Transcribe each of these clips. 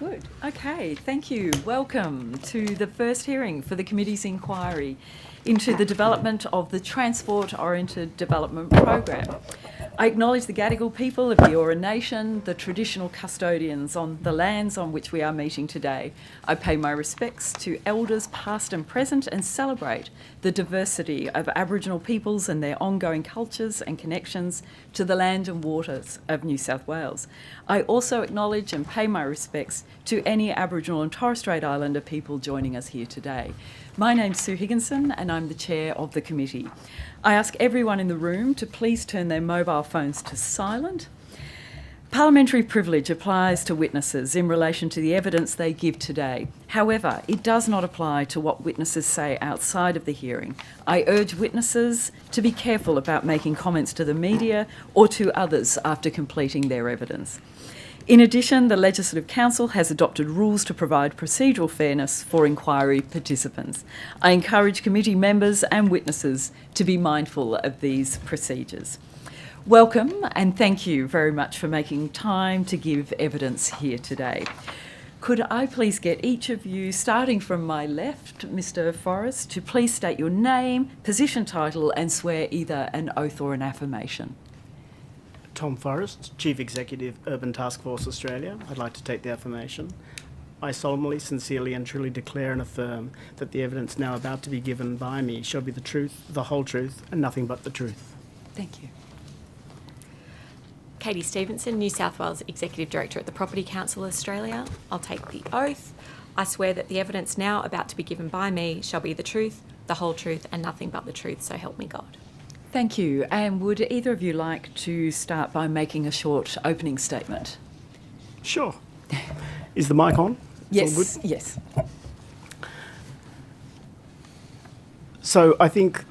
Good. Okay, thank you. Welcome to the first hearing for the committee's inquiry into the development of the Transport-Oriented Development Program. I acknowledge the Gadigal people of the Eora Nation, the traditional custodians on the lands on which we are meeting today. I pay my respects to elders past and present and celebrate the diversity of Aboriginal peoples and their ongoing cultures and connections to the land and waters of New South Wales. I also acknowledge and pay my respects to any Aboriginal and Torres Strait Islander people joining us here today. My name's Sue Higginson and I'm the chair of the committee. I ask everyone in the room to please turn their mobile phones to silent. Parliamentary privilege applies to witnesses in relation to the evidence they give today. However, it does not apply to what witnesses say outside of the hearing. I urge witnesses to be careful about making comments to the media or to others after completing their evidence. In addition, the Legislative Council has adopted rules to provide procedural fairness for inquiry participants. I encourage committee members and witnesses to be mindful of these procedures. Welcome and thank you very much for making time to give evidence here today. Could I please get each of you, starting from my left, Mr. Forrest, to please state your name, position, title and swear either an oath or an affirmation. Tom Forrest, Chief Executive, Urban Task Force Australia. I'd like to take the affirmation. I solemnly, sincerely and truly declare and affirm that the evidence now about to be given by me shall be the truth, the whole truth and nothing but the truth. Thank you. Katie Stevenson, New South Wales Executive Director at the Property Council Australia. I'll take the oath. I swear that the evidence now about to be given by me shall be the truth, the whole truth and nothing but the truth, so help me God. Thank you. And would either of you like to start by making a short opening statement? Sure. Is the mic on? Yes. All good? Yes. So I think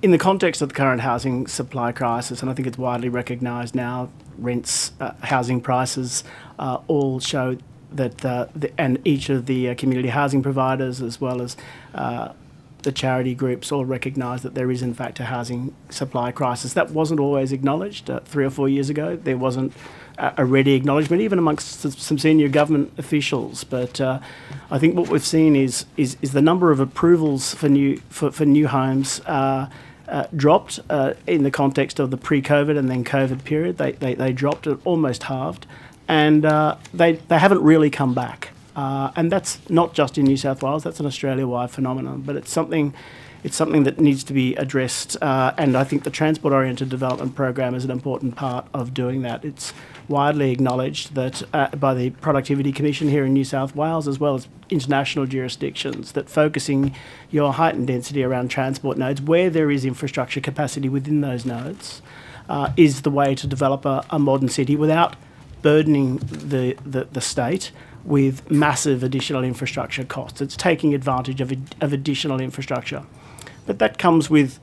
in the context of the current housing supply crisis, and I think it's widely recognised now, rents, housing prices all show that, and each of the community housing providers as well as the charity groups all recognise that there is in fact a housing supply crisis. That wasn't always acknowledged 3 or 4 years ago. There wasn't a ready acknowledgement, even amongst some senior government officials. But I think what we've seen is the number of approvals for new homes dropped in the context of the pre-COVID and then COVID period. They dropped, it almost halved, and they haven't really come back. And that's not just in New South Wales, that's an Australia-wide phenomenon, but it's something that needs to be addressed, and I think the Transport-Oriented Development Program is an important part of doing that. It's widely acknowledged that by the Productivity Commission here in New South Wales, as well as international jurisdictions, that focusing your heightened density around transport nodes, where there is infrastructure capacity within those nodes, is the way to develop a modern city without burdening the state with massive additional infrastructure costs. It's taking advantage of additional infrastructure. But that comes with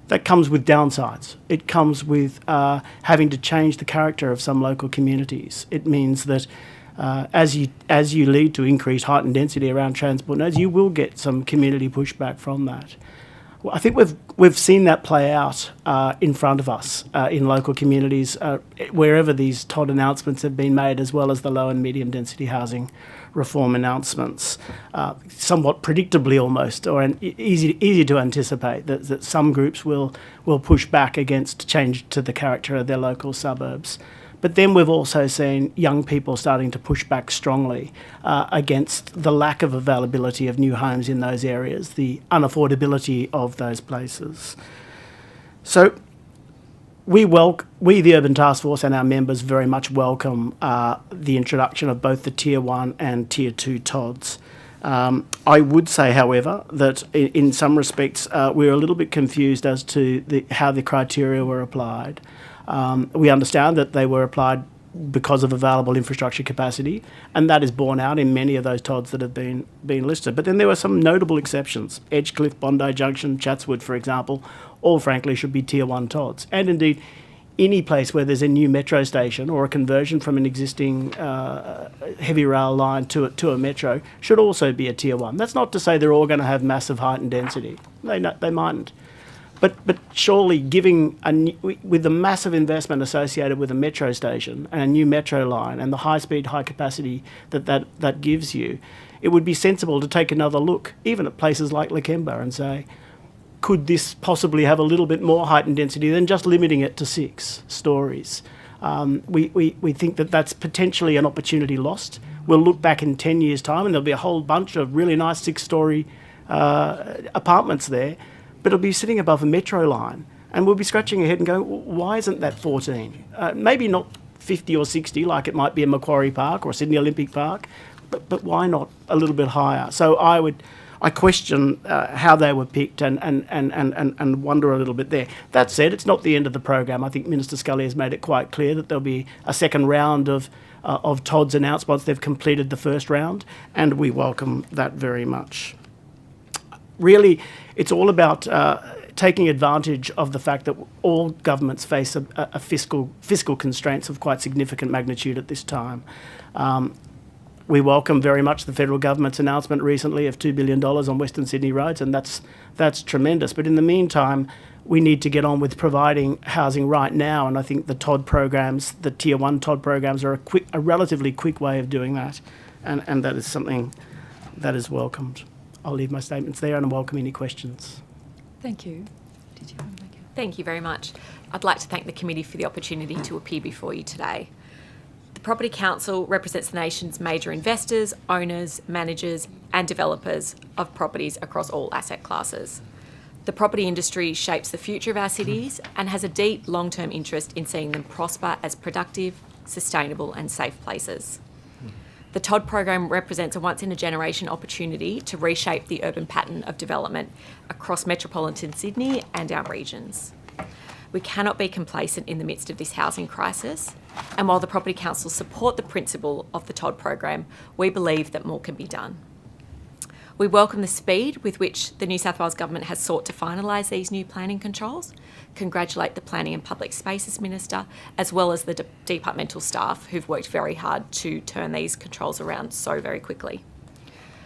downsides. It comes with having to change the character of some local communities. It means that as you lead to increased height and density around transport nodes, you will get some community pushback from that. Well, I think we've seen that play out in front of us in local communities wherever these TOD announcements have been made, as well as the low and medium density housing reform announcements, somewhat predictably almost, or easy to anticipate that some groups will push back against change to the character of their local suburbs. But then we've also seen young people starting to push back strongly against the lack of availability of new homes in those areas, the unaffordability of those places. So we, the Urban Task Force and our members, very much welcome the introduction of both the Tier 1 and Tier 2 TODs. I would say, however, that in some respects we're a little bit confused as to how the criteria were applied. We understand that they were applied because of available infrastructure capacity, and that is borne out in many of those TODs that have been listed. But then there were some notable exceptions. Edgecliff, Bondi Junction, Chatswood, for example, all frankly should be Tier 1 TODs. And indeed, any place where there's a new metro station or a conversion from an existing heavy rail line to a metro should also be a Tier 1. That's not to say they're all going to have massive height and density. They mightn't. But surely giving, with the massive investment associated with a metro station and a new metro line and the high-speed, high-capacity that gives you, it would be sensible to take another look, even at places like Lakemba, and say, could this possibly have a little bit more heightened density than just limiting it to 6 stories? We think that that's potentially an opportunity lost. We'll look back in 10 years' time and there'll be a whole bunch of really nice 6-story apartments there, but it'll be sitting above a metro line. And we'll be scratching our head and going, why isn't that 14? Maybe not 50 or 60 like it might be in Macquarie Park or Sydney Olympic Park, but why not a little bit higher? So I question how they were picked and wonder a little bit there. That said, it's not the end of the program. I think Minister Scully has made it quite clear that there'll be a second round of TODs announced once they've completed the first round, and we welcome that very much. Really, it's all about taking advantage of the fact that all governments face a fiscal constraints of quite significant magnitude at this time. We welcome very much the federal government's announcement recently of $2 billion on Western Sydney roads, and that's tremendous. But in the meantime, we need to get on with providing housing right now, and I think the TOD programs, the Tier 1 TOD programs, are a relatively quick way of doing that, and that is something that is welcomed. I'll leave my statements there and welcome any questions. Thank you. Did you want to make a... Thank you very much. I'd like to thank the committee for the opportunity to appear before you today. The Property Council represents the nation's major investors, owners, managers and developers of properties across all asset classes. The property industry shapes the future of our cities and has a deep long-term interest in seeing them prosper as productive, sustainable and safe places. The TOD program represents a once-in-a-generation opportunity to reshape the urban pattern of development across metropolitan Sydney and our regions. We cannot be complacent in the midst of this housing crisis, and while the Property Council support the principle of the TOD program, we believe that more can be done. We welcome the speed with which the New South Wales Government has sought to finalise these new planning controls, congratulate the Planning and Public Spaces Minister, as well as the departmental staff who've worked very hard to turn these controls around so very quickly.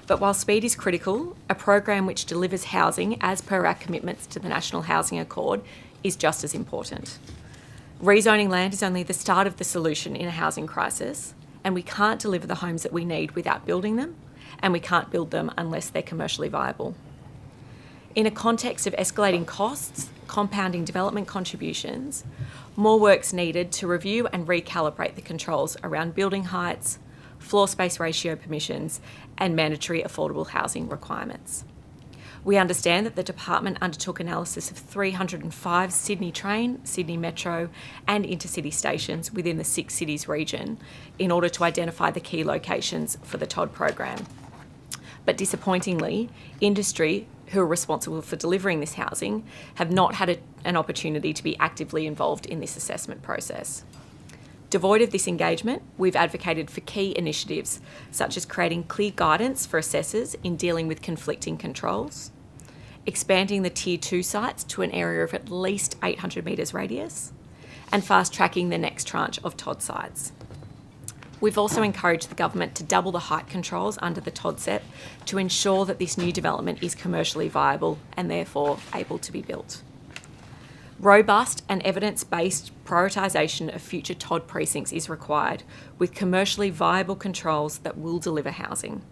But while speed is critical, a program which delivers housing as per our commitments to the National Housing Accord is just as important. Rezoning land is only the start of the solution in a housing crisis, and we can't deliver the homes that we need without building them, and we can't build them unless they're commercially viable. In a context of escalating costs, compounding development contributions, more work's needed to review and recalibrate the controls around building heights, floor space ratio permissions, and mandatory affordable housing requirements. We understand that the department undertook analysis of 305 Sydney train, Sydney Metro and intercity stations within the 6 cities region in order to identify the key locations for the TOD program. But disappointingly, industry, who are responsible for delivering this housing, have not had an opportunity to be actively involved in this assessment process. Devoid of this engagement, we've advocated for key initiatives, such as creating clear guidance for assessors in dealing with conflicting controls, expanding the Tier 2 sites to an area of at least 800 metres radius, and fast-tracking the next tranche of TOD sites. We've also encouraged the government to double the height controls under the TODSEP to ensure that this new development is commercially viable and therefore able to be built. Robust and evidence-based prioritisation of future TOD precincts is required, with commercially viable controls that will deliver housing.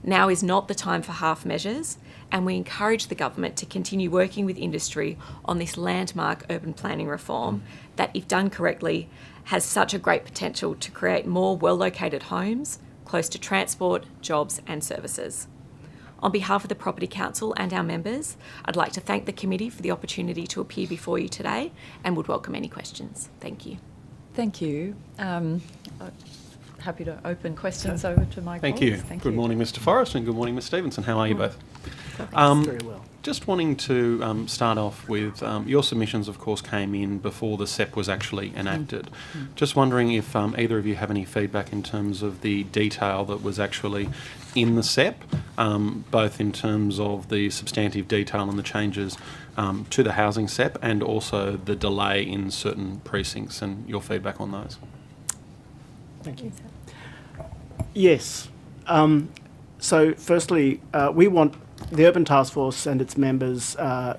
Now is not the time for half measures, and we encourage the government to continue working with industry on this landmark urban planning reform that, if done correctly, has such a great potential to create more well-located homes close to transport, jobs and services. On behalf of the Property Council and our members, I'd like to thank the committee for the opportunity to appear before you today and would welcome any questions. Thank you. Thank you. Happy to open questions over to my Thank colleagues. you. Good morning, Mr. Forrest, and good morning, Ms. Stevenson. How are you both? Very well. Just wanting to start off with your submissions, of course, came in before the SEP was actually enacted. Just wondering if either of you have any feedback in terms of the detail that was actually in the SEP, both in terms of the substantive detail and the changes to the housing SEP, and also the delay in certain precincts, and your feedback on those. Thank you. Yes. So firstly, we want the Urban Task Force and its members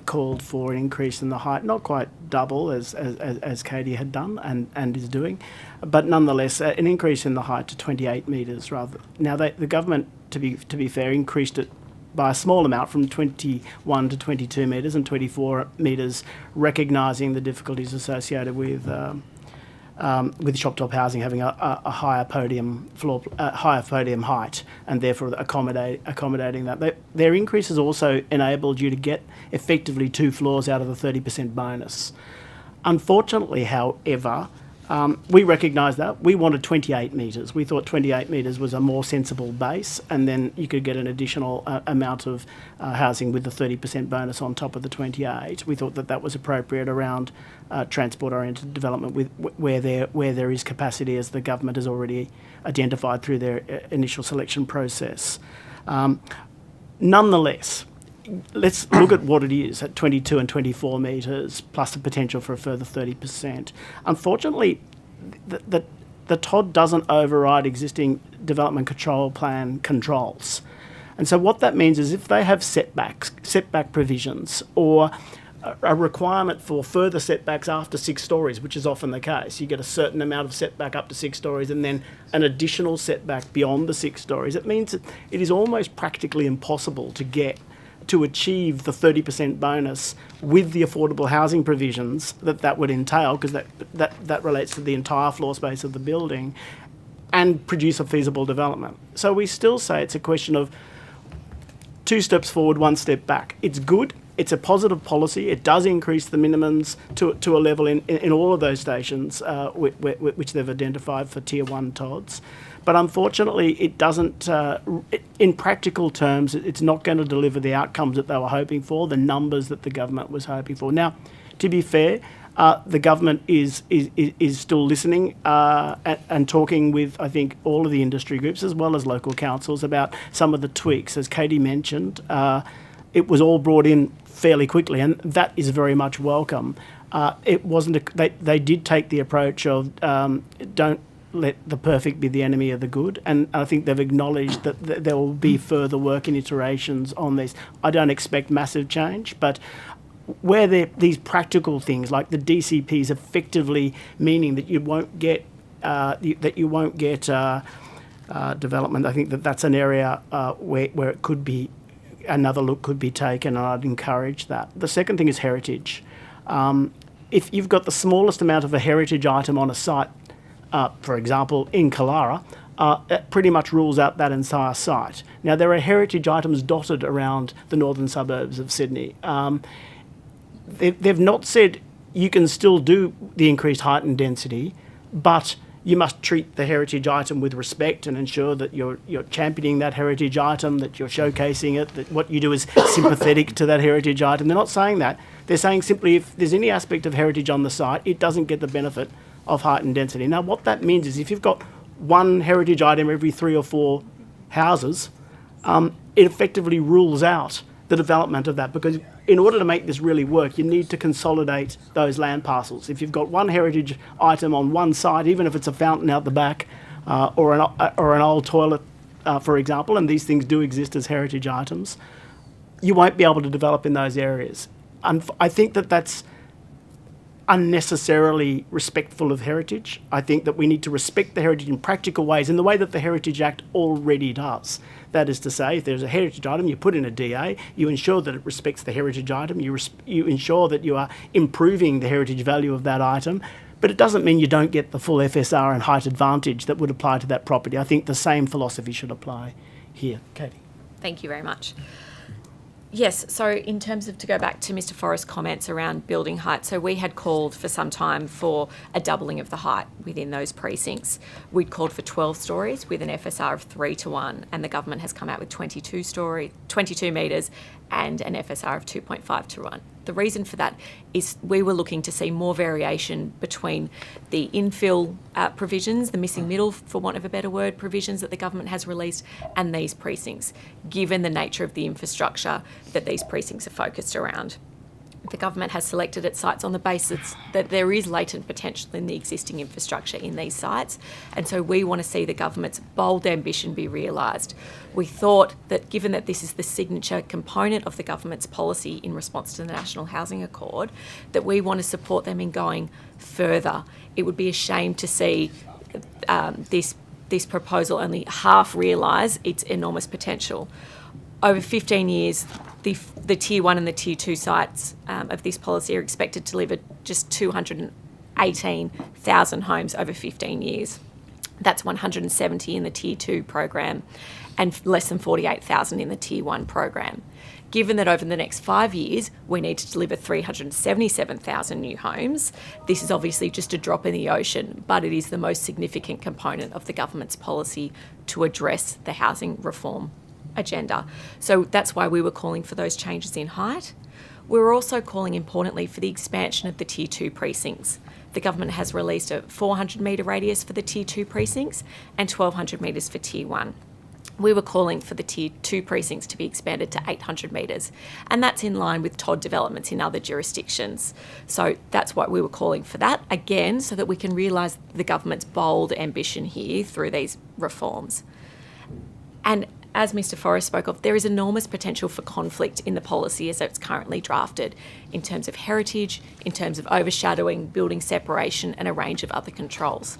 called for an increase in the height, not quite double as Katie had done and is doing, but nonetheless an increase in the height to 28 metres rather. Now the government, to be fair, increased it by a small amount from 21 to 22 metres and 24 metres, recognising the difficulties associated with shop top housing having a higher podium height, and therefore accommodating that. Their increases also enabled you to get effectively 2 floors out of the 30% bonus. Unfortunately, however, we recognised that. We wanted 28 metres. We thought 28 metres was a more sensible base, and then you could get an additional amount of housing with the 30% bonus on top of the 28. We thought that was appropriate around transport-oriented development where there is capacity, as the government has already identified through their initial selection process. Nonetheless, let's look at what it is at 22 and 24 metres, plus the potential for a further 30%. Unfortunately, the TOD doesn't override existing development control plan controls. And so what that means is if they have setback provisions, or a requirement for further setbacks after 6 stories, which is often the case. You get a certain amount of setback up to 6 stories and then an additional setback beyond the 6 stories. It means that it is almost practically impossible to achieve the 30% bonus with the affordable housing provisions that would entail, because that relates to the entire floor space of the building, and produce a feasible development. So we still say it's a question of 2 steps forward, 1 step back. It's good. It's a positive policy. It does increase the minimums to a level in all of those stations which they've identified for Tier 1 TODs. But unfortunately, it doesn't, in practical terms, it's not going to deliver the outcomes that they were hoping for, the numbers that the government was hoping for. Now, to be fair, the government is still listening and talking with, I think, all of the industry groups as well as local councils about some of the tweaks. As Katie mentioned, it was all brought in fairly quickly, and that is very much welcome. It wasn't. They did take the approach of don't let the perfect be the enemy of the good, and I think they've acknowledged that there will be further work and iterations on this. I don't expect massive change, but where these practical things like the DCPs effectively meaning that you won't get development, I think that's an area where it could be another look could be taken, and I'd encourage that. The second thing is heritage. If you've got the smallest amount of a heritage item on a site, for example, in Killara, it pretty much rules out that entire site. Now, there are heritage items dotted around the northern suburbs of Sydney. They've not said you can still do the increased height and density, but you must treat the heritage item with respect and ensure that you're championing that heritage item, that you're showcasing it, that what you do is sympathetic to that heritage item. They're not saying that. They're saying simply if there's any aspect of heritage on the site, it doesn't get the benefit of height and density. Now, what that means is if you've got one heritage item every 3 or 4 houses, it effectively rules out the development of that, because in order to make this really work, you need to consolidate those land parcels. If you've got one heritage item on one site, even if it's a fountain out the back or an old toilet, for example, and these things do exist as heritage items, you won't be able to develop in those areas. And I think that's unnecessarily respectful of heritage. I think that we need to respect the heritage in practical ways, in the way that the Heritage Act already does. That is to say, if there's a heritage item, you put in a DA, you ensure that it respects the heritage item, you ensure that you are improving the heritage value of that item, but it doesn't mean you don't get the full FSR and height advantage that would apply to that property. I think the same philosophy should apply here. Katie. Thank you very much. Yes, so in terms of, to go back to Mr Forrest's comments around building height, so we had called for some time for a doubling of the height within those precincts. We'd called for 12 stories with an FSR of 3:1, and the government has come out with 22 metres and an FSR of 2.5:1. The reason for that is we were looking to see more variation between the infill provisions, the missing middle, for want of a better word, provisions that the government has released, and these precincts, given the nature of the infrastructure that these precincts are focused around. The government has selected its sites on the basis that there is latent potential in the existing infrastructure in these sites, and so we want to see the government's bold ambition be realised. We thought that given that this is the signature component of the government's policy in response to the National Housing Accord, that we want to support them in going further. It would be a shame to see this proposal only half realise its enormous potential. Over 15 years, the Tier 1 and the Tier 2 sites of this policy are expected to deliver just 218,000 homes over 15 years. That's 170 in the Tier 2 program and less than 48,000 in the Tier 1 program. Given that over the next 5 years, we need to deliver 377,000 new homes, this is obviously just a drop in the ocean, but it is the most significant component of the government's policy to address the housing reform agenda. So that's why we were calling for those changes in height. We were also calling, importantly, for the expansion of the Tier 2 precincts. The government has released a 400 metre radius for the Tier 2 precincts and 1,200 metres for Tier 1. We were calling for the Tier 2 precincts to be expanded to 800 metres, and that's in line with TOD developments in other jurisdictions. So that's why we were calling for that, again, so that we can realise the government's bold ambition here through these reforms. And as Mr Forrest spoke of, there is enormous potential for conflict in the policy as it's currently drafted in terms of heritage, in terms of overshadowing, building separation and a range of other controls.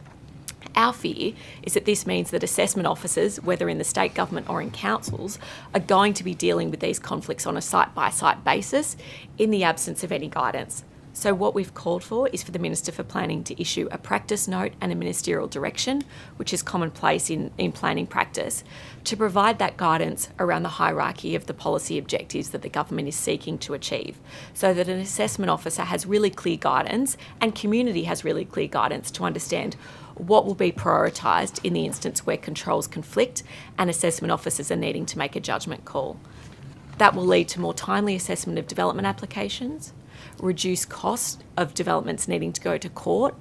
Our fear is that this means that assessment officers, whether in the state government or in councils, are going to be dealing with these conflicts on a site-by-site basis in the absence of any guidance. So what we've called for is for the Minister for Planning to issue a practice note and a ministerial direction, which is commonplace in planning practice, to provide that guidance around the hierarchy of the policy objectives that the government is seeking to achieve, so that an assessment officer has really clear guidance and community has really clear guidance to understand what will be prioritised in the instance where controls conflict and assessment officers are needing to make a judgment call. That will lead to more timely assessment of development applications, reduce cost of developments needing to go to court,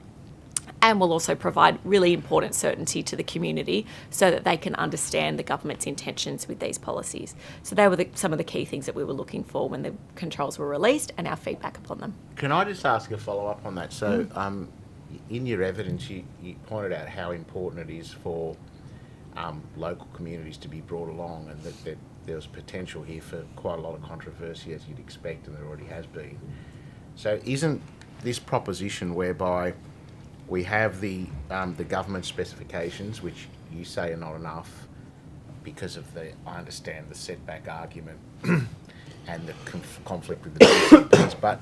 and will also provide really important certainty to the community so that they can understand the government's intentions with these policies. So they were some of the key things that we were looking for when the controls were released and our feedback upon them. Can I just ask a follow-up on that? So in your evidence, you pointed out how important it is for local communities to be brought along, and that there's potential here for quite a lot of controversy, as you'd expect, and there already has been. So isn't this proposition whereby we have the government specifications, which you say are not enough because of I understand the setback argument and the conflict with the DCPs, but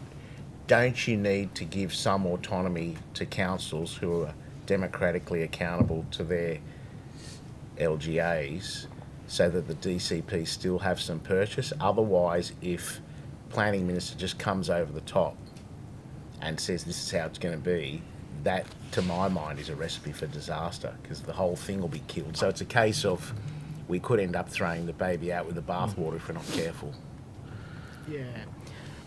don't you need to give some autonomy to councils who are democratically accountable to their LGAs so that the DCP still have some purchase? Otherwise, if Planning Minister just comes over the top and says this is how it's going to be, that, to my mind, is a recipe for disaster, because the whole thing will be killed. So it's a case of we could end up throwing the baby out with the bathwater if we're not careful. Yeah.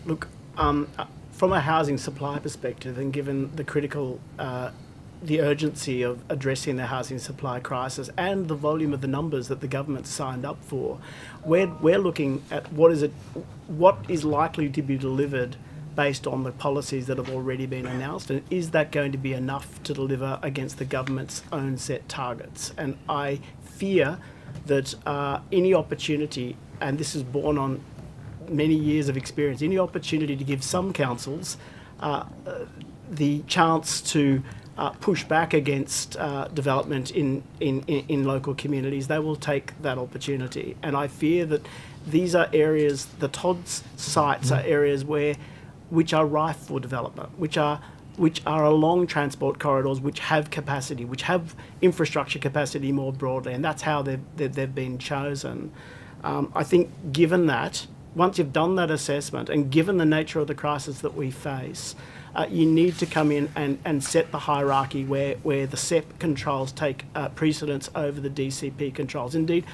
Look, from a housing supply perspective, and given the critical, the urgency of addressing the housing supply crisis and the volume of the numbers that the government signed up for, we're looking at what is likely to be delivered based on the policies that have already been announced, and is that going to be enough to deliver against the government's own set targets? And I fear that any opportunity, and this is born on many years of experience, any opportunity to give some councils the chance to push back against development in local communities, they will take that opportunity. And I fear that these are areas, the TOD's sites are areas which are rife for development, which are along transport corridors, which have capacity, which have infrastructure capacity more broadly, and that's how they've been chosen. I think given that, once you've done that assessment and given the nature of the crisis that we face, you need to come in and set the hierarchy where the SEP controls take precedence over the DCP controls. Indeed,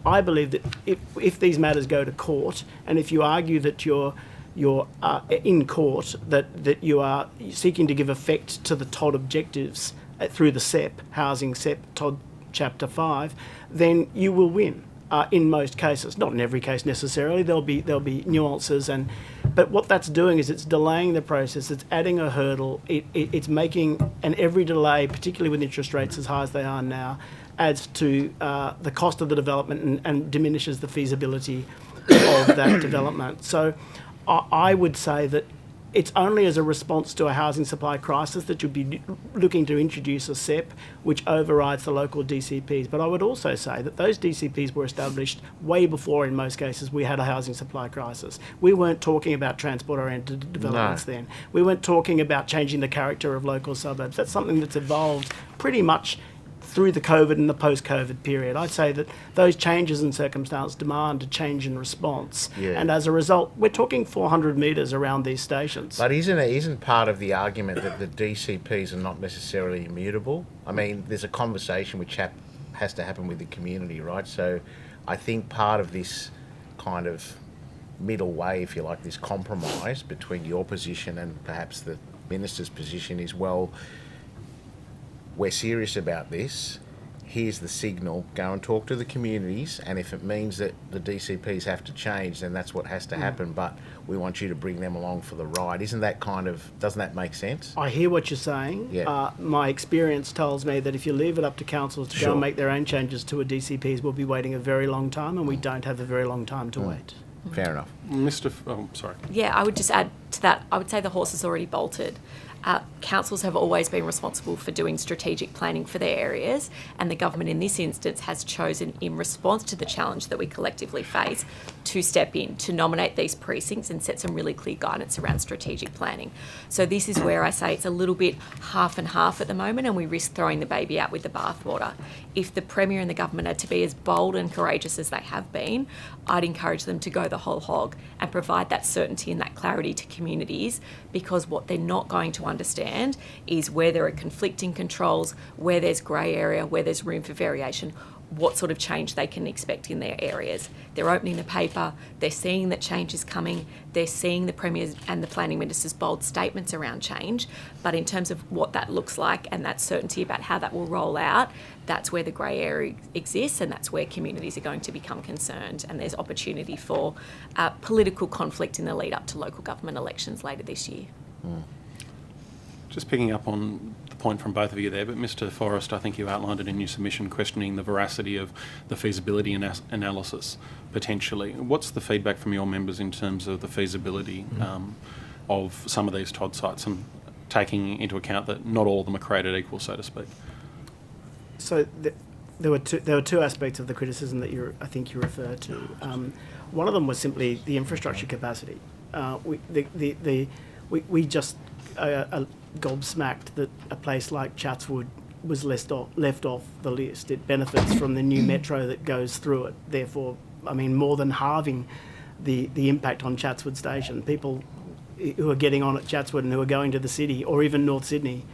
I believe that if these matters go to court, and if you argue that you're in court, that you are seeking to give effect to the TOD objectives through the SEP, Housing SEP TOD Chapter 5, then you will win in most cases. Not in every case necessarily. There'll be nuances, and But what that's doing is it's delaying the process. It's adding a hurdle. It's making, and every delay, particularly with interest rates as high as they are now, adds to the cost of the development and diminishes the feasibility of that development. So I would say that it's only as a response to a housing supply crisis that you'd be looking to introduce a SEP which overrides the local DCPs. But I would also say that those DCPs were established way before, in most cases, we had a housing supply crisis. We weren't talking about transport-oriented developments then. We weren't talking about changing the character of local suburbs. That's something that's evolved pretty much through the COVID and the post-COVID period. I'd say that those changes in circumstance demand a change in response. Yeah. And as a result, we're talking 400 metres around these stations. But isn't part of the argument that the DCPs are not necessarily immutable? I mean, there's a conversation which has to happen with the community, right? So I think part of this kind of middle way, if you like, this compromise between your position and perhaps the minister's position is, well, we're serious about this, here's the signal, go and talk to the communities, and if it means that the DCPs have to change, then that's what has to happen, but we want you to bring them along for the ride. Doesn't that make sense? I hear what you're saying. Yeah. My experience tells me that if you leave it up to councils to go Sure. and make their own changes to a DCPs, we'll be waiting a very long time, and we don't have a very long time to wait. Fair enough. Sorry. Yeah, I would just add to that, I would say the horse has already bolted. Councils have always been responsible for doing strategic planning for their areas, and the government in this instance has chosen, in response to the challenge that we collectively face, to step in, to nominate these precincts and set some really clear guidance around strategic planning. So this is where I say it's a little bit half and half at the moment, and we risk throwing the baby out with the bathwater. If the Premier and the government are to be as bold and courageous as they have been, I'd encourage them to go the whole hog and provide that certainty and that clarity to communities, because what they're not going to understand is where there are conflicting controls, where there's grey area, where there's room for variation, what sort of change they can expect in their areas. They're opening the paper, they're seeing that change is coming, they're seeing the Premier's and the Planning Minister's bold statements around change, but in terms of what that looks like and that certainty about how that will roll out, that's where the grey area exists, and that's where communities are going to become concerned, and there's opportunity for political conflict in the lead up to local government elections later this year. Just picking up on the point from both of you there, but Mr. Forrest, I think you outlined it in your submission, questioning the veracity of the feasibility analysis, potentially. What's the feedback from your members in terms of the feasibility of some of these TOD sites, and taking into account that not all of them are created equal, so to speak? So there were two aspects of the criticism that I think you referred to. One of them was simply the infrastructure capacity. We just gobsmacked that a place like Chatswood was left off the list. It benefits from the new metro that goes through it. Therefore, I mean, more than halving the impact on Chatswood Station. People who are getting on at Chatswood and who are going to the city, or even North Sydney,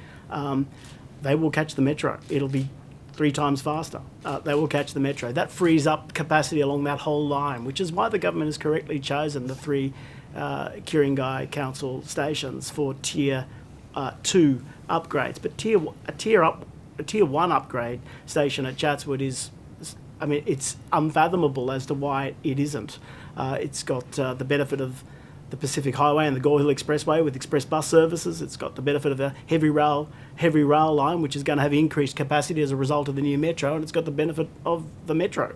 they will catch the metro. It'll be 3 times faster. They will catch the metro. That frees up capacity along that whole line, which is why the government has correctly chosen the 3 Ku-ring-gai Council stations for Tier 2 upgrades. But a Tier 1 upgrade station at Chatswood is, I mean, it's unfathomable as to why it isn't. It's got the benefit of the Pacific Highway and the Gore Hill Expressway with express bus services. It's got the benefit of a heavy rail line, which is going to have increased capacity as a result of the new metro, and it's got the benefit of the metro.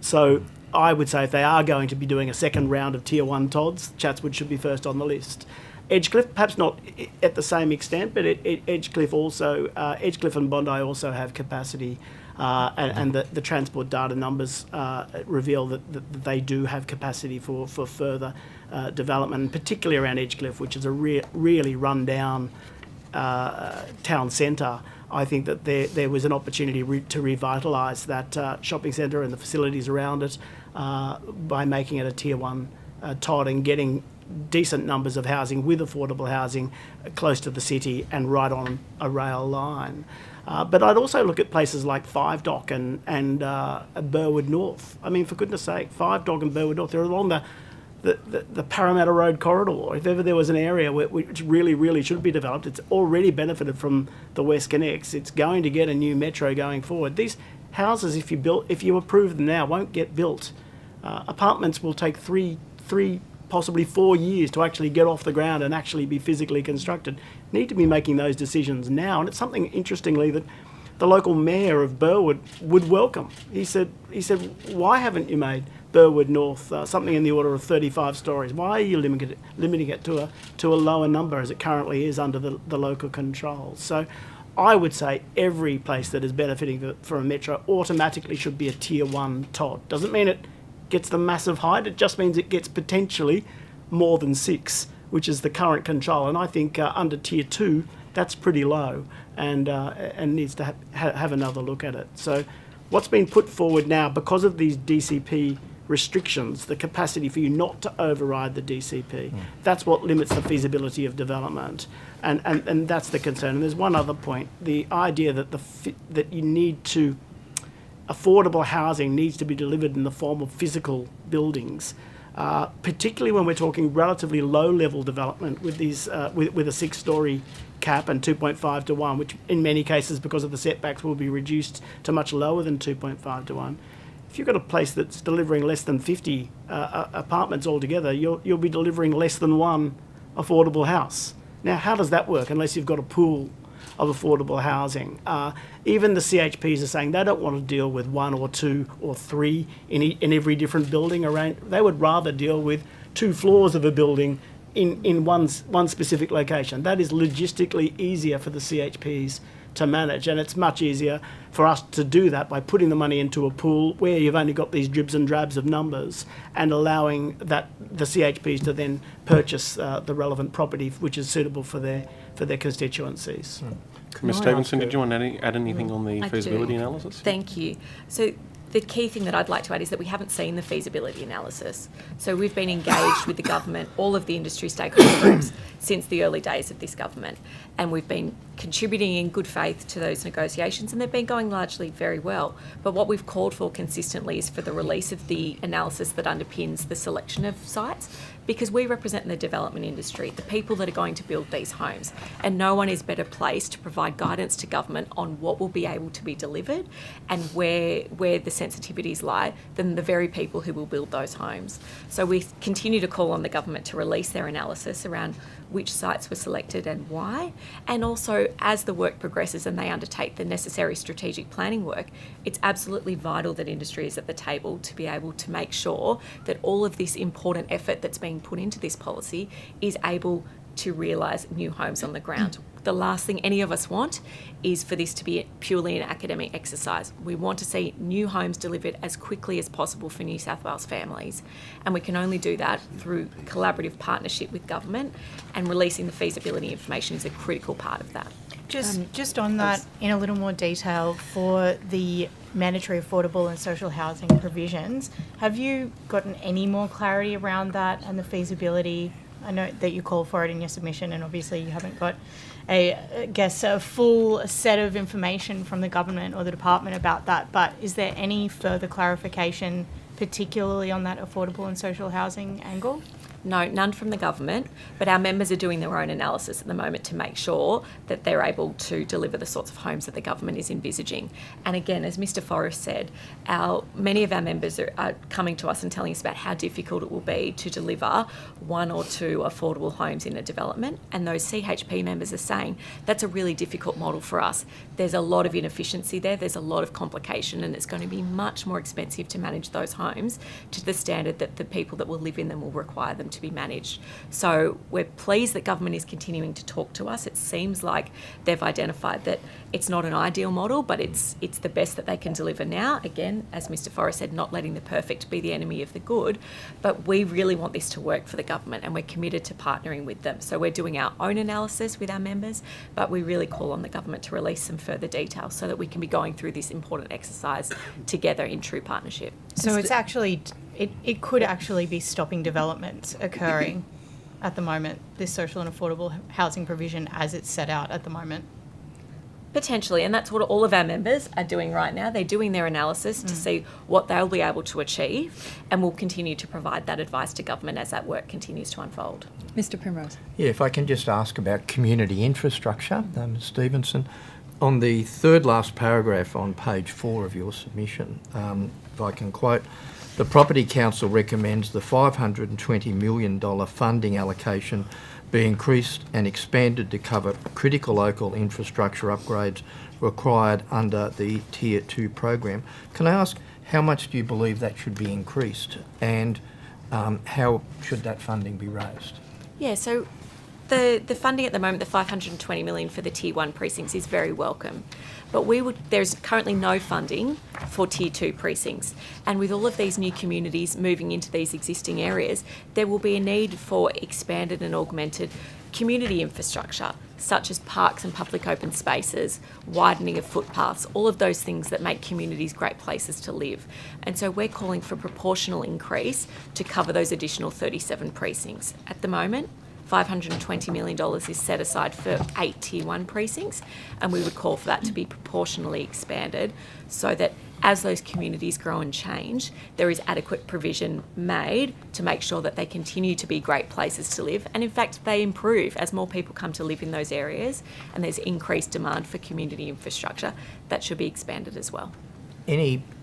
So I would say if they are going to be doing a second round of Tier 1 TODs, Chatswood should be first on the list. Edgecliff, perhaps not at the same extent, but Edgecliff and Bondi also have capacity, and the transport data numbers reveal that they do have capacity for further development, and particularly around Edgecliff, which is a really run-down town centre. I think that there was an opportunity to revitalise that shopping centre and the facilities around it by making it a Tier 1 TOD and getting decent numbers of housing with affordable housing close to the city and right on a rail line. But I'd also look at places like Five Dock and Burwood North. I mean, for goodness sake, Five Dock and Burwood North, they're along the Parramatta Road corridor. If ever there was an area which really should be developed, it's already benefited from the West Connects. It's going to get a new metro going forward. These houses, if you approve them now, won't get built. Apartments will take three possibly 4 years to actually get off the ground and actually be physically constructed, need to be making those decisions now. And it's something, interestingly, that the local mayor of Burwood would welcome. He said, why haven't you made Burwood North something in the order of 35 stories? Why are you limiting it to a lower number as it currently is under the local controls? So I would say every place that is benefiting from a metro automatically should be a tier 1 TOD. Doesn't mean it gets the massive height, it just means it gets potentially more than 6, which is the current control. And I think under tier 2, that's pretty low and needs to have another look at it. So what's been put forward now, because of these DCP restrictions, the capacity for you not to override the DCP, that's what limits the feasibility of development. And that's the concern. And there's one other point, the idea that that you need to, affordable housing needs to be delivered in the form of physical buildings, particularly when we're talking relatively low-level development with these with a 6-storey cap and 2.5 to 1, which in many cases, because of the setbacks, will be reduced to much lower than 2.5 to 1. If you've got a place that's delivering less than 50 apartments altogether, you'll be delivering less than one affordable house. Now, how does that work unless you've got a pool of affordable housing? Even the CHPs are saying they don't want to deal with 1 or 2 or 3 in every different building around. They would rather deal with 2 floors of a building in one specific location. That is logistically easier for the CHPs to manage, and it's much easier for us to do that by putting the money into a pool where you've only got these dribs and drabs of numbers and allowing the CHPs to then purchase the relevant property which is suitable for their constituencies. Ms Stevenson, did you want to add anything on the feasibility analysis? Thank you. So the key thing that I'd like to add is that we haven't seen the feasibility analysis. So we've been engaged with the government, all of the industry stakeholder groups, since the early days of this government. And we've been contributing in good faith to those negotiations, and they've been going largely very well. But what we've called for consistently is for the release of the analysis that underpins the selection of sites, because we represent the development industry, the people that are going to build these homes, and no one is better placed to provide guidance to government on what will be able to be delivered and where the sensitivities lie than the very people who will build those homes. So we continue to call on the government to release their analysis around which sites were selected and why, and also as the work progresses and they undertake the necessary strategic planning work, it's absolutely vital that industry is at the table to be able to make sure that all of this important effort that's being put into this policy is able to realise new homes on the ground. The last thing any of us want is for this to be purely an academic exercise. We want to see new homes delivered as quickly as possible for New South Wales families, and we can only do that through collaborative partnership with government, and releasing the feasibility information is a critical part of that. Just on that, in a little more detail, for the mandatory affordable and social housing provisions, have you gotten any more clarity around that and the feasibility? I know that you call for it in your submission, and obviously you haven't got a full set of information from the government or the department about that, but is there any further clarification, particularly on that affordable and social housing angle? No, none from the government, but our members are doing their own analysis at the moment to make sure that they're able to deliver the sorts of homes that the government is envisaging. And again, as Mr Forrest said, many of our members are coming to us and telling us about how difficult it will be to deliver 1 or 2 affordable homes in a development, and those CHP members are saying that's a really difficult model for us. There's a lot of inefficiency there's a lot of complication, and it's going to be much more expensive to manage those homes to the standard that the people that will live in them will require them to be managed. So we're pleased that government is continuing to talk to us. It seems like they've identified that it's not an ideal model, but it's the best that they can deliver now. Again, as Mr Forrest said, not letting the perfect be the enemy of the good, but we really want this to work for the government, and we're committed to partnering with them. So we're doing our own analysis with our members, but we really call on the government to release some further details so that we can be going through this important exercise together in true partnership. So it's actually, it could actually be stopping development occurring at the moment, this social and affordable housing provision as it's set out at the moment. Potentially, and that's what all of our members are doing right now. They're doing their analysis to see what they'll be able to achieve, and we'll continue to provide that advice to government as that work continues to unfold. Mr Primrose. Yeah, if I can just ask about community infrastructure, Stevenson. On the third last paragraph on page 4 of your submission, if I can quote, the Property Council recommends the $520 million funding allocation be increased and expanded to cover critical local infrastructure upgrades required under the Tier 2 program. Can I ask, how much do you believe that should be increased, and how should that funding be raised? Yeah, so the funding at the moment, the $520 million for the Tier 1 precincts, is very welcome. But there's currently no funding for Tier 2 precincts. And with all of these new communities moving into these existing areas, there will be a need for expanded and augmented community infrastructure, such as parks and public open spaces, widening of footpaths, all of those things that make communities great places to live. And so we're calling for proportional increase to cover those additional 37 precincts. At the moment, $520 million is set aside for 8 Tier 1 precincts, and we would call for that to be proportionally expanded so that as those communities grow and change, there is adequate provision made to make sure that they continue to be great places to live, and in fact they improve as more people come to live in those areas and there's increased demand for community infrastructure. That should be expanded as well.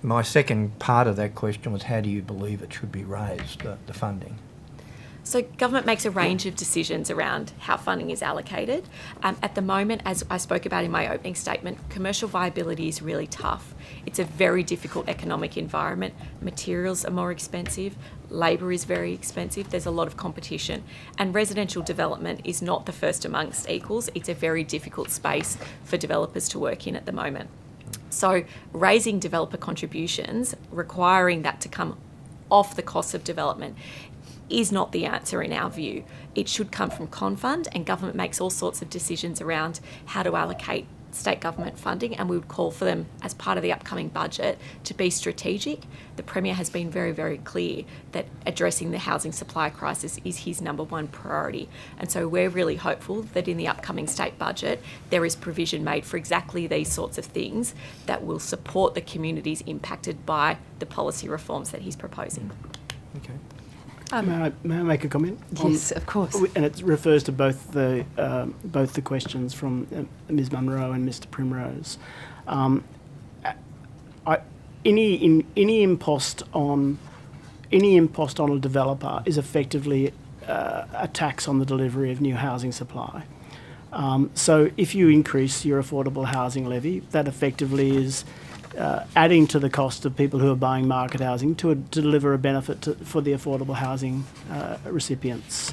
My second part of that question was, how do you believe it should be raised, the funding? So government makes a range of decisions around how funding is allocated. At the moment, as I spoke about in my opening statement, commercial viability is really tough. It's a very difficult economic environment. Materials are more expensive, labour is very expensive, there's a lot of competition, and residential development is not the first amongst equals. It's a very difficult space for developers to work in at the moment. So raising developer contributions, requiring that to come off the cost of development, is not the answer in our view. It should come from Confund, and government makes all sorts of decisions around how to allocate state government funding, and we would call for them as part of the upcoming budget to be strategic. The Premier has been very, very clear that addressing the housing supply crisis is his number one priority, and so we're really hopeful that in the upcoming state budget there is provision made for exactly these sorts of things that will support the communities impacted by the policy reforms that he's proposing. Okay. May I make a comment? Yes, of course. And it refers to both the questions from Ms. Munro and Mr. Primrose. Any impost on a developer is effectively a tax on the delivery of new housing supply. So if you increase your affordable housing levy, that effectively is adding to the cost of people who are buying market housing to deliver a benefit for the affordable housing recipients.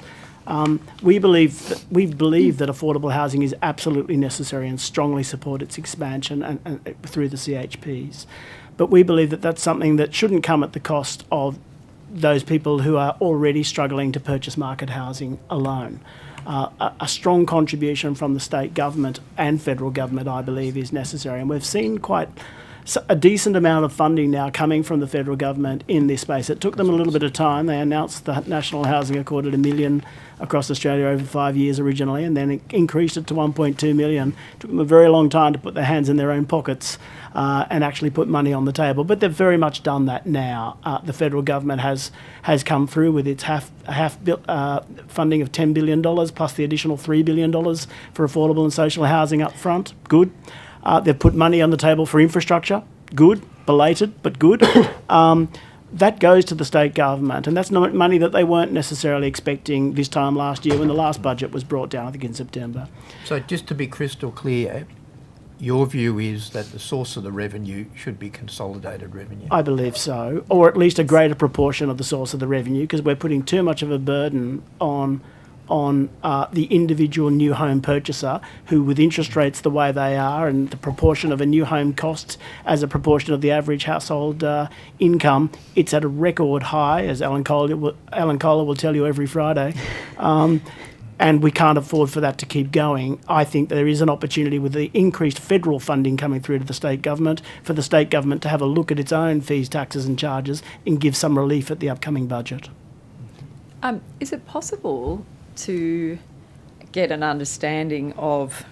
We believe that affordable housing is absolutely necessary and strongly support its expansion and through the CHPs. But we believe that that's something that shouldn't come at the cost of those people who are already struggling to purchase market housing alone. A strong contribution from the state government and federal government, I believe, is necessary. And we've seen quite a decent amount of funding now coming from the federal government in this space. It took them a little bit of time. They announced the National Housing Accord at $1 million across Australia over 5 years originally, and then it increased it to 1.2 million. It took them a very long time to put their hands in their own pockets and actually put money on the table. But they've very much done that now. The federal government has come through with its funding of $10 billion plus the additional $3 billion for affordable and social housing up front. Good. They've put money on the table for infrastructure. Good. Belated, but good. That goes to the state government, and that's not money that they weren't necessarily expecting this time last year when the last budget was brought down, I think in September. So just to be crystal clear, your view is that the source of the revenue should be consolidated revenue? I believe so, or at least a greater proportion of the source of the revenue, because we're putting too much of a burden on the individual new home purchaser who, with interest rates the way they are and the proportion of a new home costs as a proportion of the average household income, it's at a record high, as Alan Kohler will tell you every Friday. And we can't afford for that to keep going. I think there is an opportunity with the increased federal funding coming through to the state government for the state government to have a look at its own fees, taxes and charges and give some relief at the upcoming budget. Is it possible to get an understanding of,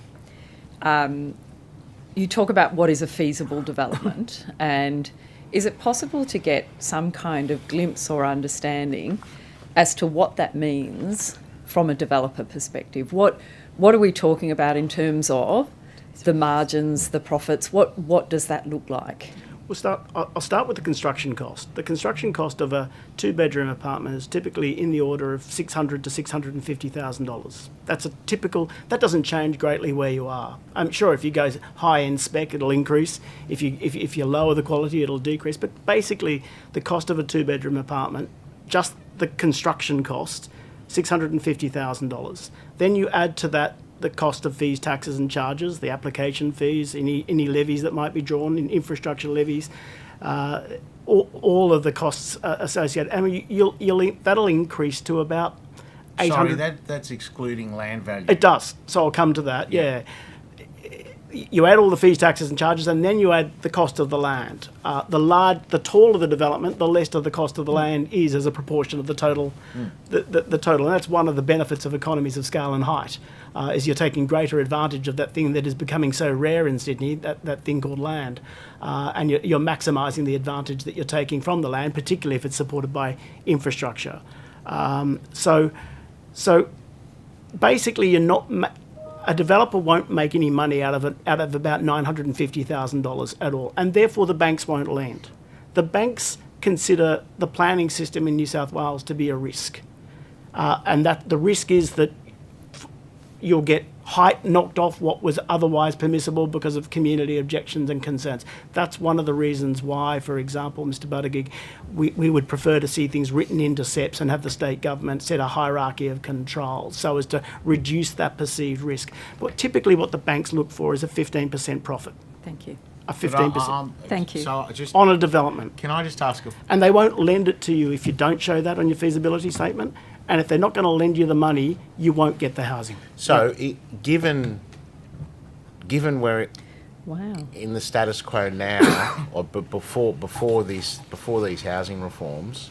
you talk about what is a feasible development, and is it possible to get some kind of glimpse or understanding as to what that means from a developer perspective? What are we talking about in terms of the margins, the profits? What does that look like? I'll start with the construction cost. The construction cost of a 2-bedroom apartment is typically in the order of $600,000 to $650,000. That's a typical. That doesn't change greatly where you are. I'm sure if you go high-end spec, it'll increase. If you lower the quality, it'll decrease. But basically, the cost of a 2-bedroom apartment, just the construction cost, $650,000. Then you add to that the cost of fees, taxes and charges, the application fees, any levies that might be drawn, in infrastructure levies, all of the costs associated. I mean, that'll increase to about 800. Sorry, that's excluding land value. It does. So I'll come to that. Yeah. You add all the fees, taxes and charges, and then you add the cost of the land. The taller the development, the less of the cost of the land is as a proportion of the total. The total, and that's one of the benefits of economies of scale and height, is you're taking greater advantage of that thing that is becoming so rare in Sydney, that thing called land, and you're maximising the advantage that you're taking from the land, particularly if it's supported by infrastructure. So basically, you're not. A developer won't make any money out of about $950,000 at all, and therefore the banks won't lend. The banks consider the planning system in New South Wales to be a risk, and that the risk is that you'll get height knocked off what was otherwise permissible because of community objections and concerns. That's one of the reasons why, for example, Mr. Buttigieg, we would prefer to see things written into SEPs and have the state government set a hierarchy of controls so as to reduce that perceived risk. But typically what the banks look for is a 15% profit. Thank you. A 15%. Thank you. So just On a development. Can I just ask And they won't lend it to you if you don't show that on your feasibility statement. And if they're not going to lend you the money, you won't get the housing. So, given where Wow. in the status quo now, or before these housing reforms,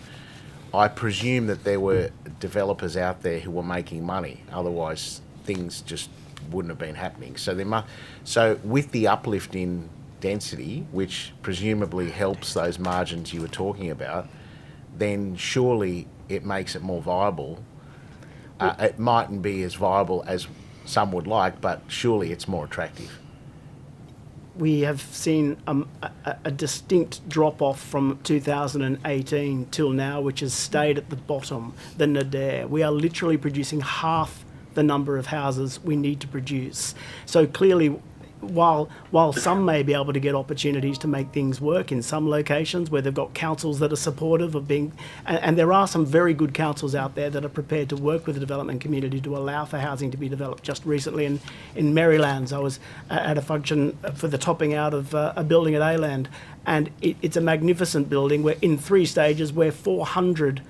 I presume that there were developers out there who were making money. Otherwise, things just wouldn't have been happening. So with the uplift in density, which presumably helps those margins you were talking about, then surely it makes it more viable. It mightn't be as viable as some would like, but surely it's more attractive. We have seen a distinct drop-off from 2018 till now, which has stayed at the bottom, the nadir. We are literally producing half the number of houses we need to produce. So clearly, while some may be able to get opportunities to make things work in some locations where they've got councils that are supportive of being, and there are some very good councils out there that are prepared to work with the development community to allow for housing to be developed. Just recently in Marylands, I was at a function for the topping out of a building at A-Land, and it's a magnificent building where in 3 stages where 400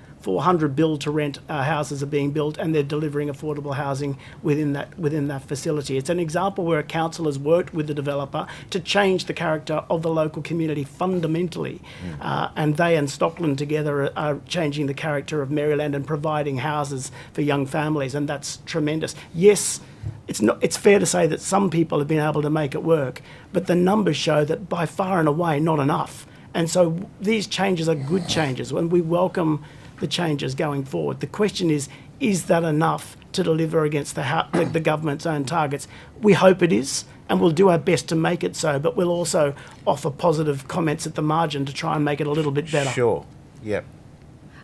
build-to-rent houses are being built, and they're delivering affordable housing within that facility. It's an example where a council has worked with the developer to change the character of the local community fundamentally, and they and Stockland together are changing the character of Maryland and providing houses for young families, and that's tremendous. Yes, it's fair to say that some people have been able to make it work, but the numbers show that by far and away not enough. And so these changes are good changes, and we welcome the changes going forward. The question is that enough to deliver against the government's own targets? We hope it is, and we'll do our best to make it so, but we'll also offer positive comments at the margin to try and make it a little bit better. Sure, yep.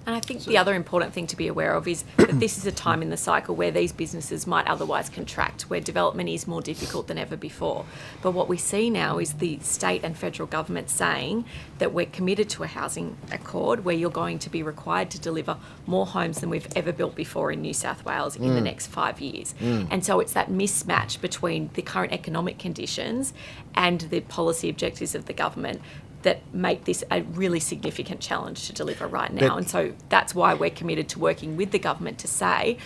And I think the other important thing to be aware of is that this is a time in the cycle where these businesses might otherwise contract, where development is more difficult than ever before. But what we see now is the state and federal government saying that we're committed to a housing accord where you're going to be required to deliver more homes than we've ever built before in New South Wales in the next 5 years. And so it's that mismatch between the current economic conditions and the policy objectives of the government that make this a really significant challenge to deliver right now. And so that's why we're committed to working with the government to say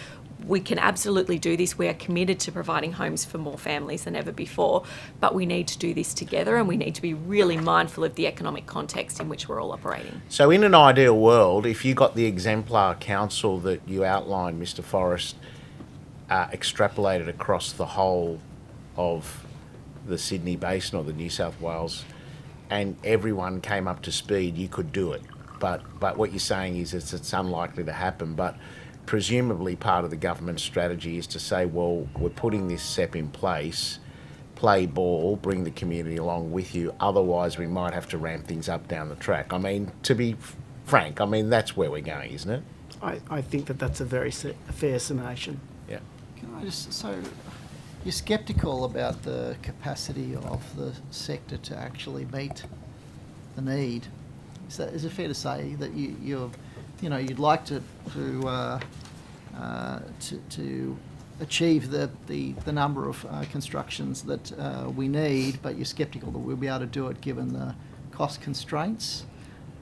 we can absolutely do this. We are committed to providing homes for more families than ever before, but we need to do this together, and we need to be really mindful of the economic context in which we're all operating. So in an ideal world, if you got the exemplar council that you outlined, Mr. Forrest, extrapolated across the whole of the Sydney Basin or the New South Wales, and everyone came up to speed, you could do it. But what you're saying is it's unlikely to happen. But presumably part of the government's strategy is to say, well, we're putting this SEP in place. play ball, bring the community along with you. Otherwise, we might have to ramp things up down the track. I mean, to be frank, I mean, that's where we're going, isn't it? I think that that's a very fair summation. Yeah. Can I just, so you're sceptical about the capacity of the sector to actually meet the need. Is it fair to say that you'd like to achieve the number of constructions that we need, but you're sceptical that we'll be able to do it given the cost constraints?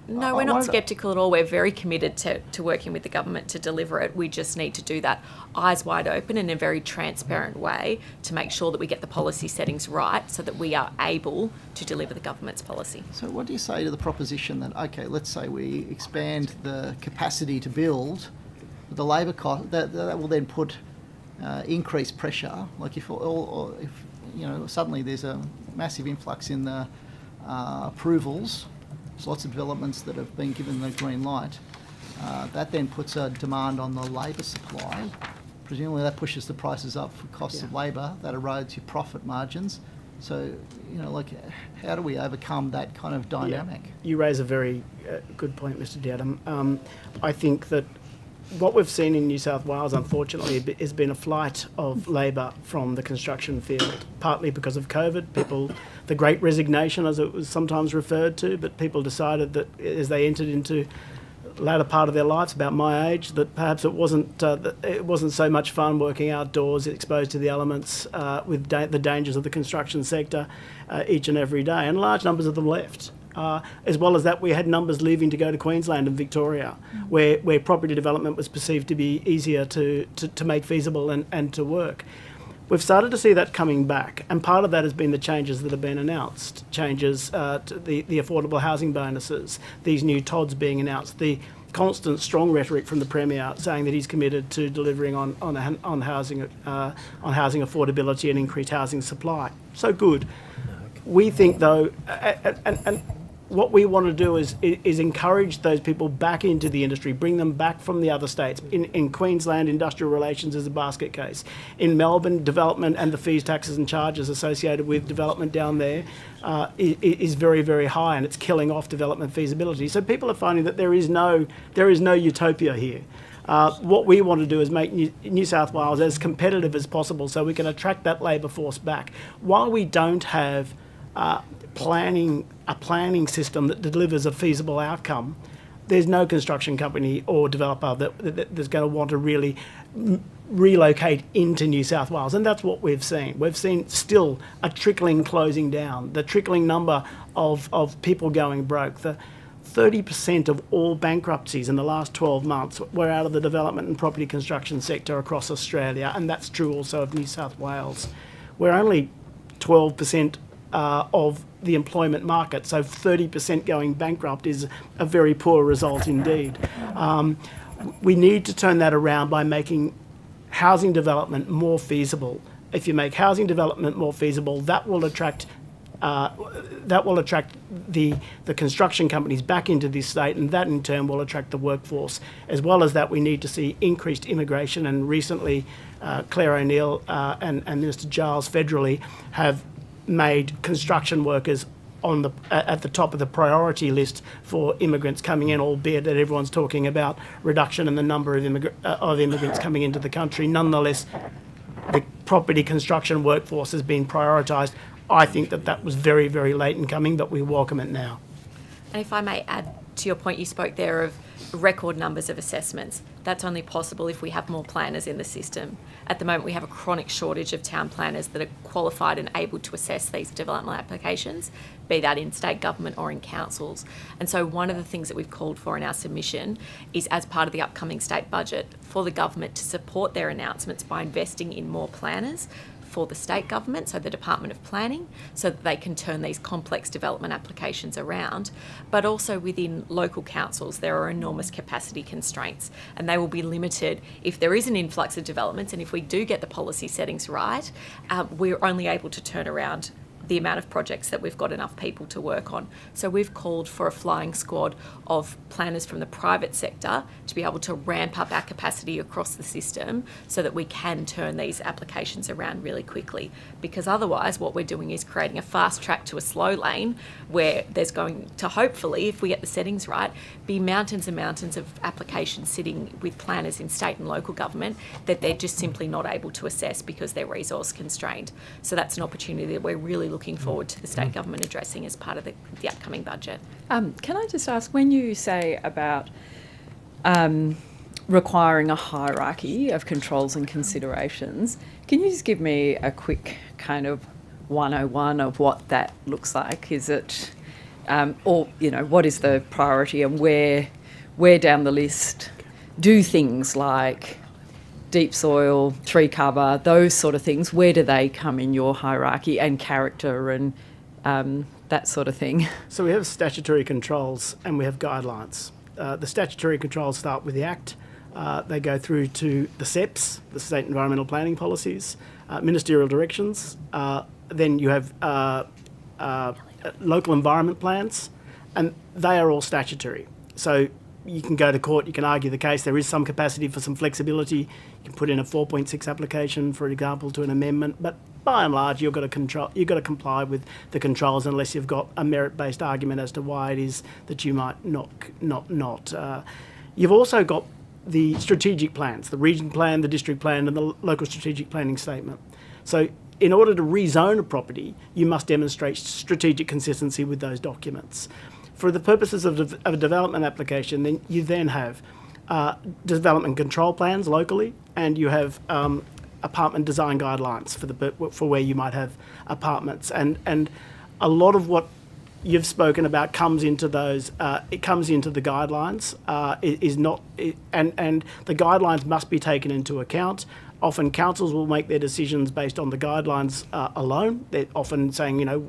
No, we're not sceptical at all. We're very committed to working with the government to deliver it. We just need to do that eyes wide open in a very transparent way to make sure that we get the policy settings right so that we are able to deliver the government's policy. So what do you say to the proposition that, okay, let's say we expand the capacity to build, the labour cost, that will then put increased pressure, like if suddenly there's a massive influx in the approvals. There's lots of developments that have been given the green light. That then puts a demand on the labour supply. Presumably that pushes the prices up for costs of labour. That erodes your profit margins. So, how do we overcome that kind of dynamic? Yeah. You raise a very good point, Mr. Diadam. I think that what we've seen in New South Wales, unfortunately, has been a flight of labour from the construction field, partly because of COVID. The great resignation, as it was sometimes referred to, but people decided that as they entered into the latter part of their lives, about my age, that perhaps it wasn't so much fun working outdoors, exposed to the elements with the dangers of the construction sector each and every day, and large numbers of them left. As well as that, we had numbers leaving to go to Queensland and Victoria, where property development was perceived to be easier to make feasible and to work. We've started to see that coming back, and part of that has been the changes that have been announced, changes to the affordable housing bonuses, these new TODs being announced, the constant strong rhetoric from the Premier saying that he's committed to delivering on housing affordability and increased housing supply. So good. We think, though, and what we want to do is encourage those people back into the industry, bring them back from the other states. In Queensland, industrial relations is a basket case. In Melbourne, development and the fees, taxes and charges associated with development down there is very, very high, and it's killing off development feasibility. So people are finding that there is no utopia here. What we want to do is make New South Wales as competitive as possible so we can attract that labour force back. While we don't have a planning system that delivers a feasible outcome, there's no construction company or developer that's going to want to really relocate into New South Wales, and that's what we've seen. We've seen still a trickling closing down, the trickling number of people going broke. The 30% of all bankruptcies in the last 12 months were out of the development and property construction sector across Australia, and that's true also of New South Wales. We're only 12% of the employment market, so 30% going bankrupt is a very poor result indeed. We need to turn that around by making housing development more feasible. If you make housing development more feasible, that will attract the construction companies back into this state, and that in turn will attract the workforce. As well as that, we need to see increased immigration, and recently Claire O'Neill and Minister Giles federally have made construction workers at the top of the priority list for immigrants coming in, albeit that everyone's talking about reduction in the number of immigrants coming into the country. Nonetheless, the property construction workforce has been prioritised. I think that was very, very late in coming, but we welcome it now. And if I may add to your point, you spoke there of record numbers of assessments. That's only possible if we have more planners in the system. At the moment, we have a chronic shortage of town planners that are qualified and able to assess these development applications, be that in state government or in councils. And so one of the things that we've called for in our submission is, as part of the upcoming state budget, for the government to support their announcements by investing in more planners for the state government, so the Department of Planning, so that they can turn these complex development applications around. But also within local councils, there are enormous capacity constraints, and they will be limited if there is an influx of developments, and if we do get the policy settings right, we're only able to turn around the amount of projects that we've got enough people to work on. So we've called for a flying squad of planners from the private sector to be able to ramp up our capacity across the system so that we can turn these applications around really quickly. Because otherwise what we're doing is creating a fast track to a slow lane where there's going to, hopefully, if we get the settings right, be mountains and mountains of applications sitting with planners in state and local government that they're just simply not able to assess because they're resource constrained. So that's an opportunity that we're really looking forward to the state government addressing as part of the upcoming budget. Can I just ask, when you say about requiring a hierarchy of controls and considerations, can you just give me a quick kind of 101 of what that looks like? Is it, or, you know, what is the priority and where down the list do things like deep soil, tree cover, those sort of things, where do they come in your hierarchy, and character and that sort of thing? So we have statutory controls and we have guidelines. The statutory controls start with the Act. They go through to the SEPs, the State Environmental Planning Policies, ministerial directions. Then you have local environment plans, and they are all statutory. So you can go to court, you can argue the case. There is some capacity for some flexibility. You can put in a 4.6 application, for example, to an amendment, but by and large, you've got to comply with the controls unless you've got a merit-based argument as to why it is that you might not. You've also got the strategic plans, the region plan, the district plan, and the local strategic planning statement. So in order to rezone a property, you must demonstrate strategic consistency with those documents. For the purposes of a development application, then you then have development control plans locally, and you have apartment design guidelines for where you might have apartments, and a lot of what you've spoken about comes into those. It comes into the guidelines. And the guidelines must be taken into account. Often councils will make their decisions based on the guidelines alone. They're often saying, you know,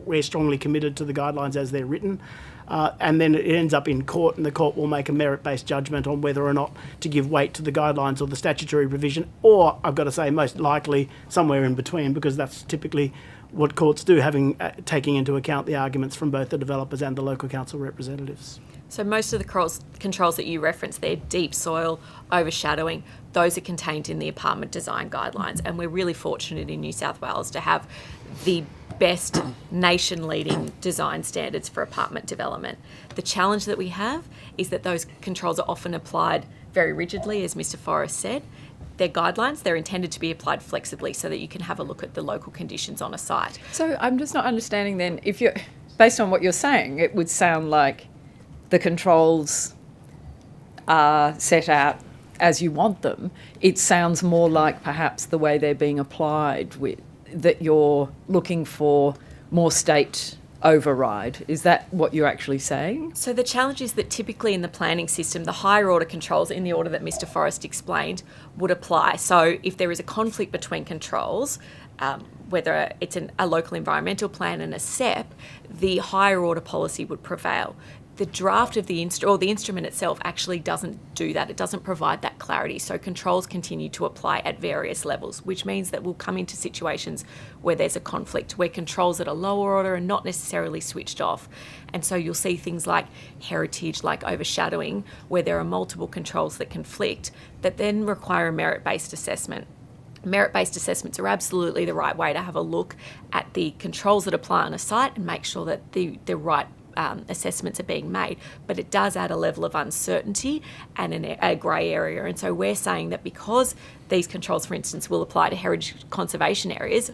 we're strongly committed to the guidelines as they're written. And then it ends up in court, and the court will make a merit-based judgment on whether or not to give weight to the guidelines or the statutory provision, or, I've got to say, most likely somewhere in between, because that's typically what courts do, taking into account the arguments from both the developers and the local council representatives. So most of the controls that you referenced there, deep soil, overshadowing, those are contained in the apartment design guidelines. And we're really fortunate in New South Wales to have the best nation-leading design standards for apartment development. The challenge that we have is that those controls are often applied very rigidly, as Mr. Forrest said. They're guidelines, they're intended to be applied flexibly so that you can have a look at the local conditions on a site. So I'm just not understanding then, if you're, based on what you're saying, it would sound like the controls are set out as you want them. It sounds more like perhaps the way they're being applied, that you're looking for more state override. Is that what you're actually saying? So the challenge is that typically in the planning system, the higher order controls in the order that Mr. Forrest explained would apply. So if there is a conflict between controls, whether it's a local environmental plan and a SEP, the higher order policy would prevail. The draft of the instrument itself actually doesn't do that. It doesn't provide that clarity. So controls continue to apply at various levels, which means that we'll come into situations where there's a conflict, where controls at a lower order are not necessarily switched off. And so you'll see things like heritage, like overshadowing, where there are multiple controls that conflict, that then require a merit-based assessment. Merit-based assessments are absolutely the right way to have a look at the controls that apply on a site and make sure that the right assessments are being made, but it does add a level of uncertainty and a grey area. And so we're saying that because these controls, for instance, will apply to heritage conservation areas,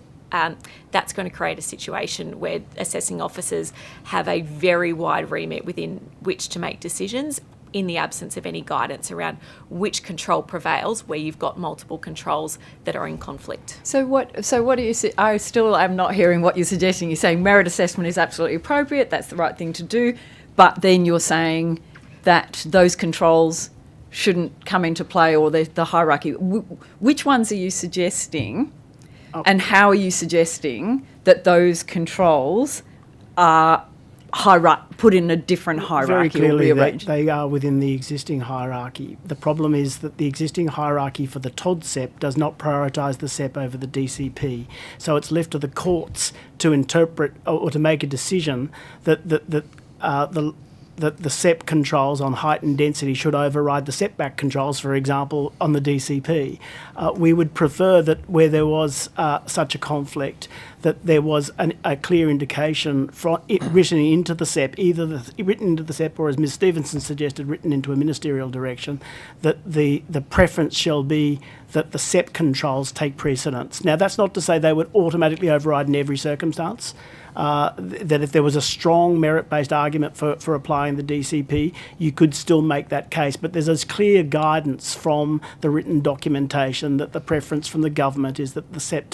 that's going to create a situation where assessing officers have a very wide remit within which to make decisions in the absence of any guidance around which control prevails where you've got multiple controls that are in conflict. So what do you say? I still am not hearing what you're suggesting. You're saying merit assessment is absolutely appropriate, that's the right thing to do, but then you're saying that those controls shouldn't come into play, or the hierarchy. Which ones are you suggesting, and how are you suggesting that those controls are put in a different Very hierarchy or clearly, rearranged? they are within the existing hierarchy. The problem is that the existing hierarchy for the TOD SEP does not prioritise the SEP over the DCP. So it's left to the courts to interpret or to make a decision that the SEP controls on height and density should override the setback controls, for example, on the DCP. We would prefer that where there was such a conflict, that there was a clear indication from it written into the SEP, either written into the SEP or, as Ms Stevenson suggested, written into a ministerial direction, that the preference shall be that the SEP controls take precedence. Now, that's not to say they would automatically override in every circumstance. That if there was a strong merit-based argument for applying the DCP, you could still make that case. But there's clear guidance from the written documentation that the preference from the government is that the SEP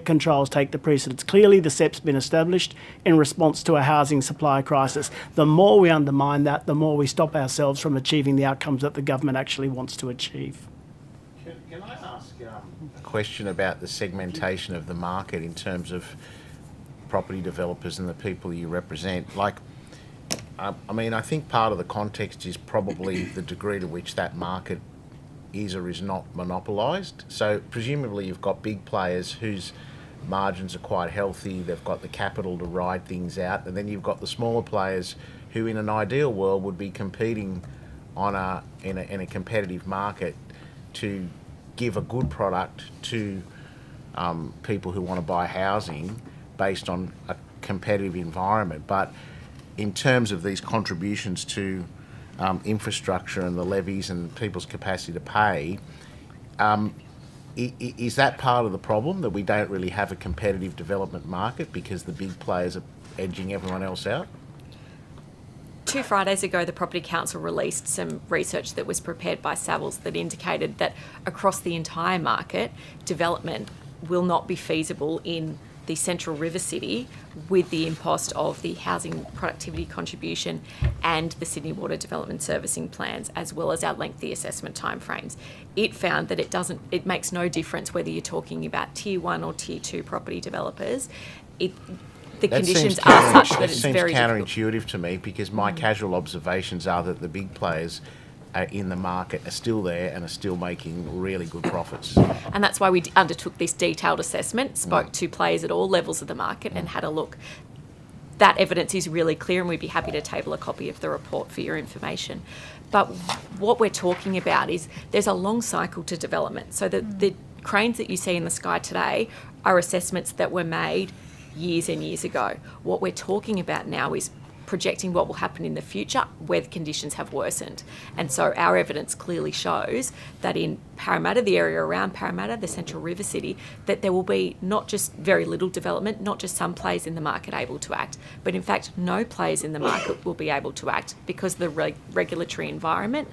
controls take the precedence. Clearly, the SEP's been established in response to a housing supply crisis. The more we undermine that, the more we stop ourselves from achieving the outcomes that the government actually wants to achieve. Can I ask a question about the segmentation of the market in terms of property developers and the people you represent? I think part of the context is probably the degree to which that market is or is not monopolised. So presumably you've got big players whose margins are quite healthy, they've got the capital to ride things out, and then you've got the smaller players who in an ideal world would be competing in a competitive market to give a good product to people who want to buy housing based on a competitive environment. But in terms of these contributions to infrastructure and the levies and people's capacity to pay, is that part of the problem, that we don't really have a competitive development market because the big players are edging everyone else out? 2 Fridays ago, the Property Council released some research that was prepared by Savills that indicated that across the entire market, development will not be feasible in the central river city with the impost of the housing productivity contribution and the Sydney Water Development Servicing Plans, as well as our lengthy assessment timeframes. It found that it makes no difference whether you're talking about Tier 1 or Tier 2 property developers. The conditions are such that it's very difficult. Counterintuitive to me, because my casual observations are that the big players in the market are still there and are still making really good profits. And that's why we undertook this detailed assessment, spoke to players at all levels of the market and had a look. That evidence is really clear, and we'd be happy to table a copy of the report for your information. But what we're talking about is there's a long cycle to development. So the cranes that you see in the sky today are assessments that were made years and years ago. What we're talking about now is projecting what will happen in the future where the conditions have worsened. And so our evidence clearly shows that in Parramatta, the area around Parramatta, the central river city, that there will be not just very little development, not just some players in the market able to act, but in fact no players in the market will be able to act because of the regulatory environment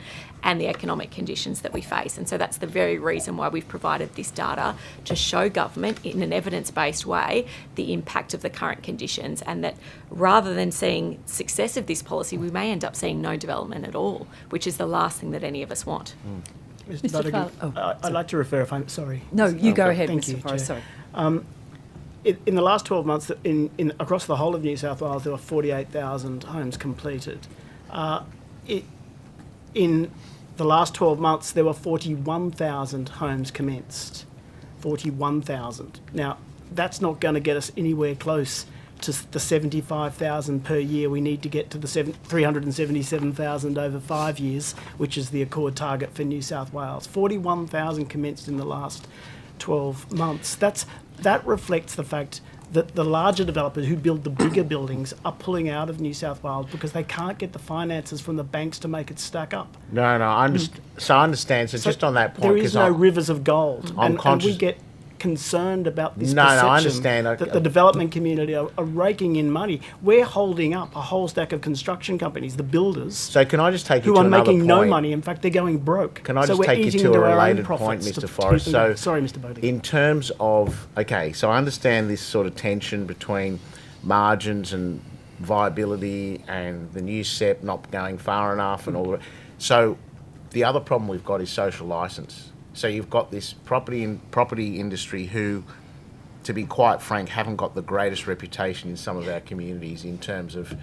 and the economic conditions that we face. And so that's the very reason why we've provided this data to show government in an evidence-based way the impact of the current conditions, and that rather than seeing success of this policy, we may end up seeing no development at all, which is the last thing that any of us want. Mr. Farrell. I'd like to refer, if I'm sorry. No, you go ahead, Thank Mr. you, Farrell. Chair. Sorry. In the last 12 months, across the whole of New South Wales, there were 48,000 homes completed. In the last 12 months, there were 41,000 homes commenced. 41,000. Now, that's not going to get us anywhere close to the 75,000 per year we need to get to the 377,000 over 5 years, which is the Accord target for New South Wales. 41,000 commenced in the last 12 months. That reflects the fact that the larger developers who build the bigger buildings are pulling out of New South Wales because they can't get the finances from the banks to make it stack up. No, I understand. So just on that point, there is no rivers of gold, and we get concerned about this perception I understand. That the development community are raking in money. We're holding up a whole stack of construction companies, the builders. So can I just take you who to are another making point? no money? In fact, they're going broke. Can I just take you to a related point, Mr. Forrest? So, sorry, Mr. Bodie. In terms of, so I understand this sort of tension between margins and viability and the new SEP not going far enough and all that. So the other problem we've got is social licence. So you've got this property industry who to be quite frank, haven't got the greatest reputation in some of our communities in terms of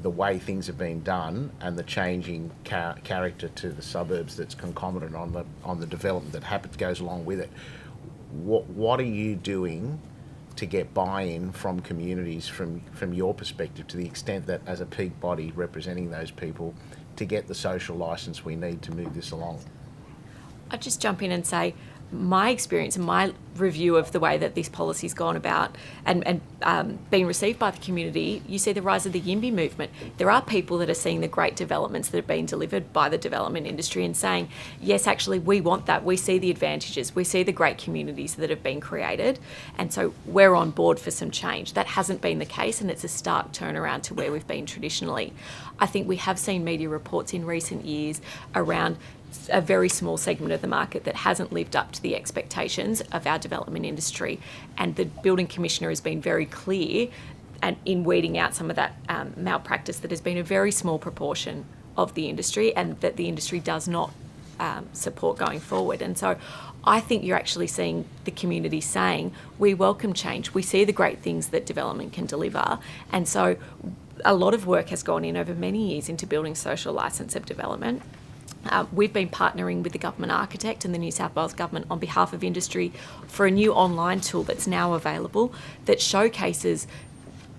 the way things have been done and the changing character to the suburbs that's concomitant on the development that goes along with it. What are you doing to get buy-in from communities from your perspective, to the extent that as a peak body representing those people, to get the social licence we need to move this along? I'd just jump in and say my experience and my review of the way that this policy's gone about and being received by the community, you see the rise of the YIMBY movement. There are people that are seeing the great developments that have been delivered by the development industry and saying, yes, actually, we want that. We see the advantages. We see the great communities that have been created. And so we're on board for some change. That hasn't been the case, and it's a stark turnaround to where we've been traditionally. I think we have seen media reports in recent years around a very small segment of the market that hasn't lived up to the expectations of our development industry. And the Building Commissioner has been very clear and in weeding out some of that malpractice that has been a very small proportion of the industry and that the industry does not support going forward. And so I think you're actually seeing the community saying, we welcome change. We see the great things that development can deliver. And so a lot of work has gone in over many years into building social licence of development. We've been partnering with the government architect and the New South Wales government on behalf of industry for a new online tool that's now available that showcases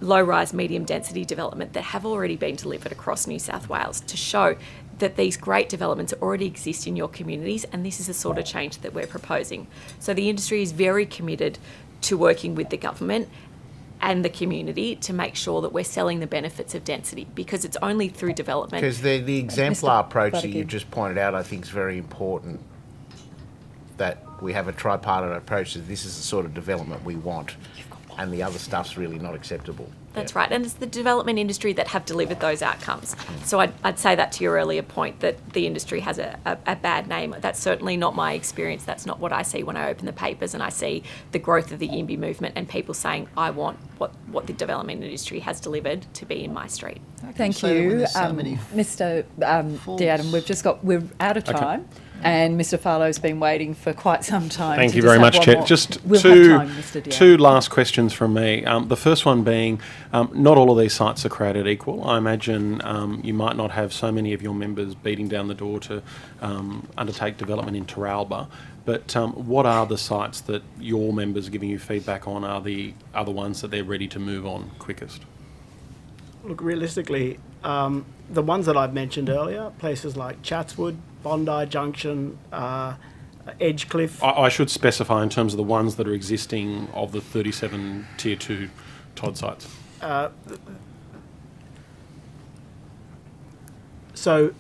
low-rise, medium-density development that have already been delivered across New South Wales to show that these great developments already exist in your communities, and this is the sort of change that we're proposing. So the industry is very committed to working with the government and the community to make sure that we're selling the benefits of density, because it's only through development. Because the exemplar approach that you just pointed out, I think, is very important, that we have a tripartite approach that this is the sort of development we want, and the other stuff's really not acceptable. That's right, and it's the development industry that have delivered those outcomes. So I'd say that to your earlier point, that the industry has a bad name. That's certainly not my experience. That's not what I see when I open the papers and I see the growth of the YIMBY movement and people saying, I want what the development industry has delivered to be in my street. Thank So when you, there's so many Mr. false- Deadam. We're out of time. And Mr. Farlow's been waiting for quite some time. Thank to you just very have much, one Chair. more. Just We'll two, have time, Mr. Deadam. two last questions from me. The first one being, not all of these sites are created equal. I imagine you might not have so many of your members beating down the door to undertake development in Teralba, but what are the sites that your members are giving you feedback on are the ones that they're ready to move on quickest? Look, realistically, the ones that I've mentioned earlier, places like Chatswood, Bondi Junction, Edgecliff. I should specify in terms of the ones that are existing of the 37 Tier 2 TOD sites. So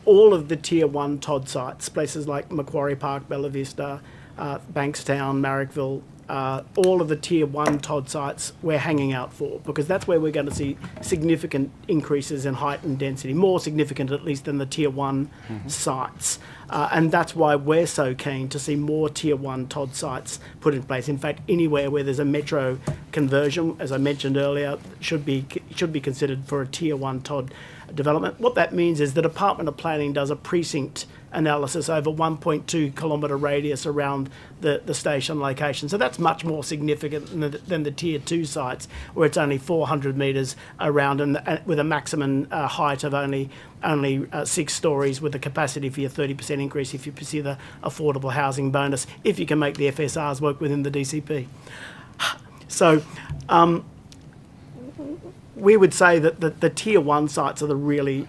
all of the Tier 1 TOD sites, places like Macquarie Park, Bella Vista, Bankstown, Marrickville, all of the Tier 1 TOD sites we're hanging out for, because that's where we're going to see significant increases in height and density, more significant at least than the Tier 1 sites. And that's why we're so keen to see more Tier 1 TOD sites put in place. In fact, anywhere where there's a metro conversion, as I mentioned earlier, should be considered for a Tier 1 TOD development. What that means is the Department of Planning does a precinct analysis over 1.2 kilometre radius around the station location. So that's much more significant than the Tier 2 sites, where it's only 400 metres around and with a maximum height of only 6 stories, with the capacity for your 30% increase if you pursue the affordable housing bonus, if you can make the FSRs work within the DCP. So we would say that the Tier 1 sites are the really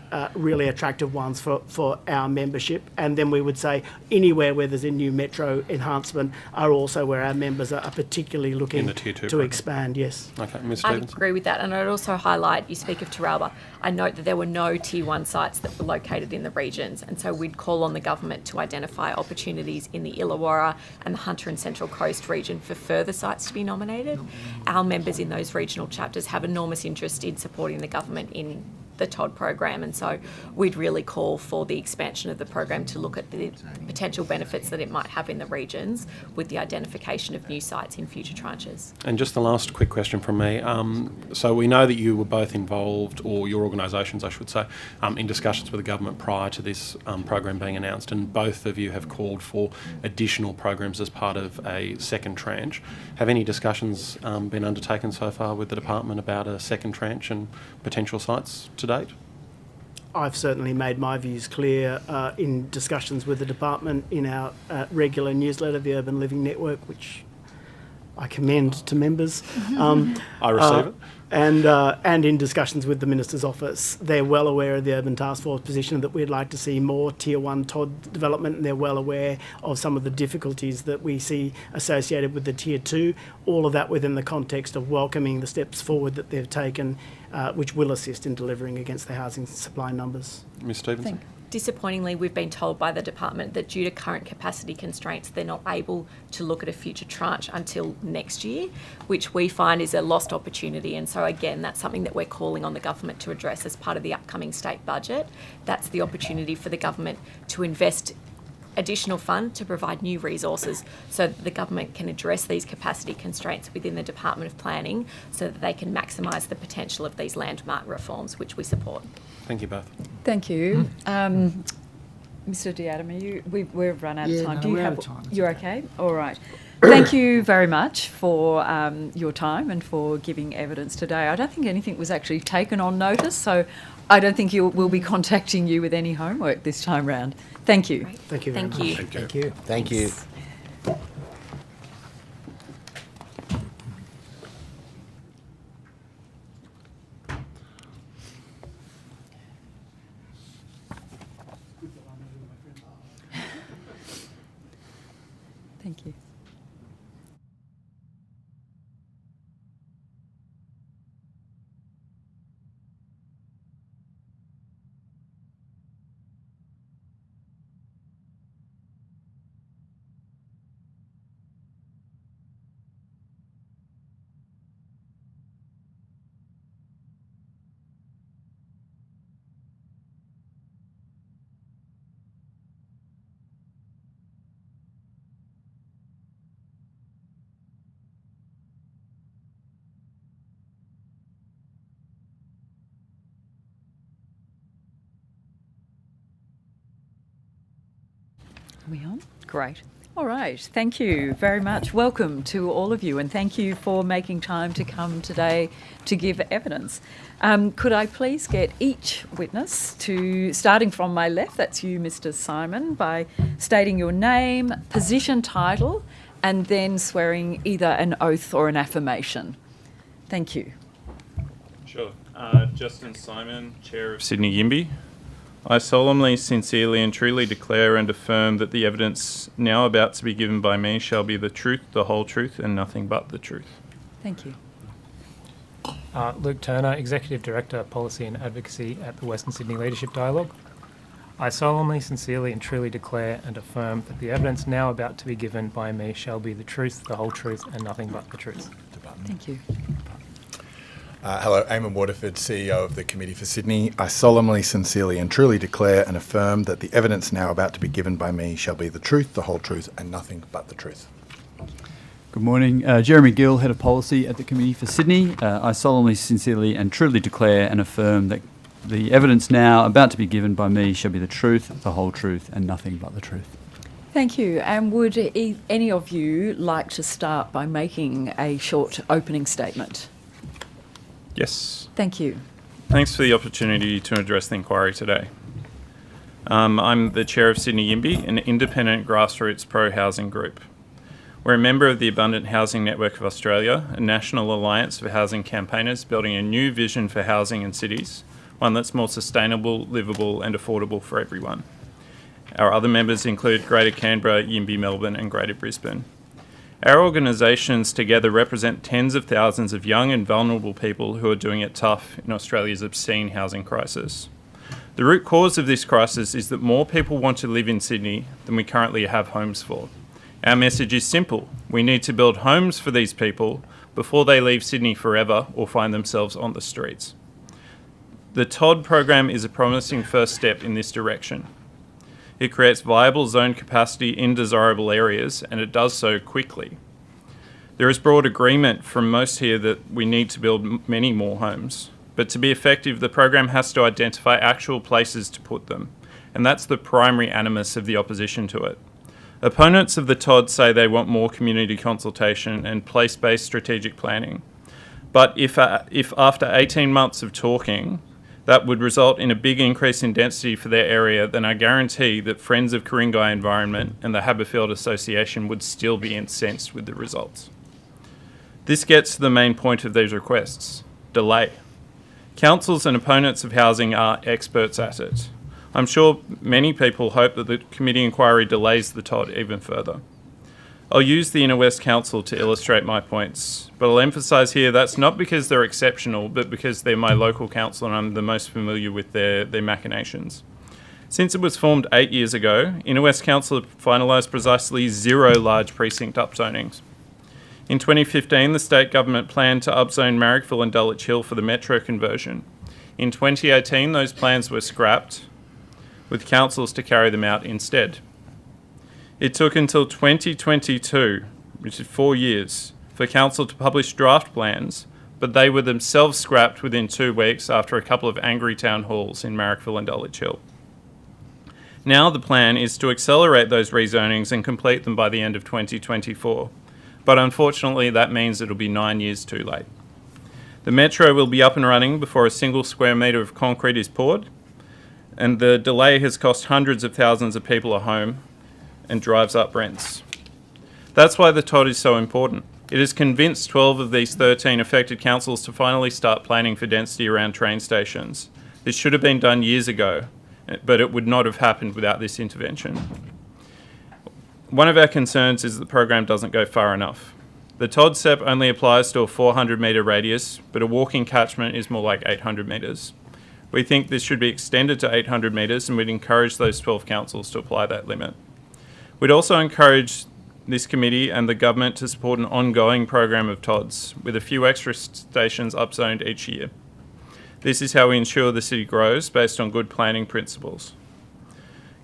attractive ones for our membership, and then we would say anywhere where there's a new metro enhancement are also where our members are particularly looking In the Tier 2 to program. expand, yes. Okay, Ms. I Stevenson. agree with that, and I'd also highlight, you speak of Teralba, I note that there were no Tier 1 sites that were located in the regions, and so we'd call on the government to identify opportunities in the Illawarra and the Hunter and Central Coast region for further sites to be nominated. Our members in those regional chapters have enormous interest in supporting the government in the TOD program, and so we'd really call for the expansion of the program to look at the potential benefits that it might have in the regions with the identification of new sites in future tranches. And just the last quick question from me. So we know that you were both involved, or your organisations I should say, in discussions with the government prior to this program being announced, and both of you have called for additional programs as part of a second tranche. Have any discussions been undertaken so far with the department about a second tranche and potential sites to date? I've certainly made my views clear in discussions with the department in our regular newsletter, the Urban Living Network, which I commend to members. I receive it. And in discussions with the Minister's Office. They're well aware of the Urban Task Force position that we'd like to see more Tier 1 TOD development, and they're well aware of some of the difficulties that we see associated with the Tier 2, all of that within the context of welcoming the steps forward that they've taken, which will assist in delivering against the housing supply numbers. Ms Stevenson? Disappointingly, we've been told by the department that due to current capacity constraints, they're not able to look at a future tranche until next year, which we find is a lost opportunity. And so again, that's something that we're calling on the government to address as part of the upcoming state budget. That's the opportunity for the government to invest additional fund to provide new resources so that the government can address these capacity constraints within the Department of Planning so that they can maximise the potential of these landmark reforms, which we support. Thank you both. Thank you. Mr. D'Adam, we've run out of time. No, Do you we're have? out of time. It's You're okay? All right. Thank you very much for your time and for giving evidence today. I don't think anything was actually taken on notice, so I don't think we'll be contacting you with any homework this time round. Thank you. Great. Thank you very Thank much. you. Thank you. Thank you. Thank you. Are we on? Great. All right. Thank you very much. Welcome to all of you, and thank you for making time to come today to give evidence. Could I please get each witness to, starting from my left, that's you, Mr. Simon, by stating your name, position, title, and then swearing either an oath or an affirmation. Thank you. Sure. Justin Simon, Chair of Sydney Yimby. I solemnly, sincerely and truly declare and affirm that the evidence now about to be given by me shall be the truth, the whole truth and nothing but the truth. Thank you. Luke Turner, Executive Director, Policy and Advocacy at the Western Sydney Leadership Dialogue. I solemnly, sincerely and truly declare and affirm that the evidence now about to be given by me shall be the truth, the whole truth and nothing but the truth. Thank you. Hello, Eamon Waterford, CEO of the Committee for Sydney. I solemnly, sincerely and truly declare and affirm that the evidence now about to be given by me shall be the truth, the whole truth and nothing but the truth. Good morning. Jeremy Gill, Head of Policy at the Committee for Sydney. I solemnly, sincerely and truly declare and affirm that the evidence now about to be given by me shall be the truth, the whole truth and nothing but the truth. Thank you. And would any of you like to start by making a short opening statement? Yes. Thank you. Thanks for the opportunity to address the inquiry today. I'm the Chair of Sydney Yimby, an independent grassroots pro-housing group. We're a member of the Abundant Housing Network of Australia, a national alliance for housing campaigners building a new vision for housing in cities, one that's more sustainable, livable and affordable for everyone. Our other members include Greater Canberra, Yimby, Melbourne and Greater Brisbane. Our organisations together represent tens of thousands of young and vulnerable people who are doing it tough in Australia's obscene housing crisis. The root cause of this crisis is that more people want to live in Sydney than we currently have homes for. Our message is simple. We need to build homes for these people before they leave Sydney forever or find themselves on the streets. The TOD program is a promising first step in this direction. It creates viable zone capacity in desirable areas, and it does so quickly. There is broad agreement from most here that we need to build many more homes. But to be effective, the program has to identify actual places to put them, and that's the primary animus of the opposition to it. Opponents of the TOD say they want more community consultation and place-based strategic planning. But if after 18 months of talking, that would result in a big increase in density for their area, then I guarantee that Friends of Ku-ring-gai Environment and the Haberfield Association would still be incensed with the results. This gets to the main point of these requests: delay. Councils and opponents of housing are experts at it. I'm sure many people hope that the committee inquiry delays the TOD even further. I'll use the Inner West Council to illustrate my points, but I'll emphasise here that's not because they're exceptional, but because they're my local council and I'm the most familiar with their machinations. Since it was formed 8 years ago, Inner West Council finalised precisely 0 large precinct upzonings. In 2015, the state government planned to upzone Marrickville and Dulwich Hill for the metro conversion. In 2018, those plans were scrapped, with councils to carry them out instead. It took until 2022, which is 4 years, for council to publish draft plans, but they were themselves scrapped within 2 weeks after a couple of angry town halls in Marrickville and Dulwich Hill. Now the plan is to accelerate those rezonings and complete them by the end of 2024. But unfortunately, that means it'll be 9 years too late. The metro will be up and running before a single square metre of concrete is poured, and the delay has cost hundreds of thousands of people a home and drives up rents. That's why the TOD is so important. It has convinced 12 of these 13 affected councils to finally start planning for density around train stations. This should have been done years ago, but it would not have happened without this intervention. One of our concerns is the program doesn't go far enough. The TOD SEP only applies to a 400 metre radius, but a walking catchment is more like 800 metres. We think this should be extended to 800 metres, and we'd encourage those 12 councils to apply that limit. We'd also encourage this committee and the government to support an ongoing program of TODs, with a few extra stations upzoned each year. This is how we ensure the city grows based on good planning principles.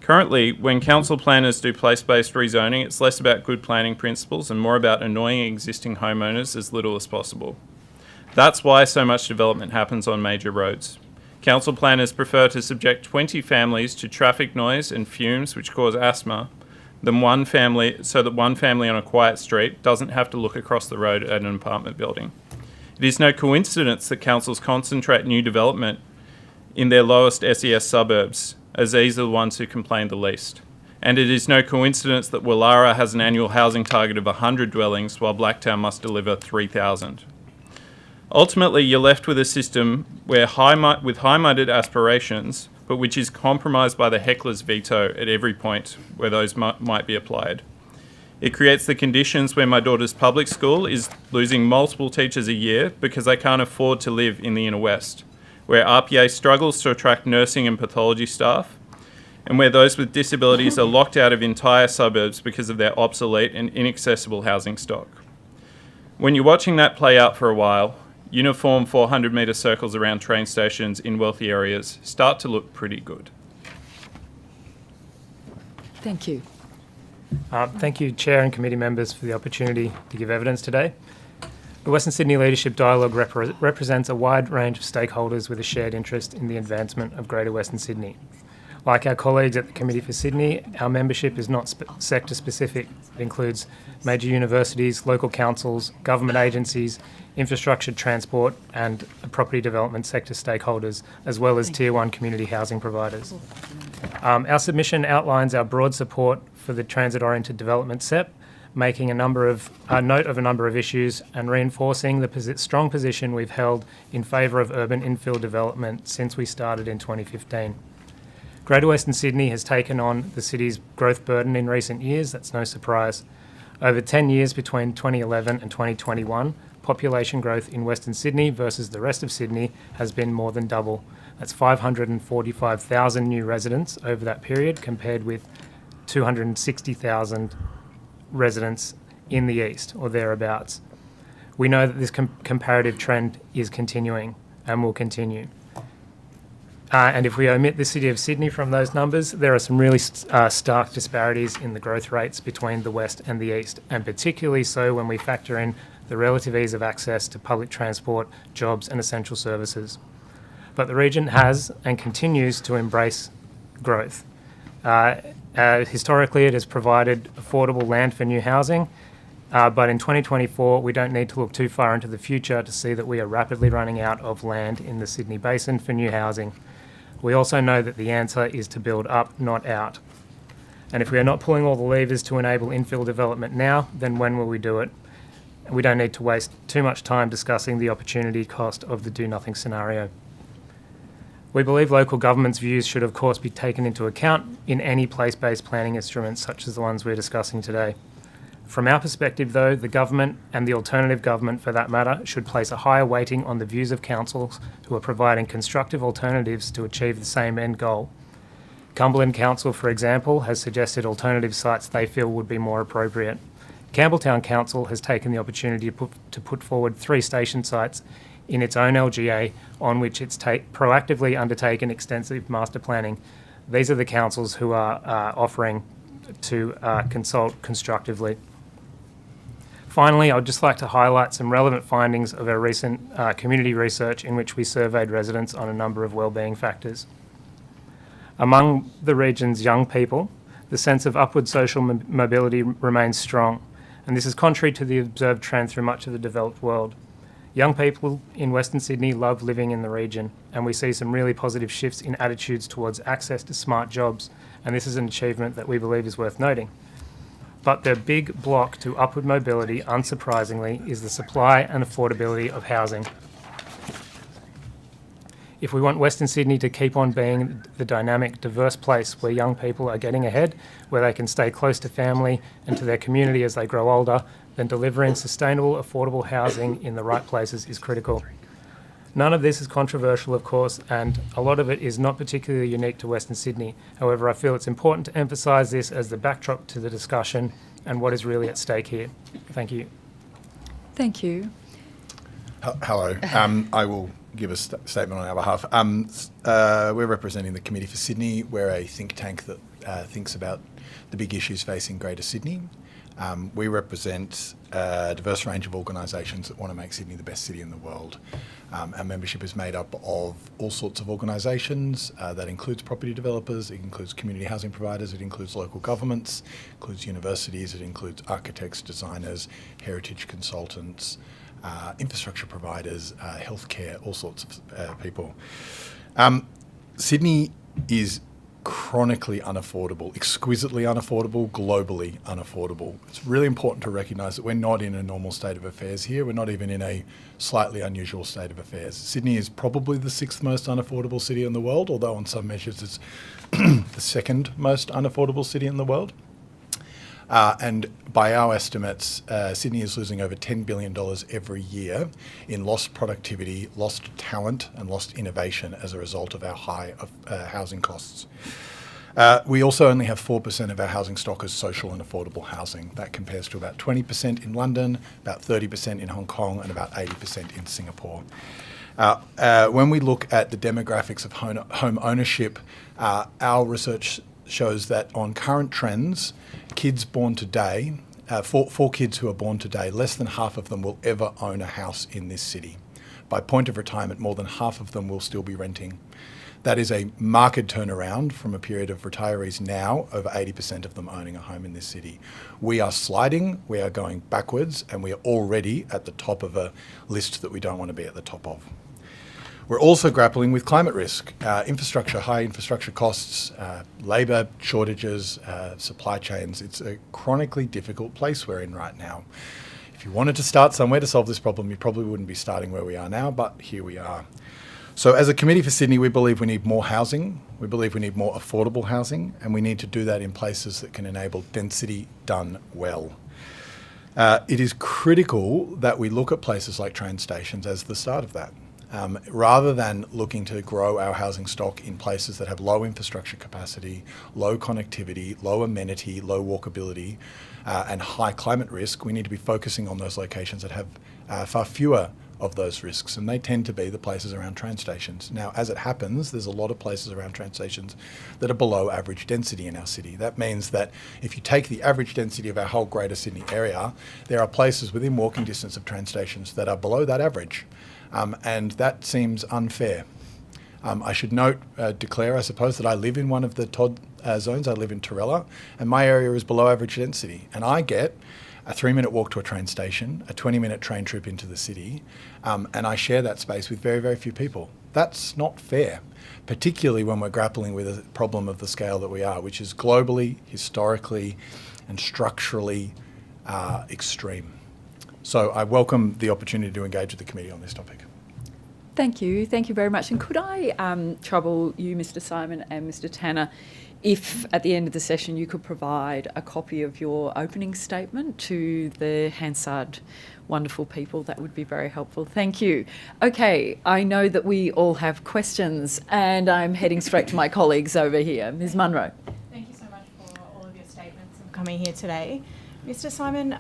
Currently, when council planners do place-based rezoning, it's less about good planning principles and more about annoying existing homeowners as little as possible. That's why so much development happens on major roads. Council planners prefer to subject 20 families to traffic noise and fumes which cause asthma than one family, so that one family on a quiet street doesn't have to look across the road at an apartment building. It is no coincidence that councils concentrate new development in their lowest SES suburbs, as these are the ones who complain the least. And it is no coincidence that Wallara has an annual housing target of 100 dwellings, while Blacktown must deliver 3,000. Ultimately, you're left with a system where with high-minded aspirations, but which is compromised by the heckler's veto at every point where those might be applied. It creates the conditions where my daughter's public school is losing multiple teachers a year because they can't afford to live in the Inner West, where RPA struggles to attract nursing and pathology staff, and where those with disabilities are locked out of entire suburbs because of their obsolete and inaccessible housing stock. When you're watching that play out for a while, uniform 400-metre circles around train stations in wealthy areas start to look pretty good. Thank you. Thank you, Chair and committee members, for the opportunity to give evidence today. The Western Sydney Leadership Dialogue represents a wide range of stakeholders with a shared interest in the advancement of Greater Western Sydney. Like our colleagues at the Committee for Sydney, our membership is not sector specific. It includes major universities, local councils, government agencies, infrastructure, transport and property development sector stakeholders, as well as Tier 1 community housing providers. Our submission outlines our broad support for the transit-oriented development SEP, making a note of a number of issues and reinforcing the strong position we've held in favour of urban infill development since we started in 2015. Greater Western Sydney has taken on the city's growth burden in recent years, that's no surprise. Over 10 years between 2011 and 2021, population growth in Western Sydney versus the rest of Sydney has been more than double. That's 545,000 new residents over that period, compared with 260,000 residents in the east or thereabouts. We know that this comparative trend is continuing and will continue. And if we omit the City of Sydney from those numbers, there are some really stark disparities in the growth rates between the West and the East, and particularly so when we factor in the relative ease of access to public transport, jobs and essential services. But the region has and continues to embrace growth. Historically, it has provided affordable land for new housing, but in 2024, we don't need to look too far into the future to see that we are rapidly running out of land in the Sydney Basin for new housing. We also know that the answer is to build up, not out. And if we are not pulling all the levers to enable infill development now, then when will we do it? We don't need to waste too much time discussing the opportunity cost of the do-nothing scenario. We believe local government's views should of course be taken into account in any place-based planning instruments such as the ones we're discussing today. From our perspective though, the government, and the alternative government for that matter, should place a higher weighting on the views of councils who are providing constructive alternatives to achieve the same end goal. Cumberland Council, for example, has suggested alternative sites they feel would be more appropriate. Campbelltown Council has taken the opportunity to put forward 3 station sites in its own LGA on which it's proactively undertaken extensive master planning. These are the councils who are offering to consult constructively. Finally, I'd just like to highlight some relevant findings of our recent community research in which we surveyed residents on a number of wellbeing factors. Among the region's young people, the sense of upward social mobility remains strong, and this is contrary to the observed trend through much of the developed world. Young people in Western Sydney love living in the region, and we see some really positive shifts in attitudes towards access to smart jobs, and this is an achievement that we believe is worth noting. But the big block to upward mobility, unsurprisingly, is the supply and affordability of housing. If we want Western Sydney to keep on being the dynamic, diverse place where young people are getting ahead, where they can stay close to family and to their community as they grow older, then delivering sustainable, affordable housing in the right places is critical. None of this is controversial, of course, and a lot of it is not particularly unique to Western Sydney. However, I feel it's important to emphasise this as the backdrop to the discussion and what is really at stake here. Thank you. Thank you. Hello. I will give a statement on our behalf. We're representing the Committee for Sydney. We're a think tank that thinks about the big issues facing Greater Sydney. We represent a diverse range of organisations that want to make Sydney the best city in the world. Our membership is made up of all sorts of organisations. That includes property developers, it includes community housing providers, it includes local governments, it includes universities, it includes architects, designers, heritage consultants, infrastructure providers, healthcare, all sorts of people. Sydney is chronically unaffordable, exquisitely unaffordable, globally unaffordable. It's really important to recognise that we're not in a normal state of affairs here. We're not even in a slightly unusual state of affairs. Sydney is probably the 6th most unaffordable city in the world, although on some measures it's the 2nd most unaffordable city in the world. And by our estimates, Sydney is losing over $10 billion every year in lost productivity, lost talent and lost innovation as a result of our high housing costs. We also only have 4% of our housing stock as social and affordable housing. That compares to about 20% in London, about 30% in Hong Kong and about 80% in Singapore. When we look at the demographics of home ownership, our research shows that on current trends, kids born today, for kids who are born today, less than half of them will ever own a house in this city. By point of retirement, more than half of them will still be renting. That is a marked turnaround from a period of retirees now, over 80% of them owning a home in this city. We are sliding, we are going backwards, and we are already at the top of a list that we don't want to be at the top of. We're also grappling with climate risk, infrastructure, high infrastructure costs, labour shortages, supply chains. It's a chronically difficult place we're in right now. If you wanted to start somewhere to solve this problem, you probably wouldn't be starting where we are now, but here we are. So as a Committee for Sydney, we believe we need more housing, we believe we need more affordable housing, and we need to do that in places that can enable density done well. It is critical that we look at places like train stations as the start of that. Rather than looking to grow our housing stock in places that have low infrastructure capacity, low connectivity, low amenity, low walkability, and high climate risk, we need to be focusing on those locations that have far fewer of those risks, and they tend to be the places around train stations. Now, as it happens, there's a lot of places around train stations that are below average density in our city. That means that if you take the average density of our whole Greater Sydney area, there are places within walking distance of train stations that are below that average, and that seems unfair. I should declare, I suppose, that I live in one of the TOD zones. I live in Torella, and my area is below average density, and I get a 3-minute walk to a train station, a 20-minute train trip into the city, and I share that space with very, very few people. That's not fair, particularly when we're grappling with a problem of the scale that we are, which is globally, historically, and structurally extreme. So I welcome the opportunity to engage with the committee on this topic. Thank you very much. And could I trouble you, Mr. Simon and Mr. Tanner, if at the end of the session you could provide a copy of your opening statement to the Hansard wonderful people, that would be very helpful. Thank you. Okay, I know that we all have questions, and I'm heading straight to my colleagues over here. Ms. Munro. Thank you so much for all of your statements and coming here today. Mr. Simon,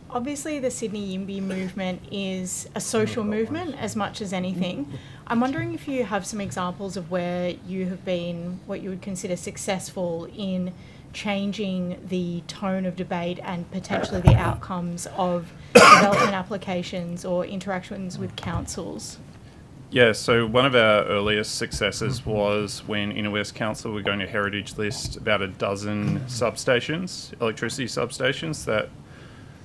obviously the Sydney YIMBY movement is a social movement as much as anything. I'm wondering if you have some examples of where you have been what you would consider successful in changing the tone of debate and potentially the outcomes of development applications or interactions with councils. Yeah, so one of our earliest successes was when Inner West Council were going to heritage list about a dozen substations, electricity substations, that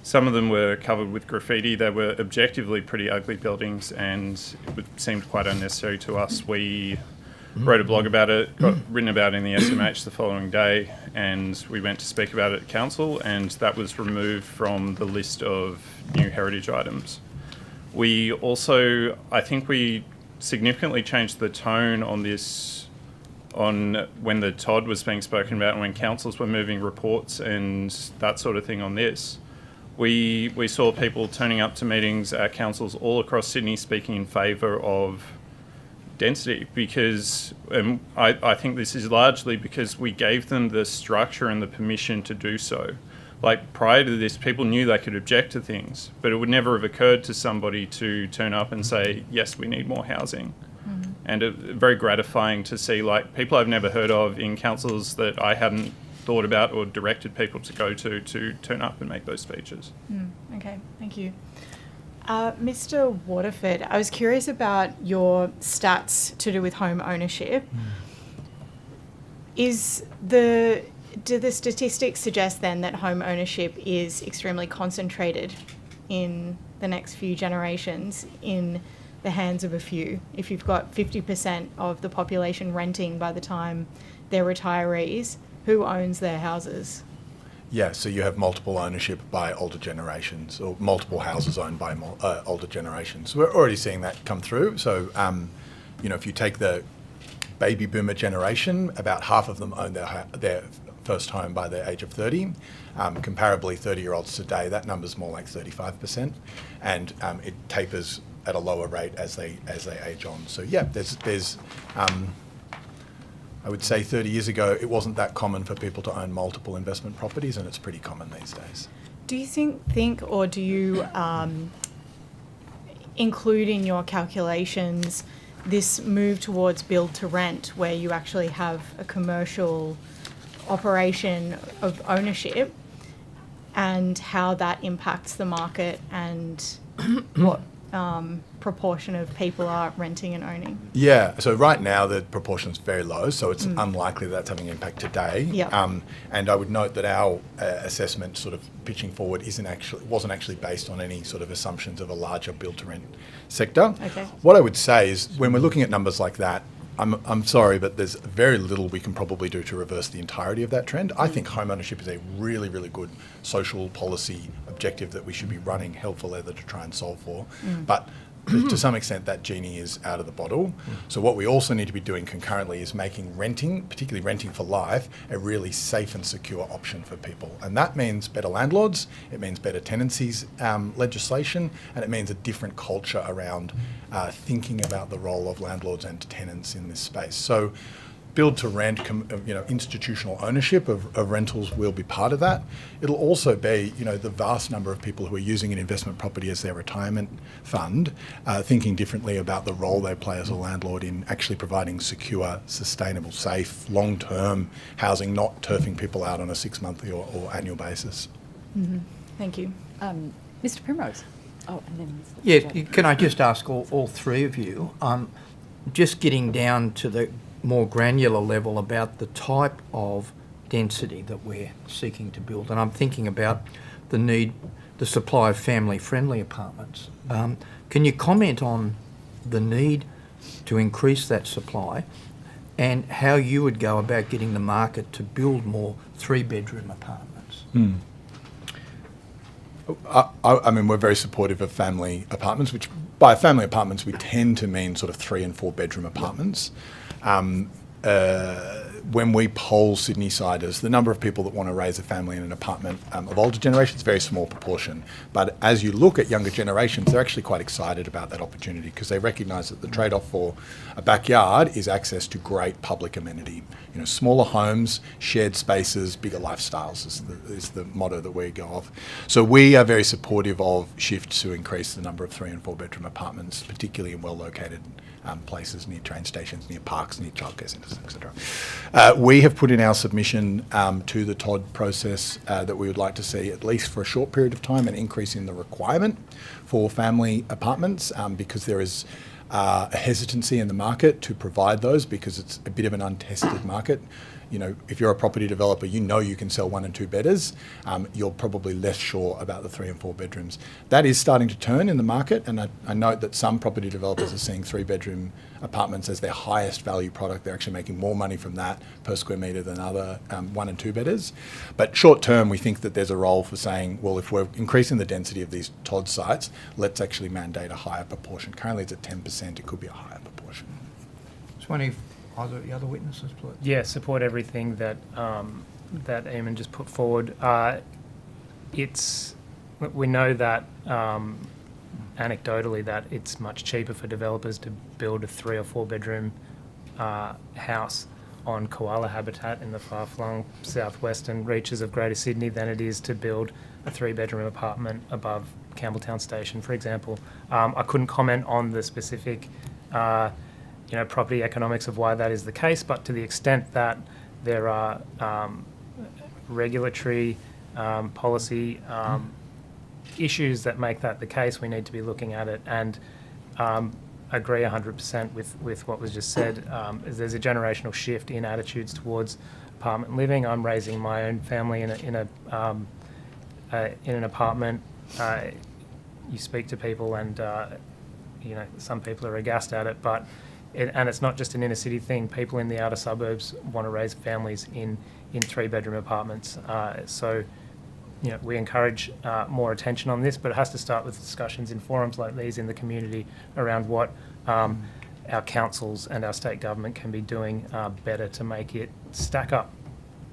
some of them were covered with graffiti. They were objectively pretty ugly buildings, and it seemed quite unnecessary to us. We wrote a blog about it, got written about in the SMH the following day, and we went to speak about it at council, and that was removed from the list of new heritage items. We also, I think we significantly changed the tone on this, on when the TOD was being spoken about and when councils were moving reports and that sort of thing on this. We saw people turning up to meetings at councils all across Sydney speaking in favour of density, because I think this is largely because we gave them the structure and the permission to do so. Like, prior to this, people knew they could object to things, but it would never have occurred to somebody to turn up and say, yes, we need more housing. Mm-hmm. And very gratifying to see, like, people I've never heard of in councils that I hadn't thought about or directed people to go to turn up and make those speeches. Okay, thank you. Mr. Waterford, I was curious about your stats to do with home ownership. Do the statistics suggest then that home ownership is extremely concentrated in the next few generations in the hands of a few? If you've got 50% of the population renting by the time they're retirees, who owns their houses? Yeah, so you have multiple ownership by older generations, or multiple houses owned by older generations. We're already seeing that come through. So, if you take the baby boomer generation, about half of them own their first home by the age of 30. Comparably, 30-year-olds today, that number's more like 35%, and it tapers at a lower rate as they age on. So yeah, there's I would say 30 years ago, it wasn't that common for people to own multiple investment properties, and it's pretty common these days. Do you think or do you include in your calculations this move towards build to rent, where you actually have a commercial operation of ownership, and how that impacts the market and what proportion of people are renting and owning? Yeah, so right now the proportion is very low, so it's unlikely that's having an impact today. Yep. And I would note that our assessment sort of pitching forward wasn't actually based on any sort of assumptions of a larger build-to-rent sector. Okay. What I would say is when we're looking at numbers like that, I'm sorry, but there's very little we can probably do to reverse the entirety of that trend. I think home ownership is a really, really good social policy objective that we should be running hell for leather to try and solve for. But to some extent, that genie is out of the bottle. So what we also need to be doing concurrently is making renting, particularly renting for life, a really safe and secure option for people. And that means better landlords, it means better tenancies legislation, and it means a different culture around thinking about the role of landlords and tenants in this space. So build to rent, institutional ownership of rentals will be part of that. It'll also be, the vast number of people who are using an investment property as their retirement fund, thinking differently about the role they play as a landlord in actually providing secure, sustainable, safe, long-term housing, not turfing people out on a 6-monthly or annual basis. Mm-hmm. Thank you. Mr. Primrose. Oh, and then Mr. Yeah, Jody. can I just ask all three of you, just getting down to the more granular level about the type of density that we're seeking to build, and I'm thinking about the supply of family-friendly apartments. Can you comment on the need to increase that supply and how you would go about getting the market to build more 3-bedroom apartments? I mean, we're very supportive of family apartments, which by family apartments we tend to mean sort of 3 and 4 bedroom apartments. When we poll Sydney-siders, the number of people that want to raise a family in an apartment of older generations is a very small proportion. But as you look at younger generations, they're actually quite excited about that opportunity because they recognise that the trade-off for a backyard is access to great public amenity. Smaller homes, shared spaces, bigger lifestyles is the motto that we go off. So we are very supportive of shifts to increase the number of 3 and 4 bedroom apartments, particularly in well-located places near train stations, near parks, near childcare centres, etc. We have put in our submission to the TOD process that we would like to see, at least for a short period of time, an increase in the requirement for family apartments because there is a hesitancy in the market to provide those because it's a bit of an untested market. If you're a property developer, you can sell 1 and 2 bedders. You're probably less sure about the 3 and 4 bedrooms. That is starting to turn in the market, and I note that some property developers are seeing 3-bedroom apartments as their highest value product. They're actually making more money from that per square metre than other 1 and 2 bedders. But short term, we think that there's a role for saying, well, if we're increasing the density of these TOD sites, let's actually mandate a higher proportion. Currently it's at 10%, it could be a higher proportion. Either the other witnesses, please. Yeah, support everything that that Eamon just put forward. We know that anecdotally that it's much cheaper for developers to build a 3 or 4 bedroom house on koala habitat in the far-flung southwestern reaches of Greater Sydney than it is to build a 3-bedroom apartment above Campbelltown Station, for example. I couldn't comment on the specific property economics of why that is the case, but to the extent that there are regulatory policy issues that make that the case, we need to be looking at it and agree 100% with what was just said. There's a generational shift in attitudes towards apartment living. I'm raising my own family in an apartment. You speak to people and some people are aghast at it, but and it's not just an inner city thing. People in the outer suburbs want to raise families in 3-bedroom apartments. So we encourage more attention on this, but it has to start with discussions in forums like these in the community around what our councils and our state government can be doing better to make it stack up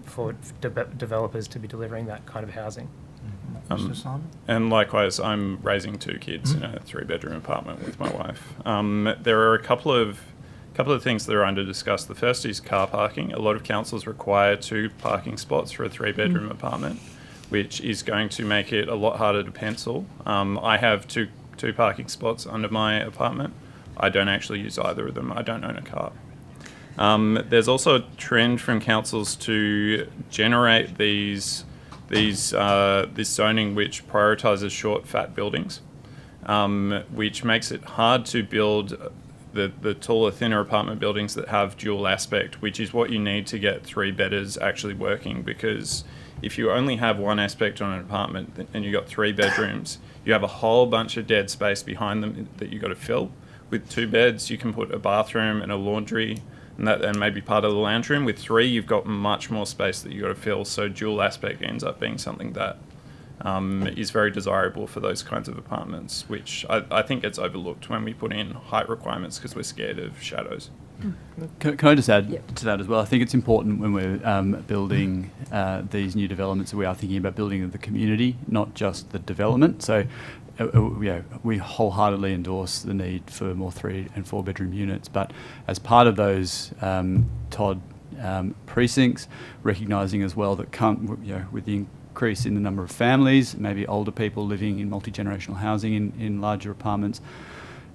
for developers to be delivering that kind of housing. Mr. Simon? And likewise, I'm raising 2 kids in a 3-bedroom apartment with my wife. There are a couple of things that are under discuss. The first is car parking. A lot of councils require 2 parking spots for a 3-bedroom apartment, which is going to make it a lot harder to pencil. I have two parking spots under my apartment. I don't actually use either of them. I don't own a car. There's also a trend from councils to generate this zoning which prioritises short, fat buildings, which makes it hard to build the taller, thinner apartment buildings that have dual aspect, which is what you need to get 3-bedders actually working. Because if you only have one aspect on an apartment and you've got 3 bedrooms, you have a whole bunch of dead space behind them that you've got to fill. With 2 beds, you can put a bathroom and a laundry and maybe part of the lounge room. With 3, you've got much more space that you've got to fill. So dual aspect ends up being something that is very desirable for those kinds of apartments, which I think gets overlooked when we put in height requirements because we're scared of shadows. Can I just add to that as well? I think it's important when we're building these new developments that we are thinking about building the community, not just the development. So we wholeheartedly endorse the need for more 3 and 4 bedroom units, but as part of those TOD precincts, recognising as well that with the increase in the number of families, maybe older people living in multi-generational housing in larger apartments,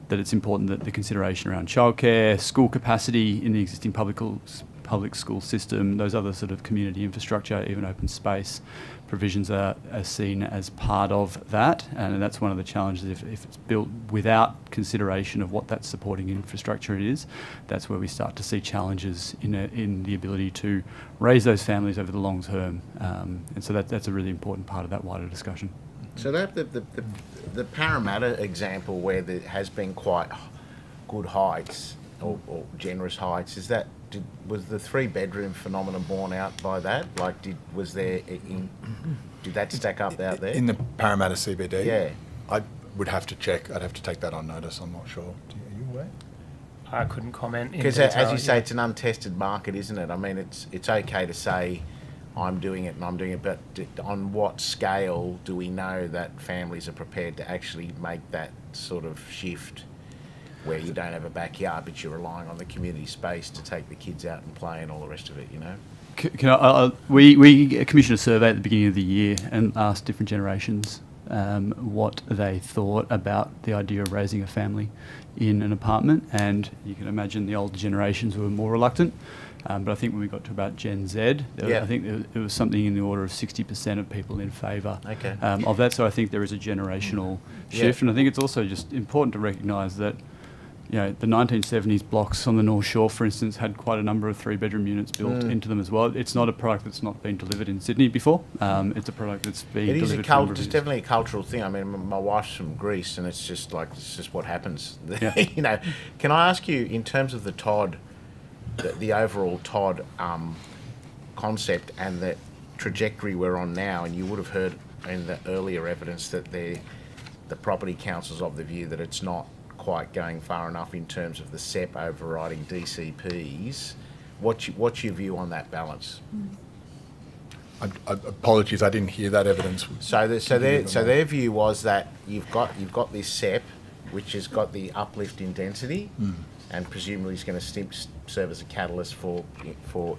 that it's important that the consideration around childcare, school capacity in the existing public school system, those other sort of community infrastructure, even open space provisions are seen as part of that. And that's one of the challenges if it's built without consideration of what that supporting infrastructure is. That's where we start to see challenges in the ability to raise those families over the long term. And so that's a really important part of that wider discussion. So the Parramatta example where there has been quite good heights or generous heights, was the 3-bedroom phenomenon borne out by that? Like, did that stack up out there? In the Parramatta CBD? Yeah. I would have to check. I'd have to take that on notice. I'm not sure. Are you aware? I couldn't comment. Because as you say, it's an untested market, isn't it? I mean, it's okay to say I'm doing it and I'm doing it, but on what scale do we know that families are prepared to actually make that sort of shift where you don't have a backyard but you're relying on the community space to take the kids out and play and all the rest of it, you know? We commissioned a survey at the beginning of the year and asked different generations what they thought about the idea of raising a family in an apartment, and you can imagine the older generations were more reluctant. But I think when we got to about Gen Z, I think it was something in the order of 60% of people in favour of that. So I think there is a generational shift, and I think it's also just important to recognise that, you know, the 1970s blocks on the North Shore, for instance, had quite a number of 3-bedroom units built into them as well. It's not a product that's not been delivered in Sydney before. It's a product that's being delivered. It's definitely a cultural thing. I mean, my wife's from Greece, and it's just what happens. Yeah. You know, can I ask you, in terms of the TOD, the overall TOD concept and the trajectory we're on now, and you would have heard in the earlier evidence that the property council's of the view that it's not quite going far enough in terms of the SEP overriding DCPs. What's your view on that balance? Apologies, I didn't hear that evidence. So their view was that you've got this SEP, which has got the uplift in density, and presumably is going to serve as a catalyst for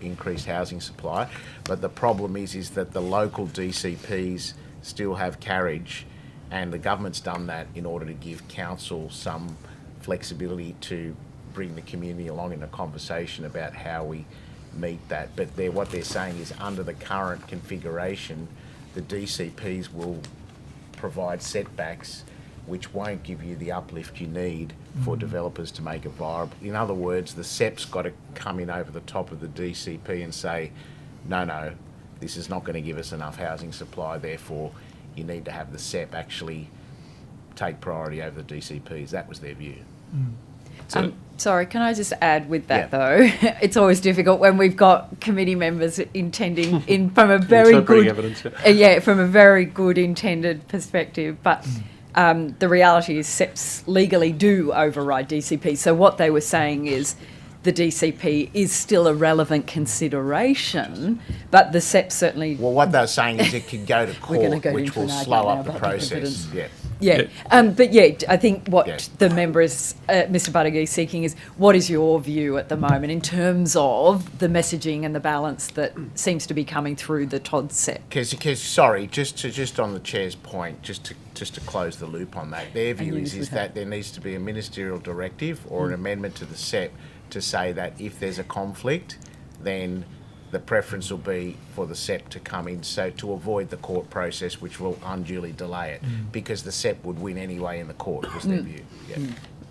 increased housing supply. But the problem is that the local DCPs still have carriage, and the government's done that in order to give council some flexibility to bring the community along in a conversation about how we meet that. But what they're saying is under the current configuration, the DCPs will provide setbacks which won't give you the uplift you need for developers to make it viable. In other words, the SEP's got to come in over the top of the DCP and say, no, this is not going to give us enough housing supply, therefore you need to have the SEP actually take priority over the DCPs. That was their view. Sorry, can I just add with that though? It's always difficult when we've got committee members intending from a very good evidence, from a very good intended perspective, but the reality is SEPs legally do override DCP. So what they were saying is the DCP is still a relevant consideration, but the SEP certainly... Well, what they're saying is it could go to court, which will slow up the process. But I think what the member is, Mr. Buddigee, is seeking is what is your view at the moment in terms of the messaging and the balance that seems to be coming through the TOD SEP? Because sorry, just on the chair's point, just to close the loop on that, their view is that there needs to be a ministerial directive or an amendment to the SEP to say that if there's a conflict, then the preference will be for the SEP to come in, so to avoid the court process, which will unduly delay it, because the SEP would win anyway in the court, was their view.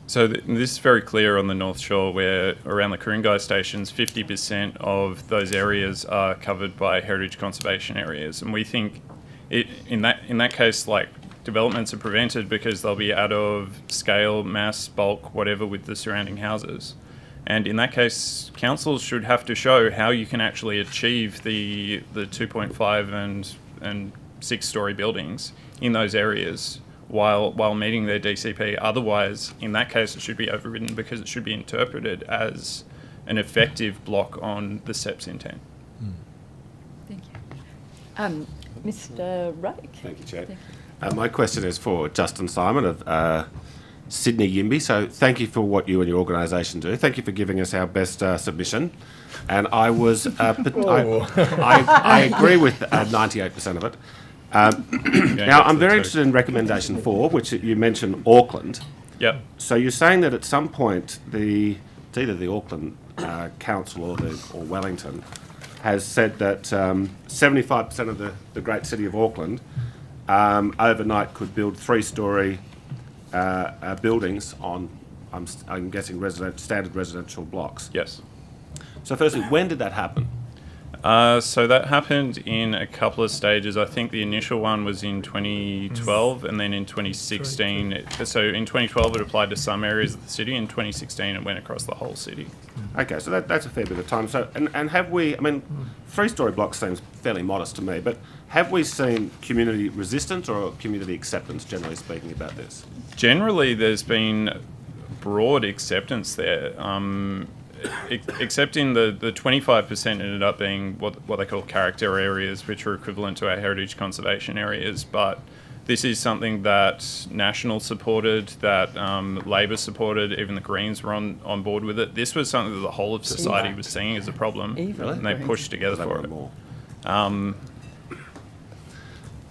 So this is very clear on the North Shore, where around the Ku-ring-gai stations, 50% of those areas are covered by heritage conservation areas, and we think in that case, like, developments are prevented because they'll be out of scale, mass, bulk, whatever, with the surrounding houses. And in that case, councils should have to show how you can actually achieve the 2.5 and 6-storey buildings in those areas while meeting their DCP. Otherwise, in that case, it should be overridden because it should be interpreted as an effective block on the SEP's intent. Thank you. Mr. Rake. Thank you, Chair. My question is for Justin Simon of Sydney Yimby. So thank you for what you and your organisation do. Thank you for giving us our best submission. And I was, I agree with 98% of it. Now, I'm very interested in recommendation 4, which you mentioned Auckland. Yep. So you're saying that at some point it's either the Auckland Council or Wellington has said that 75% of the great city of Auckland overnight could build 3-storey buildings on, I'm guessing, standard residential blocks. Yes. So firstly, when did that happen? So that happened in a couple of stages. I think the initial one was in 2012, and then in 2016. So in 2012 it applied to some areas of the city. In 2016 it went across the whole city. Okay, so that's a fair bit of time. So and have we? I mean, 3-storey blocks seems fairly modest to me, but have we seen community resistance or community acceptance, generally speaking, about this? Generally, there's been broad acceptance there. Except in the 25% ended up being what they call character areas, which are equivalent to our heritage conservation areas. But this is something that National supported, that Labor supported, even the Greens were on board with it. This was something that the whole of society was seeing as a problem, and they pushed together for it.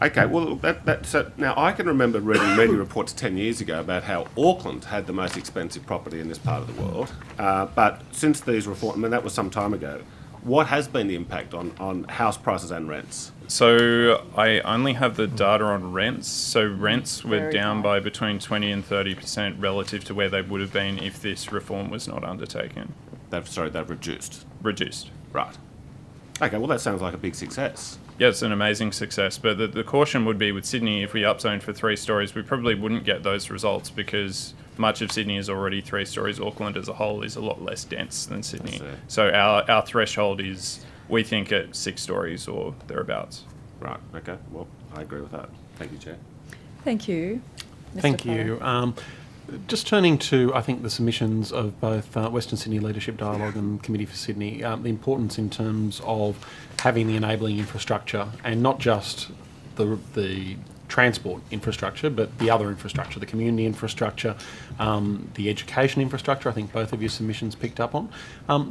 Okay, well, so now I can remember reading media reports 10 years ago about how Auckland had the most expensive property in this part of the world. But since these reforms, I mean, that was some time ago, what has been the impact on house prices and rents? So I only have the data on rents. So rents were down by between 20 and 30% relative to where they would have been if this reform was not undertaken. They've reduced? Reduced. Right. Okay, well, that sounds like a big success. Yeah, it's an amazing success, but the caution would be with Sydney, if we upzoned for 3 stories, we probably wouldn't get those results because much of Sydney is already 3 stories. Auckland as a whole is a lot less dense than Sydney. So our threshold is, we think, at 6 stories or thereabouts. Right, okay, well, I agree with that. Thank you, Chair. Thank you. Mr. Thank Potter. you. Just turning to, I think, the submissions of both Western Sydney Leadership Dialogue and Committee for Sydney, the importance in terms of having the enabling infrastructure and not just the transport infrastructure, but the other infrastructure, the community infrastructure, the education infrastructure, I think both of your submissions picked up on.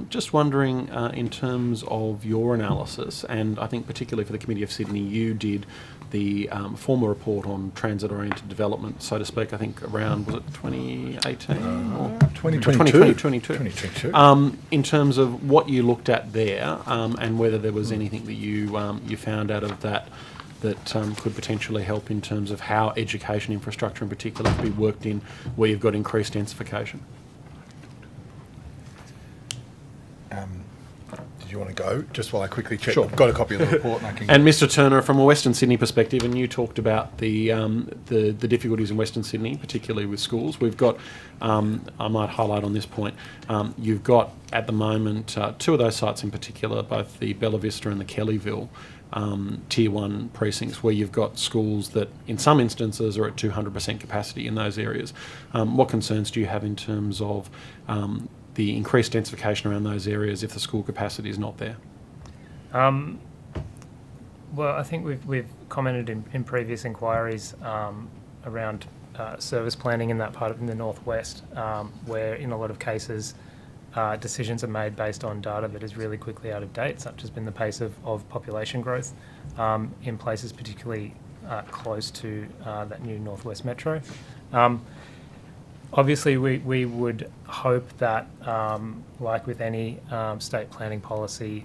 Just wondering, in terms of your analysis, and I think particularly for the Committee of Sydney, you did the formal report on transit-oriented development, so to speak, I think around, was it 2018? Or 2022. In terms of what you looked at there and whether there was anything that you found out of that could potentially help in terms of how education infrastructure in particular could be worked in where you've got increased densification. Did you want to go? Just while I quickly check. Sure. I've got a copy of the report and I can... And Mr. Turner, from a Western Sydney perspective, and you talked about the difficulties in Western Sydney, particularly with schools. We've got, I might highlight on this point, you've got at the moment 2 of those sites in particular, both the Bella Vista and the Kellyville, Tier 1 precincts, where you've got schools that in some instances are at 200% capacity in those areas. What concerns do you have in terms of the increased densification around those areas if the school capacity is not there? Well, I think we've commented in previous inquiries around service planning in that part of the northwest, where in a lot of cases decisions are made based on data that is really quickly out of date, such has been the pace of population growth in places particularly close to that new northwest metro. Obviously, we would hope that, like with any state planning policy,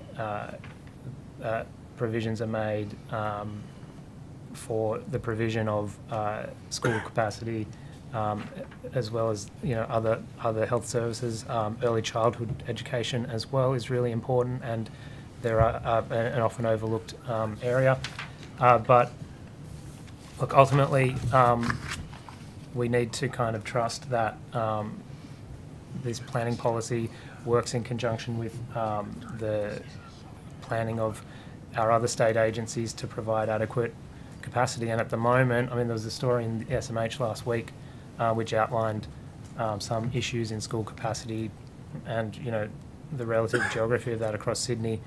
provisions are made for the provision of school capacity, as well as other health services. Early childhood education as well is really important, and they're an often overlooked area. But look, ultimately, we need to kind of trust that this planning policy works in conjunction with the planning of our other state agencies to provide adequate capacity. And at the moment, I mean, there was a story in the SMH last week which outlined some issues in school capacity and, the relative geography of that across Sydney.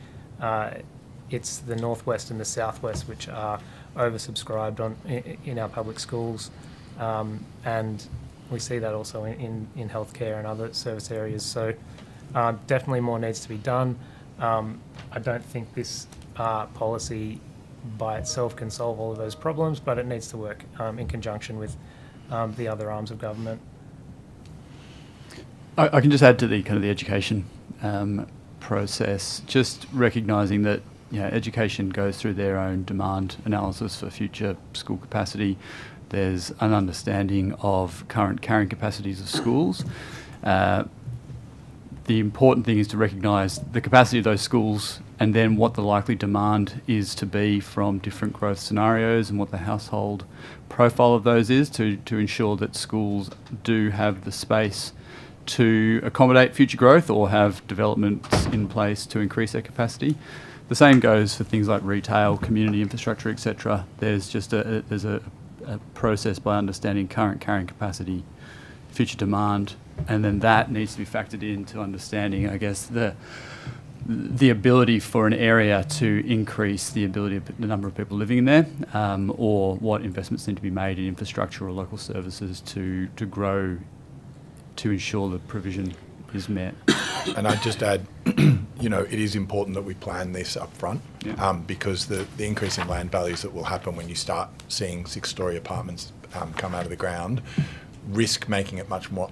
It's the northwest and the southwest which are oversubscribed in our public schools. And We see that also in healthcare and other service areas. So definitely more needs to be done. I don't think this policy by itself can solve all of those problems, but it needs to work in conjunction with the other arms of government. I can just add to the kind of the education process, just recognising that education goes through their own demand analysis for future school capacity. There's an understanding of current carrying capacities of schools. The important thing is to recognise the capacity of those schools and then what the likely demand is to be from different growth scenarios and what the household profile of those is to ensure that schools do have the space to accommodate future growth or have developments in place to increase their capacity. The same goes for things like retail, community infrastructure, etc. There's just a process by understanding current carrying capacity, future demand, and then that needs to be factored into understanding, I guess, the ability for an area to increase the ability of the number of people living in there, or what investments need to be made in infrastructure or local services to grow to ensure the provision is met. And I'd just add, it is important that we plan this up front, because the increase in land values that will happen when you start seeing 6-storey apartments come out of the ground risk making it much more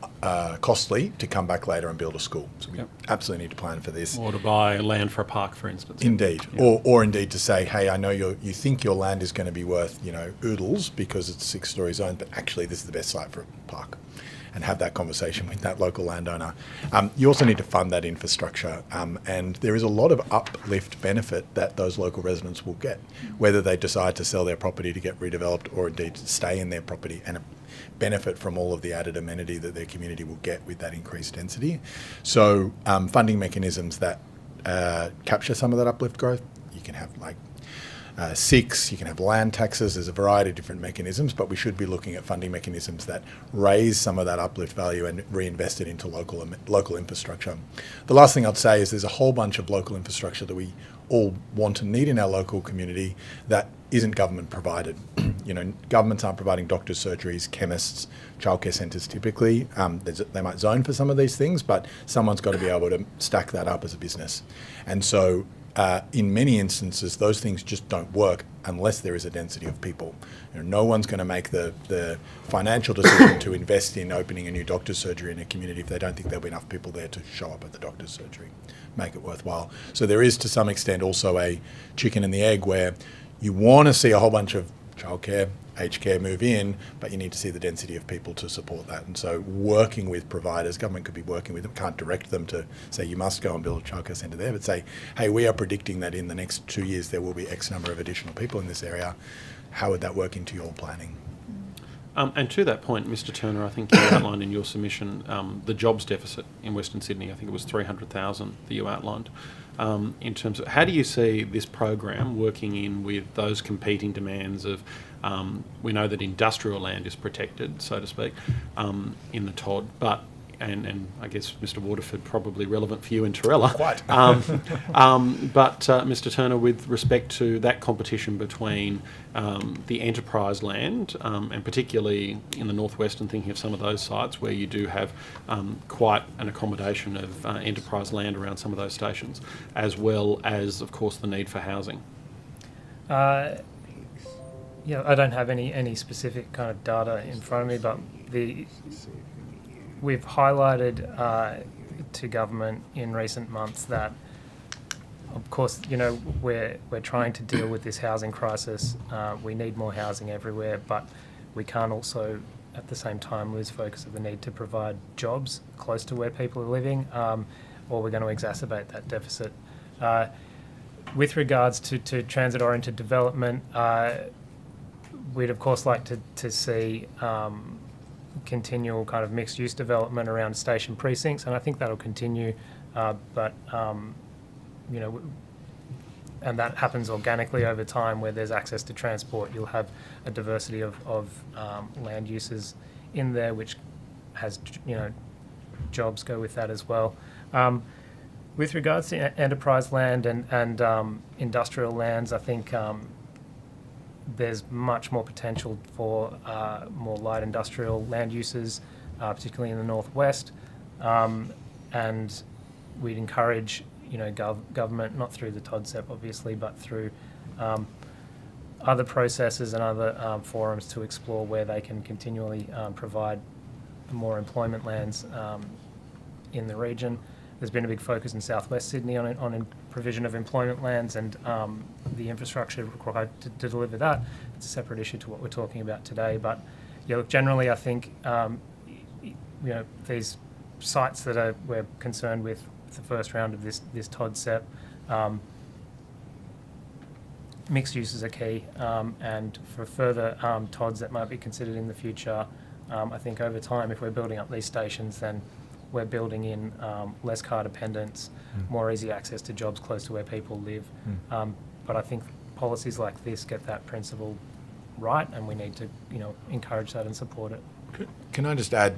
costly to come back later and build a school. So we absolutely need to plan for this. Or to buy land for a park, for instance. Indeed. Or indeed to say, hey, I know you think your land is going to be worth, oodles because it's 6-storey zone, but actually this is the best site for a park. And have that conversation with that local landowner. You also need to fund that infrastructure, and there is a lot of uplift benefit that those local residents will get, whether they decide to sell their property to get redeveloped or indeed to stay in their property and benefit from all of the added amenity that their community will get with that increased density. So funding mechanisms that capture some of that uplift growth, you can have you can have land taxes. There's a variety of different mechanisms, but we should be looking at funding mechanisms that raise some of that uplift value and reinvest it into local infrastructure. The last thing I'd say is there's a whole bunch of local infrastructure that we all want and need in our local community that isn't government provided. Governments aren't providing doctors, surgeries, chemists, childcare centres typically. They might zone for some of these things, but someone's got to be able to stack that up as a business. And so in many instances, those things just don't work unless there is a density of people. No one's going to make the financial decision to invest in opening a new doctor's surgery in a community if they don't think there'll be enough people there to show up at the doctor's surgery, make it worthwhile. So there is, to some extent, also a chicken and the egg where you want to see a whole bunch of childcare, aged care move in, but you need to see the density of people to support that. And so working with providers, government could be working with them, can't direct them to say you must go and build a childcare centre there, but say, hey, we are predicting that in the next 2 years there will be X number of additional people in this area. How would that work into your planning? And to that point, Mr. Turner, I think you outlined in your submission the jobs deficit in Western Sydney. I think it was 300,000 that you outlined. In terms of how do you see this program working in with those competing demands of, we know that industrial land is protected, so to speak, in the TOD, but and I guess Mr. Waterford probably relevant for you in Torella. Quite. But Mr. Turner, with respect to that competition between the enterprise land, and particularly in the northwest, and thinking of some of those sites where you do have quite an accommodation of enterprise land around some of those stations, as well as, of course, the need for housing. I don't have any specific kind of data in front of me, but we've highlighted to government in recent months that, of course, we're trying to deal with this housing crisis. We need more housing everywhere, but we can't also, at the same time, lose focus of the need to provide jobs close to where people are living, or we're going to exacerbate that deficit. With regards to transit-oriented development, we'd of course like to see continual kind of mixed-use development around station precincts, and I think that'll continue, but and that happens organically over time where there's access to transport. You'll have a diversity of land uses in there, which has jobs go with that as well. With regards to enterprise land and industrial lands, I think there's much more potential for more light industrial land uses particularly in the northwest, and we'd encourage government, not through the TODSEP obviously, but through other processes and other forums to explore where they can continually provide more employment lands in the region. There's been a big focus in southwest Sydney on provision of employment lands and the infrastructure required to deliver that. It's a separate issue to what we're talking about today. But yeah, look, generally I think these sites that we're concerned with the first round of this TODSEP, mixed uses are key, and for further TODs that might be considered in the future, I think over time, if we're building up these stations, then we're building in less car dependence, more easy access to jobs close to where people live. But I think policies like this get that principle right, and we need to encourage that and support it. Can I just add,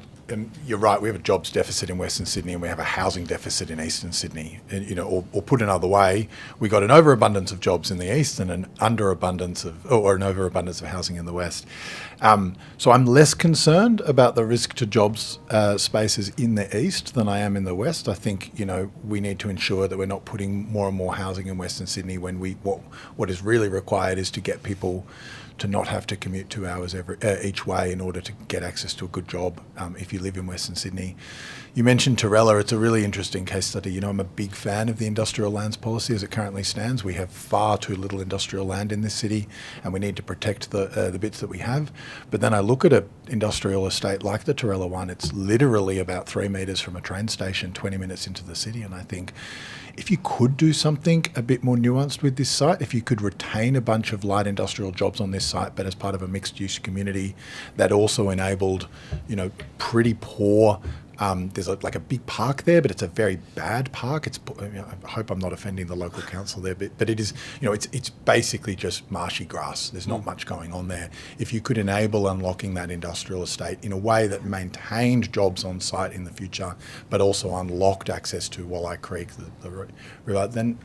you're right, we have a jobs deficit in Western Sydney and we have a housing deficit in Eastern Sydney. And, or put another way, we got an overabundance of jobs in the east and an overabundance of housing in the west. So I'm less concerned about the risk to jobs spaces in the east than I am in the west. I think, we need to ensure that we're not putting more and more housing in Western Sydney when what is really required is to get people to not have to commute 2 hours each way in order to get access to a good job if you live in Western Sydney. You mentioned Torella. It's a really interesting case study. I'm a big fan of the industrial lands policy as it currently stands. We have far too little industrial land in this city and we need to protect the bits that we have. But then I look at an industrial estate like the Torella one. It's literally about 3 metres from a train station, 20 minutes into the city. And I think if you could do something a bit more nuanced with this site, if you could retain a bunch of light industrial jobs on this site, but as part of a mixed-use community that also enabled, pretty poor. There's a big park there, but it's a very bad park. I hope I'm not offending the local council there, but it is, it's basically just marshy grass. There's not much going on there. If you could enable unlocking that industrial estate in a way that maintained jobs on site in the future, but also unlocked access to Walleye Creek, the river, then,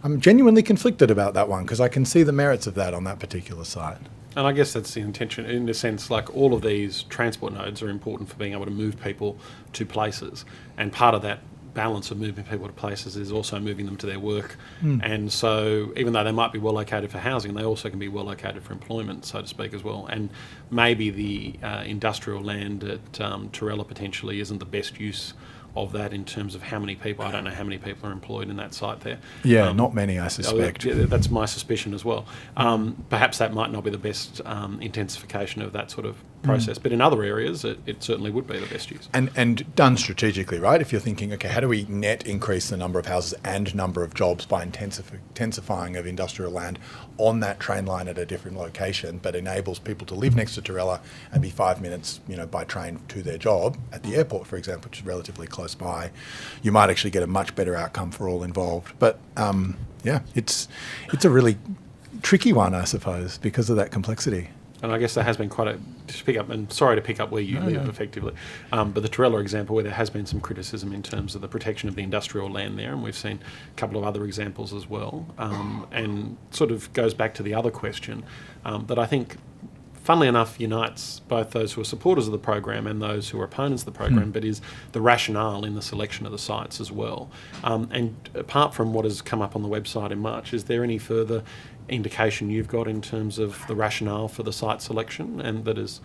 I'm genuinely conflicted about that one because I can see the merits of that on that particular site. And I guess that's the intention, in a sense, like all of these transport nodes are important for being able to move people to places. And part of that balance of moving people to places is also moving them to their work. And so even though they might be well located for housing, they also can be well located for employment, so to speak, as well. And maybe the industrial land at Torella potentially isn't the best use of that in terms of how many people. I don't know how many people are employed in that site there. Yeah, not many, I suspect. That's my suspicion as well. Perhaps that might not be the best intensification of that sort of process, but in other areas it certainly would be the best use. And done strategically, right? If you're thinking, okay, how do we net increase the number of houses and number of jobs by intensifying of industrial land on that train line at a different location, but enables people to live next to Torella and be 5 minutes, by train to their job at the airport, for example, which is relatively close by, you might actually get a much better outcome for all involved. But it's a really tricky one, I suppose, because of that complexity. And I guess there has been quite to pick up, and sorry to pick up where you live effectively, but the Torella example where there has been some criticism in terms of the protection of the industrial land there, and we've seen a couple of other examples as well, and sort of goes back to the other question that I think, funnily enough, unites both those who are supporters of the program and those who are opponents of the program, but is the rationale in the selection of the sites as well. And apart from what has come up on the website in March, is there any further indication you've got in terms of the rationale for the site selection and that has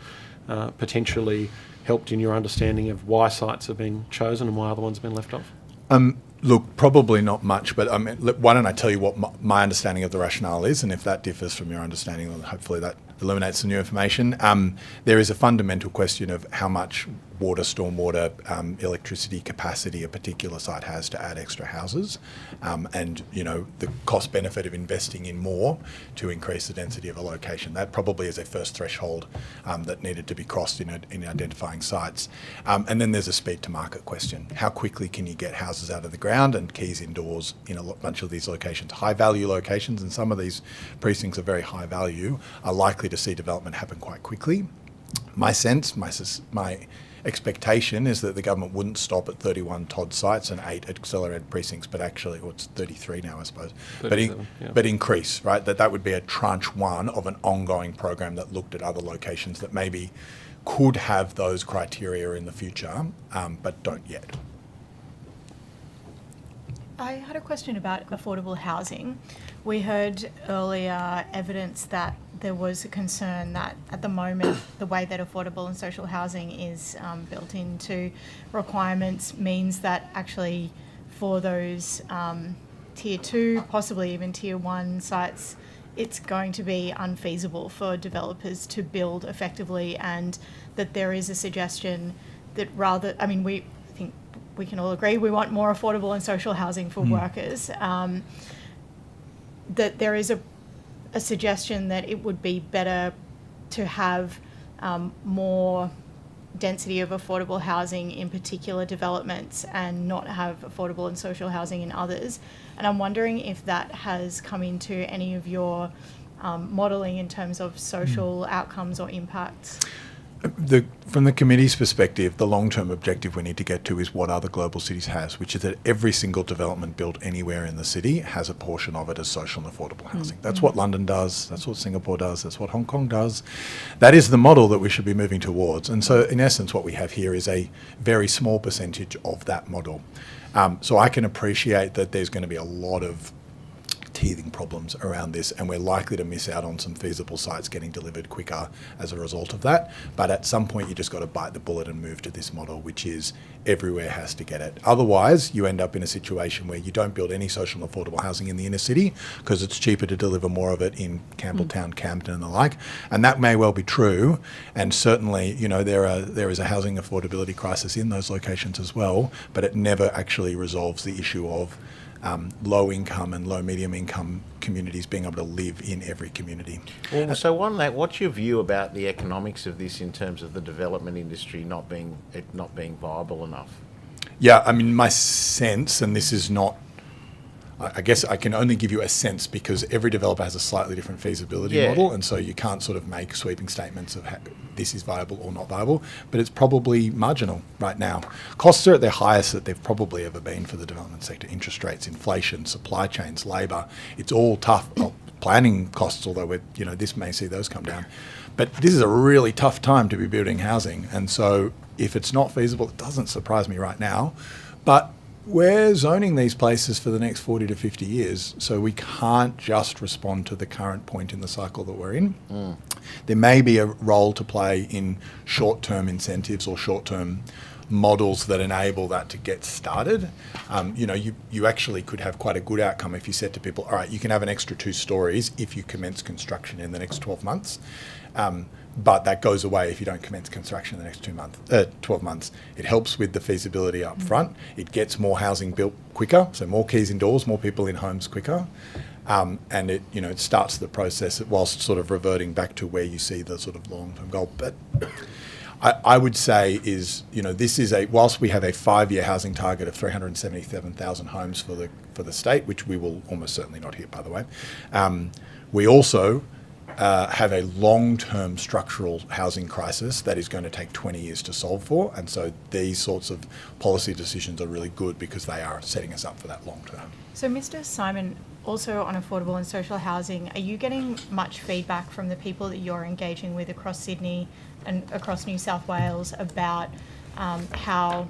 potentially helped in your understanding of why sites have been chosen and why other ones have been left off? Look, probably not much, but why don't I tell you what my understanding of the rationale is, and if that differs from your understanding, then hopefully that illuminates some new information. There is a fundamental question of how much water, stormwater, electricity capacity a particular site has to add extra houses, and the cost benefit of investing in more to increase the density of a location. That probably is a first threshold that needed to be crossed in identifying sites. And then there's a speed to market question. How quickly can you get houses out of the ground and keys indoors in a bunch of these locations? High value locations, and some of these precincts are very high value, are likely to see development happen quite quickly. My sense, my expectation is that the government wouldn't stop at 31 TOD sites and 8 accelerated precincts, but actually, it's 33 now, I suppose. But increase, right? That would be a tranche one of an ongoing program that looked at other locations that maybe could have those criteria in the future, but don't yet. I had a question about affordable housing. We heard earlier evidence that there was a concern that at the moment the way that affordable and social housing is built into requirements means that actually for those tier 2, possibly even tier 1 sites, it's going to be unfeasible for developers to build effectively, and that there is a suggestion that rather, I mean, I think we can all agree we want more affordable and social housing for workers, that there is a suggestion that it would be better to have more density of affordable housing in particular developments and not have affordable and social housing in others. And I'm wondering if that has come into any of your modelling in terms of social outcomes or impacts. From the committee's perspective, the long-term objective we need to get to is what other global cities has, which is that every single development built anywhere in the city has a portion of it as social and affordable housing. That's what London does, that's what Singapore does, that's what Hong Kong does. That is the model that we should be moving towards. And so in essence, what we have here is a very small percentage of that model. So I can appreciate that there's going to be a lot of teething problems around this, and we're likely to miss out on some feasible sites getting delivered quicker as a result of that. But at some point, you just got to bite the bullet and move to this model, which is everywhere has to get it. Otherwise, you end up in a situation where you don't build any social and affordable housing in the inner city because it's cheaper to deliver more of it in Campbelltown, Camden, and the like. And that may well be true. And certainly, you know, there is a housing affordability crisis in those locations as well, but it never actually resolves the issue of low income and low medium income communities being able to live in every community. Well, so on that, what's your view about the economics of this in terms of the development industry not being viable enough? Yeah, I mean, my sense, and this is not, I guess I can only give you a sense because every developer has a slightly different feasibility model, and so you can't sort of make sweeping statements of how this is viable or not viable, but it's probably marginal right now. Costs are at their highest that they've probably ever been for the development sector. Interest rates, inflation, supply chains, labour, it's all tough. Planning costs, although this may see those come down. But this is a really tough time to be building housing, and so if it's not feasible, it doesn't surprise me right now, but we're zoning these places for the next 40 to 50 years, so we can't just respond to the current point in the cycle that we're in. There may be a role to play in short-term incentives or short-term models that enable that to get started. You actually could have quite a good outcome if you said to people, all right, you can have an extra 2 stories if you commence construction in the next 12 months. But that goes away if you don't commence construction in the next 12 months. It helps with the feasibility up front. It gets more housing built quicker, so more keys indoors, more people in homes quicker. And it starts the process whilst sort of reverting back to where you see the sort of long-term goal. But I would say is, this is whilst we have a 5-year housing target of 377,000 homes for the state, which we will almost certainly not hit, by the way, we also have a long-term structural housing crisis that is going to take 20 years to solve for. And so these sorts of policy decisions are really good because they are setting us up for that long term. So Mr. Simon, also on affordable and social housing, are you getting much feedback from the people that you're engaging with across Sydney and across New South Wales about how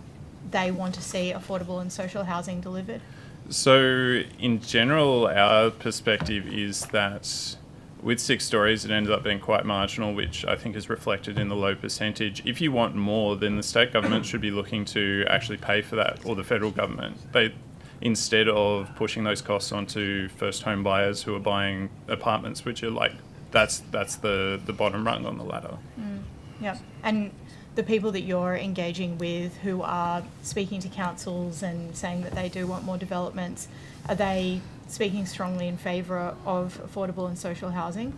they want to see affordable and social housing delivered? So in general, our perspective is that with 6 stories, it ended up being quite marginal, which I think is reflected in the low percentage. If you want more, then the state government should be looking to actually pay for that, or the federal government. Instead of pushing those costs onto first home buyers who are buying apartments, which are that's the bottom rung on the ladder. Yep. And the people that you're engaging with who are speaking to councils and saying that they do want more developments, are they speaking strongly in favour of affordable and social housing?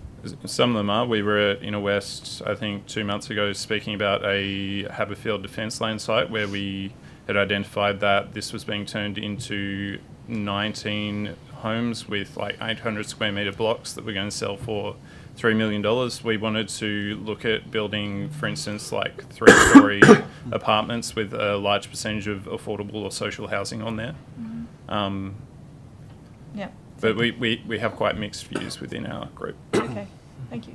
Some of them are. We were at Inner West, I think 2 months ago, speaking about a Haberfield Defence Lane site where we had identified that this was being turned into 19 homes with 800 square metre blocks that were going to sell for $3 million. We wanted to look at building, for instance, 3-story apartments with a large percentage of affordable or social housing on there. Yeah. But we have quite mixed views within our group. Okay, thank you.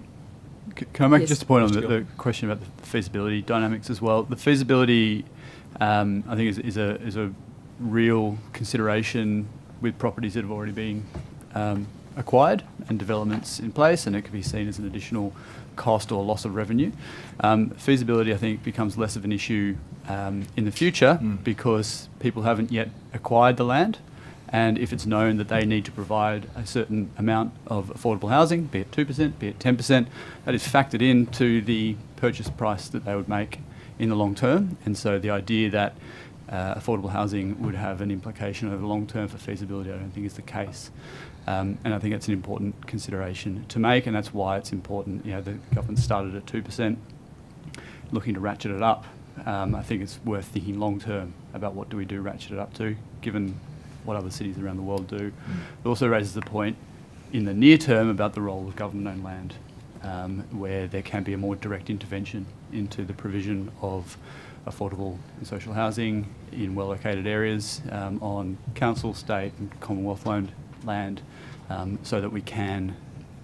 Can I make Yes. just a point on the question about the feasibility dynamics as well? The feasibility, I think, is a real consideration with properties that have already been acquired and developments in place, and it could be seen as an additional cost or loss of revenue. Feasibility, I think, becomes less of an issue in the future because people haven't yet acquired the land, and if it's known that they need to provide a certain amount of affordable housing, be it 2%, be it 10%, that is factored into the purchase price that they would make in the long term. And so the idea that affordable housing would have an implication over the long term for feasibility, I don't think is the case. And I think that's an important consideration to make, and that's why it's important. You know, the government started at 2%, looking to ratchet it up. I think it's worth thinking long term about what do we do ratchet it up to, given what other cities around the world do. It also raises the point in the near term about the role of government-owned land, where there can be a more direct intervention into the provision of affordable and social housing in well-located areas on council, state and Commonwealth-owned land, so that we can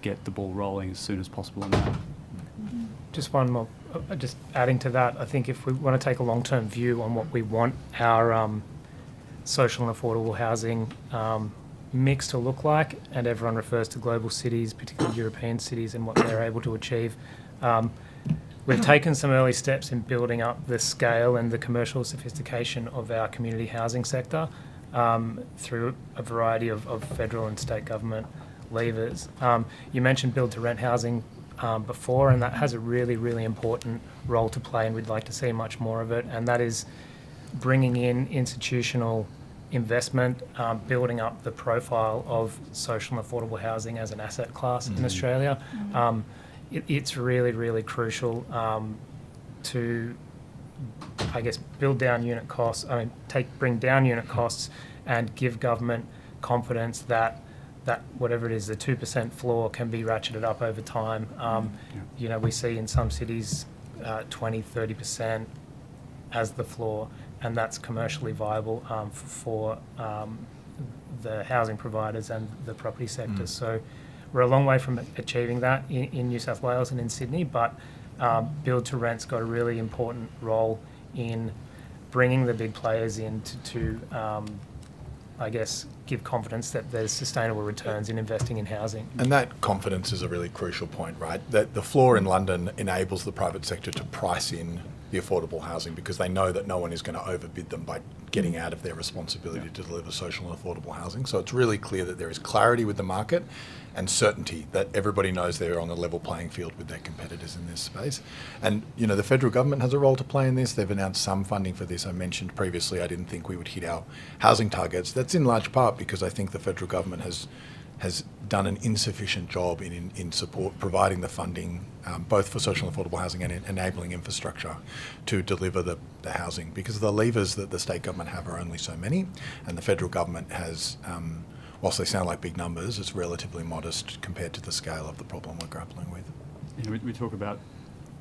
get the ball rolling as soon as possible on that. Just one more, just adding to that, I think if we want to take a long-term view on what we want our social and affordable housing mix to look like, and everyone refers to global cities, particularly European cities, and what they're able to achieve. We've taken some early steps in building up the scale and the commercial sophistication of our community housing sector through a variety of federal and state government levers. You mentioned build-to-rent housing before, and that has a really, really important role to play, and we'd like to see much more of it, and that is bringing in institutional investment, building up the profile of social and affordable housing as an asset class in Australia. It's really, really crucial to, I guess, build down unit costs. Bring down unit costs and give government confidence that whatever it is, the 2% floor can be ratcheted up over time. You know, we see in some cities 20, 30% as the floor, and that's commercially viable for the housing providers and the property sector. So we're a long way from achieving that in New South Wales and in Sydney, but build to rent's got a really important role in bringing the big players in to I guess, give confidence that there's sustainable returns in investing in housing. And that confidence is a really crucial point, right? That the floor in London enables the private sector to price in the affordable housing because they know that no one is going to overbid them by getting out of their responsibility to deliver social and affordable housing. So it's really clear that there is clarity with the market and certainty that everybody knows they're on a level playing field with their competitors in this space. And, you know, the federal government has a role to play in this. They've announced some funding for this. I mentioned previously I didn't think we would hit our housing targets. That's in large part because I think the federal government has done an insufficient job in support, providing the funding both for social and affordable housing and enabling infrastructure to deliver the housing, because the levers that the state government have are only so many, and the federal government has, whilst they sound like big numbers, it's relatively modest compared to the scale of the problem we're grappling with. You know, we talk about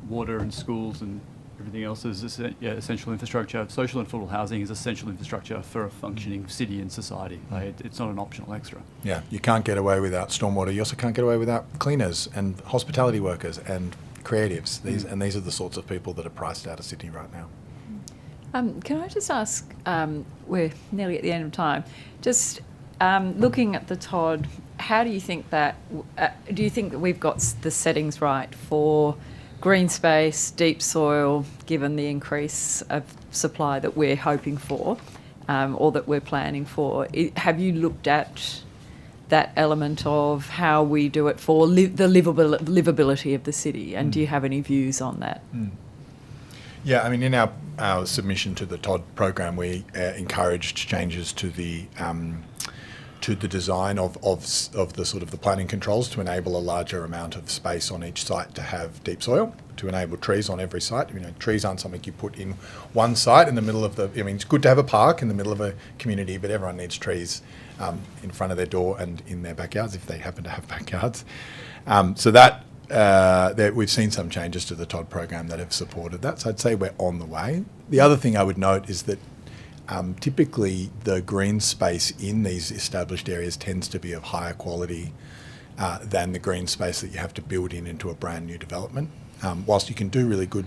water and schools and everything else is essential infrastructure. Social and affordable housing is essential infrastructure for a functioning city and society. It's not an optional extra. Yeah, you can't get away without stormwater. You also can't get away without cleaners and hospitality workers and creatives. These are the sorts of people that are priced out of Sydney right now. Can I just ask, we're nearly at the end of time, just looking at the Todd, how do you think that, do you think that we've got the settings right for green space, deep soil, given the increase of supply that we're hoping for or that we're planning for? Have you looked at that element of how we do it for the livability of the city, and do you have any views on that? Yeah, I mean, in our submission to the Todd program, we encouraged changes to the design of the sort of the planning controls to enable a larger amount of space on each site to have deep soil, to enable trees on every site. You know, trees aren't something you put in one site in the middle of I mean, it's good to have a park in the middle of a community, but everyone needs trees in front of their door and in their backyards if they happen to have backyards. So that we've seen some changes to the Todd program that have supported that. So I'd say we're on the way. The other thing I would note is that typically the green space in these established areas tends to be of higher quality than the green space that you have to build into a brand new development. Whilst you can do really good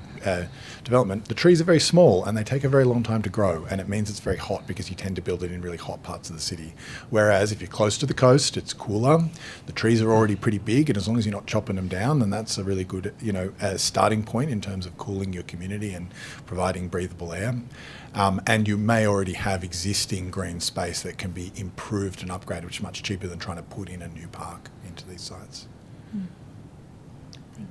development, the trees are very small and they take a very long time to grow, and it means it's very hot because you tend to build it in really hot parts of the city. Whereas if you're close to the coast, it's cooler, the trees are already pretty big, and as long as you're not chopping them down, then that's a really good starting point in terms of cooling your community and providing breathable air. And you may already have existing green space that can be improved and upgraded, which is much cheaper than trying to put in a new park into these sites.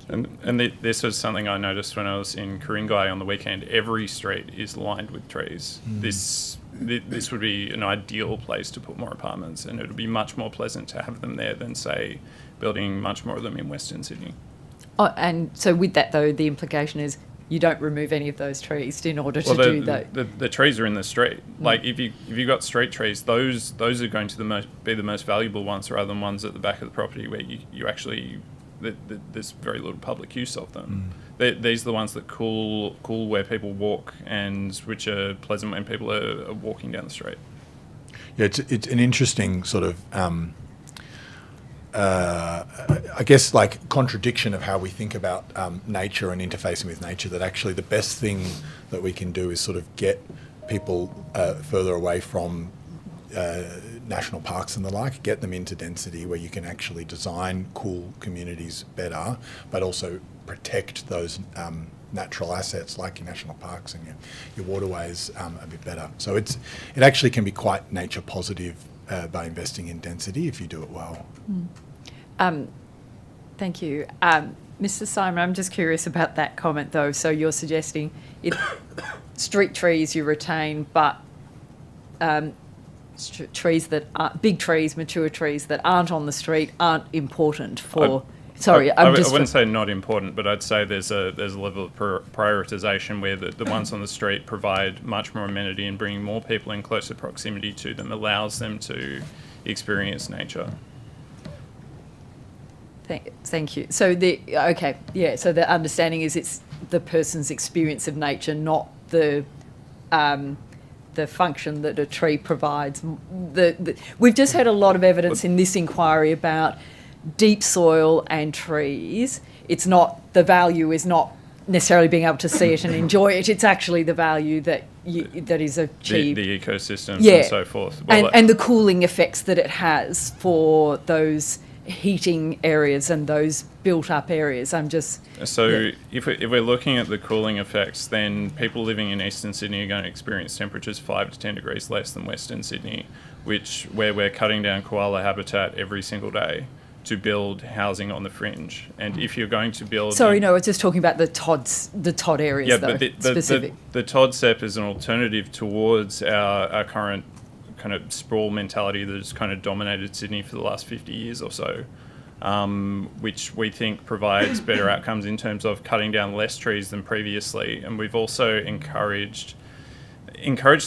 And this was something I noticed when I was in Ku-ring-gai on the weekend. Every street is lined with trees. This would be an ideal place to put more apartments, and it would be much more pleasant to have them there than, say, building much more of them in Western Sydney. Oh, and so with that, though, the implication is you don't remove any of those trees in order to do that. The trees are in the street. Like if you got street trees, those are going to be the most valuable ones, rather than ones at the back of the property where you actually there's very little public use of them. These are the ones that cool where people walk, and which are pleasant when people are walking down the street. Yeah, it's an interesting sort of I guess like contradiction of how we think about nature and interfacing with nature, that actually the best thing that we can do is sort of get people further away from national parks and the like, get them into density where you can actually design cool communities better, but also protect those natural assets like your national parks and your waterways a bit better. So it actually can be quite nature positive by investing in density if you do it well. Thank you. Mr. Simon, I'm just curious about that comment though. So you're suggesting street trees you retain, but trees that are big trees, mature trees that aren't on the street aren't important for... I wouldn't say not important, but I'd say there's a level of prioritisation where the ones on the street provide much more amenity, and bringing more people in closer proximity to them allows them to experience nature. Thank you. So so the understanding is it's the person's experience of nature, not the function that a tree provides. We've just heard a lot of evidence in this inquiry about deep soil and trees. It's not, the value is not necessarily being able to see it and enjoy it. It's actually the value that is achieved. The ecosystems and so forth. And the cooling effects that it has for those heating areas and those built up areas. If we're looking at the cooling effects, then people living in Eastern Sydney are going to experience temperatures 5 to 10 degrees less than Western Sydney, where we're cutting down koala habitat every single day to build housing on the fringe. And if you're going to build... I was just talking about the TOD areas, specific. The TOD SEP is an alternative towards our current kind of sprawl mentality that has kind of dominated Sydney for the last 50 years or so, which we think provides better outcomes in terms of cutting down less trees than previously. And we've also encouraged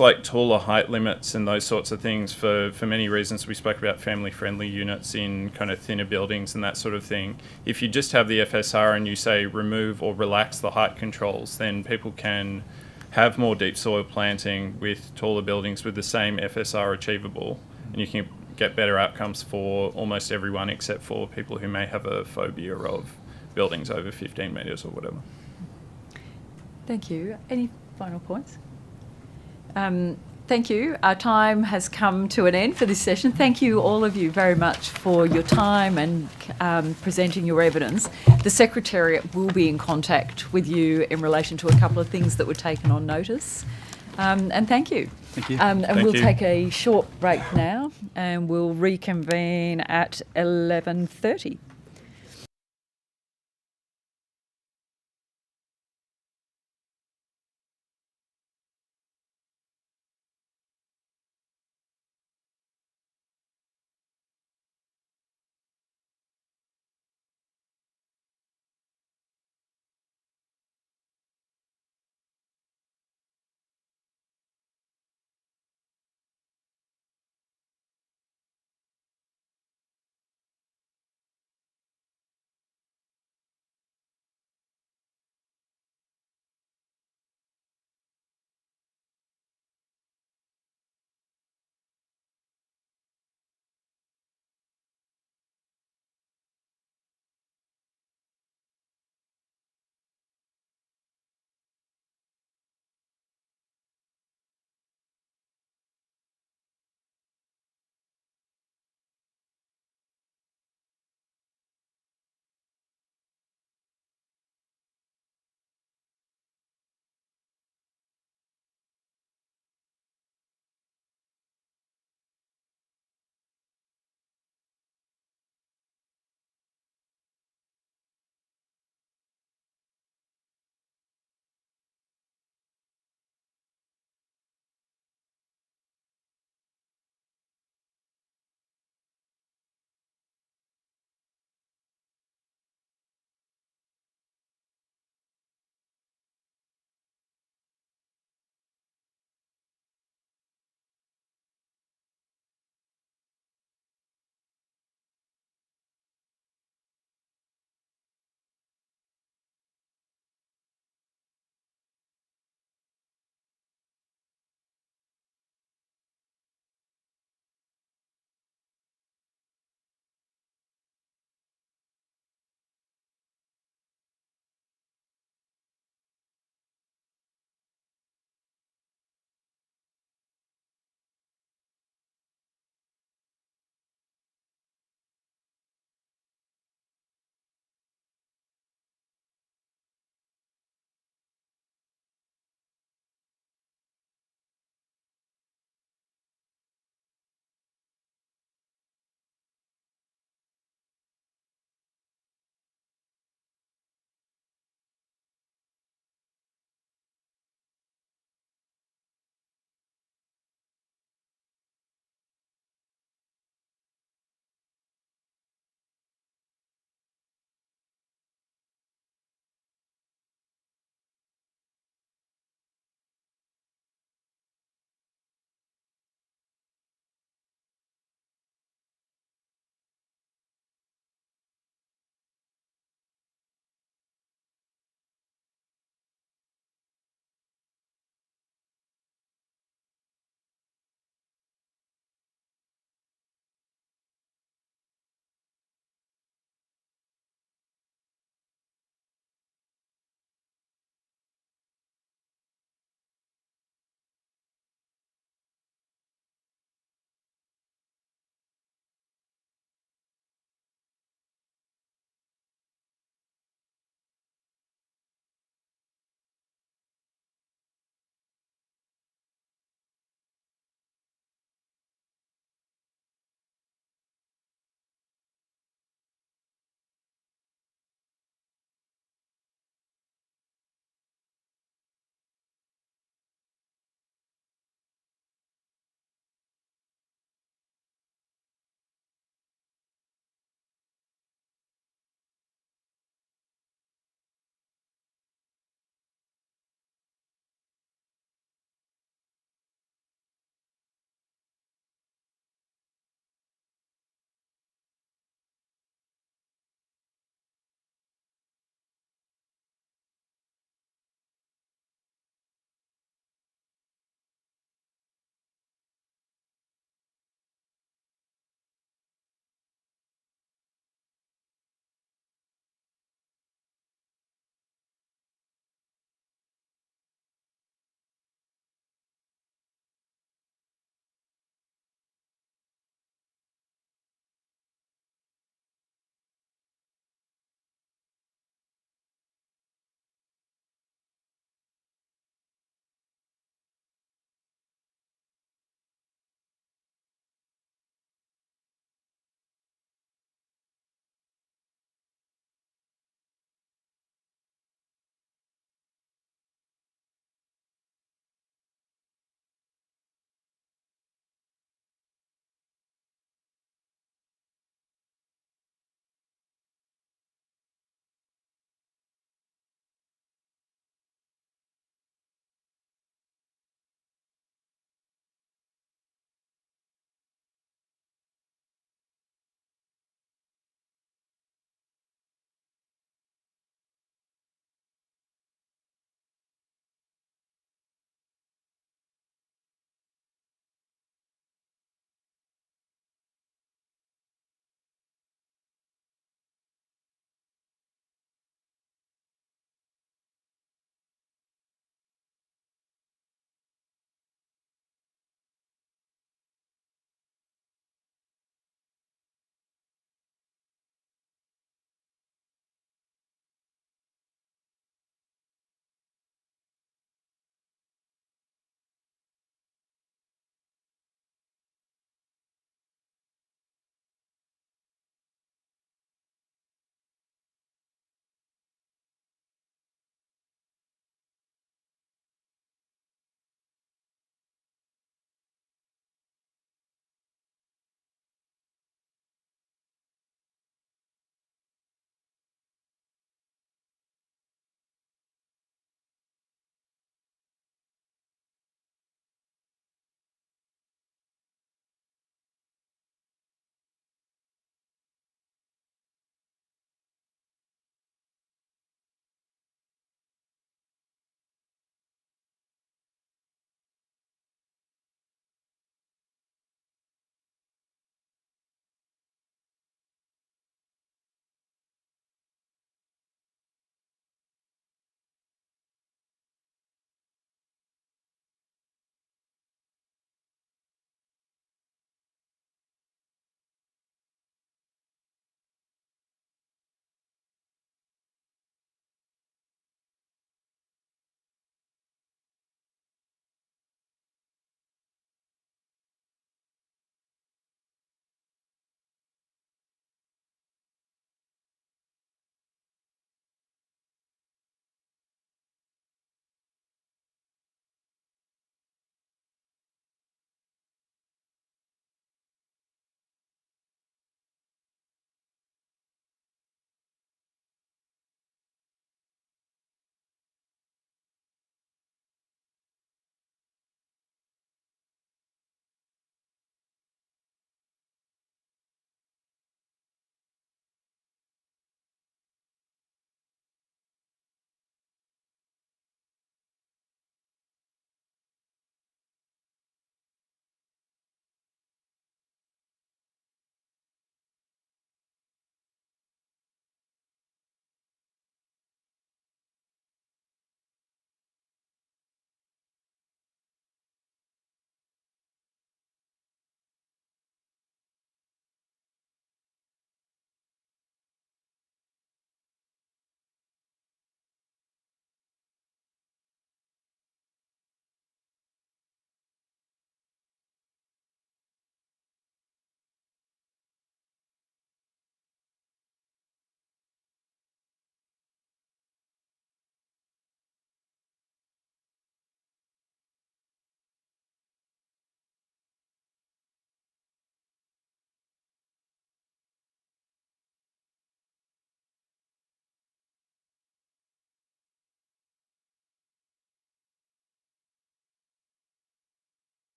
like taller height limits and those sorts of things for many reasons. We spoke about family-friendly units in kind of thinner buildings and that sort of thing. If you just have the FSR and you say remove or relax the height controls, then people can have more deep soil planting with taller buildings with the same FSR achievable, and you can get better outcomes for almost everyone except for people who may have a phobia of buildings over 15 metres or whatever. Thank you. Any final points? Thank you. Our time has come to an end for this session. Thank you, all of you, very much for your time and presenting your evidence. The Secretariat will be in contact with you in relation to a couple of things that were taken on notice. And thank you. Thank you. We'll take a short break now, and we'll reconvene at 11:30.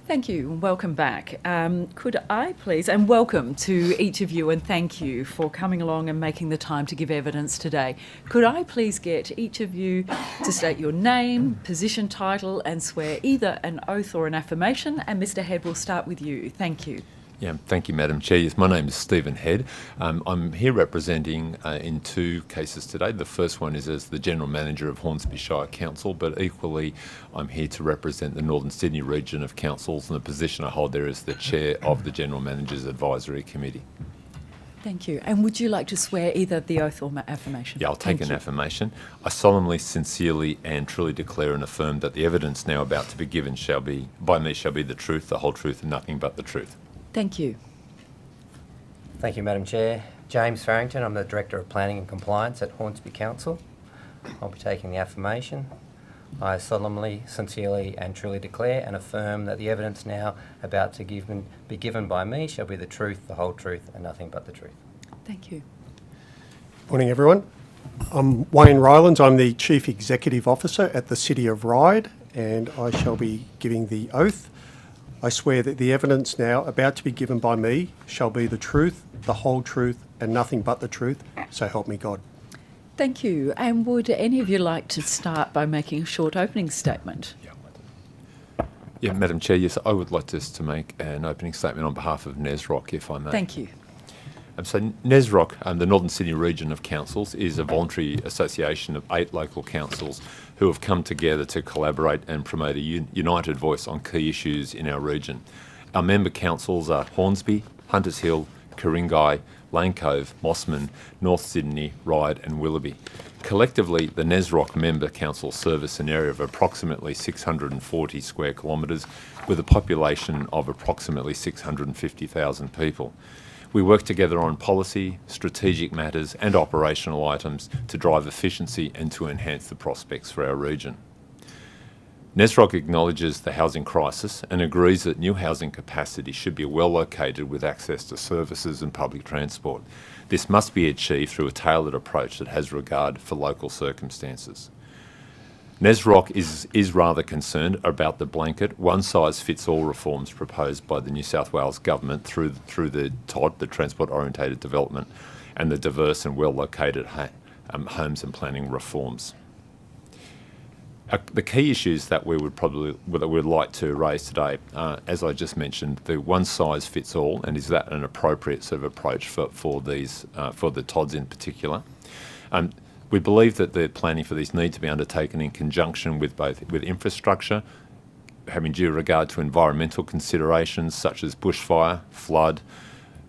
Thank you and welcome back. Could I please, and welcome to each of you and thank you for coming along and making the time to give evidence today. Could I please get each of you to state your name, position, title and swear either an oath or an affirmation? And Mr Head, we'll start with you. Thank you. Yeah, thank you, Madam Chair. Yes, my name is Stephen Head. I'm here representing in two cases today. The first one is as the General Manager of Hornsby Shire Council, but equally I'm here to represent the Northern Sydney region of councils, and the position I hold there is the Chair of the General Managers Advisory Committee. Thank you. And would you like to swear either the oath or affirmation? Yeah, I'll take an affirmation. I solemnly, sincerely and truly declare and affirm that the evidence now about to be given by me shall be the truth, the whole truth and nothing but the truth. Thank you. Thank you, Madam Chair. James Farrington, I'm the Director of Planning and Compliance at Hornsby Council. I'll be taking the affirmation. I solemnly, sincerely and truly declare and affirm that the evidence now about to be given by me shall be the truth, the whole truth and nothing but the truth. Thank you. Morning, everyone. I'm Wayne Rylands. I'm the Chief Executive Officer at the City of Ryde, and I shall be giving the oath. I swear that the evidence now about to be given by me shall be the truth, the whole truth, and nothing but the truth, so help me God. Thank you. And would any of you like to start by making a short opening statement? Yeah, Madam Chair, yes, I would like to make an opening statement on behalf of NESROC, if I may. Thank you. So NESROC, the Northern Sydney Region of Councils, is a voluntary association of 8 local councils who have come together to collaborate and promote a united voice on key issues in our region. Our member councils are Hornsby, Hunters Hill, Ku-ring-gai, Lane Cove, Mossman, North Sydney, Ryde and Willoughby. Collectively, the NESROC member councils service an area of approximately 640 square kilometres with a population of approximately 650,000 people. We work together on policy, strategic matters and operational items to drive efficiency and to enhance the prospects for our region. NESROC acknowledges the housing crisis and agrees that new housing capacity should be well located with access to services and public transport. This must be achieved through a tailored approach that has regard for local circumstances. NESROC is rather concerned about the blanket one-size-fits-all reforms proposed by the New South Wales Government through the TOD, the Transport Orientated Development, and the diverse and well-located homes and planning reforms. The key issues that we would like to raise today, as I just mentioned, the one-size-fits-all, and is that an appropriate sort of approach for the TODs in particular? We believe that the planning for these need to be undertaken in conjunction with infrastructure, having due regard to environmental considerations such as bushfire, flood,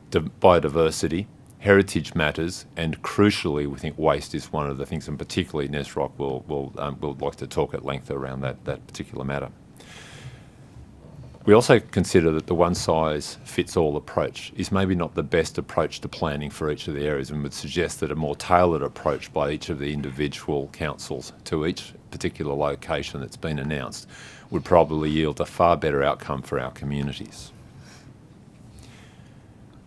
biodiversity, heritage matters, and crucially, we think waste is one of the things, and particularly NESROC will like to talk at length around that particular matter. We also consider that the one-size-fits-all approach is maybe not the best approach to planning for each of the areas, and would suggest that a more tailored approach by each of the individual councils to each particular location that's been announced would probably yield a far better outcome for our communities.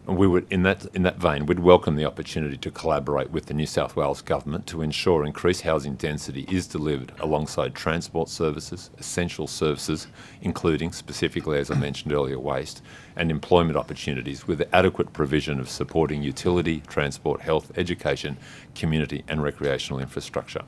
And we would, in that vein, we'd welcome the opportunity to collaborate with the New South Wales Government to ensure increased housing density is delivered alongside transport services, essential services, including, specifically as I mentioned earlier, waste, and employment opportunities with adequate provision of supporting utility, transport, health, education, community and recreational infrastructure.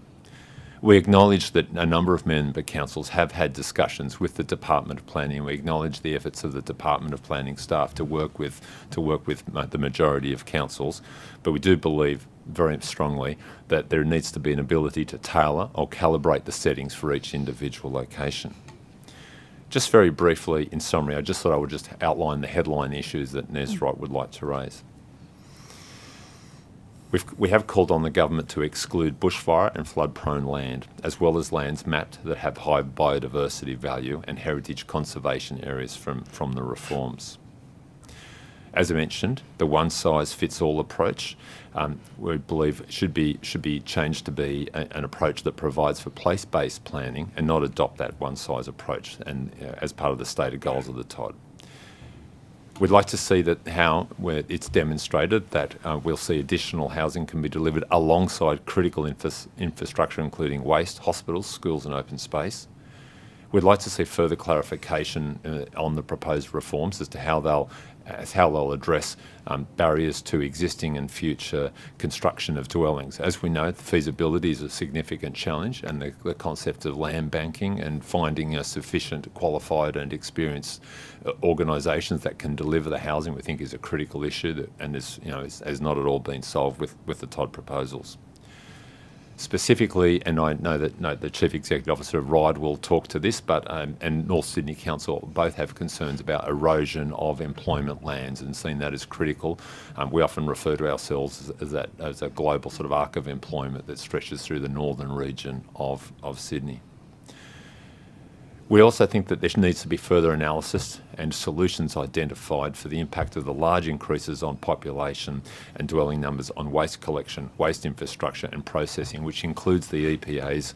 We acknowledge that a number of member councils have had discussions with the Department of Planning, and we acknowledge the efforts of the Department of Planning staff to work with the majority of councils, but we do believe very strongly that there needs to be an ability to tailor or calibrate the settings for each individual location. Just very briefly, in summary, I just thought I would just outline the headline issues that NESROC would like to raise. We have called on the government to exclude bushfire and flood-prone land, as well as lands mapped that have high biodiversity value and heritage conservation areas from the reforms. As I mentioned, the one-size-fits-all approach we believe should be changed to be an approach that provides for place-based planning and not adopt that one-size approach and as part of the stated goals of the TOD. We'd like to see that where it's demonstrated that we'll see additional housing can be delivered alongside critical infrastructure, including waste, hospitals, schools and open space. We'd like to see further clarification on the proposed reforms as to how they'll address barriers to existing and future construction of dwellings. As we know, feasibility is a significant challenge, and the concept of land banking and finding sufficient qualified and experienced organisations that can deliver the housing, we think, is a critical issue and has not at all been solved with the Todd proposals. Specifically, and I know that the Chief Executive Officer of RIDE will talk to this, but and North Sydney Council both have concerns about erosion of employment lands and seeing that as critical. We often refer to ourselves as a global sort of arc of employment that stretches through the northern region of Sydney. We also think that there needs to be further analysis and solutions identified for the impact of the large increases on population and dwelling numbers on waste collection, waste infrastructure and processing, which includes the EPA's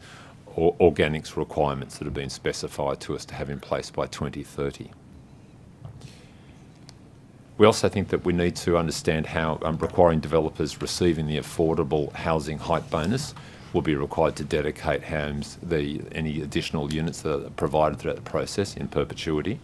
organics requirements that have been specified to us to have in place by 2030. We also think that we need to understand how requiring developers receiving the affordable housing height bonus will be required to dedicate homes, any additional units that are provided throughout the process in perpetuity.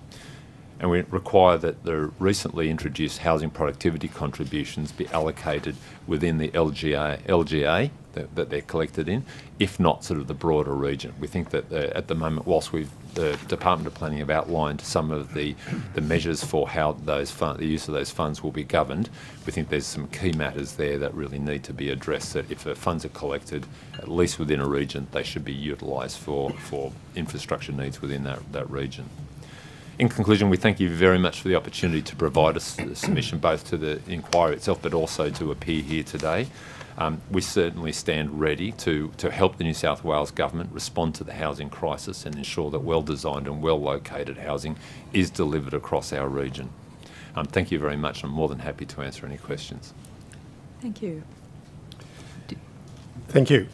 And we require that the recently introduced housing productivity contributions be allocated within the LGA that they're collected in, if not sort of the broader region. We think that at the moment, whilst the Department of Planning have outlined some of the measures for how the use of those funds will be governed, we think there's some key matters there that really need to be addressed, that if the funds are collected, at least within a region, they should be utilised for infrastructure needs within that region. In conclusion, we thank you very much for the opportunity to provide us a submission both to the inquiry itself but also to appear here today. We certainly stand ready to help the New South Wales Government respond to the housing crisis and ensure that well-designed and well-located housing is delivered across our region. Thank you very much. I'm more than happy to answer any questions. Thank you. Thank you.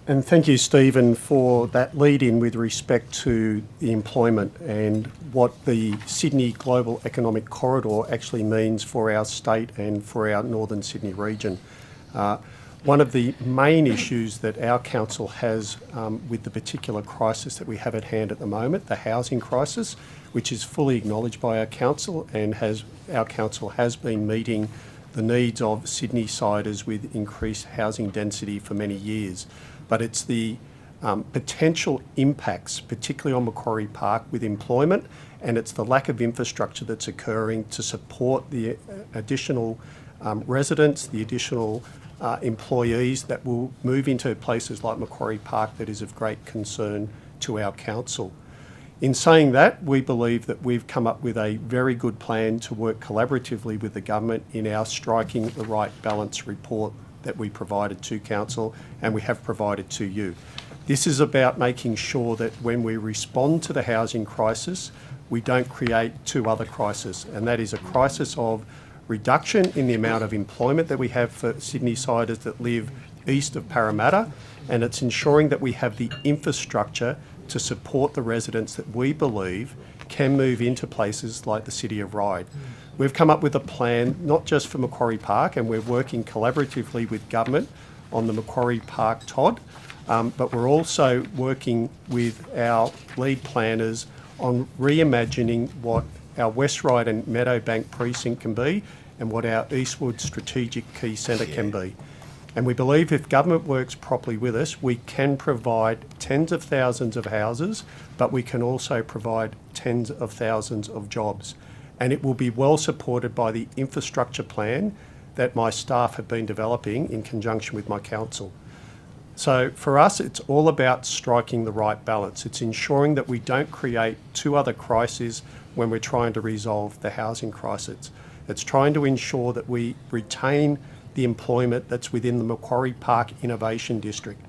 And thank you, Stephen, for that lead-in with respect to the employment and what the Sydney Global Economic Corridor actually means for our state and for our Northern Sydney region. One of the main issues that our council has with the particular crisis that we have at hand at the moment, the housing crisis, which is fully acknowledged by our council and our council has been meeting the needs of Sydney-siders with increased housing density for many years. But it's the potential impacts, particularly on Macquarie Park with employment, and it's the lack of infrastructure that's occurring to support the additional residents, the additional employees that will move into places like Macquarie Park that is of great concern to our council. In saying that, we believe that we've come up with a very good plan to work collaboratively with the government in our Striking the Right Balance report that we provided to council and we have provided to you. This is about making sure that when we respond to the housing crisis, we don't create two other crises, and that is a crisis of reduction in the amount of employment that we have for Sydney-siders that live east of Parramatta, and it's ensuring that we have the infrastructure to support the residents that we believe can move into places like the City of Ryde. We've come up with a plan not just for Macquarie Park, and we're working collaboratively with government on the Macquarie Park Todd, but we're also working with our lead planners on reimagining what our West Ryde and Meadowbank precinct can be and what our Eastwood Strategic Key Centre can be. And we believe if government works properly with us, we can provide tens of thousands of houses, but we can also provide tens of thousands of jobs. And it will be well supported by the infrastructure plan that my staff have been developing in conjunction with my council. So for us, it's all about striking the right balance. It's ensuring that we don't create two other crises when we're trying to resolve the housing crisis. It's trying to ensure that we retain the employment that's within the Macquarie Park Innovation District,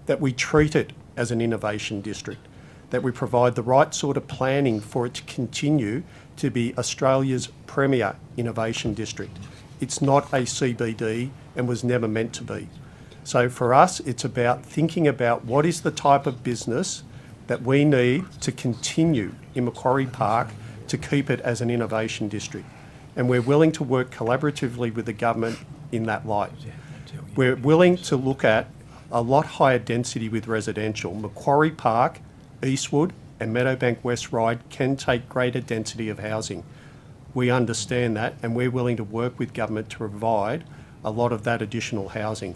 that we treat it as an innovation district, that we provide the right sort of planning for it to continue to be Australia's premier innovation district. It's not a CBD and was never meant to be. So for us, it's about thinking about what is the type of business that we need to continue in Macquarie Park to keep it as an innovation district. And we're willing to work collaboratively with the government in that light. We're willing to look at a lot higher density with residential. Macquarie Park, Eastwood and Meadowbank West Ryde can take greater density of housing. We understand that, and we're willing to work with government to provide a lot of that additional housing.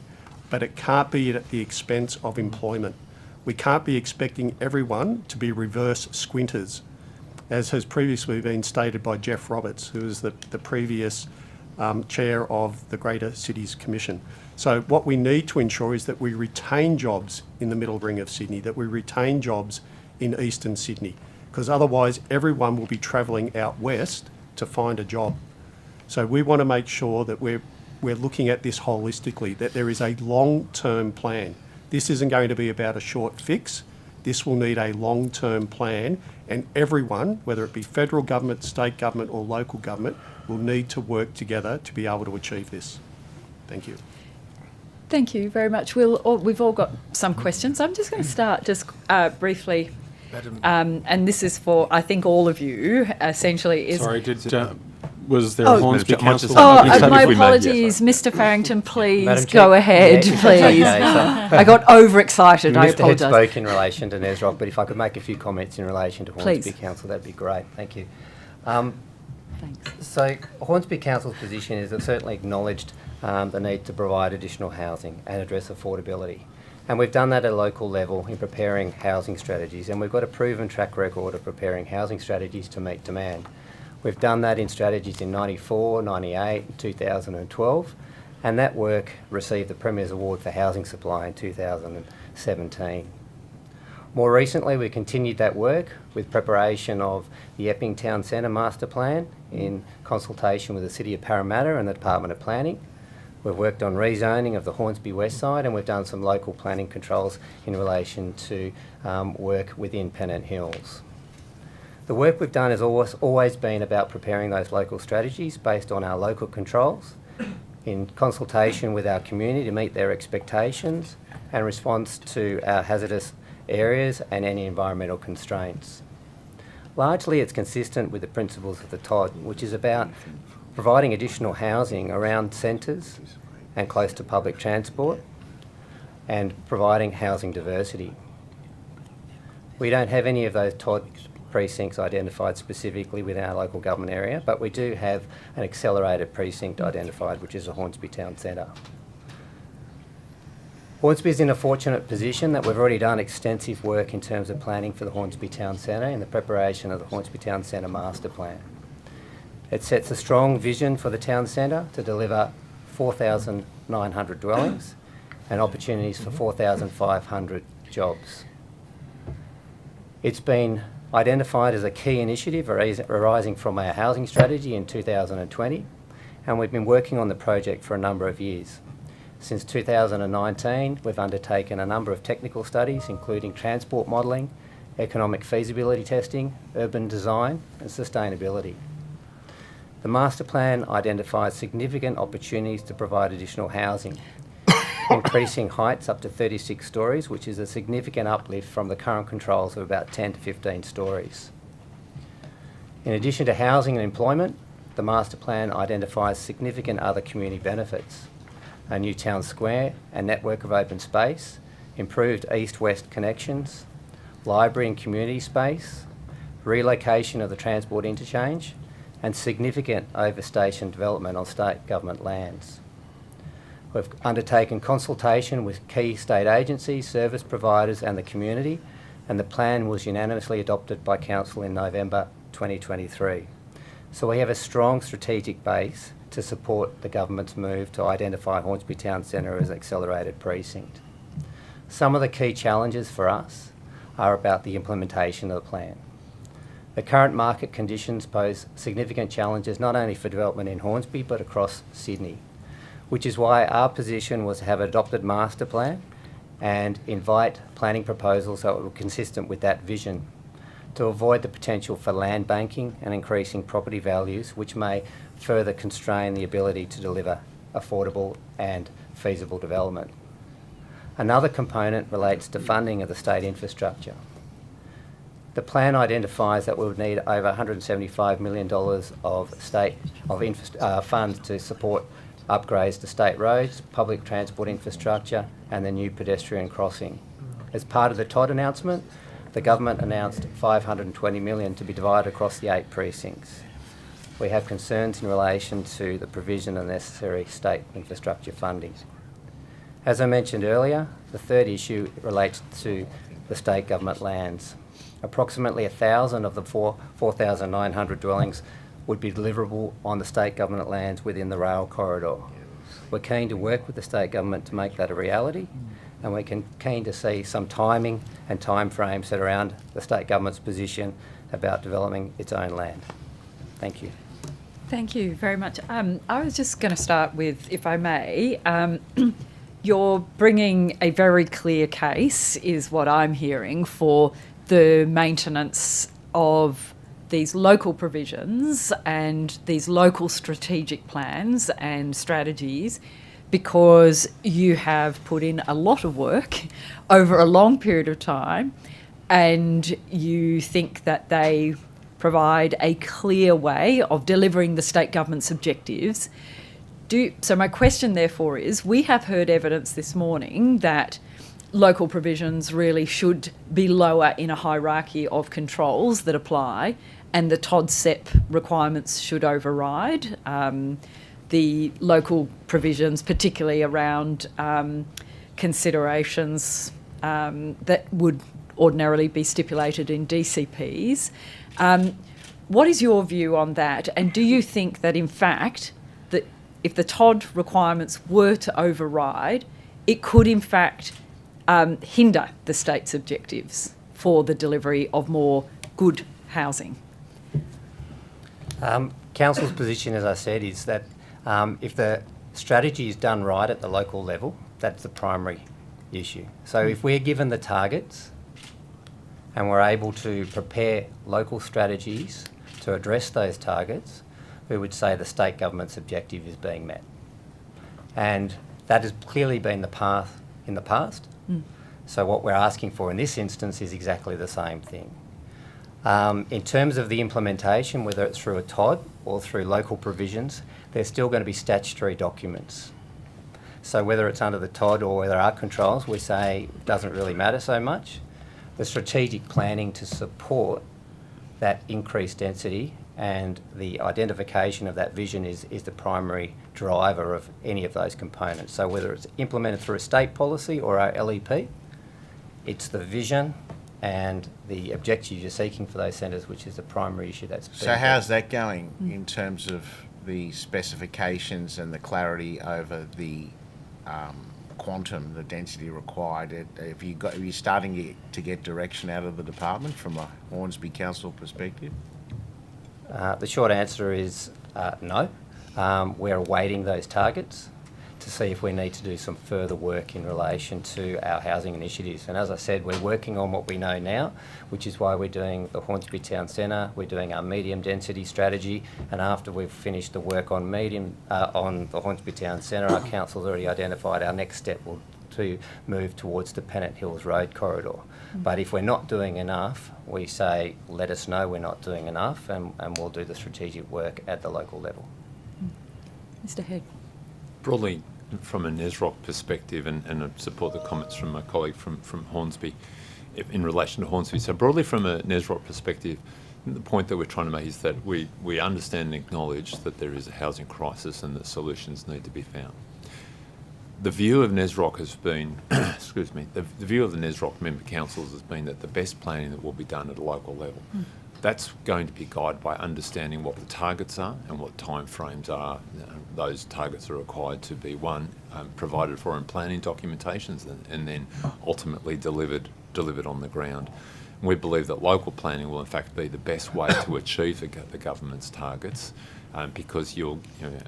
But it can't be at the expense of employment. We can't be expecting everyone to be reverse squinters, as has previously been stated by Jeff Roberts, who was the previous chair of the Greater Cities Commission. So what we need to ensure is that we retain jobs in the middle ring of Sydney, that we retain jobs in eastern Sydney, because otherwise everyone will be travelling out west to find a job. So we want to make sure that we're looking at this holistically, that there is a long-term plan. This isn't going to be about a short fix. This will need a long-term plan, and everyone, whether it be federal government, state government or local government, will need to work together to be able to achieve this. Thank you. Thank you very much. We've all got some questions. I'm just going to start briefly, and this is for, I think, all of you, essentially. Sorry, was there a Hornsby Council? My apologies, Mr. Farrington, please go ahead, please. I got overexcited, I apologise. Mr. Head spoke in relation to Nesrock, but if I could make a few comments in relation to Hornsby Council, that'd be great. Thank you. Thanks. So Hornsby Council's position is that certainly acknowledged the need to provide additional housing and address affordability. And we've done that at a local level in preparing housing strategies, and we've got a proven track record of preparing housing strategies to meet demand. We've done that in strategies in 94, 98, and 2012, and that work received the Premier's Award for Housing Supply in 2017. More recently, we continued that work with preparation of the Epping Town Centre Master Plan in consultation with the City of Parramatta and the Department of Planning. We've worked on rezoning of the Hornsby West Side, and we've done some local planning controls in relation to work within Pennant Hills. The work we've done has always been about preparing those local strategies based on our local controls, in consultation with our community to meet their expectations and response to our hazardous areas and any environmental constraints. Largely, it's consistent with the principles of the TOD, which is about providing additional housing around centres and close to public transport and providing housing diversity. We don't have any of those TOD precincts identified specifically within our local government area, but we do have an accelerated precinct identified, which is the Hornsby Town Centre. Hornsby is in a fortunate position that we've already done extensive work in terms of planning for the Hornsby Town Centre in the preparation of the Hornsby Town Centre Master Plan. It sets a strong vision for the town centre to deliver 4,900 dwellings and opportunities for 4,500 jobs. It's been identified as a key initiative arising from our housing strategy in 2020, and we've been working on the project for a number of years. Since 2019, we've undertaken a number of technical studies, including transport modelling, economic feasibility testing, urban design and sustainability. The master plan identifies significant opportunities to provide additional housing, increasing heights up to 36 stories, which is a significant uplift from the current controls of about 10 to 15 stories. In addition to housing and employment, the master plan identifies significant other community benefits: a new town square and network of open space, improved east-west connections, library and community space, relocation of the transport interchange, and significant overstation development on state government lands. We've undertaken consultation with key state agencies, service providers and the community, and the plan was unanimously adopted by Council in November 2023. So we have a strong strategic base to support the government's move to identify Hornsby Town Centre as an accelerated precinct. Some of the key challenges for us are about the implementation of the plan. The current market conditions pose significant challenges not only for development in Hornsby but across Sydney, which is why our position was to have an adopted master plan and invite planning proposals that were consistent with that vision, to avoid the potential for land banking and increasing property values, which may further constrain the ability to deliver affordable and feasible development. Another component relates to funding of the state infrastructure. The plan identifies that we would need over $175 million of funds to support upgrades to state roads, public transport infrastructure and the new pedestrian crossing. As part of the TOD announcement, the government announced $520 million to be divided across the 8 precincts. We have concerns in relation to the provision of necessary state infrastructure funding. As I mentioned earlier, the third issue relates to the state government lands. Approximately 1,000 of the 4,900 dwellings would be deliverable on the state government lands within the rail corridor. We're keen to work with the state government to make that a reality, and we're keen to see some timing and timeframes set around the state government's position about developing its own land. Thank you. Thank you very much. I was just going to start with, if I may, you're bringing a very clear case, is what I'm hearing, for the maintenance of these local provisions and these local strategic plans and strategies, because you have put in a lot of work over a long period of time, and you think that they provide a clear way of delivering the state government's objectives. So my question, therefore, is, we have heard evidence this morning that local provisions really should be lower in a hierarchy of controls that apply, and the TOD-SEP requirements should override the local provisions, particularly around considerations that would ordinarily be stipulated in DCPs. What is your view on that? And do you think that, in fact, that if the TOD requirements were to override, it could, in fact, hinder the state's objectives for the delivery of more good housing? Council's position, as I said, is that if the strategy is done right at the local level, that's the primary issue. So if we're given the targets and we're able to prepare local strategies to address those targets, we would say the state government's objective is being met. And that has clearly been the path in the past. So what we're asking for in this instance is exactly the same thing. In terms of the implementation, whether it's through a TOD or through local provisions, there's still going to be statutory documents. So whether it's under the TOD or whether there are controls, we say it doesn't really matter so much. The strategic planning to support that increased density and the identification of that vision is the primary driver of any of those components. So whether it's implemented through a state policy or our LEP, it's the vision and the objectives you're seeking for those centres, which is the primary issue that's been. So how's that going in terms of the specifications and the clarity over the quantum, the density required? Are you starting to get direction out of the department from a Hornsby Council perspective? The short answer is no. We're awaiting those targets to see if we need to do some further work in relation to our housing initiatives. And as I said, we're working on what we know now, which is why we're doing the Hornsby Town Centre, we're doing our medium density strategy, and after we've finished the work on on the Hornsby Town Centre, our council's already identified our next step will to move towards the Pennant Hills Road corridor. But if we're not doing enough, we say, let us know we're not doing enough, and we'll do the strategic work at the local level. Mr. Head. Broadly, from a NESROC perspective, and I support the comments from my colleague from Hornsby in relation to Hornsby. So broadly from a NESROC perspective, the point that we're trying to make is that we understand and acknowledge that there is a housing crisis and that solutions need to be found. The view of NESROC has been, excuse me, the view of the NESROC member councils has been that the best planning that will be done at a local level. That's going to be guided by understanding what the targets are and what timeframes are. Those targets are required to be, one, provided for in planning documentations and then ultimately delivered on the ground. And we believe that local planning will in fact be the best way to achieve the government's targets, because you'll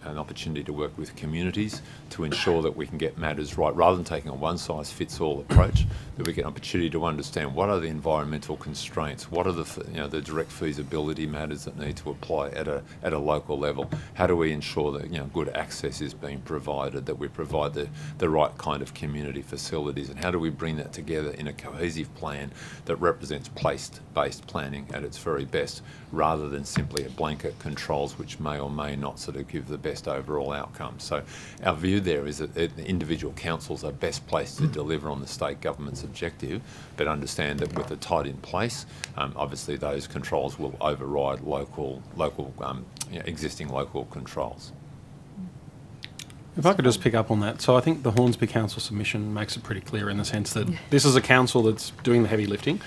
an opportunity to work with communities to ensure that we can get matters right, rather than taking a one-size-fits-all approach, that we get an opportunity to understand what are the environmental constraints, what are the direct feasibility matters that need to apply at a local level. How do we ensure that good access is being provided, that we're providing provide the right kind of community facilities, and how do we bring that together in a cohesive plan that represents place-based planning at its very best, rather than simply a blanket controls which may or may not sort of give the best overall outcome. So our view there is that the individual councils are best placed to deliver on the state government's objective, but understand that with the TOD in place, obviously those controls will override existing local controls. If I could just pick up on that. So I think the Hornsby Council submission makes it pretty clear in the sense that this is a council that's doing the heavy lifting.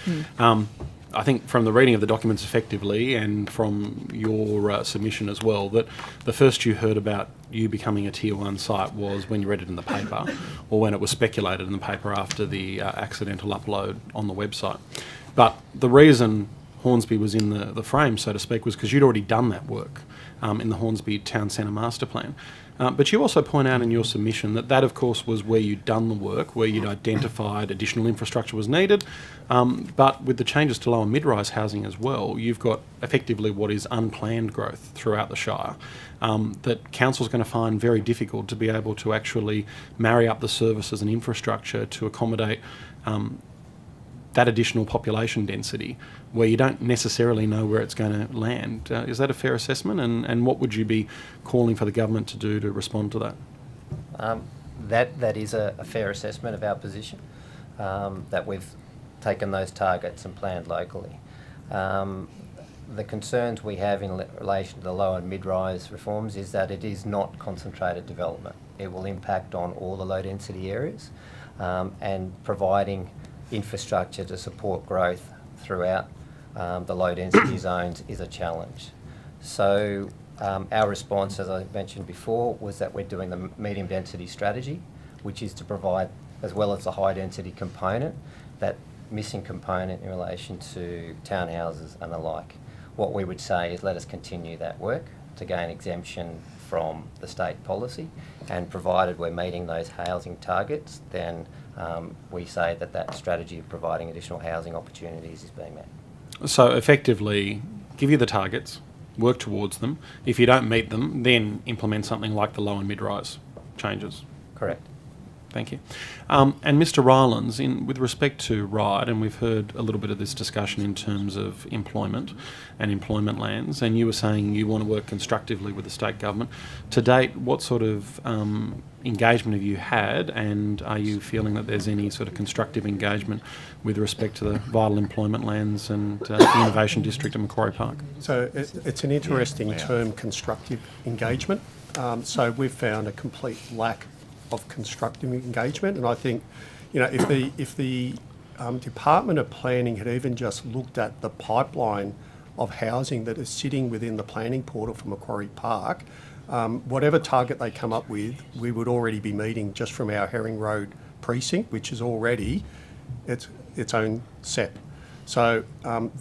I think from the reading of the documents effectively and from your submission as well, that the first you heard about you becoming a Tier 1 site was when you read it in the paper or when it was speculated in the paper after the accidental upload on the website. But the reason Hornsby was in the frame, so to speak, was because you'd already done that work in the Hornsby Town Centre Master Plan. But you also point out in your submission that of course, was where you'd done the work, where you'd identified additional infrastructure was needed. But with the changes to low and mid-rise housing as well, you've got effectively what is unplanned growth throughout the Shire that council's going to find very difficult to be able to actually marry up the services and infrastructure to accommodate that additional population density where you don't necessarily know where it's going to land. Is that a fair assessment? And what would you be calling for the government to do to respond to that? That is a fair assessment of our position, that we've taken those targets and planned locally. The concerns we have in relation to the low and mid-rise reforms is that it is not concentrated development. It will impact on all the low density areas, and providing infrastructure to support growth throughout the low density zones is a challenge. So our response, as I mentioned before, was that we're doing the medium density strategy, which is to provide, as well as the high density component, that missing component in relation to townhouses and the like. What we would say is let us continue that work to gain exemption from the state policy, and provided we're meeting those housing targets, then we say that strategy of providing additional housing opportunities is being met. So effectively, give you the targets, work towards them. If you don't meet them, then implement something like the low and mid-rise changes. Correct. Thank you. And Mr. Rylands, with respect to RIDE, and we've heard a little bit of this discussion in terms of employment and employment lands, and you were saying you want to work constructively with the state government. To date, what sort of engagement have you had, and are you feeling that there's any sort of constructive engagement with respect to the vital employment lands and the Innovation District at Macquarie Park? So it's an interesting term, constructive engagement. So we've found a complete lack of constructive engagement, and I think, if the Department of Planning had even just looked at the pipeline of housing that is sitting within the planning portal for Macquarie Park, whatever target they come up with, we would already be meeting just from our Herring Road precinct, which is already its own SEP. So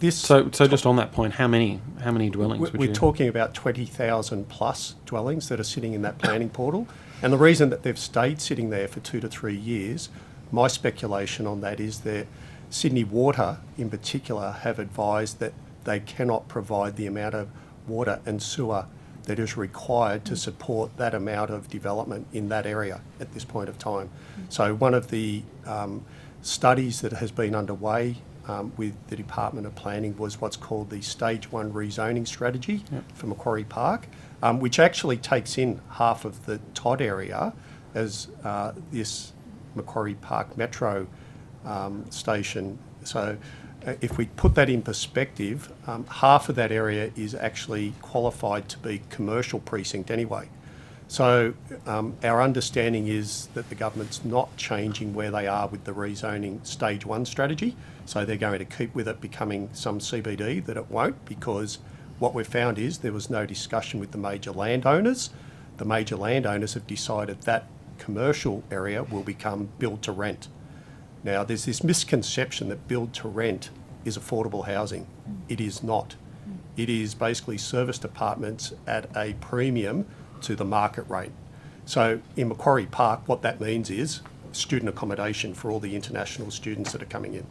So just on that point, how many dwellings? We're talking about 20,000 plus dwellings that are sitting in that planning portal. And the reason that they've stayed sitting there for 2 to 3 years, my speculation on that is that Sydney Water in particular have advised that they cannot provide the amount of water and sewer that is required to support that amount of development in that area at this point of time. So one of the studies that has been underway with the Department of Planning was what's called the Stage 1 rezoning strategy for Macquarie Park, which actually takes in half of the TOD area as this Macquarie Park Metro station. So if we put that in perspective, half of that area is actually qualified to be commercial precinct anyway. So our understanding is that the government's not changing where they are with the rezoning Stage 1 strategy. So they're going to keep with it becoming some CBD, that it won't, because what we've found is there was no discussion with the major landowners. The major landowners have decided that commercial area will become build to rent. Now, there's this misconception that build to rent is affordable housing. It is not. It is basically serviced apartments at a premium to the market rate. So in Macquarie Park, what that means is student accommodation for all the international students that are coming in.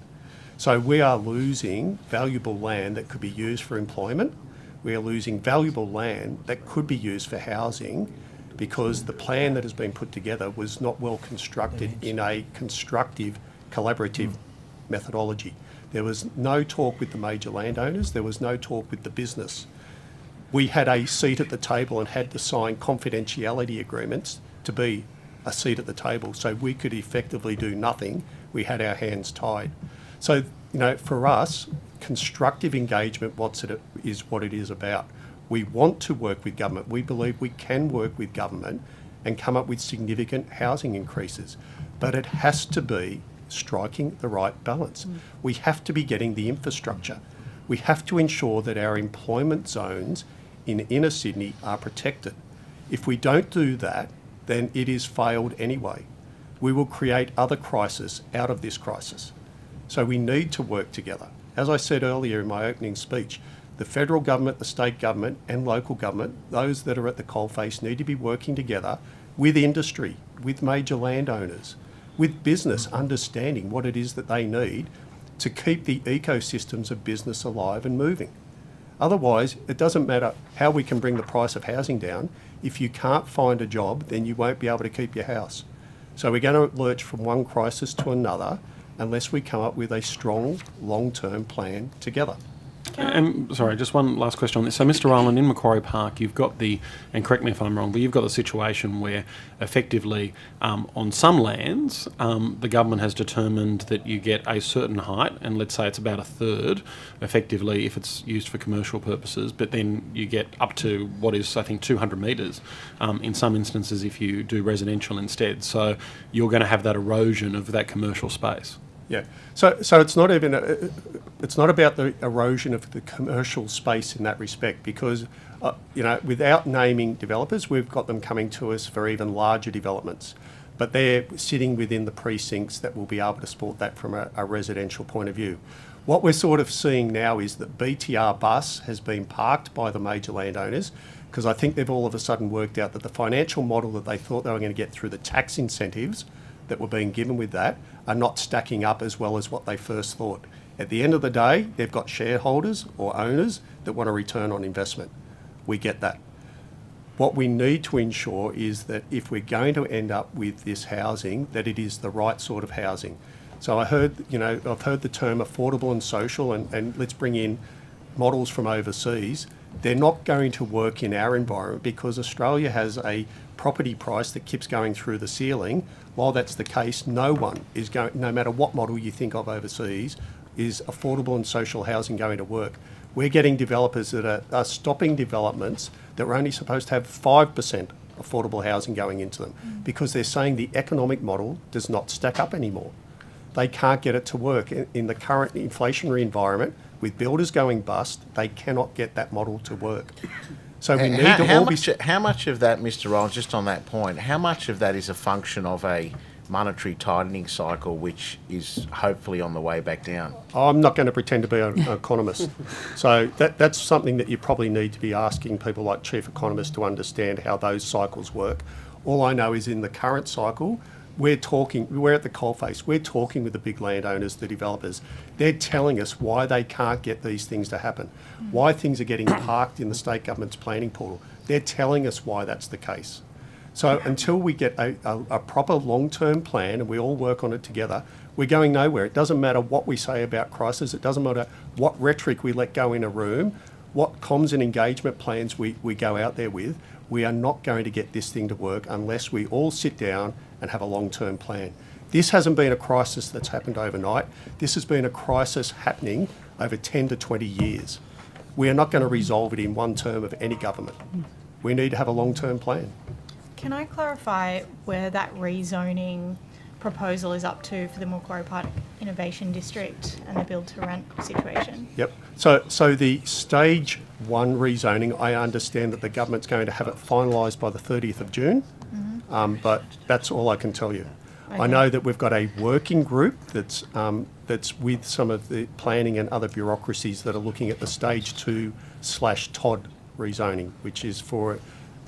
So we are losing valuable land that could be used for employment. We are losing valuable land that could be used for housing because the plan that has been put together was not well constructed in a constructive, collaborative methodology. There was no talk with the major landowners, there was no talk with the business. We had a seat at the table and had to sign confidentiality agreements to be a seat at the table, so we could effectively do nothing. We had our hands tied. So, for us, constructive engagement is what it is about. We want to work with government. We believe we can work with government and come up with significant housing increases, but it has to be striking the right balance. We have to be getting the infrastructure. We have to ensure that our employment zones in inner Sydney are protected. If we don't do that, then it is failed anyway. We will create other crises out of this crisis. So we need to work together. As I said earlier in my opening speech, the federal government, the state government and local government, those that are at the coalface, need to be working together with industry, with major landowners, with business, understanding what it is that they need to keep the ecosystems of business alive and moving. Otherwise, it doesn't matter how we can bring the price of housing down. If you can't find a job, then you won't be able to keep your house. So we're going to lurch from one crisis to another unless we come up with a strong, long-term plan together. And sorry, just one last question on this. So, Mr. Rowland, in Macquarie Park, you've got and correct me if I'm wrong, but you've got the situation where effectively on some lands, the government has determined that you get a certain height, and let's say it's about a third, effectively, if it's used for commercial purposes, but then you get up to what is, I think, 200 metres in some instances if you do residential instead. So you're going to have that erosion of that commercial space. Yeah, so it's not even it's not about the erosion of the commercial space in that respect, because without naming developers, we've got them coming to us for even larger developments, but they're sitting within the precincts that will be able to support that from a residential point of view. What we're sort of seeing now is that BTR bus has been parked by the major landowners because I think they've all of a sudden worked out that the financial model that they thought they were going to get through the tax incentives that were being given with that are not stacking up as well as what they first thought. At the end of the day, they've got shareholders or owners that want a return on investment. We get that. What we need to ensure is that if we're going to end up with this housing, that it is the right sort of housing. So I've heard the term affordable and social, and let's bring in models from overseas. They're not going to work in our environment because Australia has a property price that keeps going through the ceiling. While that's the case, no one is going, no matter what model you think of overseas, is affordable and social housing going to work. We're getting developers that are stopping developments that were only supposed to have 5% affordable housing going into them because they're saying the economic model does not stack up anymore. They can't get it to work. In the current inflationary environment, with builders going bust, they cannot get that model to work. So we need to all be... How much of that, Mr. Rollins, just on that point, how much of that is a function of a monetary tightening cycle which is hopefully on the way back down? I'm not going to pretend to be an economist. So that's something that you probably need to be asking people like chief economists to understand how those cycles work. All I know is in the current cycle, we're at the coalface, we're talking with the big landowners, the developers. They're telling us why they can't get these things to happen, why things are getting parked in the state government's planning portal. They're telling us why that's the case. So until we get a proper long-term plan and we all work on it together, we're going nowhere. It doesn't matter what we say about crisis. It doesn't matter what rhetoric we let go in a room, what comms and engagement plans we go out there with. We are not going to get this thing to work unless we all sit down and have a long-term plan. This hasn't been a crisis that's happened overnight. This has been a crisis happening over 10 to 20 years. We are not going to resolve it in one term of any government. We need to have a long-term plan. Can I clarify where that rezoning proposal is up to for the Macquarie Park Innovation District and the build-to-rent situation? Yep. So the stage 1 rezoning, I understand that the government's going to have it finalised by the 30th of June, but that's all I can tell you. Okay. I know that we've got a working group that's with some of the planning and other bureaucracies that are looking at the stage 2/TOD rezoning, which is for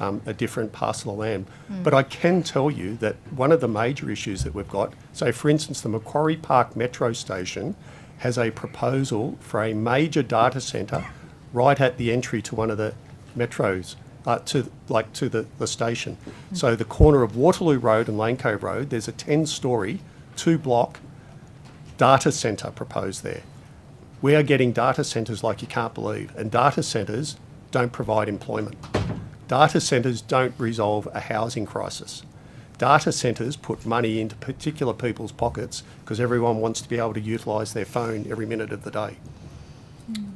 a different parcel of land. But I can tell you that one of the major issues that we've got, so for instance, the Macquarie Park Metro Station has a proposal for a major data centre right at the entry to one of the metros to the station. So the corner of Waterloo Road and Lane Cove Road, there's a 10-storey, 2-block data centre proposed there. We are getting data centres like you can't believe, and data centres don't provide employment. Data centres don't resolve a housing crisis. Data centres put money into particular people's pockets because everyone wants to be able to utilise their phone every minute of the day.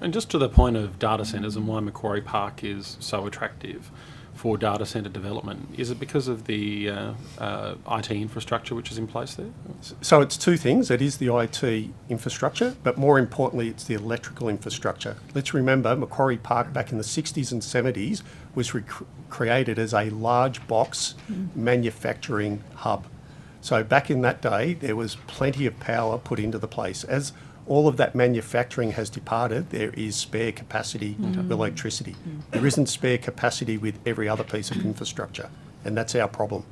And just to the point of data centres and why Macquarie Park is so attractive for data centre development, is it because of the IT infrastructure which is in place there? So it's two things. It is the IT infrastructure, but more importantly, it's the electrical infrastructure. Let's remember Macquarie Park back in the 60s and 70s was created as a large box manufacturing hub. So back in that day, there was plenty of power put into the place. As all of that manufacturing has departed, there is spare capacity of electricity. There isn't spare capacity with every other piece of infrastructure, and that's our problem.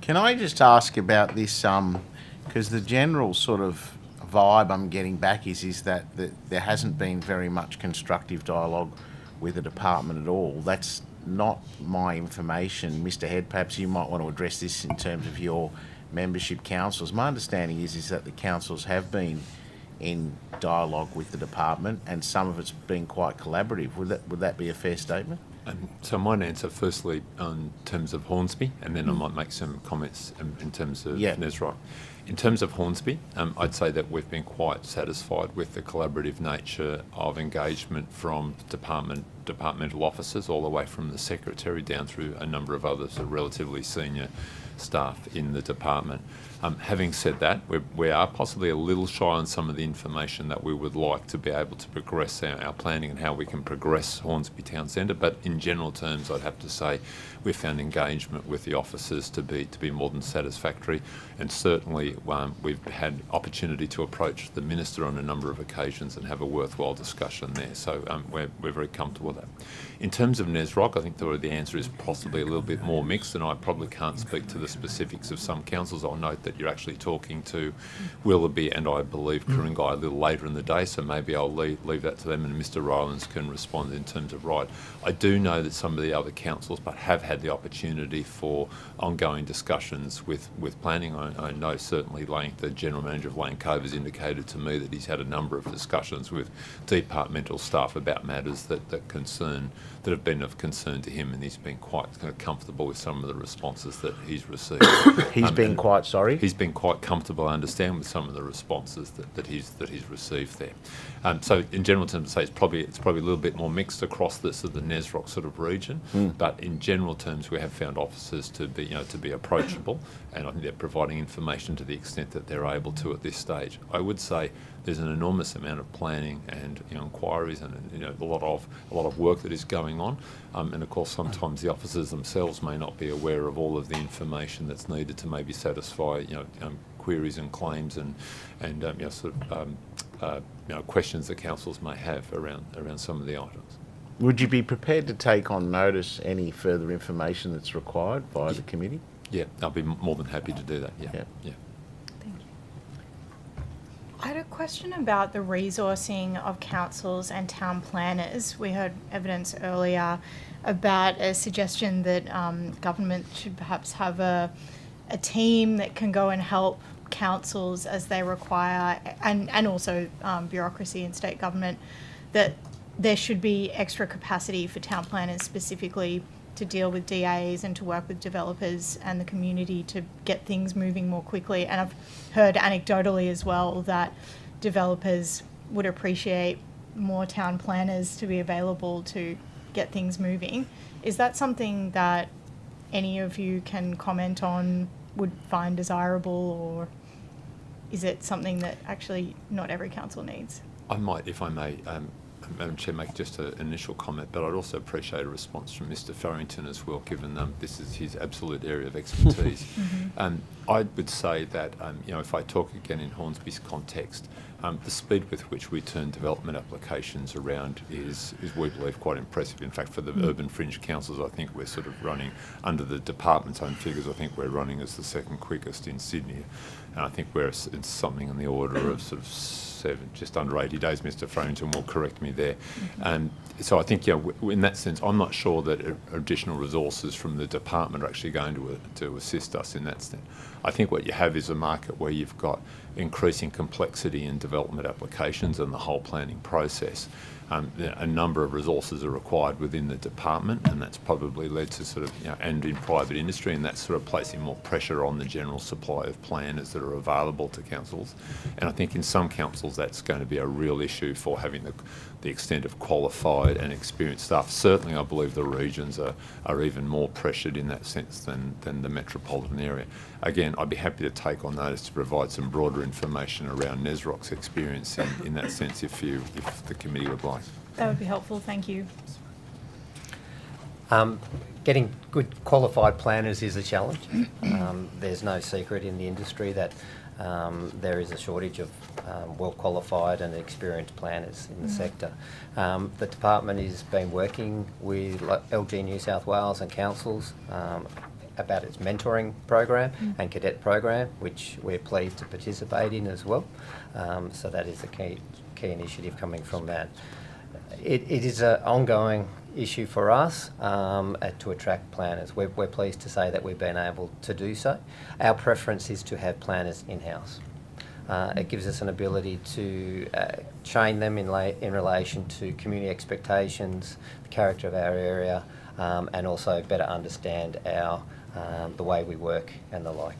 Can I just ask about this, because the general sort of vibe I'm getting back is that there hasn't been very much constructive dialogue with the department at all. That's not my information. Mr. Head, perhaps you might want to address this in terms of your membership councils. My understanding is that the councils have been in dialogue with the department, and some of it's been quite collaborative. Would that be a fair statement? So my answer, firstly, in terms of Hornsby, and then I might make some comments in terms of Nesrock. In terms of Hornsby, I'd say that we've been quite satisfied with the collaborative nature of engagement from departmental officers, all the way from the secretary down through a number of others, relatively senior staff in the department. Having said that, we are possibly a little shy on some of the information that we would like to be able to progress our planning and how we can progress Hornsby Town Centre. But in general terms, I'd have to say we've found engagement with the officers to be more than satisfactory, and certainly we've had opportunity to approach the Minister on a number of occasions and have a worthwhile discussion there. So we're very comfortable with that. In terms of Nesrock, I think the answer is possibly a little bit more mixed, and I probably can't speak to the specifics of some councils. I'll note that you're actually talking to Willoughby and I believe Ku-ring-gai a little later in the day, so maybe I'll leave that to them and Mr. Rylands can respond in terms of right. I do know that some of the other councils but have had the opportunity for ongoing discussions with planning. I know certainly the General Manager of Lane Cove has indicated to me that he's had a number of discussions with departmental staff about matters that have been of concern to him, and he's been quite comfortable with some of the responses that he's received. He's been quite sorry? He's been quite comfortable, I understand, with some of the responses that he's received there. So in general terms, I'd say it's probably a little bit more mixed across the sort of the Nesrock sort of region, but in general terms, we have found officers to be approachable, and I think they're providing information to the extent that they're able to at this stage. I would say there's an enormous amount of planning and inquiries and a lot of work that is going on, and of course sometimes the officers themselves may not be aware of all of the information that's needed to maybe satisfy queries and claims and questions that councils may have around some of the items. Would you be prepared to take on notice any further information that's required by the committee? Yeah, I'll be more than happy to do that. Yeah. Thank you. I had a question about the resourcing of councils and town planners. We heard evidence earlier about a suggestion that government should perhaps have a team that can go and help councils as they require, and also bureaucracy in state government, that there should be extra capacity for town planners specifically to deal with DAs and to work with developers and the community to get things moving more quickly. And I've heard anecdotally as well that developers would appreciate more town planners to be available to get things moving. Is that something that any of you can comment on, would find desirable, or is it something that actually not every council needs? I might, if I may, Madam Chair, make just an initial comment, but I'd also appreciate a response from Mr. Farrington as well, given this is his absolute area of expertise. I would say that, if I talk again in Hornsby's context, the speed with which we turn development applications around is we believe, quite impressive. In fact, for the urban fringe councils, I think we're sort of running, under the department's own figures, I think we're running as the second quickest in Sydney. And I think it's something in the order of sort of PC7, just under 80 days. Mr. Farrington will correct me there. And so I think, in that sense, I'm not sure that additional resources from the department are actually going to assist us in that sense. I think what you have is a market where you've got increasing complexity in development applications and the whole planning process. A number of resources are required within the department, and that's probably led to sort of, and in private industry, and that's sort of placing more pressure on the general supply of planners that are available to councils. And I think in some councils that's going to be a real issue for having the extent of qualified and experienced staff. Certainly I believe the regions are even more pressured in that sense than the metropolitan area. Again, I'd be happy to take on notice to provide some broader information around NESROC's experience in that sense if the committee would like. That would be helpful, thank you. Getting good qualified planners is a challenge. There's no secret in the industry that there is a shortage of well-qualified and experienced planners in the sector. The department has been working with LG New South Wales and councils about its mentoring program and cadet program, which we're pleased to participate in as well. So that is a key initiative coming from that. It is an ongoing issue for us to attract planners. We're pleased to say that we've been able to do so. Our preference is to have planners in-house. It gives us an ability to train them in relation to community expectations, the character of our area, and also better understand the way we work and the like.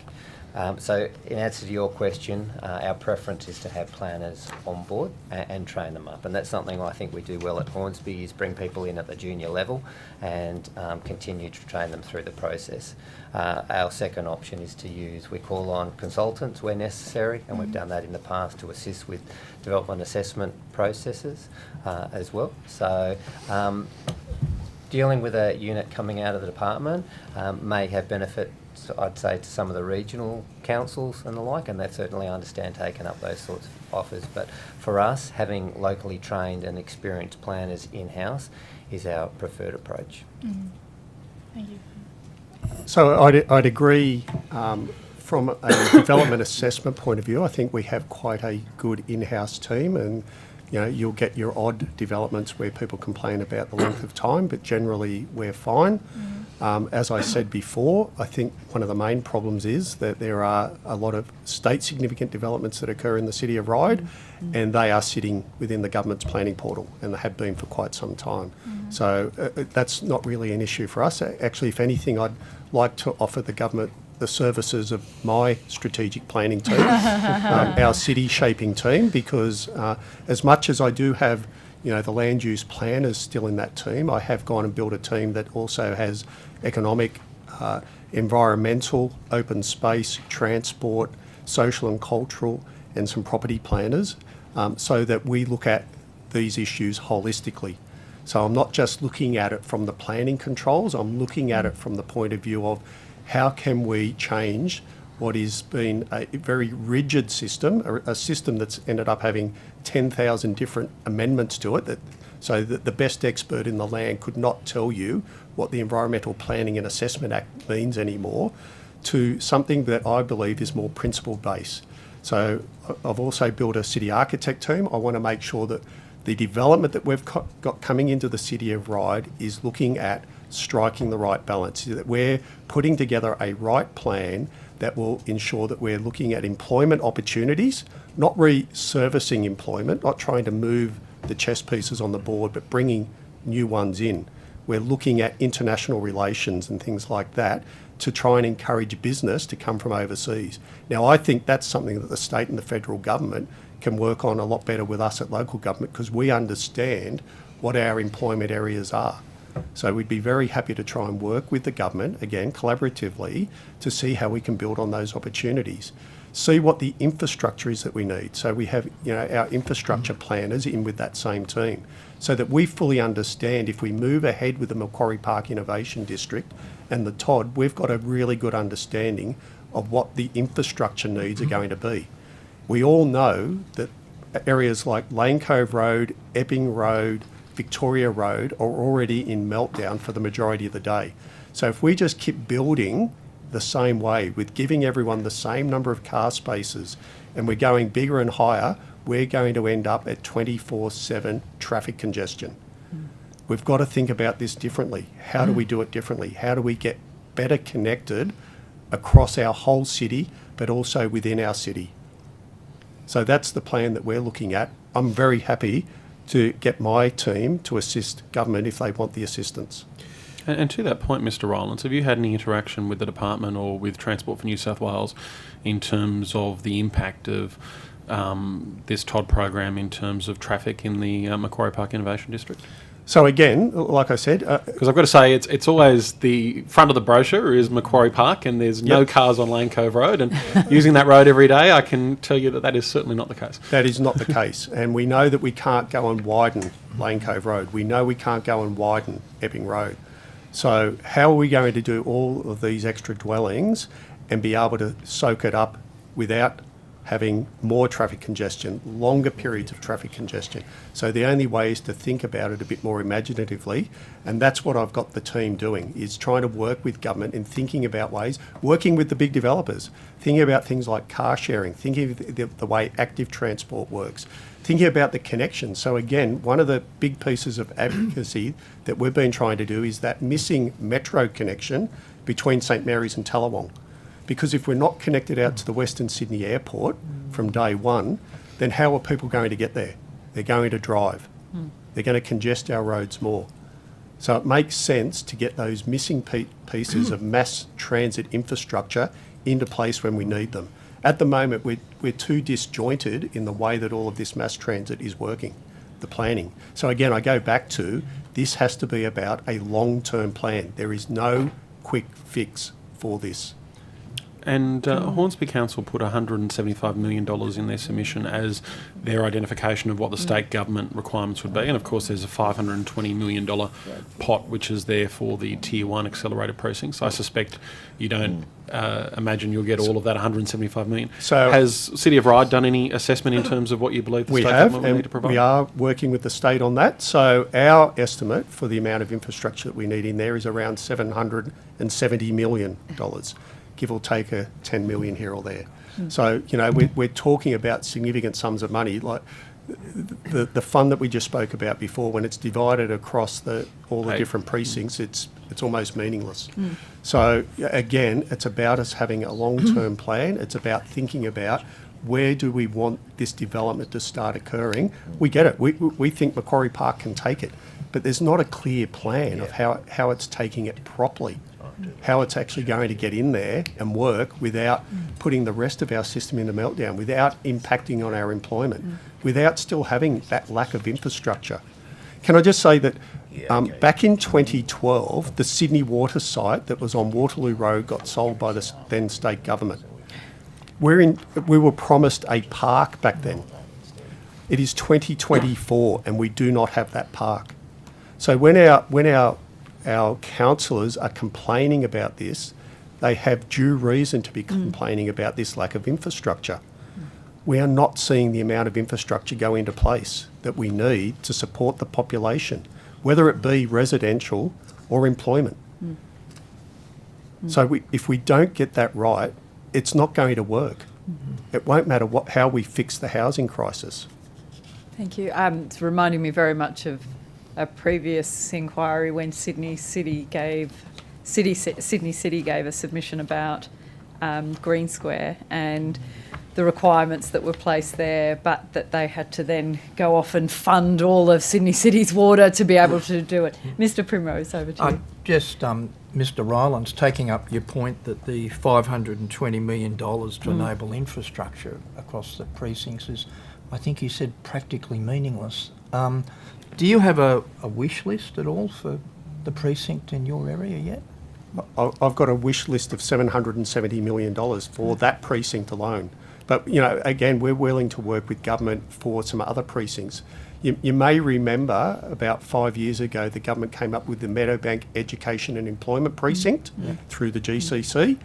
So in answer to your question, our preference is to have planners on board and train them up. And that's something I think we do well at Hornsby, is bring people in at the junior level and continue to train them through the process. Our second option is we call on consultants where necessary, and we've done that in the past to assist with development assessment processes as well. So dealing with a unit coming out of the department may have benefit, I'd say, to some of the regional councils and the like, and they certainly understand taking up those sorts of offers. But for us, having locally trained and experienced planners in-house is our preferred approach. Thank you. So I'd agree from a development assessment point of view. I think we have quite a good in-house team, and you'll get your odd developments where people complain about the length of time, but generally we're fine. As I said before, I think one of the main problems is that there are a lot of state significant developments that occur in the City of Ryde, and they are sitting within the government's planning portal, and they have been for quite some time. So that's not really an issue for us. Actually, if anything, I'd like to offer the government the services of my strategic planning team, our city shaping team, because as much as I do have the land use planners still in that team, I have gone and built a team that also has economic, environmental, open space, transport, social and cultural, and some property planners, so that we look at these issues holistically. So I'm not just looking at it from the planning controls, I'm looking at it from the point of view of how can we change what has been a very rigid system, a system that's ended up having 10,000 different amendments to it, so that the best expert in the land could not tell you what the Environmental Planning and Assessment Act means anymore, to something that I believe is more principle-based. So I've also built a city architect team. I want to make sure that the development that we've got coming into the City of Ryde is looking at striking the right balance, that we're putting together a right plan that will ensure that we're looking at employment opportunities, not resurfacing employment, not trying to move the chess pieces on the board, but bringing new ones in. We're looking at international relations and things like that to try and encourage business to come from overseas. Now, I think that's something that the state and the federal government can work on a lot better with us at local government, because we understand what our employment areas are. So we'd be very happy to try and work with the government, again, collaboratively, to see how we can build on those opportunities. See what the infrastructure is that we need. So we have our infrastructure planners in with that same team, so that we fully understand if we move ahead with the Macquarie Park Innovation District and the TOD, we've got a really good understanding of what the infrastructure needs are going to be. We all know that areas like Lane Cove Road, Epping Road, Victoria Road are already in meltdown for the majority of the day. So if we just keep building the same way, with giving everyone the same number of car spaces, and we're going bigger and higher, we're going to end up at 24/7 traffic congestion. We've got to think about this differently. How do we do it differently? How do we get better connected across our whole city, but also within our city? So that's the plan that we're looking at. I'm very happy to get my team to assist government if they want the assistance. And to that point, Mr. Rowlands, have you had any interaction with the department or with Transport for New South Wales in terms of the impact of this TOD program in terms of traffic in the Macquarie Park Innovation District? So again, like I said... Because I've got to say, it's always the front of the brochure is Macquarie Park and there's no cars on Lane Cove Road. And using that road every day, I can tell you that that is certainly not the case. That is not the case. And we know that we can't go and widen Lane Cove Road. We know we can't go and widen Epping Road. So how are we going to do all of these extra dwellings and be able to soak it up without having more traffic congestion, longer periods of traffic congestion? So the only way is to think about it a bit more imaginatively, and that's what I've got the team doing, is trying to work with government and thinking about ways, working with the big developers, thinking about things like car sharing, thinking of the way active transport works, thinking about the connection. So again, one of the big pieces of advocacy that we've been trying to do is that missing metro connection between St Mary's and Tallawong. Because if we're not connected out to the Western Sydney Airport from day one, then how are people going to get there? They're going to drive. They're going to congest our roads more. So it makes sense to get those missing pieces of mass transit infrastructure into place when we need them. At the moment, we're too disjointed in the way that all of this mass transit is working, the planning. So again, I go back to, this has to be about a long-term plan. There is no quick fix for this. And Hornsby Council put $175 million in their submission as their identification of what the state government requirements would be. And of course, there's a $520 million pot which is there for the Tier 1 accelerated precincts. I suspect you don't imagine you'll get all of that $175 million. So has City of Ryde done any assessment in terms of what you believe the state government will need to provide? We are working with the state on that. So our estimate for the amount of infrastructure that we need in there is around $770 million. Give or take a 10 million here or there. So, you know, we're talking about significant sums of money. Like the fund that we just spoke about before, when it's divided across all the different precincts, it's almost meaningless. So again, it's about us having a long-term plan. It's about thinking about where do we want this development to start occurring. We get it. We think Macquarie Park can take it, but there's not a clear plan of how it's taking it properly. How it's actually going to get in there and work without putting the rest of our system into meltdown, without impacting on our employment, without still having that lack of infrastructure. Can I just say that back in 2012, the Sydney Water site that was on Waterloo Road got sold by the then state government. We were promised a park back then. It is 2024 and we do not have that park. So when our councillors are complaining about this, they have due reason to be complaining about this lack of infrastructure. We are not seeing the amount of infrastructure go into place that we need to support the population, whether it be residential or employment. So if we don't get that right, it's not going to work. It won't matter how we fix the housing crisis. Thank you. It's reminding me very much of a previous inquiry when Sydney City gave a submission about Green Square and the requirements that were placed there, but that they had to then go off and fund all of Sydney City's water to be able to do it. Mr. Primrose, over to you. Just, Mr. Rylands, taking up your point that the $520 million to enable infrastructure across the precincts is, I think you said, practically meaningless. Do you have a wish list at all for the precinct in your area yet? I've got a wish list of $770 million for that precinct alone. But, you know, again, we're willing to work with government for some other precincts. You may remember about 5 years ago, the government came up with the Meadowbank Education and Employment Precinct through the GCC.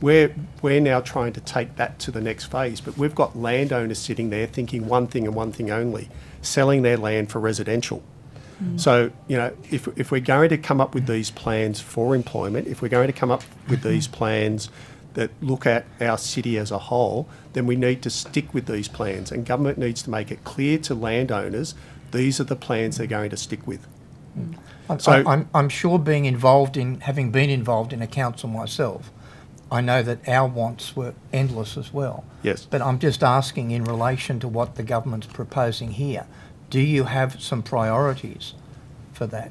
We're now trying to take that to the next phase, but we've got landowners sitting there thinking one thing and one thing only, selling their land for residential. So, you know, if we're going to come up with these plans for employment, if we're going to come up with these plans that look at our city as a whole, then we need to stick with these plans, and government needs to make it clear to landowners these are the plans they're going to stick with. I'm sure having been involved in a council myself, I know that our wants were endless as well. Yes. But I'm just asking in relation to what the government's proposing here, do you have some priorities for that?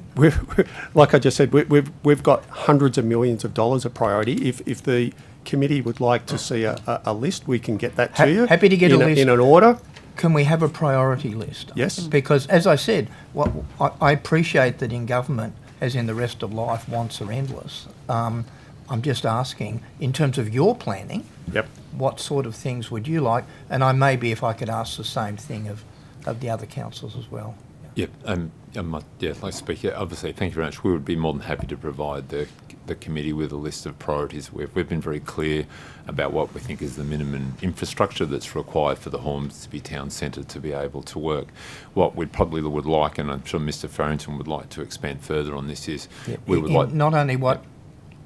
Like I just said, we've got hundreds of millions of dollars of priority. If the committee would like to see a list, we can get that to you. Happy to get a list. In an order. Can we have a priority list? Yes. Because, as I said, I appreciate that in government, as in the rest of life, wants are endless. I'm just asking, in terms of your planning, Yep. what sort of things would you like? And if I could ask the same thing of the other councils as well. Yep. Like to speak. Obviously, thank you very much. We would be more than happy to provide the committee with a list of priorities. We've been very clear about what we think is the minimum infrastructure that's required for the Hornsby Town Centre to be able to work. What we probably would like, and I'm sure Mr Farrington would like to expand further on this, is we would like not only what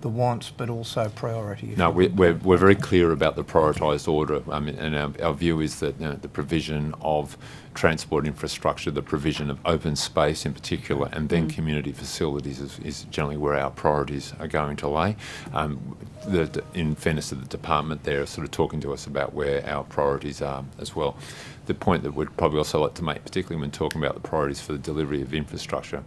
the wants, but also priority. No, we're very clear about the prioritised order, and our view is that the provision of transport infrastructure, the provision of open space in particular, and then community facilities is generally where our priorities are going to lay. In fairness to the department, they're sort of talking to us about where our priorities are as well. The point that we'd probably also like to make, particularly when talking about the priorities for the delivery of infrastructure,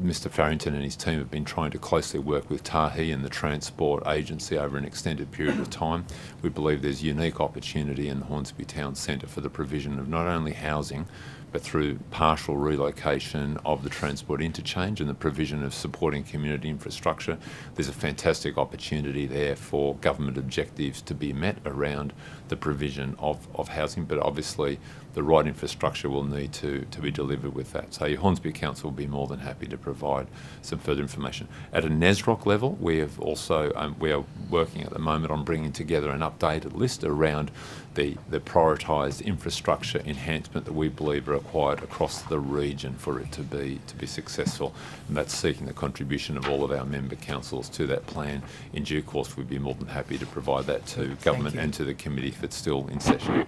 Mr Farrington and his team have been trying to closely work with Tahi and the Transport Agency over an extended period of time. We believe there's unique opportunity in the Hornsby Town Centre for the provision of not only housing, but through partial relocation of the transport interchange and the provision of supporting community infrastructure. There's a fantastic opportunity there for government objectives to be met around the provision of housing, but obviously the right infrastructure will need to be delivered with that. So Hornsby Council will be more than happy to provide some further information. At a NESROC level, we have also, we are working at the moment on bringing together an updated list around the prioritised infrastructure enhancement that we believe are required across the region for it to be successful, and that's seeking the contribution of all of our member councils to that plan. In due course, we'd be more than happy to provide that to government and to the committee if it's still in session.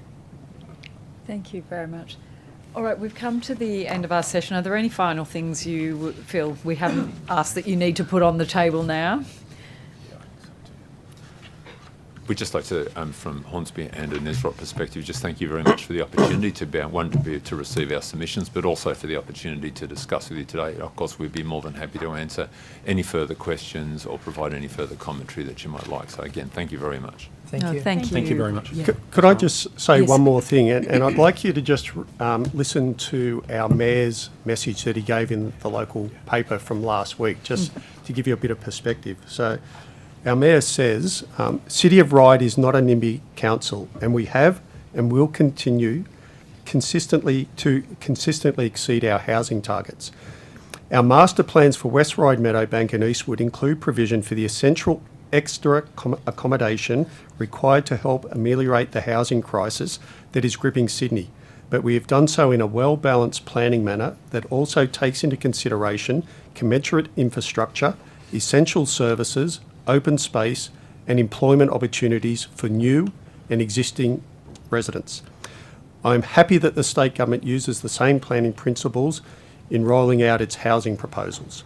Thank you very much. All right, we've come to the end of our session. Are there any final things you feel we haven't asked that you need to put on the table now? We'd just like to, from Hornsby and a NESROC perspective, just thank you very much for the opportunity to receive our submissions, but also for the opportunity to discuss with you today. Of course, we'd be more than happy to answer any further questions or provide any further commentary that you might like. So again, thank you very much. Thank you. Thank you very much. Yeah. Could I just say Yes. one more thing? And I'd like you to just listen to our mayor's message that he gave in the local paper from last week, just to give you a bit of perspective. So our mayor says, City of Ryde is not a NIMBY council, and we have and will continue consistently exceed our housing targets. Our master plans for West Ryde, Meadowbank and Eastwood include provision for the essential extra accommodation required to help ameliorate the housing crisis that is gripping Sydney. But we have done so in a well-balanced planning manner that also takes into consideration commensurate infrastructure, essential services, open space and employment opportunities for new and existing residents. I'm happy that the state government uses the same planning principles in rolling out its housing proposals.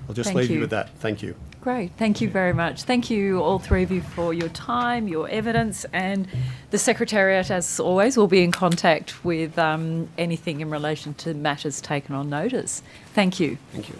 I'll just leave you with that. Thank you. Great. Thank you very much. Thank you, all three of you, for your time, your evidence, and the Secretariat, as always, will be in contact with anything in relation to matters taken on notice. Thank you. Thank you.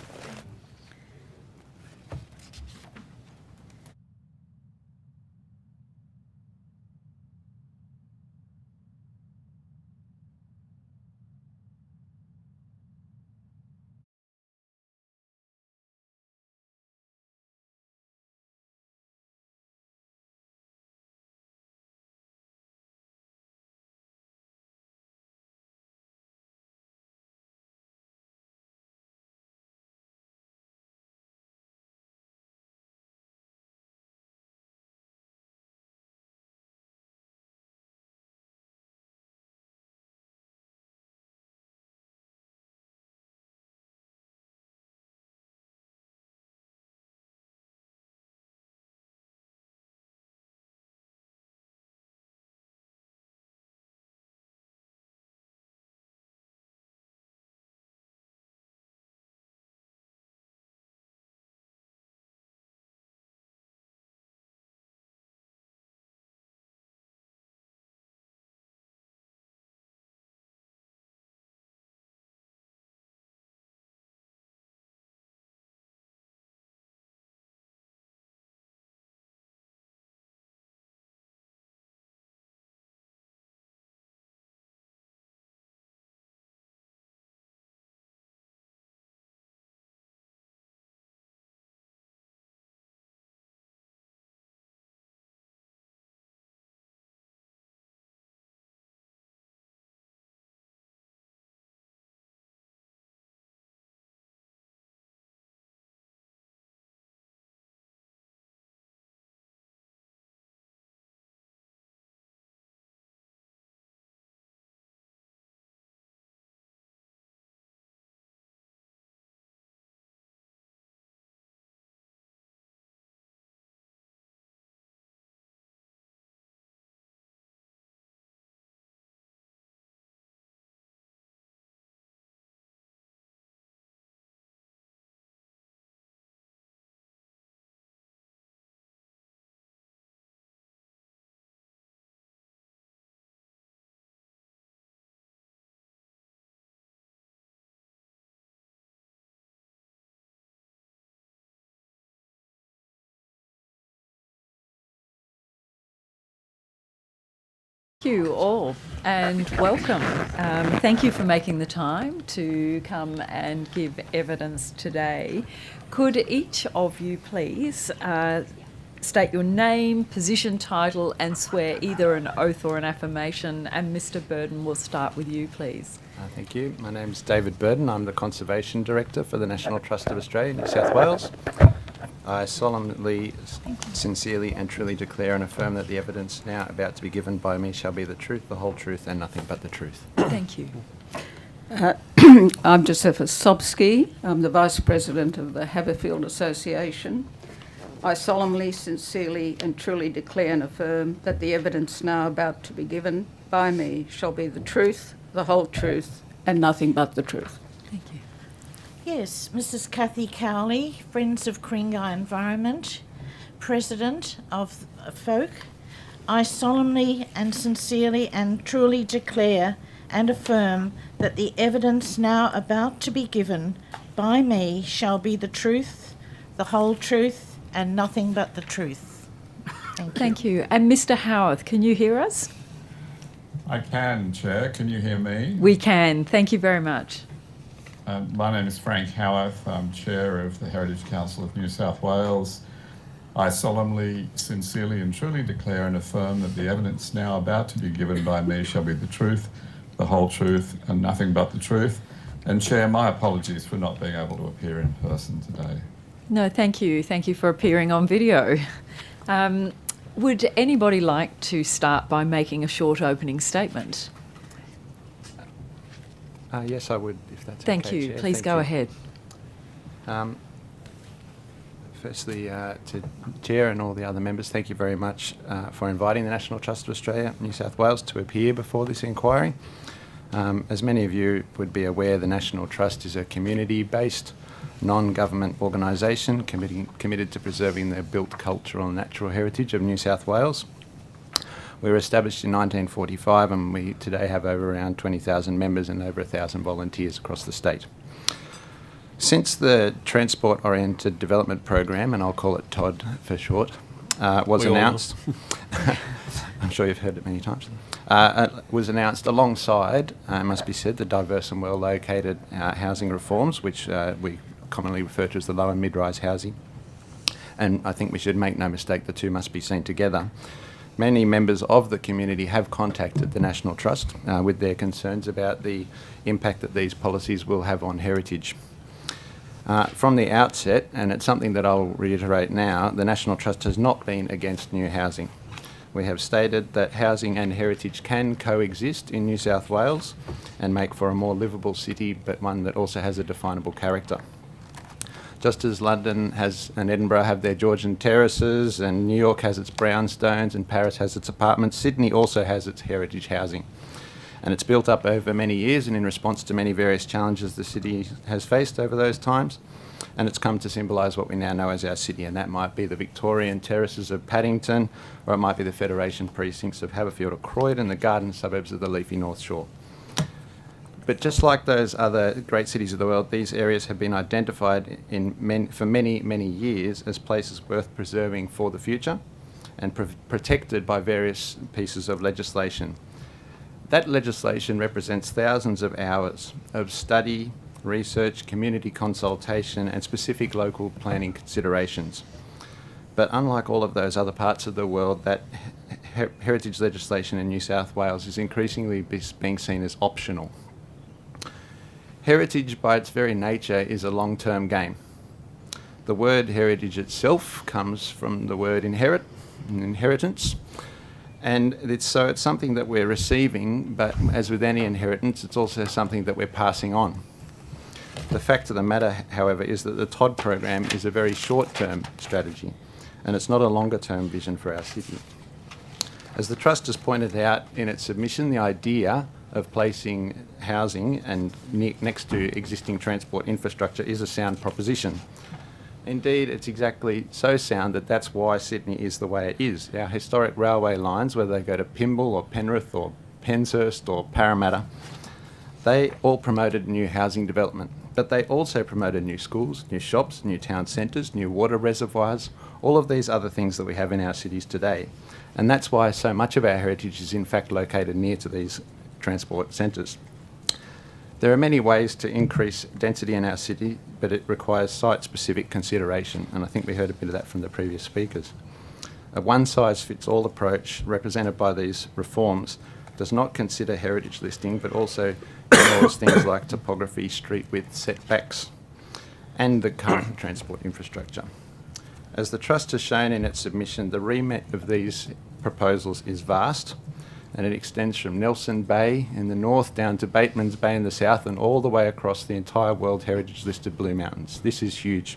Thank you all and welcome. Thank you for making the time to come and give evidence today. Could each of you please state your name, position, title and swear either an oath or an affirmation, and Mr. Burden, we'll start with you please. Thank you. My name is David Burden. I'm the Conservation Director for the National Trust of Australia, New South Wales. I solemnly, sincerely and truly declare and affirm that the evidence now about to be given by me shall be the truth, the whole truth and nothing but the truth. Thank you. I'm Josepha Sobski. I'm the Vice President of the Haverfield Association. I solemnly, sincerely and truly declare and affirm that the evidence now about to be given by me shall be the truth, the whole truth and nothing but the truth. Thank you. Yes, Mrs. Kathy Cowley, Friends of Kringai Environment, President of Folk. I solemnly and sincerely and truly declare and affirm that the evidence now about to be given by me shall be the truth, the whole truth, and nothing but the truth. Thank you. And Mr. Howarth, can you hear us? I can, Chair. Can you hear me? We can. Thank you very much. My name is Frank Howarth. I'm Chair of the Heritage Council of New South Wales. I solemnly, sincerely and truly declare and affirm that the evidence now about to be given by me shall be the truth, the whole truth and nothing but the truth. And Chair, my apologies for not being able to appear in person today. No, thank you. Thank you for appearing on video. Would anybody like to start by making a short opening statement? Yes, I would, if that's Thank okay, you. Chair. Please Thank go you. ahead. Firstly, to Chair and all the other members, thank you very much for inviting the National Trust of Australia, New South Wales, to appear before this inquiry. As many of you would be aware, the National Trust is a community-based, non-government organisation committed to preserving the built cultural and natural heritage of New South Wales. We were established in 1945 and we today have over around 20,000 members and over 1,000 volunteers across the state. Since the Transport-Oriented Development Program, and I'll call it TOD for short, was announced, I'm sure you've heard it many times, was announced alongside, it must be said, the diverse and well-located housing reforms, which we commonly refer to as the low and mid-rise housing. And I think we should make no mistake, the two must be seen together. Many members of the community have contacted the National Trust with their concerns about the impact that these policies will have on heritage. From the outset, and it's something that I'll reiterate now, the National Trust has not been against new housing. We have stated that housing and heritage can coexist in New South Wales and make for a more livable city, but one that also has a definable character. Just as London and Edinburgh have their Georgian terraces, and New York has its brownstones, and Paris has its apartments, Sydney also has its heritage housing. And it's built up over many years and in response to many various challenges the city has faced over those times. And it's come to symbolise what we now know as our city, and that might be the Victorian terraces of Paddington, or it might be the Federation precincts of Haverfield or Croydon, the garden suburbs of the leafy North Shore. But just like those other great cities of the world, these areas have been identified for many, many years as places worth preserving for the future and protected by various pieces of legislation. That legislation represents thousands of hours of study, research, community consultation and specific local planning considerations. But unlike all of those other parts of the world, that heritage legislation in New South Wales is increasingly being seen as optional. Heritage, by its very nature, is a long-term game. The word heritage itself comes from the word inherit, inheritance, and it's something that we're receiving, but as with any inheritance, it's also something that we're passing on. The fact of the matter, however, is that the TOD program is a very short-term strategy, and it's not a longer-term vision for our city. As the Trust has pointed out in its submission, the idea of placing housing and next to existing transport infrastructure is a sound proposition. Indeed, it's exactly so sound that that's why Sydney is the way it is. Our historic railway lines, whether they go to Pymble or Penrith or Penshurst or Parramatta, they all promoted new housing development, but they also promoted new schools, new shops, new town centres, new water reservoirs, all of these other things that we have in our cities today. And that's why so much of our heritage is in fact located near to these transport centres. There are many ways to increase density in our city, but it requires site-specific consideration, and I think we heard a bit of that from the previous speakers. A one-size-fits-all approach represented by these reforms does not consider heritage listing, but also ignores things like topography, street width, setbacks, and the current transport infrastructure. As the Trust has shown in its submission, the remit of these proposals is vast, and it extends from Nelson Bay in the north down to Bateman's Bay in the south and all the way across the entire World Heritage listed Blue Mountains. This is huge.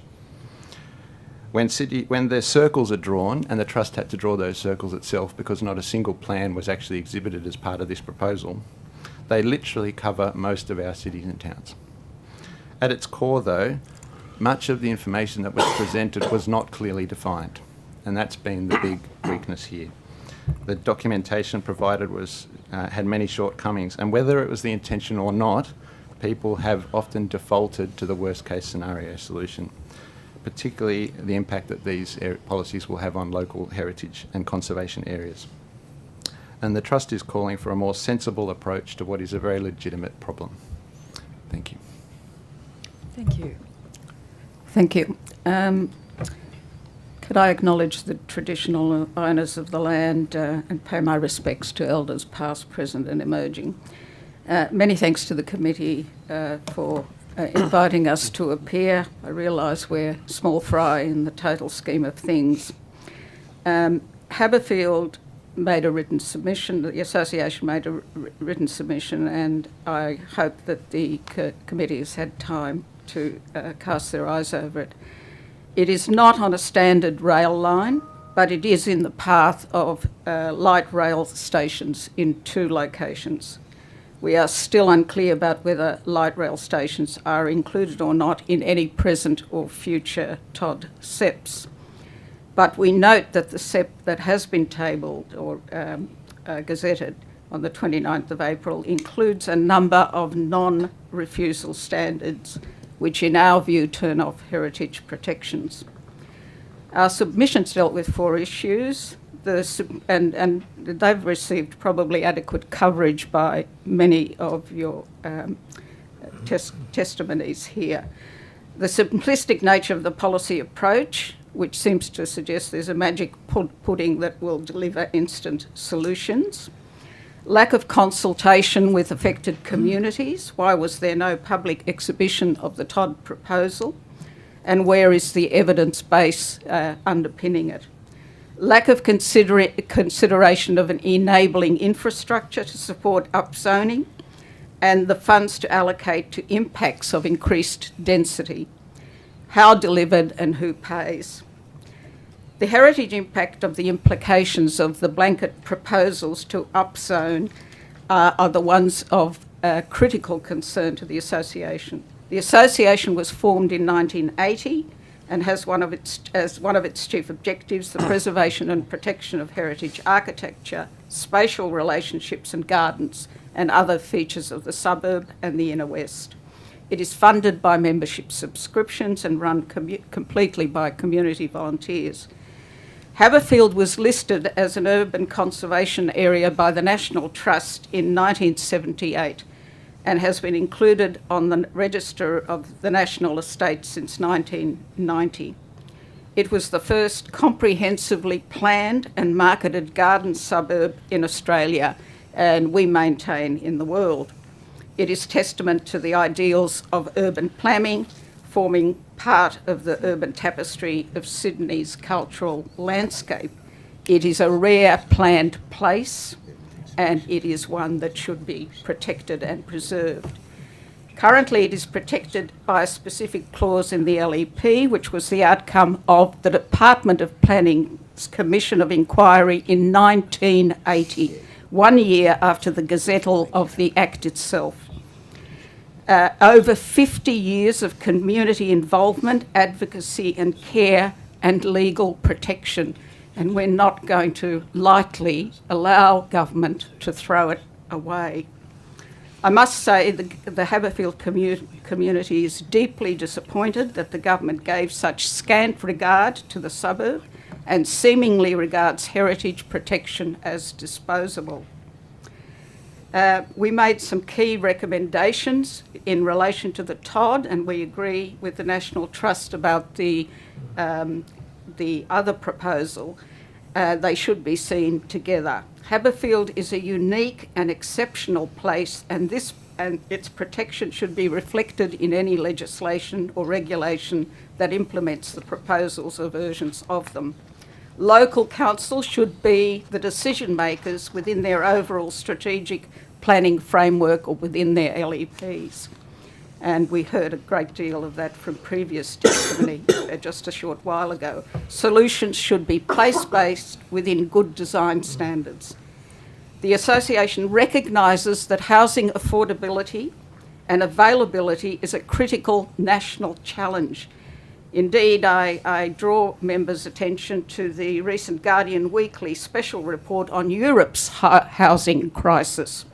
When the circles are drawn, and the Trust had to draw those circles itself because not a single plan was actually exhibited as part of this proposal, they literally cover most of our cities and towns. At its core though, much of the information that was presented was not clearly defined, and that's been the big weakness here. The documentation provided had many shortcomings, and whether it was the intention or not, people have often defaulted to the worst case scenario solution, particularly the impact that these policies will have on local heritage and conservation areas. And the Trust is calling for a more sensible approach to what is a very legitimate problem. Thank you. Thank you. Thank you. Could I acknowledge the traditional owners of the land and pay my respects to elders past, present and emerging. Many thanks to the committee for inviting us to appear. I realise we're small fry in the total scheme of things. Haberfield made a written submission, the association made a written submission, and I hope that the committee has had time to cast their eyes over it. It is not on a standard rail line, but it is in the path of light rail stations in 2 locations. We are still unclear about whether light rail stations are included or not in any present or future TOD SEPs. But we note that the SEP that has been tabled or gazetted on the 29th of April includes a number of non-refusal standards which in our view turn off heritage protections. Our submissions dealt with 4 issues, and they've received probably adequate coverage by many of your testimonies here. The simplistic nature of the policy approach, which seems to suggest there's a magic pudding that will deliver instant solutions. Lack of consultation with affected communities. Why was there no public exhibition of the TOD proposal? And where is the evidence base underpinning it? Lack of consideration of an enabling infrastructure to support upzoning and the funds to allocate to impacts of increased density. How delivered and who pays? The heritage impact of the implications of the blanket proposals to upzone are the ones of critical concern to the association. The association was formed in 1980 and has as one of its chief objectives the preservation and protection of heritage architecture, spatial relationships and gardens and other features of the suburb and the inner west. It is funded by membership subscriptions and run completely by community volunteers. Haberfield was listed as an urban conservation area by the National Trust in 1978 and has been included on the Register of the National Estate since 1990. It was the first comprehensively planned and marketed garden suburb in Australia, and we maintain in the world. It is testament to the ideals of urban planning, forming part of the urban tapestry of Sydney's cultural landscape. It is a rare planned place, and it is one that should be protected and preserved. Currently, it is protected by a specific clause in the LEP, which was the outcome of the Department of Planning's Commission of Inquiry in 1980, 1 year after the gazettal of the Act itself. Over 50 years of community involvement, advocacy and care and legal protection, and we're not going to lightly allow government to throw it away. I must say the Haberfield community is deeply disappointed that the government gave such scant regard to the suburb and seemingly regards heritage protection as disposable. We made some key recommendations in relation to the TOD, and we agree with the National Trust about the other proposal. They should be seen together. Haberfield is a unique and exceptional place, and its protection should be reflected in any legislation or regulation that implements the proposals or versions of them. Local councils should be the decision makers within their overall strategic planning framework or within their LEPs. And we heard a great deal of that from previous testimony just a short while ago. Solutions should be place-based within good design standards. The association recognises that housing affordability and availability is a critical national challenge. Indeed, I draw members' attention to the recent Guardian Weekly special report on Europe's housing crisis,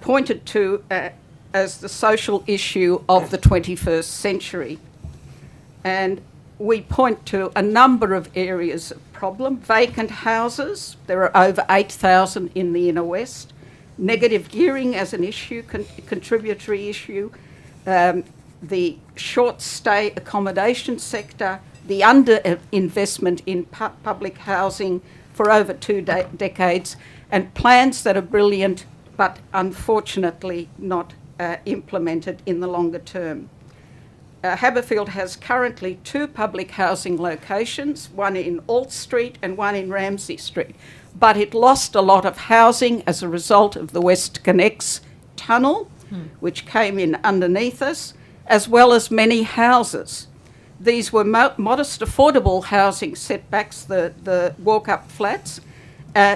pointed to as the social issue of the 21st century. And we point to a number of areas of problem. Vacant houses, there are over 8,000 in the inner west. Negative gearing as an issue, contributory issue. The short stay accommodation sector, the underinvestment in public housing for over 2 decades, and plans that are brilliant but unfortunately not implemented in the longer term. Haberfield has currently 2 public housing locations, one in Alt Street and one in Ramsay Street, but it lost a lot of housing as a result of the West Connects tunnel, which came in underneath us, as well as many houses. These were modest, affordable housing setbacks, the walk-up flats,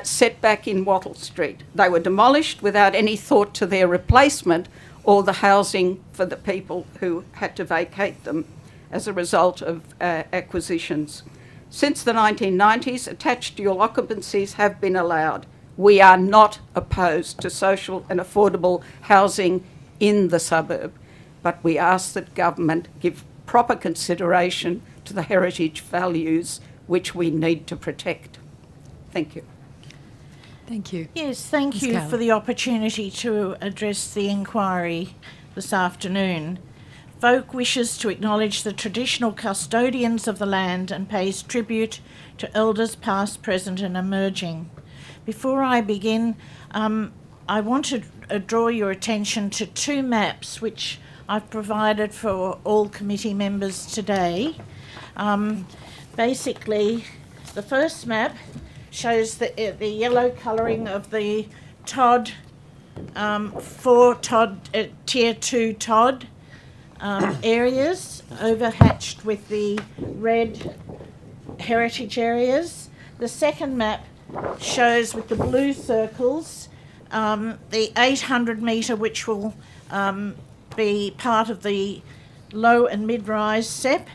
set back in Wattle Street. They were demolished without any thought to their replacement or the housing for the people who had to vacate them as a result of acquisitions. Since the 1990s, attached dual occupancies have been allowed. We are not opposed to social and affordable housing in the suburb, but we ask that government give proper consideration to the heritage values which we need to protect. Thank you. Thank you. Yes, thank you for the opportunity to address the inquiry this afternoon. Folk wishes to acknowledge the traditional custodians of the land and pays tribute to elders past, present and emerging. Before I begin, I want to draw your attention to 2 maps which I've provided for all committee members today. Basically, the first map shows the yellow colouring of the TOD, 4 TOD, Tier 2 TOD areas, overhatched with the red heritage areas. The second map shows with the blue circles the 800 metre, which will be part of the low and mid-rise SEP,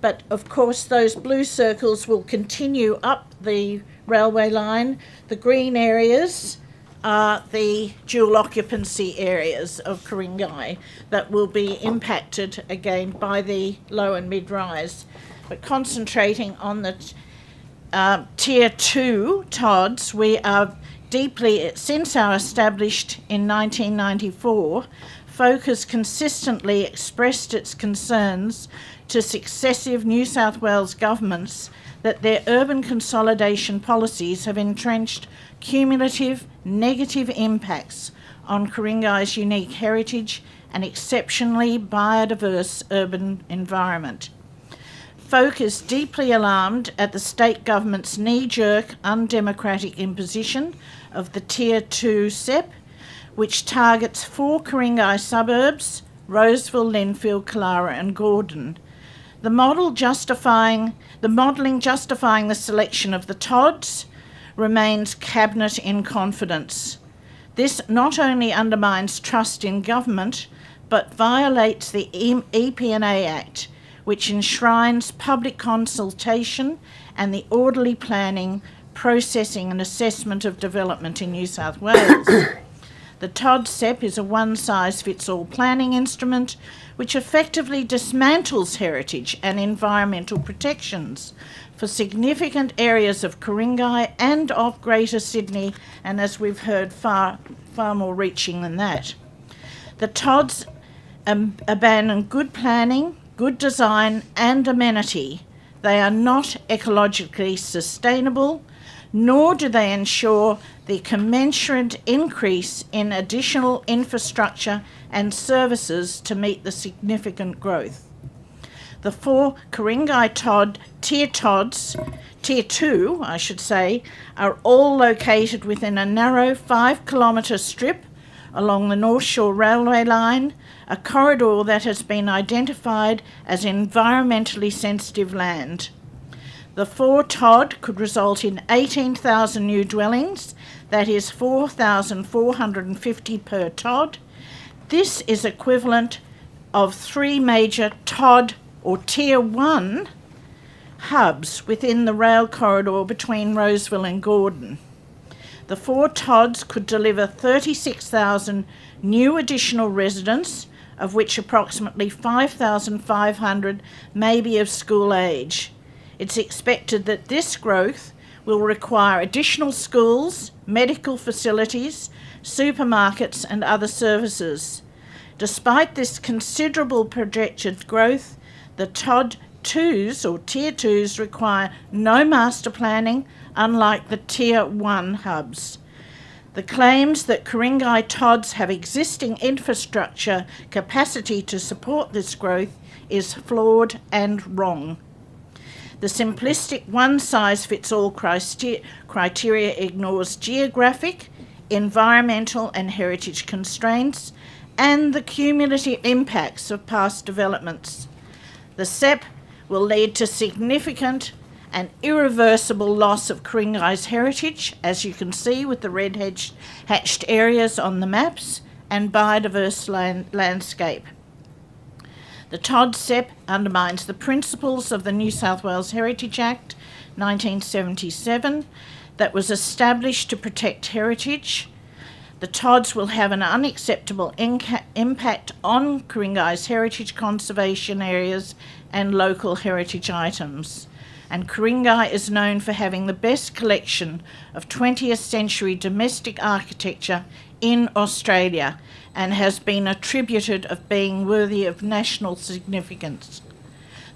but of course those blue circles will continue up the railway line. The green areas are the dual occupancy areas of Ku-ring-gai that will be impacted again by the low and mid-rise. But concentrating on the Tier 2 TODs, we are deeply, since our established in 1994, Folk has consistently expressed its concerns to successive New South Wales governments that their urban consolidation policies have entrenched cumulative negative impacts on Ku-ring-gai's unique heritage and exceptionally biodiverse urban environment. Folk is deeply alarmed at the state government's knee-jerk, undemocratic imposition of the Tier 2 SEP, which targets 4 Ku-ring-gai suburbs, Roseville, Lenfield, Killara and Gordon. The modelling justifying the selection of the TODs remains cabinet in confidence. This not only undermines trust in government, but violates the EP&A Act, which enshrines public consultation and the orderly planning, processing and assessment of development in New South Wales. The TOD SEP is a one-size-fits-all planning instrument which effectively dismantles heritage and environmental protections for significant areas of Ku-ring-gai and of Greater Sydney, and as we've heard, far more reaching than that. The TODs abandon good planning, good design and amenity. They are not ecologically sustainable, nor do they ensure the commensurate increase in additional infrastructure and services to meet the significant growth. The 4 Ku-ring-gai TOD, Tier TODs, Tier 2, I should say, are all located within a narrow 5-kilometre strip along the North Shore Railway line, a corridor that has been identified as environmentally sensitive land. The 4 TOD could result in 18,000 new dwellings, that is 4,450 per TOD. This is equivalent of 3 major TOD or Tier 1 hubs within the rail corridor between Roseville and Gordon. The 4 TODs could deliver 36,000 new additional residents, of which approximately 5,500 may be of school age. It's expected that this growth will require additional schools, medical facilities, supermarkets and other services. Despite this considerable projected growth, the TOD 2s or Tier 2s require no master planning, unlike the Tier 1 hubs. The claims that Ku-ring-gai TODs have existing infrastructure capacity to support this growth is flawed and wrong. The simplistic one-size-fits-all criteria ignores geographic, environmental and heritage constraints and the cumulative impacts of past developments. The SEP will lead to significant and irreversible loss of Ku-ring-gai's heritage, as you can see with the red hatched areas on the maps, and biodiverse landscape. The TOD SEP undermines the principles of the New South Wales Heritage Act 1977 that was established to protect heritage. The TODs will have an unacceptable impact on Ku-ring-gai's heritage conservation areas and local heritage items. And Ku-ring-gai is known for having the best collection of 20th century domestic architecture in Australia and has been attributed of being worthy of national significance.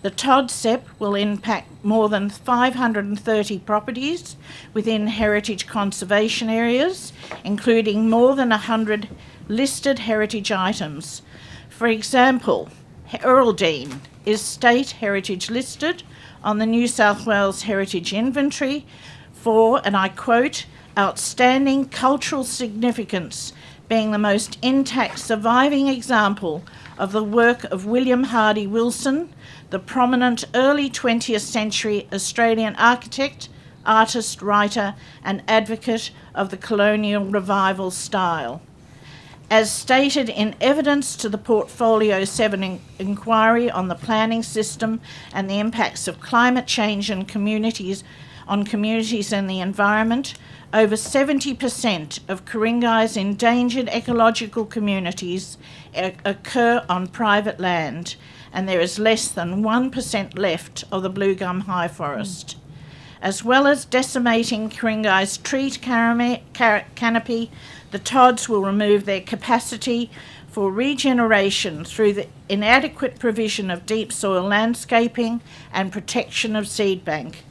The TOD SEP will impact more than 530 properties within heritage conservation areas, including more than 100 listed heritage items. For example, Erraldine is state heritage listed on the New South Wales Heritage Inventory for, and I quote, outstanding cultural significance, being the most intact surviving example of the work of William Hardy Wilson, the prominent early 20th century Australian architect, artist, writer and advocate of the colonial revival style. As stated in evidence to the Portfolio 7 inquiry on the planning system and the impacts of climate change and communities and the environment, over 70% of Ku-ring-gai's endangered ecological communities occur on private land, and there is less than 1% left of the blue gum high forest. As well as decimating Ku-ring-gai's tree canopy, the TODs will remove their capacity for regeneration through the inadequate provision of deep soil landscaping and protection of seed bank.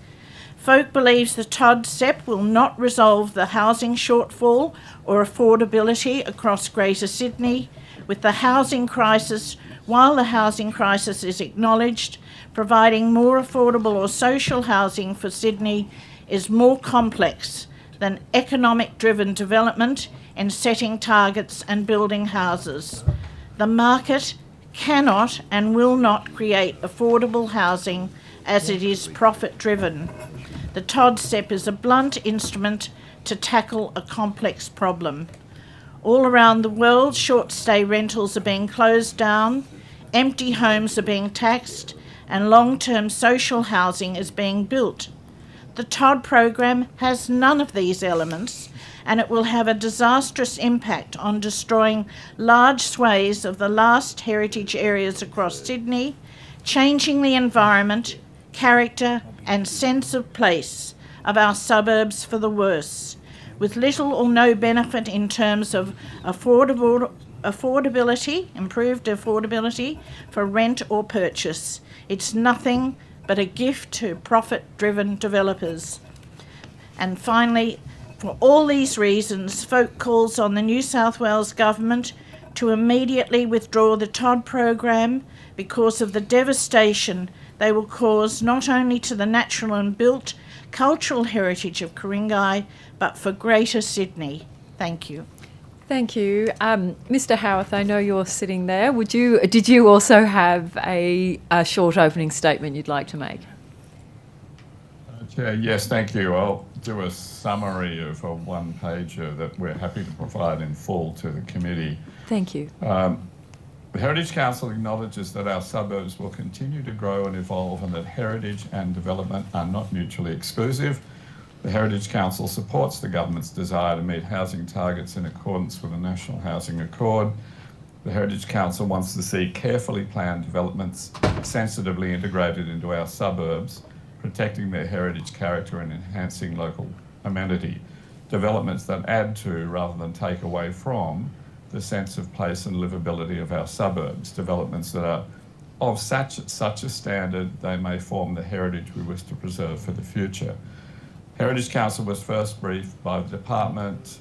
Folk believes the TOD SEP will not resolve the housing shortfall or affordability across Greater Sydney, with the housing crisis, while the housing crisis is acknowledged, providing more affordable or social housing for Sydney is more complex than economic-driven development in setting targets and building houses. The market cannot and will not create affordable housing as it is profit-driven. The TOD SEP is a blunt instrument to tackle a complex problem. All around the world, short-stay rentals are being closed down, empty homes are being taxed, and long-term social housing is being built. The TOD program has none of these elements and it will have a disastrous impact on destroying large swathes of the last heritage areas across Sydney, changing the environment, character and sense of place of our suburbs for the worse, with little or no benefit in terms of affordability, improved affordability for rent or purchase. It's nothing but a gift to profit-driven developers. And finally, for all these reasons, Folk calls on the New South Wales Government to immediately withdraw the TOD program because of the devastation they will cause not only to the natural and built cultural heritage of Ku-ring-gai, but for Greater Sydney. Thank you. Thank you. Mr. Howarth, I know you're sitting there. Did you also have a short opening statement you'd like to make? Chair, yes, thank you. I'll do a summary of a one-pager that we're happy to provide in full to the committee. Thank you. The Heritage Council acknowledges that our suburbs will continue to grow and evolve and that heritage and development are not mutually exclusive. The Heritage Council supports the government's desire to meet housing targets in accordance with the National Housing Accord. The Heritage Council wants to see carefully planned developments sensitively integrated into our suburbs, protecting their heritage character and enhancing local amenity. Developments that add to, rather than take away from, the sense of place and livability of our suburbs. Developments that are of such a standard they may form the heritage we wish to preserve for the future. Heritage Council was first briefed by the department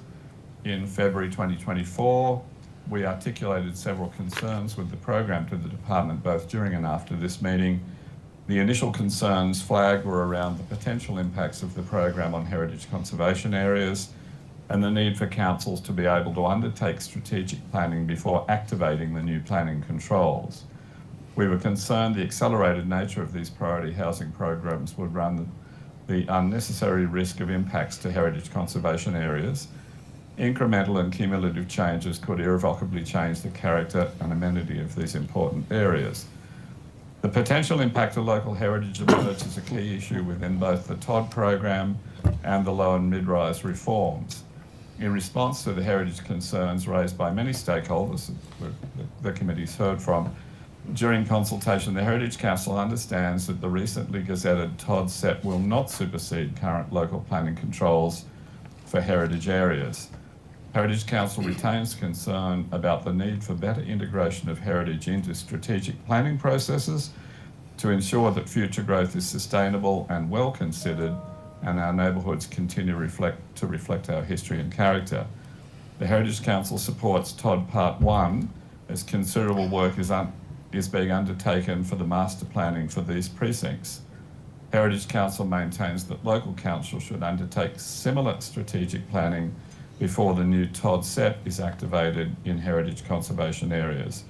in February 2024. We articulated several concerns with the program to the department both during and after this meeting. The initial concerns flagged were around the potential impacts of the program on heritage conservation areas and the need for councils to be able to undertake strategic planning before activating the new planning controls. We were concerned the accelerated nature of these priority housing programs would run the unnecessary risk of impacts to heritage conservation areas. Incremental and cumulative changes could irrevocably change the character and amenity of these important areas. The potential impact of local heritage emerged as a key issue within both the TOD program and the low and mid-rise reforms. In response to the heritage concerns raised by many stakeholders the committee's heard from, during consultation, the Heritage Council understands that the recently gazetted TOD set will not supersede current local planning controls for heritage areas. Heritage Council retains concern about the need for better integration of heritage into strategic planning processes to ensure that future growth is sustainable and well considered and our neighbourhoods continue to reflect our history and character. The Heritage Council supports TOD Part 1 as considerable work is being undertaken for the master planning for these precincts. Heritage Council maintains that local councils should undertake similar strategic planning before the new TOD set is activated in heritage conservation areas.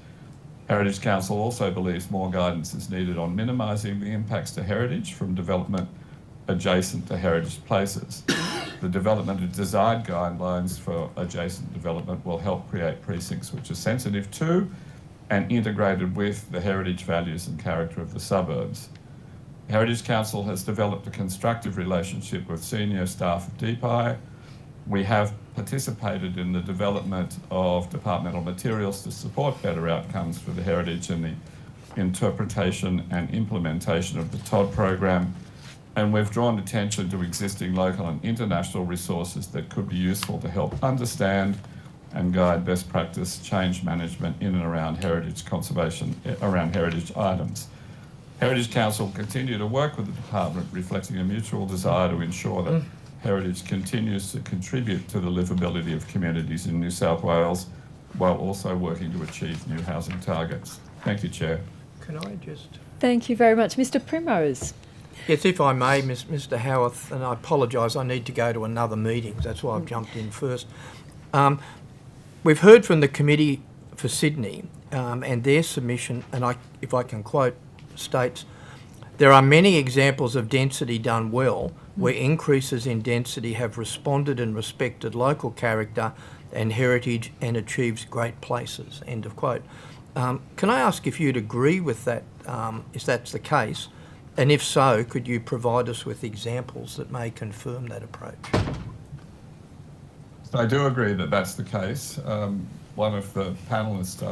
Heritage Council also believes more guidance is needed on minimising the impacts to heritage from development adjacent to heritage places. The development of desired guidelines for adjacent development will help create precincts which are sensitive to and integrated with the heritage values and character of the suburbs. Heritage Council has developed a constructive relationship with senior staff of DPI. We have participated in the development of departmental materials to support better outcomes for the heritage and the interpretation and implementation of the TOD program. And we've drawn attention to existing local and international resources that could be useful to help understand and guide best practice change management in and around heritage conservation, around heritage items. Heritage Council will continue to work with the department, reflecting a mutual desire to ensure that heritage continues to contribute to the livability of communities in New South Wales, while also working to achieve new housing targets. Thank you, Chair. Can I just... Thank you very much. Mr. Primrose. Yes, if I may, Mr. Howarth, and I apologise, I need to go to another meeting, that's why I've jumped in first. We've heard from the Committee for Sydney and their submission, and if I can quote, states, there are many examples of density done well, where increases in density have responded and respected local character and heritage and achieves great places, end of quote. Can I ask if you'd agree with that, if that's the case? And if so, could you provide us with examples that may confirm that approach? I do agree that that's the case. One of the panellists,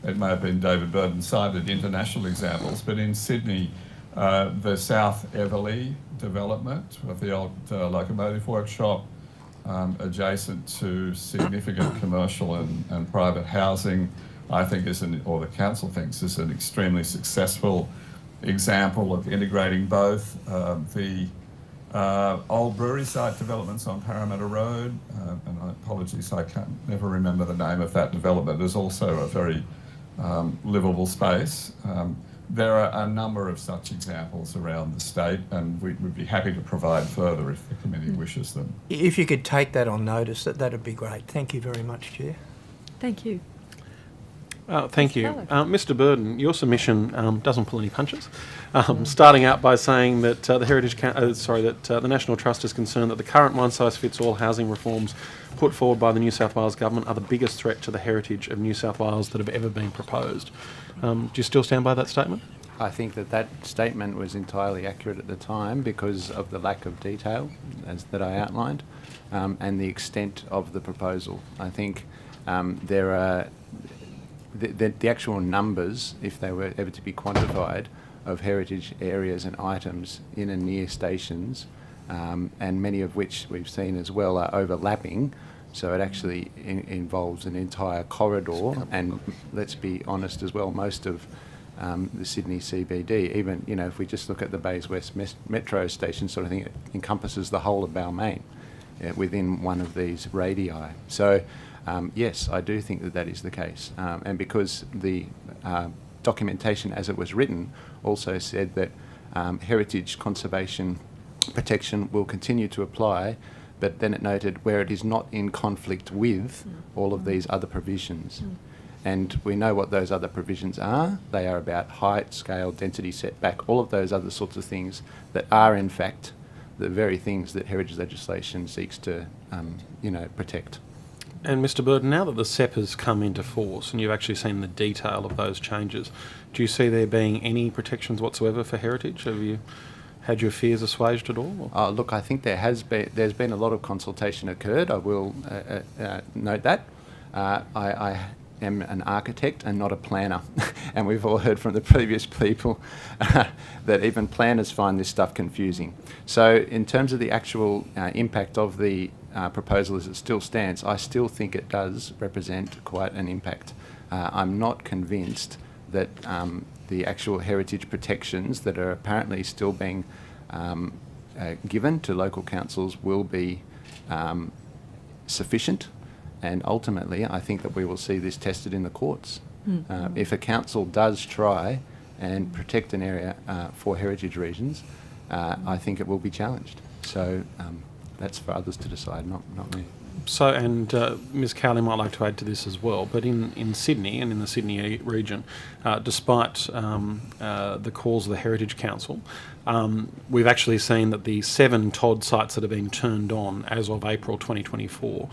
it may have been David Burden, cited international examples, but in Sydney, the South Everleigh development of the old locomotive workshop, adjacent to significant commercial and private housing, I think or the council thinks is an extremely successful example of integrating both. The old brewery site developments on Parramatta Road, and apologies, I never remember the name of that development. There's also a very livable space. There are a number of such examples around the state, and we'd be happy to provide further if the committee wishes them. If you could take that on notice, that'd be great. Thank you very much, Chair. Thank you. Thank you. Mr. Burden, your submission doesn't pull any punches. Starting out by saying that the National Trust is concerned that the current one-size-fits-all housing reforms put forward by the New South Wales Government are the biggest threat to the heritage of New South Wales that have ever been proposed. Do you still stand by that statement? I think that statement was entirely accurate at the time because of the lack of detail that I outlined and the extent of the proposal. I think there are the actual numbers, if they were ever to be quantified, of heritage areas and items in and near stations, and many of which we've seen as well are overlapping. So it actually involves an entire corridor, and let's be honest as well, most of the Sydney CBD, even if we just look at the Bays West Metro station sort of thing, it encompasses the whole of Balmain within one of these radii. So yes, I do think that is the case, and because the documentation as it was written also said that heritage conservation protection will continue to apply, but then it noted where it is not in conflict with all of these other provisions. And we know what those other provisions are. They are about height, scale, density, setback, all of those other sorts of things that are in fact the very things that heritage legislation seeks to protect. And Mr. Burden, now that the SEP has come into force and you've actually seen the detail of those changes, do you see there being any protections whatsoever for heritage? Have you had your fears assuaged at all? Look, I think there's been a lot of consultation occurred. I will note that. I am an architect and not a planner, and we've all heard from the previous people that even planners find this stuff confusing. So in terms of the actual impact of the proposal as it still stands, I still think it does represent quite an impact. I'm not convinced that the actual heritage protections that are apparently still being given to local councils will be sufficient, and ultimately I think that we will see this tested in the courts. If a council does try and protect an area for heritage reasons, I think it will be challenged. So that's for others to decide, not me. So, and Ms Cowley might like to add to this as well, but in Sydney and in the Sydney region, despite the calls of the Heritage Council, we've actually seen that the 7 TOD sites that have been turned on as of April 2024,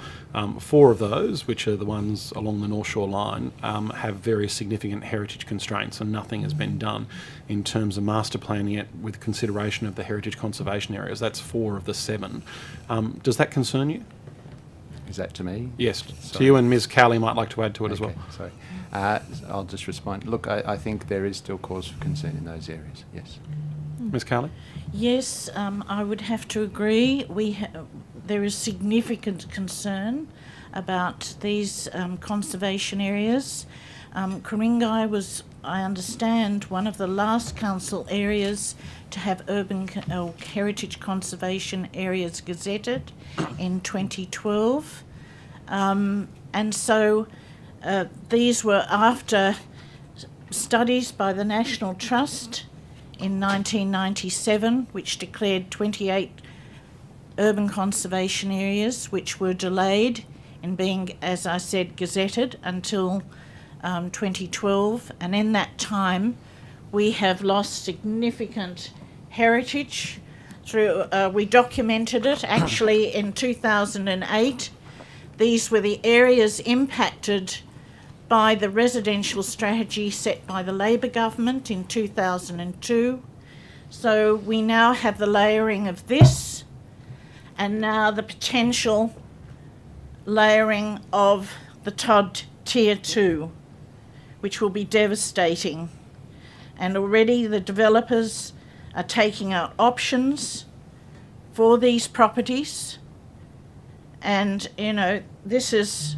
4 of those, which are the ones along the North Shore line, have very significant heritage constraints, and nothing has been done in terms of master planning it with consideration of the heritage conservation areas. That's 4 of the 7. Does that concern you? Is that to me? Yes, Sorry. to you, and Ms Cowley might like to add to it as well. Sorry. I'll just respond. Look, I think there is still cause for concern in those areas, yes. Ms Cowley? Yes, I would have to agree. There is significant concern about these conservation areas. Ku-ring-gai was, I understand, one of the last council areas to have urban heritage conservation areas gazetted in 2012. And so these were after studies by the National Trust in 1997, which declared 28 urban conservation areas, which were delayed in being, as I said, gazetted until 2012. And in that time, we have lost significant heritage through, we documented it actually in 2008. These were the areas impacted by the residential strategy set by the Labor government in 2002. So we now have the layering of this, and now the potential layering of the TOD Tier 2, which will be devastating. And already the developers are taking out options for these properties. And, you know, this is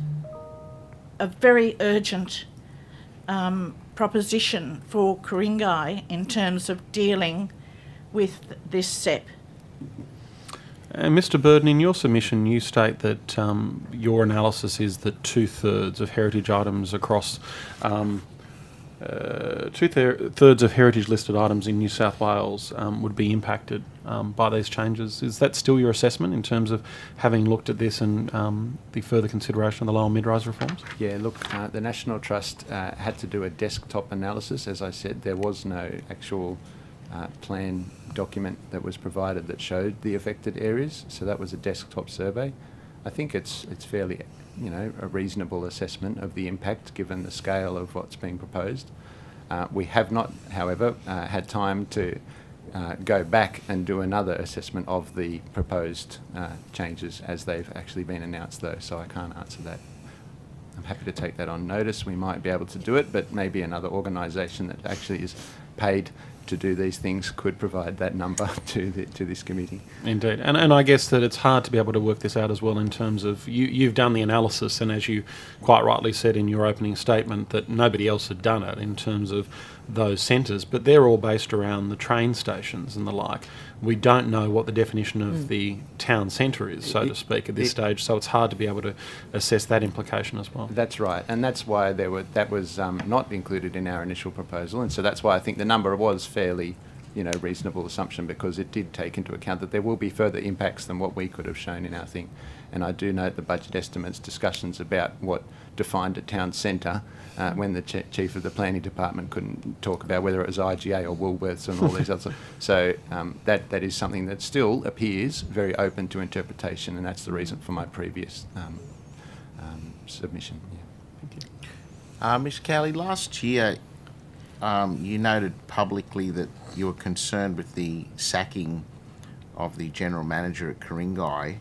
a very urgent proposition for Ku-ring-gai in terms of dealing with this SEP. Mr. Burden, in your submission, you state that your analysis is that 2/3 of heritage items across 2/3 of heritage listed items in New South Wales would be impacted by these changes. Is that still your assessment in terms of having looked at this and the further consideration of the lower mid-rise reforms? Yeah, look, the National Trust had to do a desktop analysis. As I said, there was no actual plan document that was provided that showed the affected areas, so that was a desktop survey. I think it's fairly, you know, a reasonable assessment of the impact given the scale of what's being proposed. We have not, however, had time to go back and do another assessment of the proposed changes as they've actually been announced though, so I can't answer that. I'm happy to take that on notice. We might be able to do it, but maybe another organisation that actually is paid to do these things could provide that number to this committee. Indeed, and I guess that it's hard to be able to work this out as well in terms of you've done the analysis, and as you quite rightly said in your opening statement that nobody else had done it in terms of those centres, but they're all based around the train stations and the like. We don't know what the definition of the town centre is, so to speak, at this stage, so it's hard to be able to assess that implication as well. That's right, and that's why that was not included in our initial proposal, and so that's why I think the number was fairly, you know, reasonable assumption, because it did take into account that there will be further impacts than what we could have shown in our thing. And I do note the budget estimates discussions about what defined a town centre when the chief of the planning department couldn't talk about whether it was IGA or Woolworths and all these other. So that is something that still appears very open to interpretation, and that's the reason for my previous submission. Yeah. Thank you. Ms. Cowley, last year you noted publicly that you were concerned with the sacking of the general manager at Ku-ring-gai,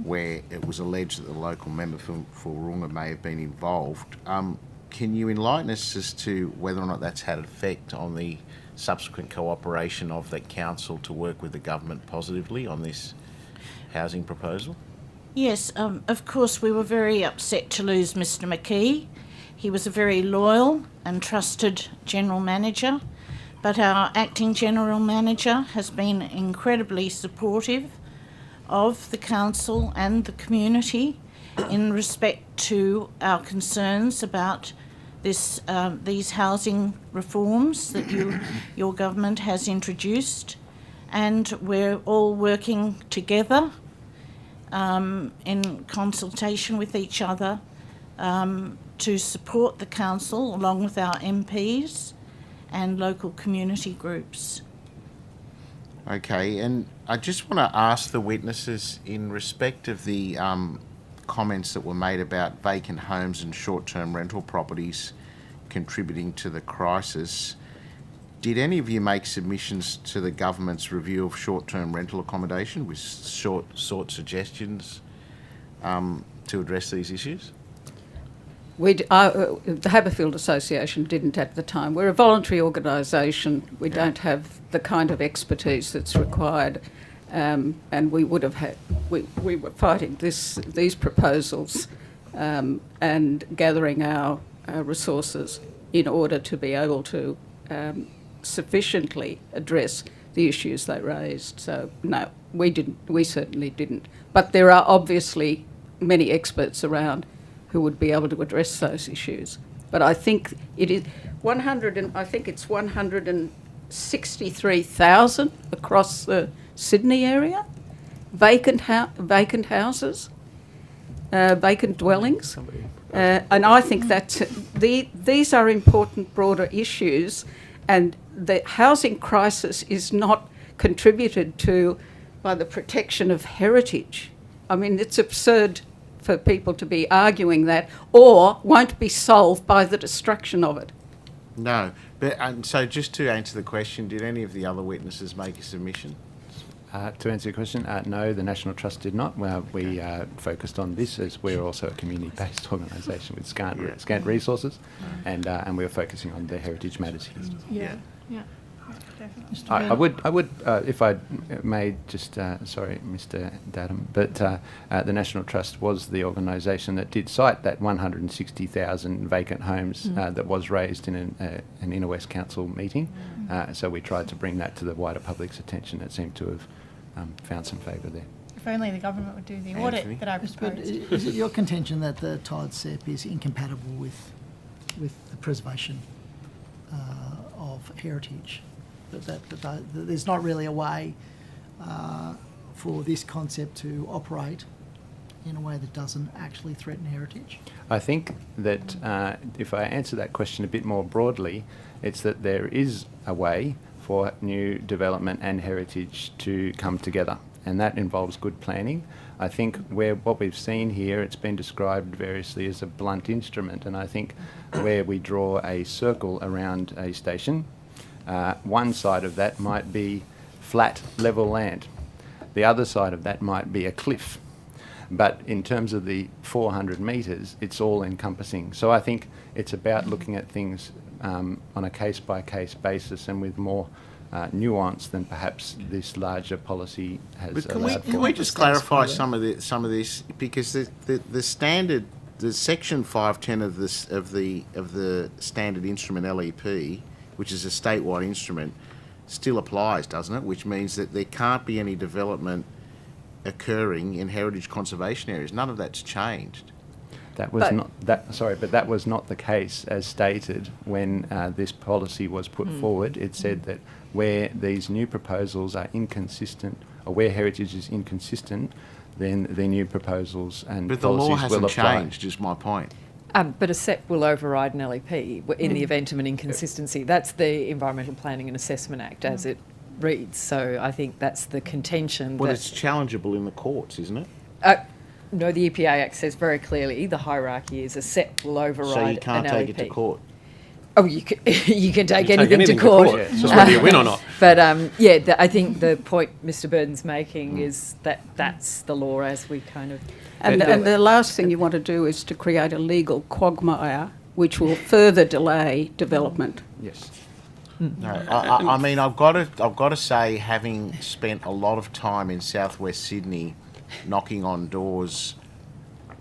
where it was alleged that the local member for Wahroonga may have been involved. Can you enlighten us as to whether or not that's had an effect on the subsequent cooperation of the council to work with the government positively on this housing proposal? Yes, of course we were very upset to lose Mr. McKee. He was a very loyal and trusted general manager, but our acting general manager has been incredibly supportive of the council and the community in respect to our concerns about these housing reforms that your government has introduced, and we're all working together in consultation with each other to support the council along with our MPs and local community groups. Okay, and I just want to ask the witnesses in respect of the comments that were made about vacant homes and short-term rental properties contributing to the crisis. Did any of you make submissions to the government's review of short-term rental accommodation with sought suggestions to address these issues? The Haberfield Association didn't at the time. We're a voluntary organisation. We don't have the kind of expertise that's required, and we would have had. We were fighting these proposals and gathering our resources in order to be able to sufficiently address the issues they raised. So no, we didn't. We certainly didn't. But there are obviously many experts around who would be able to address those issues. But I think it is 163,000 across the Sydney area, vacant houses, vacant dwellings, and I think that these are important broader issues, and the housing crisis is not contributed to by the protection of heritage. I mean, it's absurd for people to be arguing that, or won't be solved by the destruction of it. No, but so just to answer the question, did any of the other witnesses make a submission? To answer your question, no, the National Trust did not. We focused on this as we're also a community-based organisation with scant resources, and we were focusing on the heritage matters here. Yeah. I would, if I may, just sorry, Mr. Dadham, but the National Trust was the organisation that did cite that 160,000 vacant homes that was raised in an Inner West Council meeting. So we tried to bring that to the wider public's attention. It seemed to have found some favour there. If only the government would do the audit that I But proposed. is it your contention that the tide SEP is incompatible with the preservation of heritage? That there's not really a way for this concept to operate in a way that doesn't actually threaten heritage? I think that if I answer that question a bit more broadly, it's that there is a way for new development and heritage to come together, and that involves good planning. I think what we've seen here, it's been described variously as a blunt instrument, and I think where we draw a circle around a station, one side of that might be flat, level land. The other side of that might be a cliff. But in terms of the 400 metres, it's all encompassing. So I think it's about looking at things on a case-by-case basis and with more nuance than perhaps this larger policy has. But can we just clarify some of this, because the standard, the section 510 of the standard instrument LEP, which is a statewide instrument, still applies, doesn't it? Which means that there can't be any development occurring in heritage conservation areas. None of that's changed. That was that was not the case as stated when this policy was put forward. It said that where these new proposals are inconsistent, or where heritage is inconsistent, then the new proposals and but the policies law will hasn't apply. changed, is my point. But a SEP will override an LEP in the event of an inconsistency. That's the Environmental Planning and Assessment Act as it reads. So I think that's the contention. Well, it's challengeable in the courts, isn't it? No, the EPA Act says very clearly the hierarchy is a SEP will override So you can't an take LEP. it to court. Oh, you can take anything to court. Yeah, it's just whether you win or not. But I think the point Mr. Burden's making is that that's the law as we kind of... And the last thing you want to do is to create a legal quagmire which will further delay development. Yes. No, I mean, I've got to say, having spent a lot of time in southwest Sydney, knocking on doors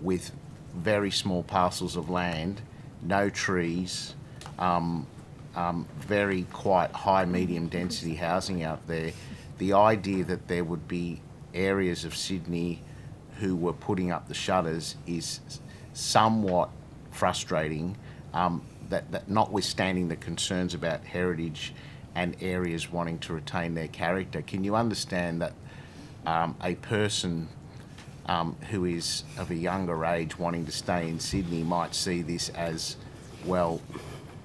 with very small parcels of land, no trees, very quite high medium density housing out there, the idea that there would be areas of Sydney who were putting up the shutters is somewhat frustrating. That notwithstanding the concerns about heritage and areas wanting to retain their character, can you understand that a person who is of a younger age wanting to stay in Sydney might see this as, well,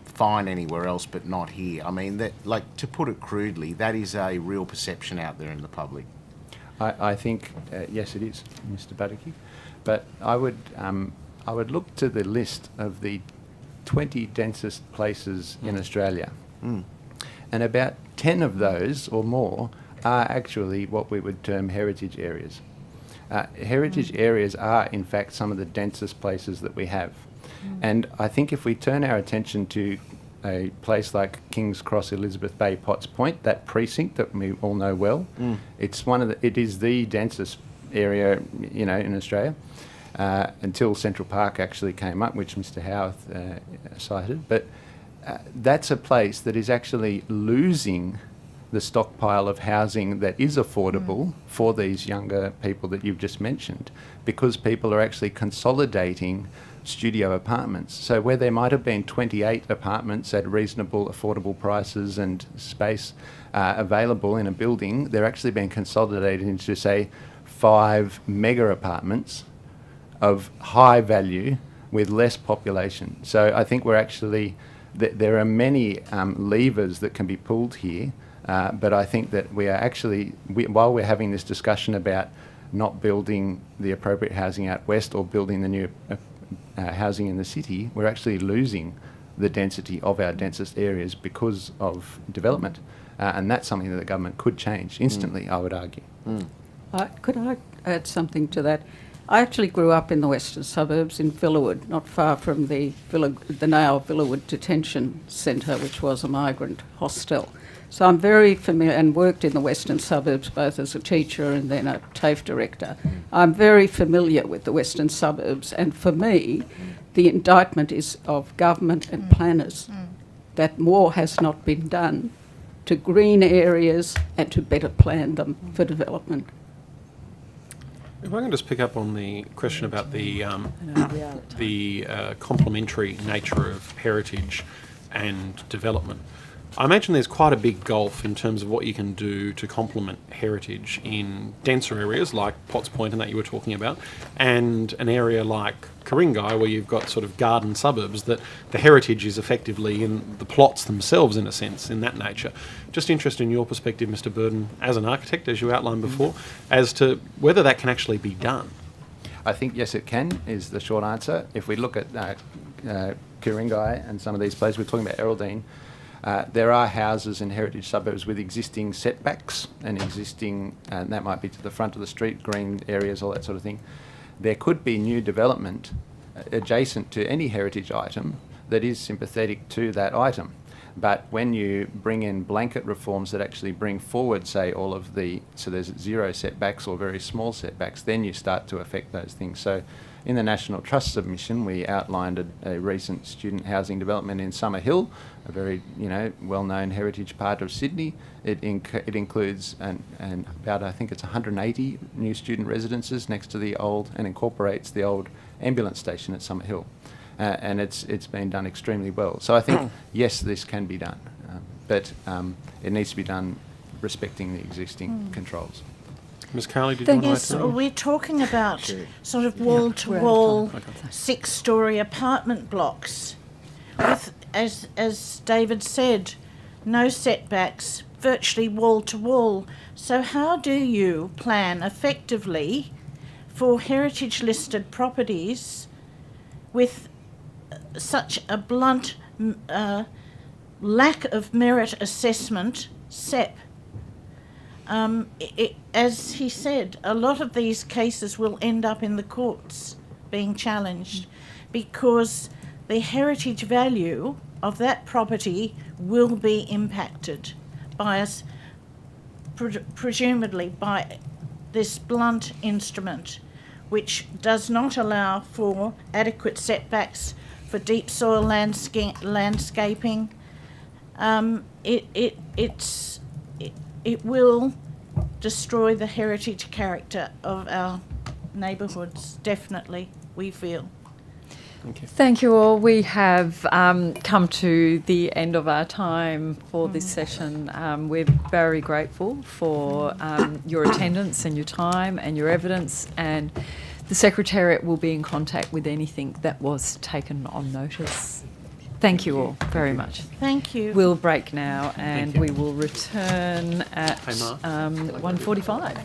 fine anywhere else but not here? I mean, that, like, to put it crudely, that is a real perception out there in the public. I think, yes, it is, Mr. Badaki. But I would look to the list of the 20 densest places in Australia. And about 10 of those or more are actually what we would term heritage areas. Heritage areas are, in fact, some of the densest places that we have. And I think if we turn our attention to a place like King's Cross, Elizabeth Bay, Potts Point, that precinct that we all know well, it is the densest area, in Australia, until Central Park actually came up, which Mr. Howarth cited. But that's a place that is actually losing the stockpile of housing that is affordable for these younger people that you've just mentioned, because people are actually consolidating studio apartments. So where there might have been 28 apartments at reasonable, affordable prices and space available in a building, they're actually being consolidated into, say, 5 mega apartments of high value with less population. So I think we're actually, there are many levers that can be pulled here, but I think that we are actually, while we're having this discussion about not building the appropriate housing out west or building the new housing in the city, we're actually losing the density of our densest areas because of development. And that's something that the government could change instantly, I would argue. Could I add something to that? I actually grew up in the western suburbs in Villawood, not far from the now Villawood Detention Centre, which was a migrant hostel. So I'm very familiar, and worked in the western suburbs both as a teacher and then a TAFE director. I'm very familiar with the western suburbs, and for me, the indictment is of government and planners that more has not been done to green areas and to better plan them for development. If I can just pick up on the question about the complementary nature of heritage and development. I imagine there's quite a big gulf in terms of what you can do to complement heritage in denser areas like Potts Point and that you were talking about, and an area like Ku-ring-gai where you've got sort of garden suburbs that the heritage is effectively in the plots themselves, in a sense, in that nature. Just interested in your perspective, Mr. Burden, as an architect, as you outlined before, as to whether that can actually be done. I think yes, it can, is the short answer. If we look at Ku-ring-gai and some of these places, we're talking about Erraldine, there are houses in heritage suburbs with existing setbacks and and that might be to the front of the street, green areas, all that sort of thing. There could be new development adjacent to any heritage item that is sympathetic to that item. But when you bring in blanket reforms that actually bring forward, say, so there's zero setbacks or very small setbacks, then you start to affect those things. So in the National Trust submission, we outlined a recent student housing development in Summer Hill, a very well-known heritage part of Sydney. It includes about, I think it's 180 new student residences next to the old, and incorporates the old ambulance station at Summer Hill. And it's been done extremely well. So I think, yes, this can be done, but it needs to be done respecting the existing controls. Ms. Carley, did you want to add Yes, something? we're talking about sort of wall-to-wall, six-storey apartment blocks with, as David said, no setbacks, virtually wall-to-wall. So how do you plan effectively for heritage-listed properties with such a blunt lack of merit assessment, SEP? As he said, a lot of these cases will end up in the courts being challenged because the heritage value of that property will be impacted by us, presumably by this blunt instrument, which does not allow for adequate setbacks for deep soil landscaping. It will destroy the heritage character of our neighbourhoods, definitely, we feel. Thank you all. We have come to the end of our time for this session. We're very grateful for your attendance and your time and your evidence, and the Secretariat will be in contact with anything that was taken on notice. Thank you all very much. Thank you. We'll break now and we will return at 1:45.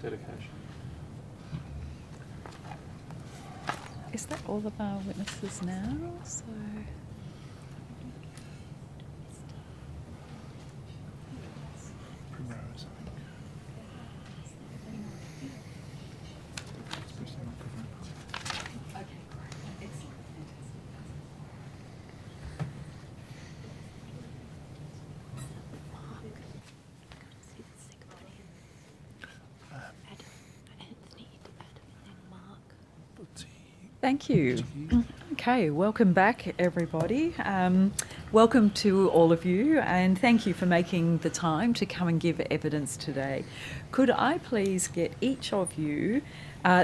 Dedication. Is that all of our witnesses now? So. Thank you. Okay, welcome back, everybody. Welcome to all of you, and thank you for making the time to come and give evidence today. Could I please get each of you,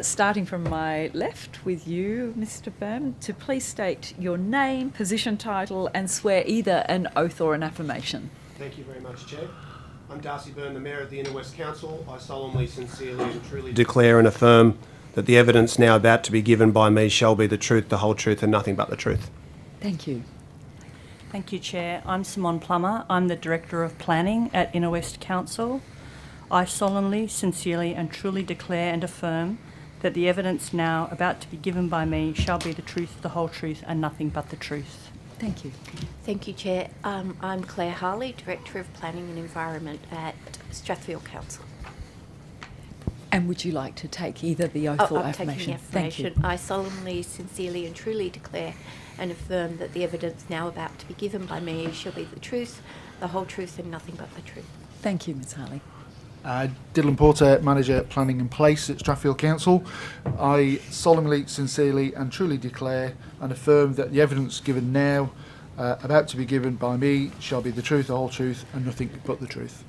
starting from my left with you, Mr. Byrne, to please state your name, position, title, and swear either an oath or an affirmation. Thank you very much, Chair. I'm Darcy Byrne, the Mayor of the Inner West Council. I solemnly, sincerely and truly declare and affirm that the evidence now about to be given by me shall be the truth, the whole truth and nothing but the truth. Thank you. Thank you, Chair. I'm Simone Plummer. I'm the Director of Planning at Inner West Council. I solemnly, sincerely and truly declare and affirm that the evidence now about to be given by me shall be the truth, the whole truth and nothing but the truth. Thank you. Thank you, Chair. I'm Claire Harley, Director of Planning and Environment at Strathfield Council. And would you like to take either the oath or I'm affirmation? taking the affirmation. Thank you. I solemnly, sincerely and truly declare and affirm that the evidence now about to be given by me shall be the truth, the whole truth and nothing but the truth. Thank you, Ms Harley. Dylan Porter, Manager Planning and Place at Strathfield Council. I solemnly, sincerely and truly declare and affirm that the evidence given now about to be given by me shall be the truth, the whole truth and nothing but the truth.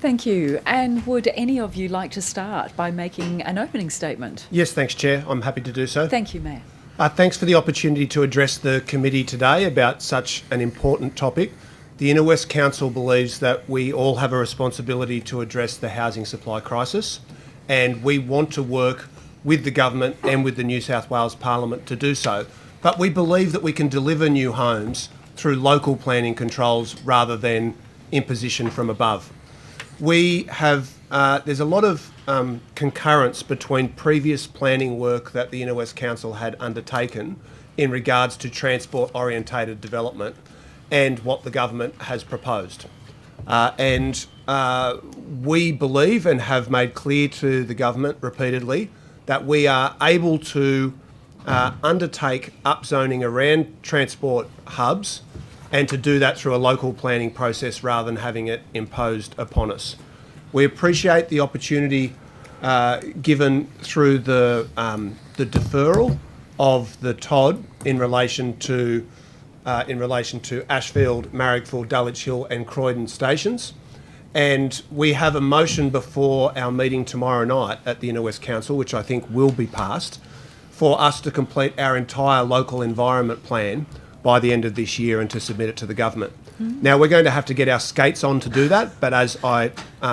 Thank you. And would any of you like to start by making an opening statement? Yes, thanks, Chair. I'm happy to do so. Thank you, Mayor. Thanks for the opportunity to address the committee today about such an important topic. The Inner West Council believes that we all have a responsibility to address the housing supply crisis, and we want to work with the government and with the New South Wales Parliament to do so. But we believe that we can deliver new homes through local planning controls rather than imposition from above. We have, there's a lot of concurrence between previous planning work that the Inner West Council had undertaken in regards to transport-orientated development and what the government has proposed. We believe and have made clear to the government repeatedly that we are able to undertake upzoning around transport hubs and to do that through a local planning process rather than having it imposed upon us. We appreciate the opportunity given through the deferral of the TOD in relation to Ashfield, Marrickville, Dulwich Hill and Croydon stations. And we have a motion before our meeting tomorrow night at the Inner West Council, which I think will be passed, for us to complete our entire local environment plan by the end of this year and to submit it to the government. Now, we're going to have to get our skates on to do that, but as I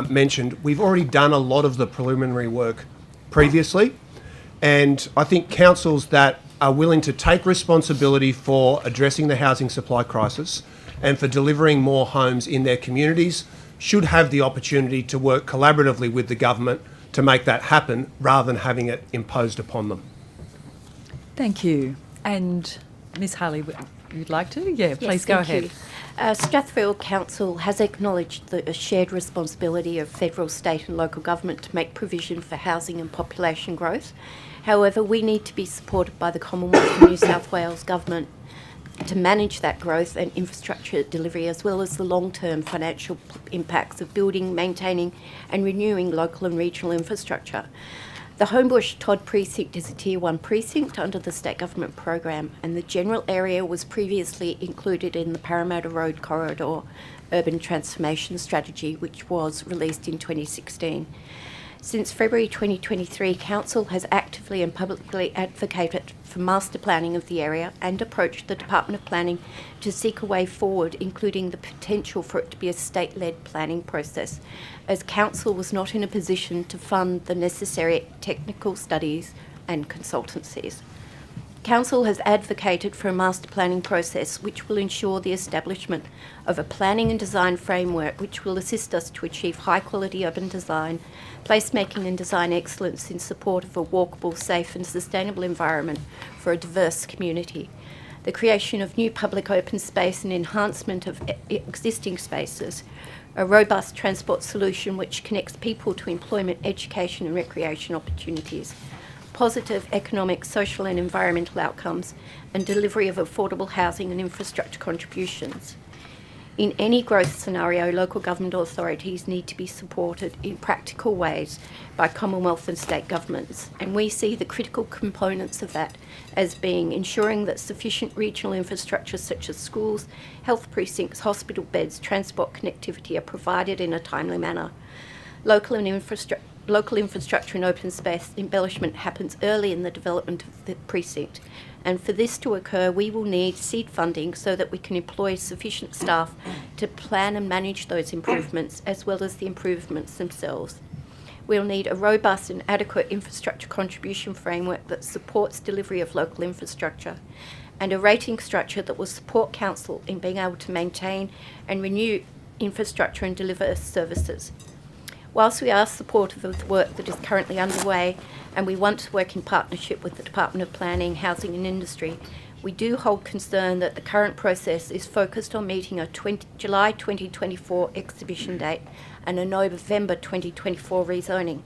mentioned, we've already done a lot of the preliminary work previously, and I think councils that are willing to take responsibility for addressing the housing supply crisis and for delivering more homes in their communities should have the opportunity to work collaboratively with the government to make that happen rather than having it imposed upon them. Thank you. And Ms Harley, you'd like to? Yeah, please go ahead. Strathfield Council has acknowledged the shared responsibility of federal, state and local government to make provision for housing and population growth. However, we need to be supported by the Commonwealth and New South Wales Government to manage that growth and infrastructure delivery, as well as the long-term financial impacts of building, maintaining and renewing local and regional infrastructure. The Homebush Todd precinct is a Tier 1 precinct under the state government program, and the general area was previously included in the Parramatta Road Corridor Urban Transformation Strategy, which was released in 2016. Since February 2023, Council has actively and publicly advocated for master planning of the area and approached the Department of Planning to seek a way forward, including the potential for it to be a state-led planning process, as Council was not in a position to fund the necessary technical studies and consultancies. Council has advocated for a master planning process which will ensure the establishment of a planning and design framework which will assist us to achieve high quality urban design, placemaking and design excellence in support of a walkable, safe and sustainable environment for a diverse community. The creation of new public open space and enhancement of existing spaces, a robust transport solution which connects people to employment, education and recreation opportunities, positive economic, social and environmental outcomes, and delivery of affordable housing and infrastructure contributions. In any growth scenario, local government authorities need to be supported in practical ways by Commonwealth and state governments, and we see the critical components of that as being ensuring that sufficient regional infrastructure such as schools, health precincts, hospital beds, transport connectivity are provided in a timely manner. Local infrastructure and open space embellishment happens early in the development of the precinct, and for this to occur we will need seed funding so that we can employ sufficient staff to plan and manage those improvements as well as the improvements themselves. We'll need a robust and adequate infrastructure contribution framework that supports delivery of local infrastructure, and a rating structure that will support council in being able to maintain and renew infrastructure and deliver services. Whilst we are supportive of the work that is currently underway and we want to work in partnership with the Department of Planning, Housing and Industry, we do hold concern that the current process is focused on meeting a July 2024 exhibition date and a November 2024 rezoning.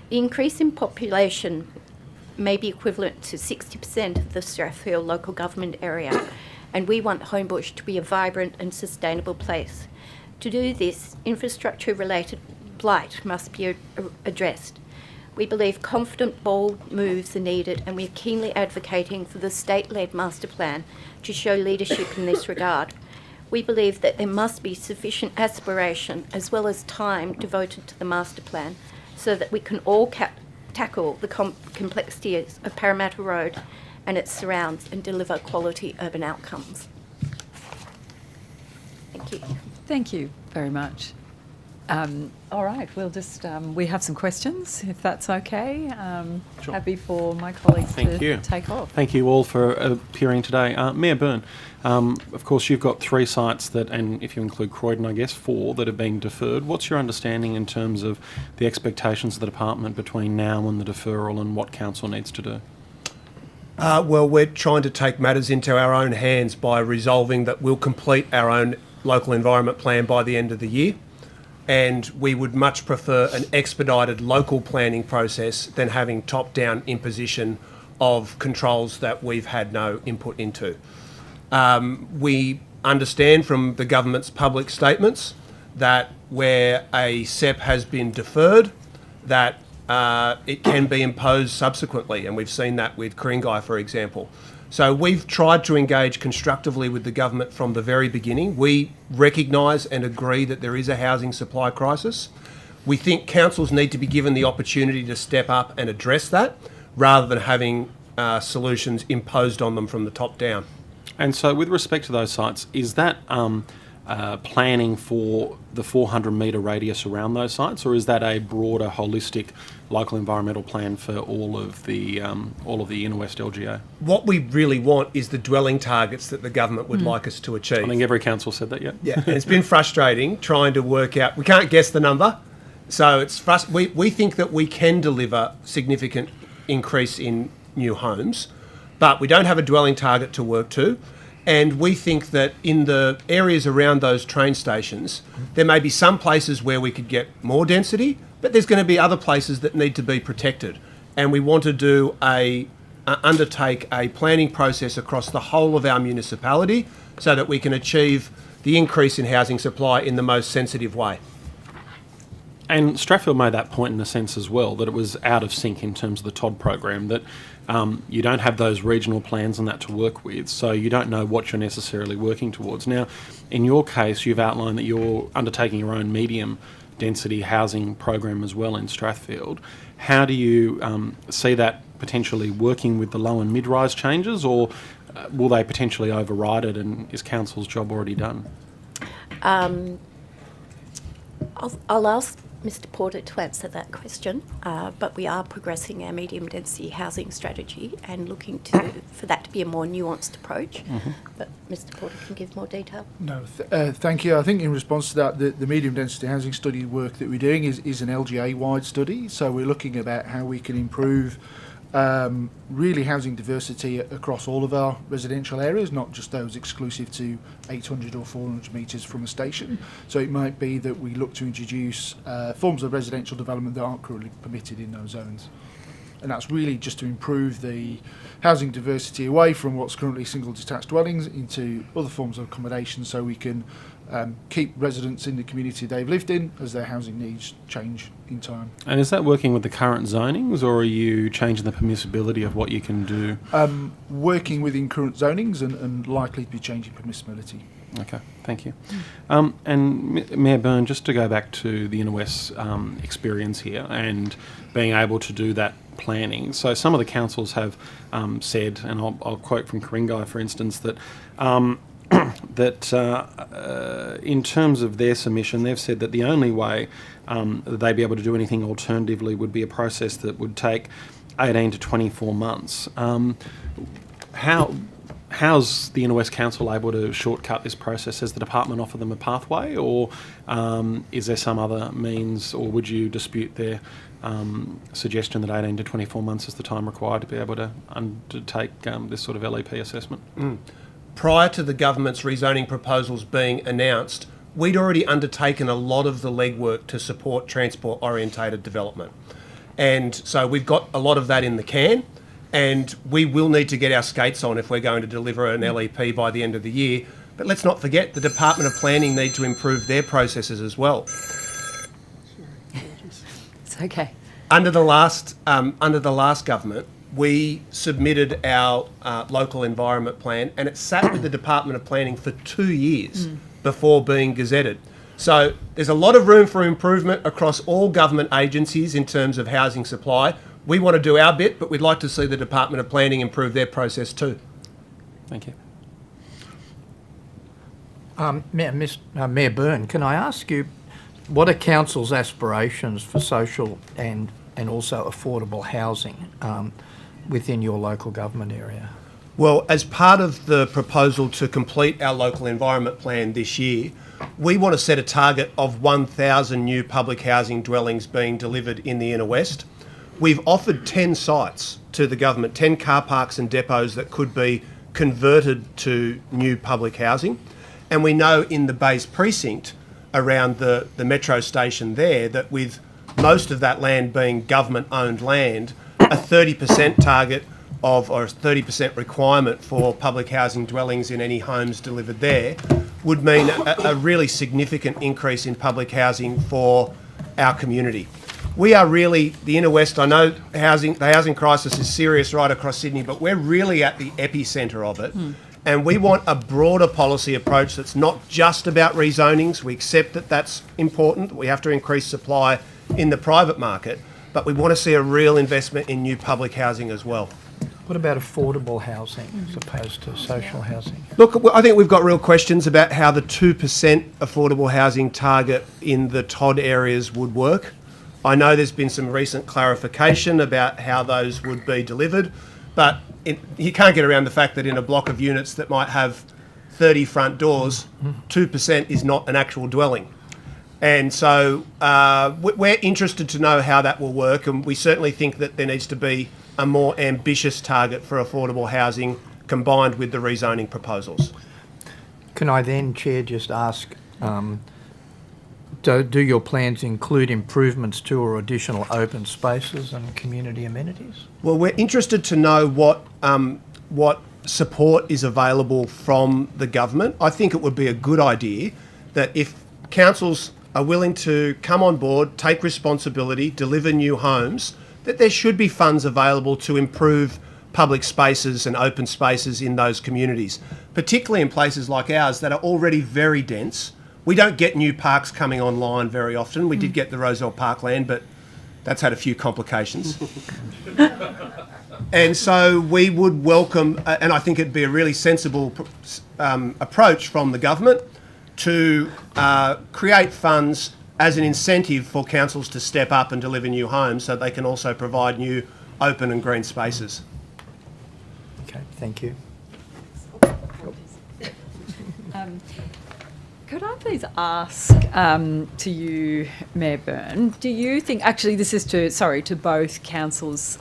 The increase in population may be equivalent to 60% of the Strathfield local government area, and we want Homebush to be a vibrant and sustainable place. To do this, infrastructure-related blight must be addressed. We believe confident, bold moves are needed, and we are keenly advocating for the state-led master plan to show leadership in this regard. We believe that there must be sufficient aspiration as well as time devoted to the master plan so that we can all tackle the complexities of Parramatta Road and its surrounds and deliver quality urban outcomes. Thank you. Thank you very much. All right, we'll just, we have some questions, if that's okay. Sure. Happy for my colleagues to take off. Thank you all for appearing today. Mayor Byrne, of course you've got 3 sites that, and if you include Croydon, I guess 4 that have been deferred. What's your understanding in terms of the expectations of the department between now and the deferral and what council needs to do? Well, we're trying to take matters into our own hands by resolving that we'll complete our own local environment plan by the end of the year. And we would much prefer an expedited local planning process than having top-down imposition of controls that we've had no input into. We understand from the government's public statements that where a SEP has been deferred, that it can be imposed subsequently, and we've seen that with Ku-ring-gai, for example. So we've tried to engage constructively with the government from the very beginning. We recognise and agree that there is a housing supply crisis. We think councils need to be given the opportunity to step up and address that, rather than having solutions imposed on them from the top down. And so with respect to those sites, is that planning for the 400-metre radius around those sites, or is that a broader, holistic local environmental plan for all of the Inner West LGA? What we really want is the dwelling targets that the government would like us to achieve. I think every council said that, yeah. Yeah, and it's been frustrating trying to work out. We can't guess the number, so it's we think that we can deliver significant increase in new homes, but we don't have a dwelling target to work to. And we think that in the areas around those train stations, there may be some places where we could get more density, but there's going to be other places that need to be protected. And we want to undertake a planning process across the whole of our municipality so that we can achieve the increase in housing supply in the most sensitive way. And Strathfield made that point in a sense as well, that it was out of sync in terms of the TOD program, that you don't have those regional plans and that to work with, so you don't know what you're necessarily working towards. Now, in your case, you've outlined that you're undertaking your own medium density housing program as well in Strathfield. How do you see that potentially working with the low and mid-rise changes, or will they potentially override it, and is council's job already done? I'll ask Mr. Porter to answer that question, but we are progressing our medium density housing strategy and looking for that to be a more nuanced approach. But Mr. Porter can give more detail. No, thank you. I think in response to that, the medium density housing study work that we're doing is an LGA-wide study. So we're looking about how we can improve really housing diversity across all of our residential areas, not just those exclusive to 800 or 400 metres from a station. So it might be that we look to introduce forms of residential development that aren't currently permitted in those zones. And that's really just to improve the housing diversity away from what's currently single detached dwellings into other forms of accommodation, so we can keep residents in the community they've lived in as their housing needs change in time. And is that working with the current zonings, or are you changing the permissibility of what you can do? Working within current zonings and likely to be changing permissibility. Okay, thank you. And Mayor Byrne, just to go back to the Inner West experience here and being able to do that planning. So some of the councils have said, and I'll quote from Ku-ring-gai, for instance, that in terms of their submission, they've said that the only way that they'd be able to do anything alternatively would be a process that would take 18 to 24 months. How's the Inner West Council able to shortcut this process? Has the department offered them a pathway, or is there some other means, or would you dispute their suggestion that 18 to 24 months is the time required to be able to undertake this sort of LEP assessment? Prior to the government's rezoning proposals being announced, we'd already undertaken a lot of the legwork to support transport-orientated development. And so we've got a lot of that in the can, and we will need to get our skates on if we're going to deliver an LEP by the end of the year. But let's not forget, the Department of Planning need to improve their processes as well. It's okay. Under the last government, we submitted our local environment plan, and it sat with the Department of Planning for 2 years before being gazetted. So there's a lot of room for improvement across all government agencies in terms of housing supply. We want to do our bit, but we'd like to see the Department of Planning improve their process too. Thank you. Mayor Byrne, can I ask you, what are council's aspirations for social and also affordable housing within your local government area? Well, as part of the proposal to complete our local environment plan this year, we want to set a target of 1,000 new public housing dwellings being delivered in the Inner West. We've offered 10 sites to the government, 10 car parks and depots that could be converted to new public housing. And we know in the base precinct around the metro station there that with most of that land being government-owned land, a 30% target or a 30% requirement for public housing dwellings in any homes delivered there would mean a really significant increase in public housing for our community. We are really, the Inner West, I know the housing crisis is serious right across Sydney, but we're really at the epicentre of it. And we want a broader policy approach that's not just about rezonings. We accept that that's important, that we have to increase supply in the private market, but we want to see a real investment in new public housing as well. What about affordable housing as opposed to social housing? Look, I think we've got real questions about how the 2% affordable housing target in the TOD areas would work. I know there's been some recent clarification about how those would be delivered, but you can't get around the fact that in a block of units that might have 30 front doors, 2% is not an actual dwelling. And so we're interested to know how that will work, and we certainly think that there needs to be a more ambitious target for affordable housing combined with the rezoning proposals. Can I then, Chair, just ask, do your plans include improvements to or additional open spaces and community amenities? Well, we're interested to know what support is available from the government. I think it would be a good idea that if councils are willing to come on board, take responsibility, deliver new homes, that there should be funds available to improve public spaces and open spaces in those communities, particularly in places like ours that are already very dense. We don't get new parks coming online very often. We did get the Roselle Parkland, but that's had a few complications. And so we would welcome, and I think it'd be a really sensible approach from the government to create funds as an incentive for councils to step up and deliver new homes so they can also provide new open and green spaces. Okay, thank you. Could I please ask to you, Mayor Byrne, do you think, actually this is to both councils,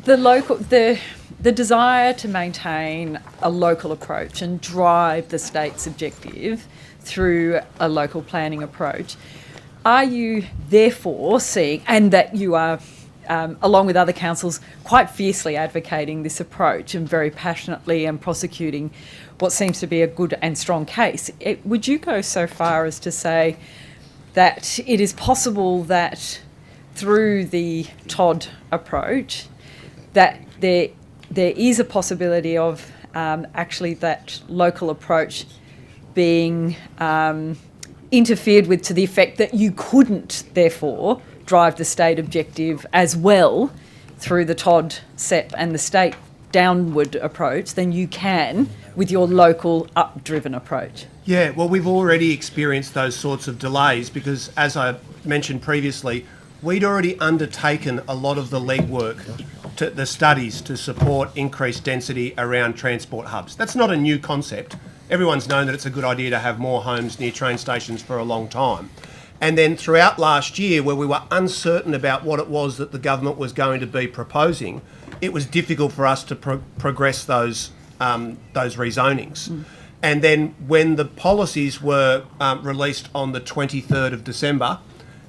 the desire to maintain a local approach and drive the state's objective through a local planning approach, are you therefore seeing, and that you are, along with other councils, quite fiercely advocating this approach and very passionately and prosecuting what seems to be a good and strong case, would you go so far as to say that it is possible that through the Todd approach that there is a possibility of actually that local approach being interfered with to the effect that you couldn't therefore drive the state objective as well through the Todd, SEP and the state downward approach than you can with your local up-driven approach? Yeah, well, we've already experienced those sorts of delays because, as I mentioned previously, we'd already undertaken a lot of the legwork, the studies to support increased density around transport hubs. That's not a new concept. Everyone's known that it's a good idea to have more homes near train stations for a long time. And then throughout last year, where we were uncertain about what it was that the government was going to be proposing, it was difficult for us to progress those rezonings. And then when the policies were released on the 23rd of December,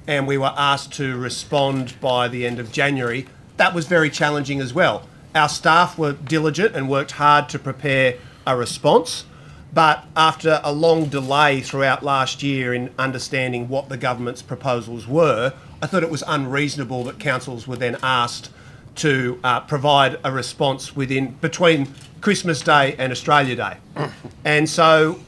and we were asked to respond by the end of January, that was very challenging as well. Our staff were diligent and worked hard to prepare a response, but after a long delay throughout last year in understanding what the government's proposals were, I thought it was unreasonable that councils were then asked to provide a response between Christmas Day and Australia Day. And so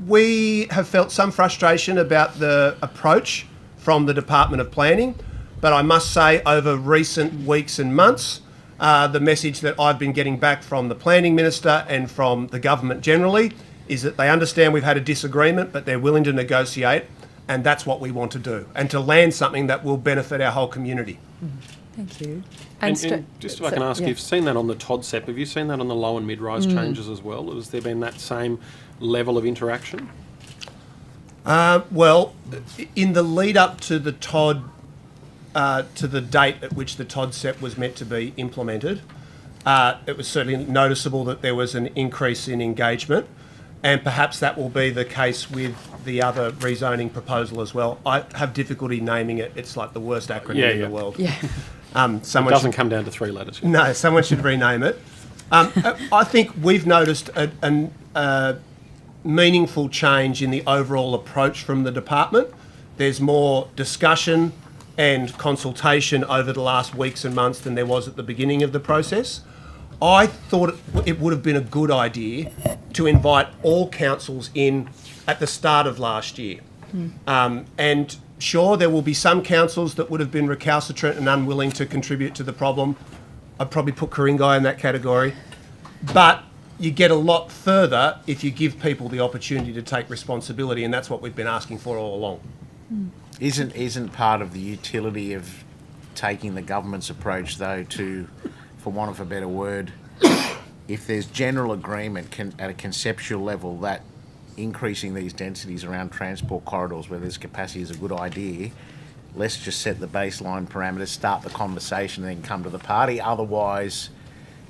we have felt some frustration about the approach from the Department of Planning, but I must say over recent weeks and months, the message that I've been getting back from the Planning Minister and from the government generally is that they understand we've had a disagreement, but they're willing to negotiate, and that's what we want to do, and to land something that will benefit our whole community. Thank you. And just if I can ask, you've seen that on the Todd SEP, have you seen that on the low and mid-rise changes as well? Has there been that same level of interaction? Well, in the lead up to the Todd, to the date at which the Todd SEP was meant to be implemented, it was certainly noticeable that there was an increase in engagement, and perhaps that will be the case with the other rezoning proposal as well. I have difficulty naming it. It's like the worst acronym in the world. Yeah. It doesn't come down to 3 letters. No, someone should rename it. I think we've noticed a meaningful change in the overall approach from the department. There's more discussion and consultation over the last weeks and months than there was at the beginning of the process. I thought it would have been a good idea to invite all councils in at the start of last year. And sure, there will be some councils that would have been recalcitrant and unwilling to contribute to the problem. I'd probably put Ku-ring-gai in that category. But you get a lot further if you give people the opportunity to take responsibility, and that's what we've been asking for all along. Isn't part of the utility of taking the government's approach, though, to, for want of a better word, if there's general agreement at a conceptual level that increasing these densities around transport corridors where there's capacity is a good idea, let's just set the baseline parameters, start the conversation, and then come to the party. Otherwise,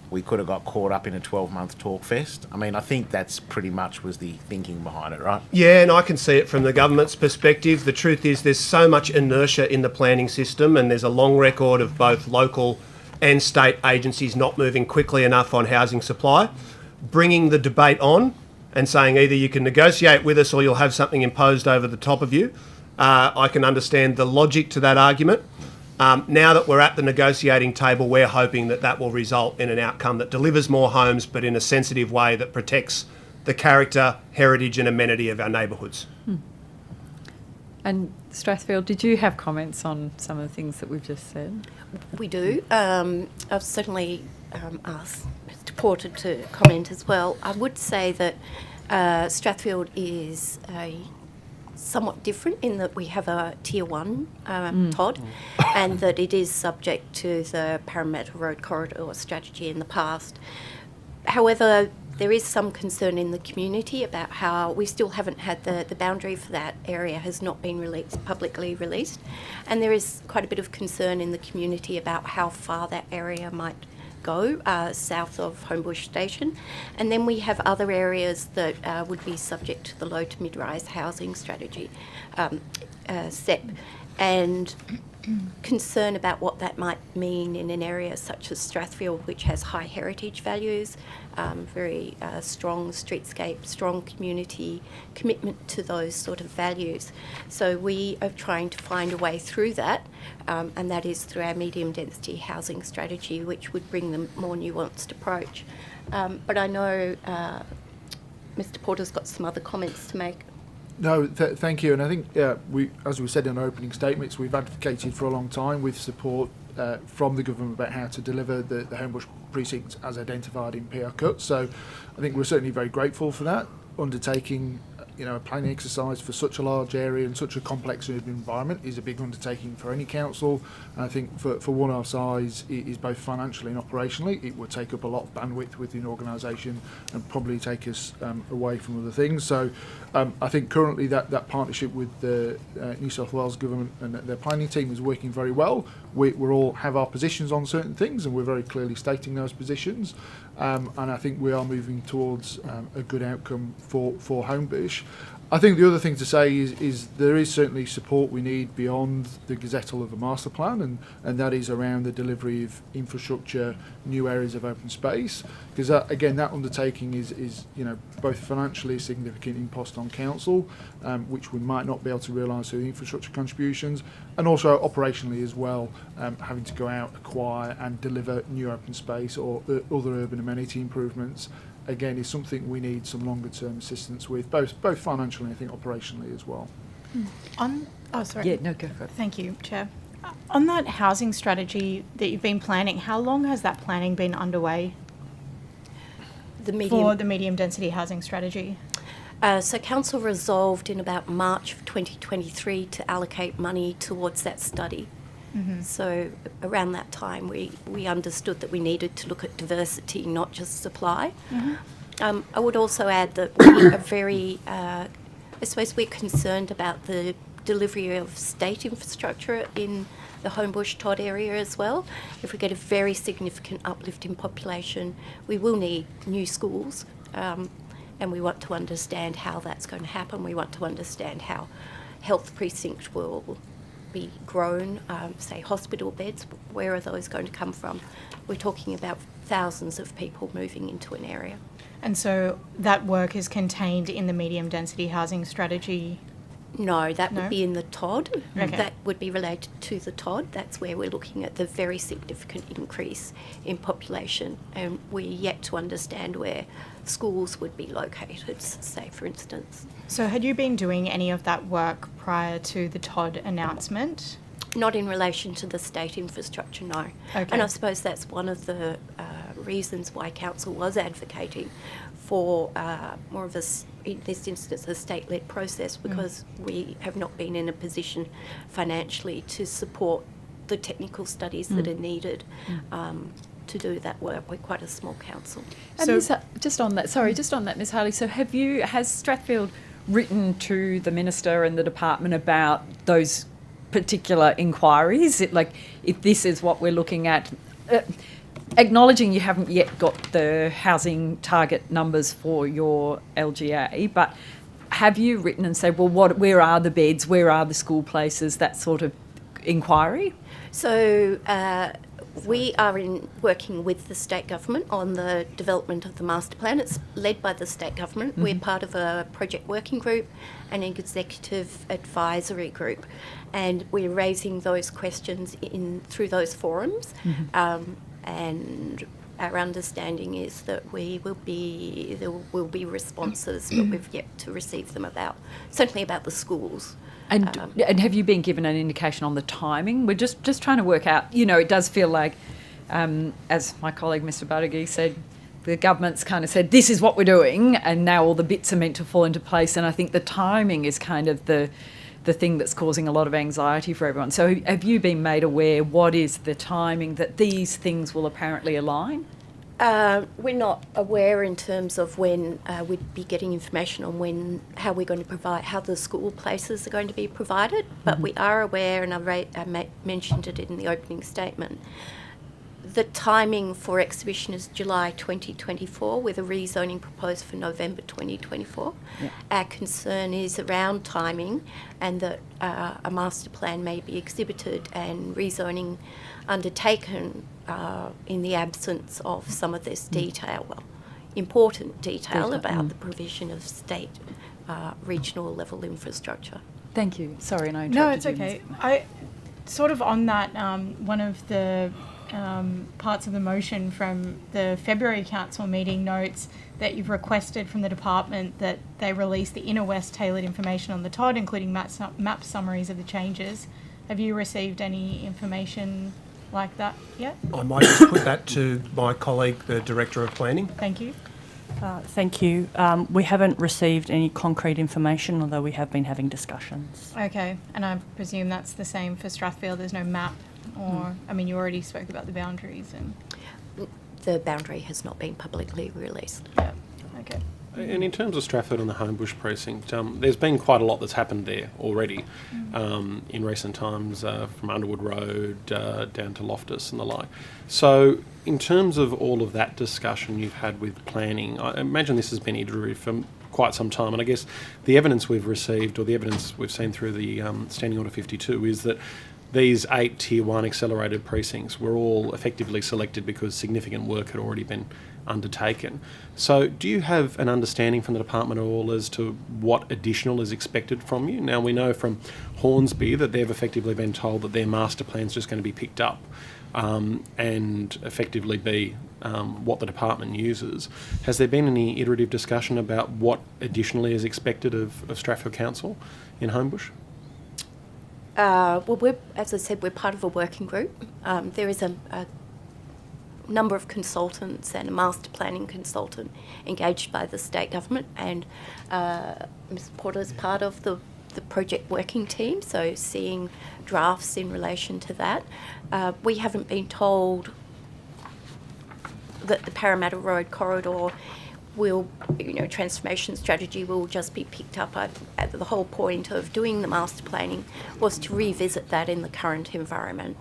we could have got caught up in a 12-month talk fest. I mean, I think that's pretty much was the thinking behind it, right? Yeah, and I can see it from the government's perspective. The truth is there's so much inertia in the planning system, and there's a long record of both local and state agencies not moving quickly enough on housing supply. Bringing the debate on and saying either you can negotiate with us or you'll have something imposed over the top of you. I can understand the logic to that argument. Now that we're at the negotiating table, we're hoping that that will result in an outcome that delivers more homes, but in a sensitive way that protects the character, heritage and amenity of our neighbourhoods. And Strathfield, did you have comments on some of the things that we've just said? We do. I've certainly asked Mr. Porter to comment as well. I would say that Strathfield is a somewhat different in that we have a Tier 1 TOD and that it is subject to the Parramatta Road Corridor strategy in the past. However, there is some concern in the community about how we still haven't had the boundary for that area has not been publicly released, and there is quite a bit of concern in the community about how far that area might go south of Homebush Station. And then we have other areas that would be subject to the low to mid-rise housing strategy, SEP, and concern about what that might mean in an area such as Strathfield, which has high heritage values, very strong streetscape, strong community commitment to those sort of values. So we are trying to find a way through that, and that is through our medium density housing strategy, which would bring them more nuanced approach. But I know Mr. Porter's got some other comments to make. No, thank you. And I think, as we said in our opening statements, we've advocated for a long time with support from the government about how to deliver the Homebush precincts as identified in PR Cut. So I think we're certainly very grateful for that. Undertaking a planning exercise for such a large area and such a complex urban environment is a big undertaking for any council. And I think for one our size, it is both financially and operationally. It would take up a lot of bandwidth within the organisation and probably take us away from other things. So I think currently that partnership with the New South Wales government and their planning team is working very well. We all have our positions on certain things, and we're very clearly stating those positions. And I think we are moving towards a good outcome for Homebush. I think the other thing to say is there is certainly support we need beyond the gazettal of a master plan, and that is around the delivery of infrastructure, new areas of open space, because again that undertaking is both financially a significant impost on council, which we might not be able to realise through the infrastructure contributions, and also operationally as well, having to go out, acquire and deliver new open space or other urban amenity improvements. Again, is something we need some longer term assistance with, both financially and I think operationally as well. Sorry. Yeah, no, go for it. Thank you, Chair. On that housing strategy that you've been planning, how long has that planning been underway? For the medium density housing strategy? So Council resolved in about March of 2023 to allocate money towards that study. Mm-hmm. So around that time, we understood that we needed to look at diversity, not just supply. Mm-hmm. I would also add that we are very, I suppose we're concerned about the delivery of state infrastructure in the Homebush Todd area as well. If we get a very significant uplift in population, we will need new schools, and we want to understand how that's going to happen. We want to understand how health precinct will be grown, say hospital beds, where are those going to come from? We're talking about thousands of people moving into an area. And so that work is contained in the medium density housing strategy? No, that would be in the TOD. Okay. That would be related to the TOD. That's where we're looking at the very significant increase in population, and we're yet to understand where schools would be located, say for instance. So had you been doing any of that work prior to the TOD announcement? Not in relation to the state infrastructure, no. Okay. And I suppose that's one of the reasons why Council was advocating for more of in this instance, a state-led process, because we have not been in a position financially to support the technical studies that are needed to do that work. We're quite a small council. And just on that, Ms. Harley, so has Strathfield written to the Minister and the Department about those particular inquiries? If this is what we're looking at, acknowledging you haven't yet got the housing target numbers for your LGA, but have you written and said, well, where are the beds, where are the school places, that sort of inquiry? So we are working with the state government on the development of the master plan. It's led by the state government. We're part of a project working group and an executive advisory group, and we're raising those questions through those forums. And our understanding is that there will be responses, but we've yet to receive them certainly about the schools. And have you been given an indication on the timing? We're just trying to work out, it does feel like, as my colleague Mr. Badagi said, the government's kind of said, this is what we're doing, and now all the bits are meant to fall into place. And I think the timing is kind of the thing that's causing a lot of anxiety for everyone. So have you been made aware what is the timing that these things will apparently align? We're not aware in terms of when we'd be getting information on how we're going to provide, how the school places are going to be provided, but we are aware, and I mentioned it in the opening statement, the timing for exhibition is July 2024 with a rezoning proposed for November 2024. Yeah. Our concern is around timing and that a master plan may be exhibited and rezoning undertaken in the absence of some of this detail, important detail about the provision of state regional level infrastructure. Thank you. Sorry, and I No, interrupted it's you, okay. Ms. I sort of on that, one of the parts of the motion from the February council meeting notes that you've requested from the department that they release the Inner West tailored information on the TOD, including map summaries of the changes. Have you received any information like that yet? I might just put that to my colleague, the Director of Planning. Thank you. Thank you. We haven't received any concrete information, although we have been having discussions. Okay, and I presume that's the same for Strathfield. There's no map, or I mean, you already spoke about the boundaries and the boundary has not been publicly released. Yeah. Okay. And in terms of Strathfield and the Homebush precinct, there's been quite a lot that's happened there already in recent times, from Underwood Road down to Loftus and the like. So in terms of all of that discussion you've had with planning, I imagine this has been iterative for quite some time, and I guess the evidence we've received, or the evidence we've seen through the Standing Order 52, is that these 8 Tier 1 accelerated precincts were all effectively selected because significant work had already been undertaken. So do you have an understanding from the department at all as to what additional is expected from you? Now, we know from Hornsby that they've effectively been told that their master plan is just going to be picked up and effectively be what the department uses. Has there been any iterative discussion about what additionally is expected of Strathfield Council in Homebush? Well, as I said, we're part of a working group. There is a number of consultants and a master planning consultant engaged by the state government, and Ms. Porter's part of the project working team, so seeing drafts in relation to that. We haven't been told that the Parramatta Road corridor will, transformation strategy will just be picked up. The whole point of doing the master planning was to revisit that in the current environment,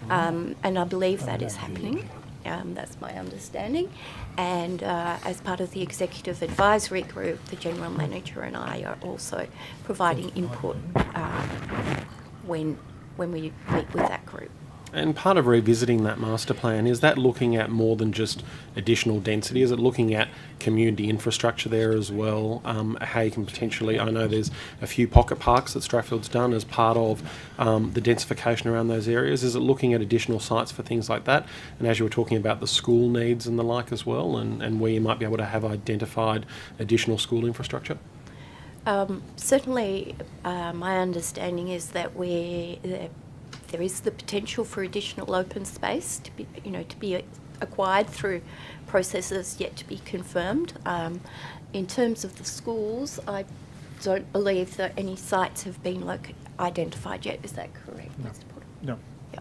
and I believe that is happening. That's my understanding. And as part of the executive advisory group, the General Manager and I are also providing input when we meet with that group. And part of revisiting that master plan, is that looking at more than just additional density? Is it looking at community infrastructure there as well? How you can potentially, I know there's a few pocket parks that Strathfield's done as part of the densification around those areas. Is it looking at additional sites for things like that? And as you were talking about the school needs and the like as well, and where you might be able to have identified additional school infrastructure? Certainly, my understanding is that there is the potential for additional open space to be acquired through processes yet to be confirmed. In terms of the schools, I don't believe that any sites have been identified yet. Is that correct, Mr. Porter? No. Yeah.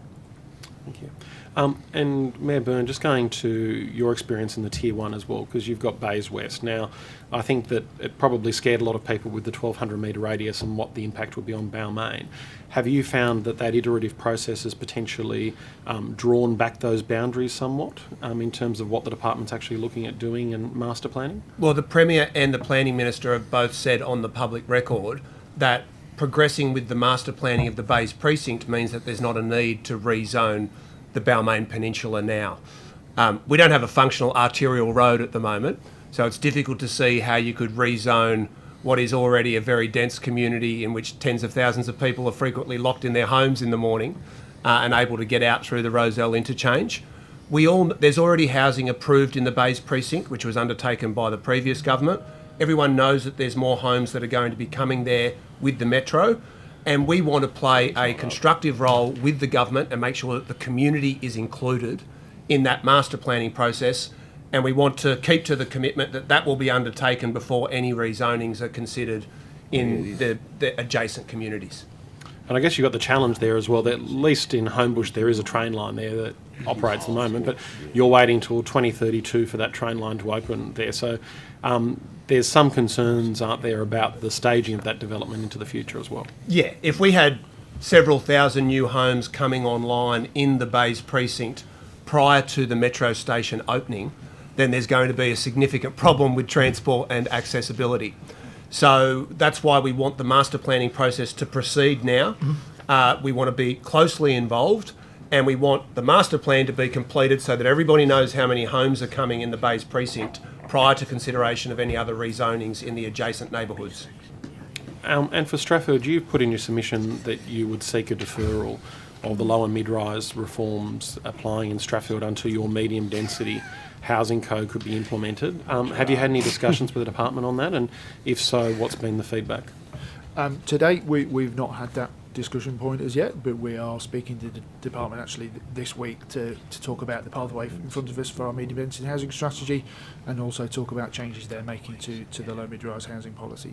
Thank you. And Mayor Byrne, just going to your experience in the Tier 1 as well, because you've got Bays West. Now, I think that it probably scared a lot of people with the 1,200 metre radius and what the impact would be on Balmain. Have you found that iterative process has potentially drawn back those boundaries somewhat in terms of what the department's actually looking at doing and master planning? Well, the Premier and the Planning Minister have both said on the public record that progressing with the master planning of the Bays Precinct means that there's not a need to rezone the Balmain Peninsula now. We don't have a functional arterial road at the moment, so it's difficult to see how you could rezone what is already a very dense community in which tens of thousands of people are frequently locked in their homes in the morning and able to get out through the Rozelle interchange. There's already housing approved in the Bays Precinct, which was undertaken by the previous government. Everyone knows that there's more homes that are going to be coming there with the metro, and we want to play a constructive role with the government and make sure that the community is included in that master planning process and we want to keep to the commitment that that will be undertaken before any rezonings are considered in the adjacent communities. And I guess you've got the challenge there as well, that at least in Homebush there is a train line there that operates at the moment, but you're waiting till 2032 for that train line to open there. So there's some concerns, aren't there, about the staging of that development into the future as well? Yeah, if we had several thousand new homes coming online in the Bays precinct prior to the metro station opening, then there's going to be a significant problem with transport and accessibility. So that's why we want the master planning process to proceed now. We want to be closely involved, and we want the master plan to be completed so that everybody knows how many homes are coming in the Bays precinct prior to consideration of any other rezonings in the adjacent neighbourhoods. And for Strafford, you've put in your submission that you would seek a deferral of the low and mid-rise reforms applying in Strathfield until your medium density housing code could be implemented. Have you had any discussions with the department on that? And if so, what's been the feedback? To date, we've not had that discussion point as yet, but we are speaking to the department actually this week to talk about the pathway in front of us for our medium density housing strategy, and also talk about changes they're making to the low mid-rise housing policy.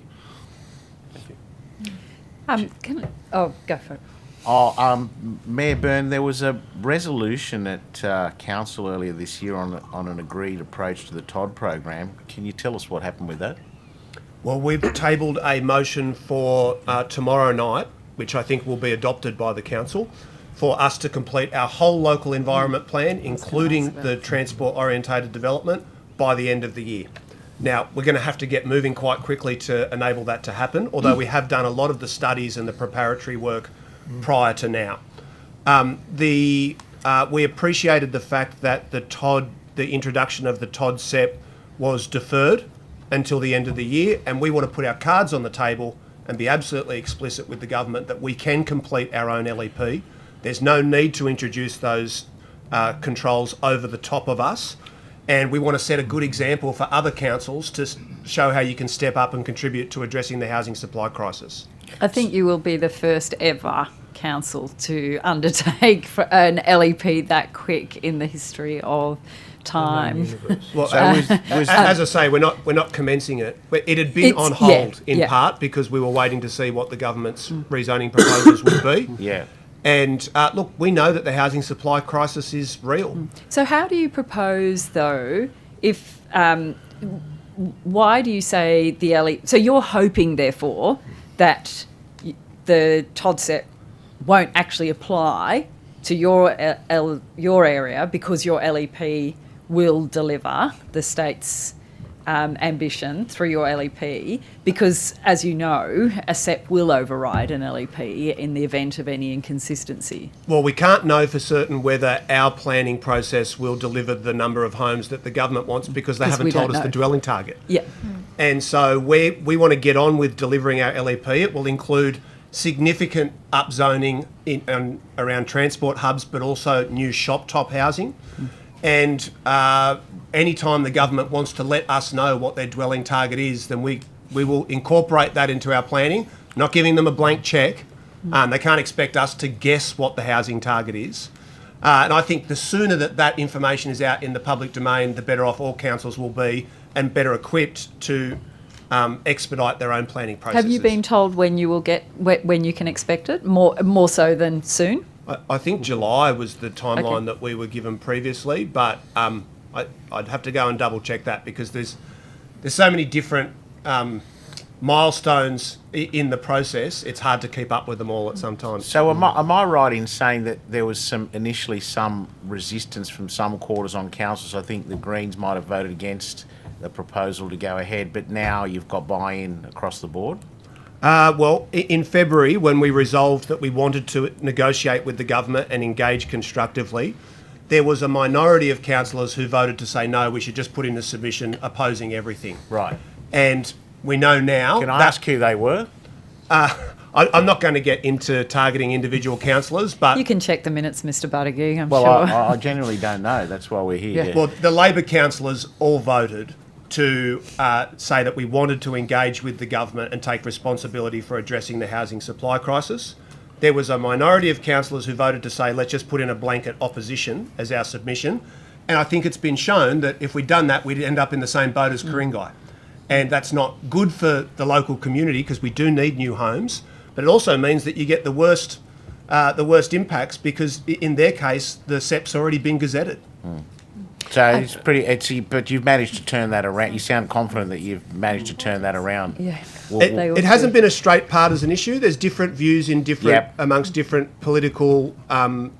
Thank you. Go for it. Mayor Byrne, there was a resolution at council earlier this year on an agreed approach to the TOD program. Can you tell us what happened with that? Well, we've tabled a motion for tomorrow night, which I think will be adopted by the council, for us to complete our whole local environment plan, including the transport orientated development, by the end of the year. Now, we're going to have to get moving quite quickly to enable that to happen, although we have done a lot of the studies and the preparatory work prior to now. We appreciated the fact that the introduction of the TOD SEP was deferred until the end of the year, and we want to put our cards on the table and be absolutely explicit with the government that we can complete our own LEP. There's no need to introduce those controls over the top of us, and we want to set a good example for other councils to show how you can step up and contribute to addressing the housing supply crisis. I think you will be the first ever council to undertake an LEP that quick in the history of time. Well, as I say, we're not commencing it. It had been on hold in part because we were waiting to see what the government's rezoning proposals would be. Yeah. And look, we know that the housing supply crisis is real. So how do you propose, though, if why do you say the LEP? So you're hoping, therefore, that the TODSEP won't actually apply to your area because your LEP will deliver the state's ambition through your LEP, because, as you know, a SEP will override an LEP in the event of any inconsistency. Well, we can't know for certain whether our planning process will deliver the number of homes that the government wants because they haven't told us the dwelling target. Yeah. And so we want to get on with delivering our LEP. It will include significant upzoning around transport hubs, but also new shop top housing. And any time the government wants to let us know what their dwelling target is, then we will incorporate that into our planning, not giving them a blank cheque. They can't expect us to guess what the housing target is. And I think the sooner that information is out in the public domain, the better off all councils will be and better equipped to expedite their own planning processes. Have you been told when you can expect it? More so than soon? I think July was the timeline that we were given previously, but I'd have to go and double check that because there's so many different milestones in the process. It's hard to keep up with them all at some time. So am I right in saying that there was initially some resistance from some quarters on councils? I think the Greens might have voted against the proposal to go ahead, but now you've got buy-in across the board? Well, in February, when we resolved that we wanted to negotiate with the government and engage constructively, there was a minority of councillors who voted to say, no, we should just put in a submission opposing everything. Right. And we know now... Can I ask who they were? I'm not going to get into targeting individual councillors, but... You can check the minutes, Mr Buttigieg, I'm sure. Well, I genuinely don't know. That's why we're here. Yeah. Well, the Labor councillors all voted to say that we wanted to engage with the government and take responsibility for addressing the housing supply crisis. There was a minority of councillors who voted to say, let's just put in a blanket opposition as our submission. And I think it's been shown that if we'd done that, we'd end up in the same boat as Ku-ring-gai. And that's not good for the local community because we do need new homes, but it also means that you get the worst impacts because in their case, the SEP's already been gazetted. So it's pretty, but you've managed to turn that around. You sound confident that you've managed to turn that around. Yeah. It hasn't been a straight partisan issue. There's different views in amongst different political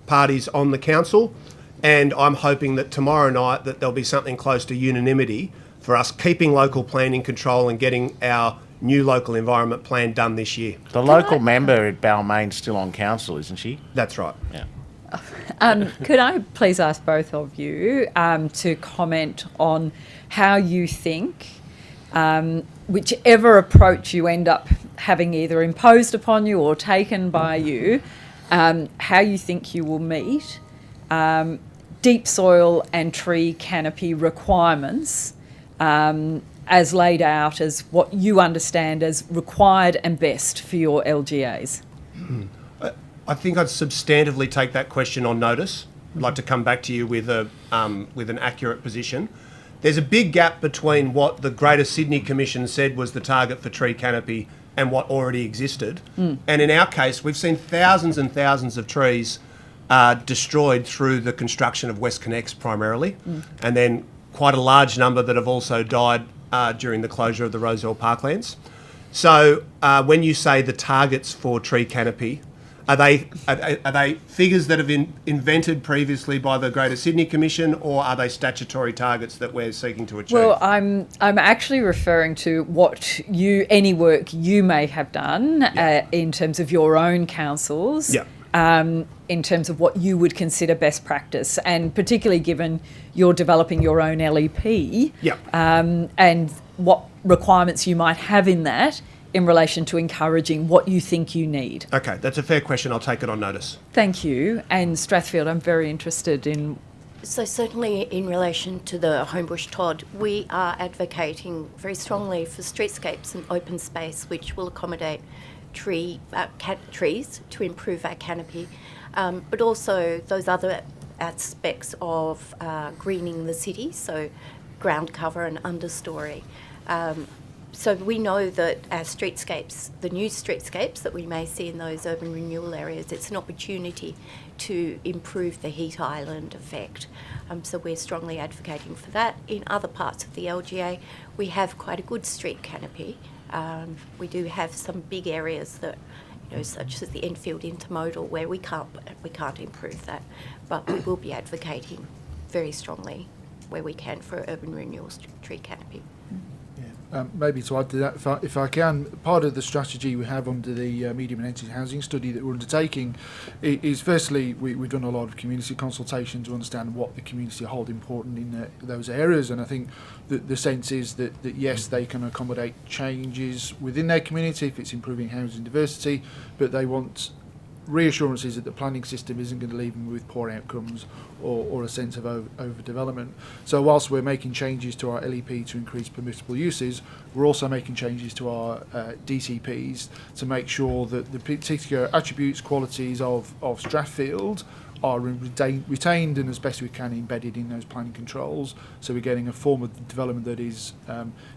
parties on the council, and I'm hoping that tomorrow night that there'll be something close to unanimity for us keeping local planning control and getting our new local environment plan done this year. The local member at Balmain's still on council, isn't she? That's right. Yeah. Could I please ask both of you to comment on how you think, whichever approach you end up having either imposed upon you or taken by you, how you think you will meet deep soil and tree canopy requirements as laid out as what you understand as required and best for your LGAs? I think I'd substantively take that question on notice. I'd like to come back to you with an accurate position. There's a big gap between what the Greater Sydney Commission said was the target for tree canopy and what already existed. And in our case, we've seen thousands and thousands of trees destroyed through the construction of WestConnex primarily, and then quite a large number that have also died during the closure of the Roselle Parklands. So when you say the targets for tree canopy, are they figures that have been invented previously by the Greater Sydney Commission, or are they statutory targets that we're seeking to achieve? Well, I'm actually referring to what any work you may have done in terms of your own councils. In terms of what you would consider best practice, and particularly given you're developing your own LEP, and what requirements you might have in that in relation to encouraging what you think you need. Okay, that's a fair question. I'll take it on notice. Thank you. And Strathfield, I'm very interested in... So certainly in relation to the Homebush Todd, we are advocating very strongly for streetscapes and open space which will accommodate trees to improve our canopy, but also those other aspects of greening the city, so ground cover and understory. So we know that our streetscapes, the new streetscapes that we may see in those urban renewal areas, it's an opportunity to improve the heat island effect. So we're strongly advocating for that. In other parts of the LGA, we have quite a good street canopy. We do have some big areas that, such as the Enfield Intermodal, where we can't improve that, but we will be advocating very strongly where we can for urban renewal tree canopy. Maybe to add to that, if I can, part of the strategy we have under the medium and entity housing study that we're undertaking is firstly, we've done a lot of community consultation to understand what the community hold important in those areas, and I think that the sense is that yes, they can accommodate changes within their community if it's improving housing diversity, but they want reassurances that the planning system isn't going to leave them with poor outcomes or a sense of overdevelopment. So whilst we're making changes to our LEP to increase permissible uses, we're also making changes to our DCPs to make sure that the particular attributes, qualities of Strathfield are retained and as best we can embedded in those planning controls, so we're getting a form of development that is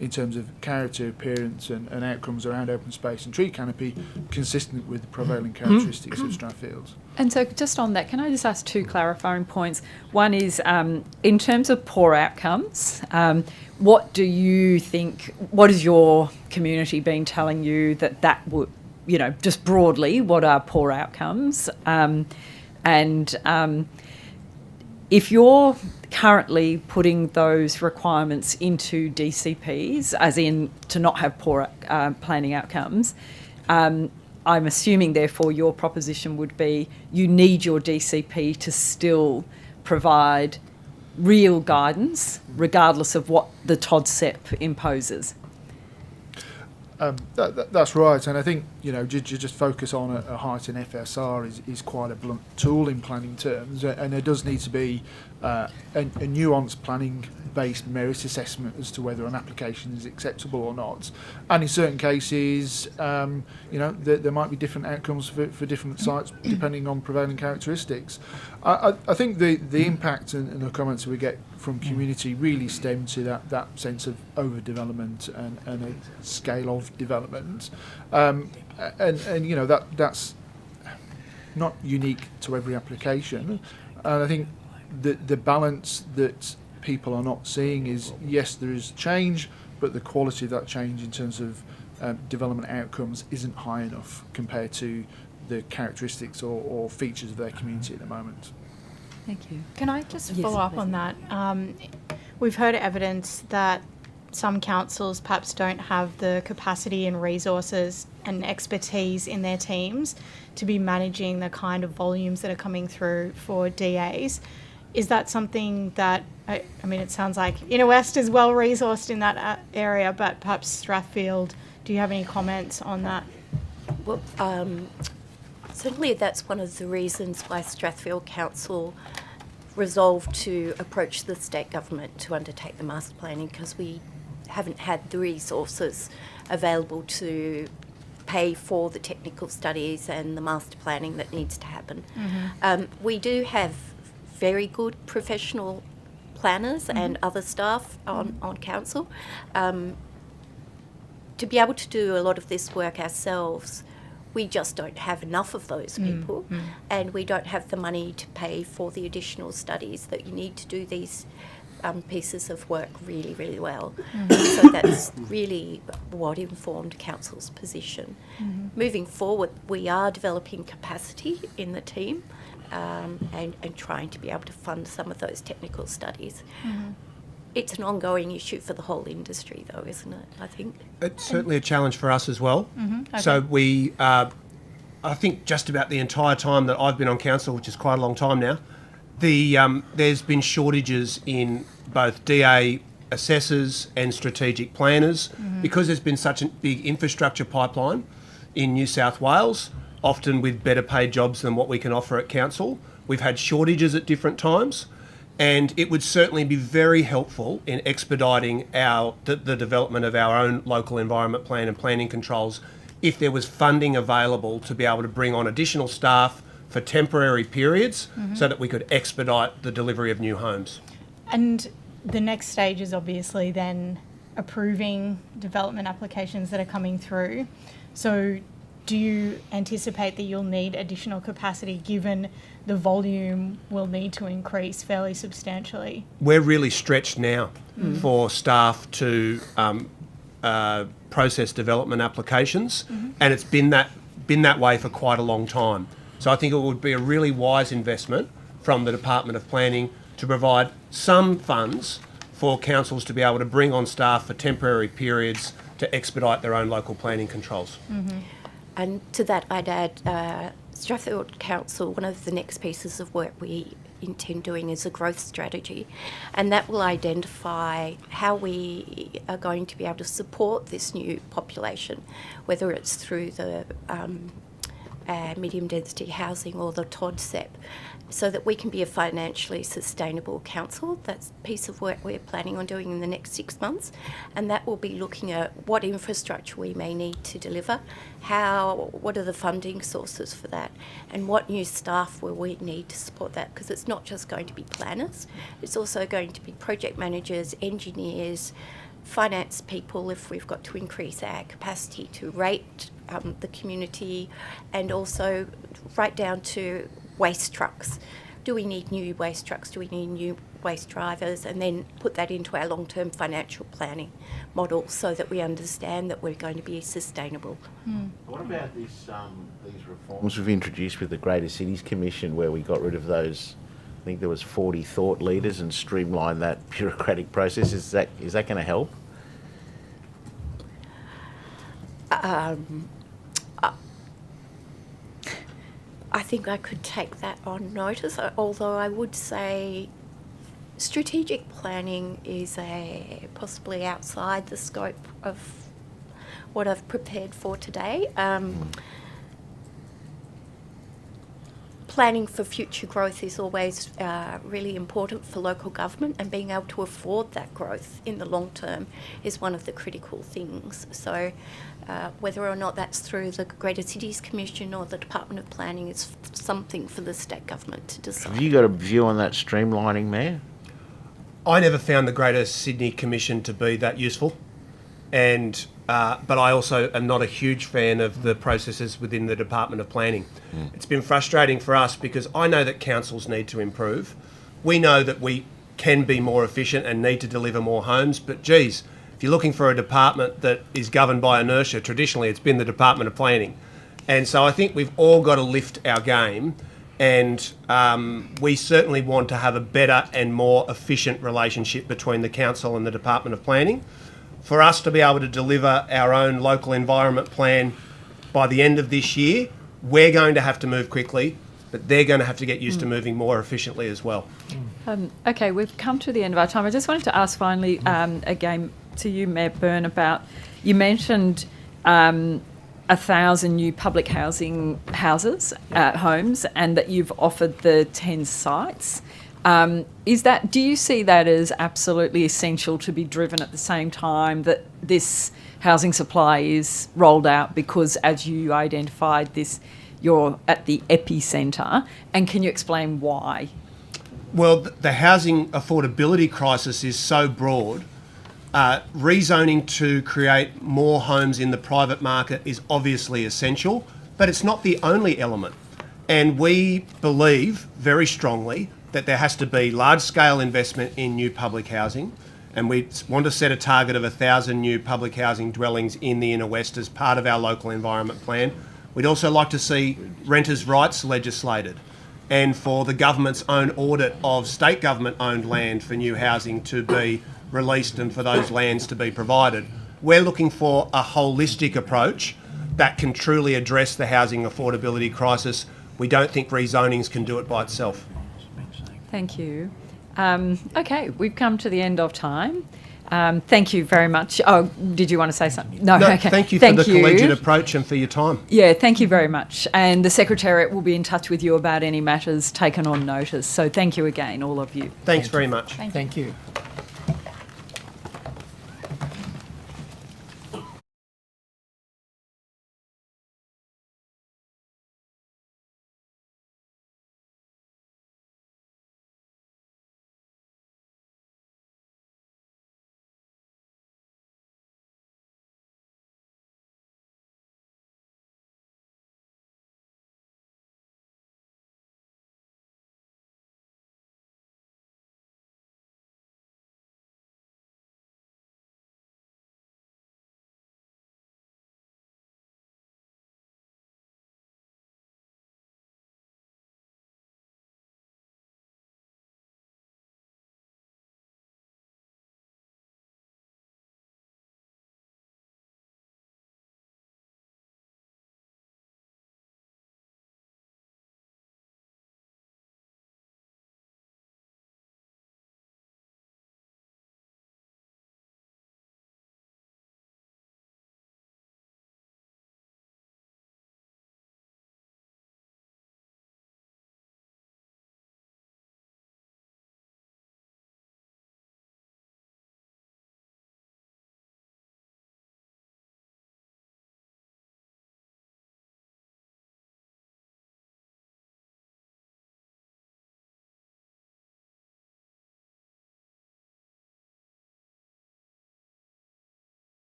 in terms of character, appearance and outcomes around open space and tree canopy consistent with the prevailing characteristics of Strathfield. And so just on that, can I just ask two clarifying points? One is in terms of poor outcomes, what do you think, what has your community been telling you that would, just broadly, what are poor outcomes? And if you're currently putting those requirements into DCPs, as in to not have poor planning outcomes, I'm assuming, therefore, your proposition would be you need your DCP to still provide real guidance, regardless of what the TOD SEP imposes. That's right, and I think just focus on a height in FSR is quite a blunt tool in planning terms, and there does need to be a nuanced planning-based merit assessment as to whether an application is acceptable or not. And in certain cases, there might be different outcomes for different sites depending on prevailing characteristics. I think the impact and the comments we get from community really stem to that sense of overdevelopment and a scale of development. That's not unique to every application. And I think the balance that people are not seeing is, yes, there is change, but the quality of that change in terms of development outcomes isn't high enough compared to the characteristics or features of their community at the moment. Thank you. Can I just Yes, follow up on that? We've heard evidence that some councils perhaps don't have the capacity and resources and expertise in their teams to be managing the kind of volumes that are coming through for DAs. Is that something that, I mean, it sounds like Inner West is well resourced in that area, but perhaps Strathfield, do you have any comments on that? Well, certainly that's one of the reasons why Strathfield Council resolved to approach the state government to undertake the master planning, because we haven't had the resources available to pay for the technical studies and the master planning that needs to happen. We do have very good professional planners and other staff on council. To be able to do a lot of this work ourselves, we just don't have enough of those people, and we don't have the money to pay for the additional studies that you need to do these pieces of work really, really well. So that's really what informed council's position. Moving forward, we are developing capacity in the team and trying to be able to fund some of those technical studies. It's an ongoing issue for the whole industry, though, isn't it, I think? It's certainly a challenge for us as well. So we, I think just about the entire time that I've been on council, which is quite a long time now, there's been shortages in both DA assessors and strategic planners because there's been such a big infrastructure pipeline in New South Wales, often with better paid jobs than what we can offer at council. We've had shortages at different times. And it would certainly be very helpful in expediting the development of our own local environment plan and planning controls if there was funding available to be able to bring on additional staff for temporary periods so that we could expedite the delivery of new homes. And the next stage is obviously then approving development applications that are coming through. So do you anticipate that you'll need additional capacity given the volume will need to increase fairly substantially? We're really stretched now for staff to process development applications, and it's been that way for quite a long time. So I think it would be a really wise investment from the Department of Planning to provide some funds for councils to be able to bring on staff for temporary periods to expedite their own local planning controls. And to that, I'd add Strathfield Council, one of the next pieces of work we intend doing is a growth strategy, and that will identify how we are going to be able to support this new population, whether it's through the medium density housing or the TODSEP, so that we can be a financially sustainable council. That's a piece of work we're planning on doing in the next 6 months, and that will be looking at what infrastructure we may need to deliver, what are the funding sources for that, and what new staff will we need to support that, because it's not just going to be planners, it's also going to be project managers, engineers, finance people if we've got to increase our capacity to rate the community, and also right down to waste trucks. Do we need new waste trucks? Do we need new waste drivers? And then put that into our long-term financial planning model so that we understand that we're going to be sustainable. What about these reforms we've introduced with the Greater Cities Commission, where we got rid of those, I think there was 40 thought leaders, and streamlined that bureaucratic process? Is that going to help? I think I could take that on notice, although I would say strategic planning is possibly outside the scope of what I've prepared for today. Planning for future growth is always really important for local government, and being able to afford that growth in the long term is one of the critical things. So whether or not that's through the Greater Cities Commission or the Department of Planning is something for the state government to decide. Have you got a view on that streamlining, Mayor? I never found the Greater Sydney Commission to be that useful, and but I also am not a huge fan of the processes within the Department of Planning. It's been frustrating for us because I know that councils need to improve. We know that we can be more efficient and need to deliver more homes, but geez, if you're looking for a department that is governed by inertia, traditionally it's been the Department of Planning. And so I think we've all got to lift our game, and we certainly want to have a better and more efficient relationship between the council and the Department of Planning. For us to be able to deliver our own local environment plan by the end of this year, we're going to have to move quickly, but they're going to have to get used to moving more efficiently as well. Okay, we've come to the end of our time. I just wanted to ask finally again to you, Mayor Byrne, about, you mentioned 1,000 new public housing houses, homes, and that you've offered the 10 sites. Do you see that as absolutely essential to be driven at the same time that this housing supply is rolled out? Because as you identified this, you're at the epicentre, and can you explain why? Well, the housing affordability crisis is so broad. Rezoning to create more homes in the private market is obviously essential, but it's not the only element. And we believe very strongly that there has to be large-scale investment in new public housing, and we want to set a target of 1,000 new public housing dwellings in the Inner West as part of our local environment plan. We'd also like to see renters' rights legislated, and for the government's own audit of state government-owned land for new housing to be released and for those lands to be provided. We're looking for a holistic approach that can truly address the housing affordability crisis. We don't think rezonings can do it by itself. Thank you. Okay, we've come to the end of time. Thank you very much. Oh, did you want to say something? No, okay. Thank you for the collegiate approach and for your time. Yeah, thank you very much. And the Secretariat will be in touch with you about any matters taken on notice. So thank you again, all of you. Thanks very much. Thank you.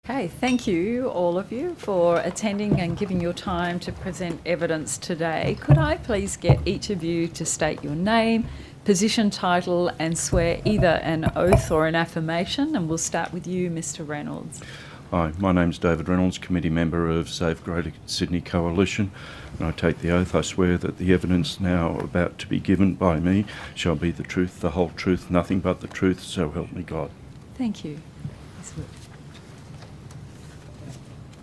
Okay, thank you, all of you, for attending and giving your time to present evidence today. Could I please get each of you to state your name, position, title, and swear either an oath or an affirmation? And we'll start with you, Mr. Reynolds. Hi, my name's David Reynolds, committee member of Save Greater Sydney Coalition, and I take the oath. I swear that the evidence now about to be given by me shall be the truth, the whole truth, nothing but the truth, so help me God. Thank you.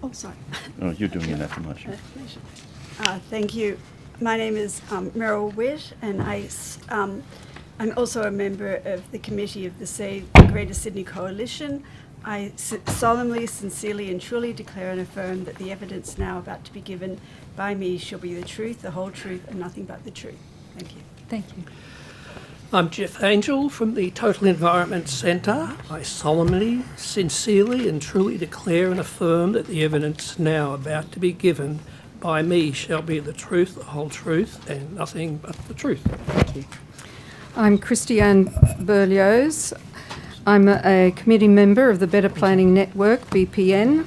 Oh, sorry. Oh, you're doing an affirmation. Thank you. My name is Meryl Witt, and I'm also a member of the committee of the Greater Sydney Coalition. I solemnly, sincerely and truly declare and affirm that the evidence now about to be given by me shall be the truth, the whole truth, and nothing but the truth. Thank you. Thank you. I'm Jeff Angel from the Total Environment Centre. I solemnly, sincerely and truly declare and affirm that the evidence now about to be given by me shall be the truth, the whole truth, and nothing but the truth. Thank you. I'm Christiane Berlioz. I'm a committee member of the Better Planning Network, BPN.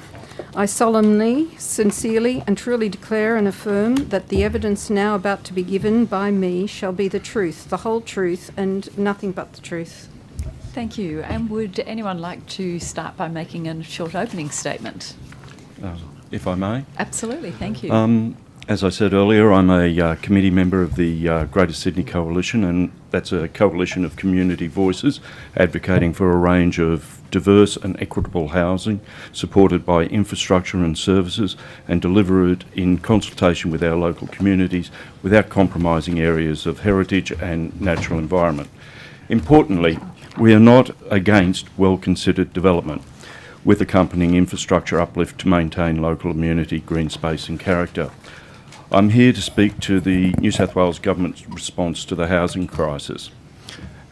I solemnly, sincerely and truly declare and affirm that the evidence now about to be given by me shall be the truth, the whole truth, and nothing but the truth. Thank you. And would anyone like to start by making a short opening statement? If I may. Absolutely, thank you. As I said earlier, I'm a committee member of the Greater Sydney Coalition, and that's a coalition of community voices advocating for a range of diverse and equitable housing supported by infrastructure and services and delivered in consultation with our local communities without compromising areas of heritage and natural environment. Importantly, we are not against well-considered development with accompanying infrastructure uplift to maintain local immunity, green space and character. I'm here to speak to the New South Wales Government's response to the housing crisis.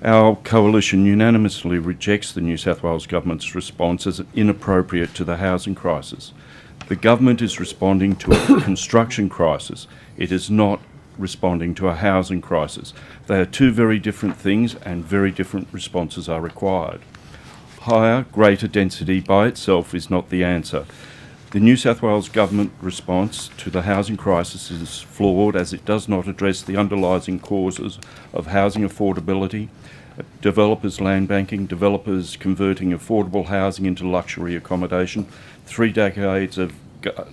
Our coalition unanimously rejects the New South Wales Government's response as inappropriate to the housing crisis. The government is responding to a construction crisis. It is not responding to a housing crisis. They are two very different things, and very different responses are required. Higher, greater density by itself is not the answer. The New South Wales Government response to the housing crisis is flawed as it does not address the underlying causes of housing affordability, developers land banking, developers converting affordable housing into luxury accommodation, 3 decades of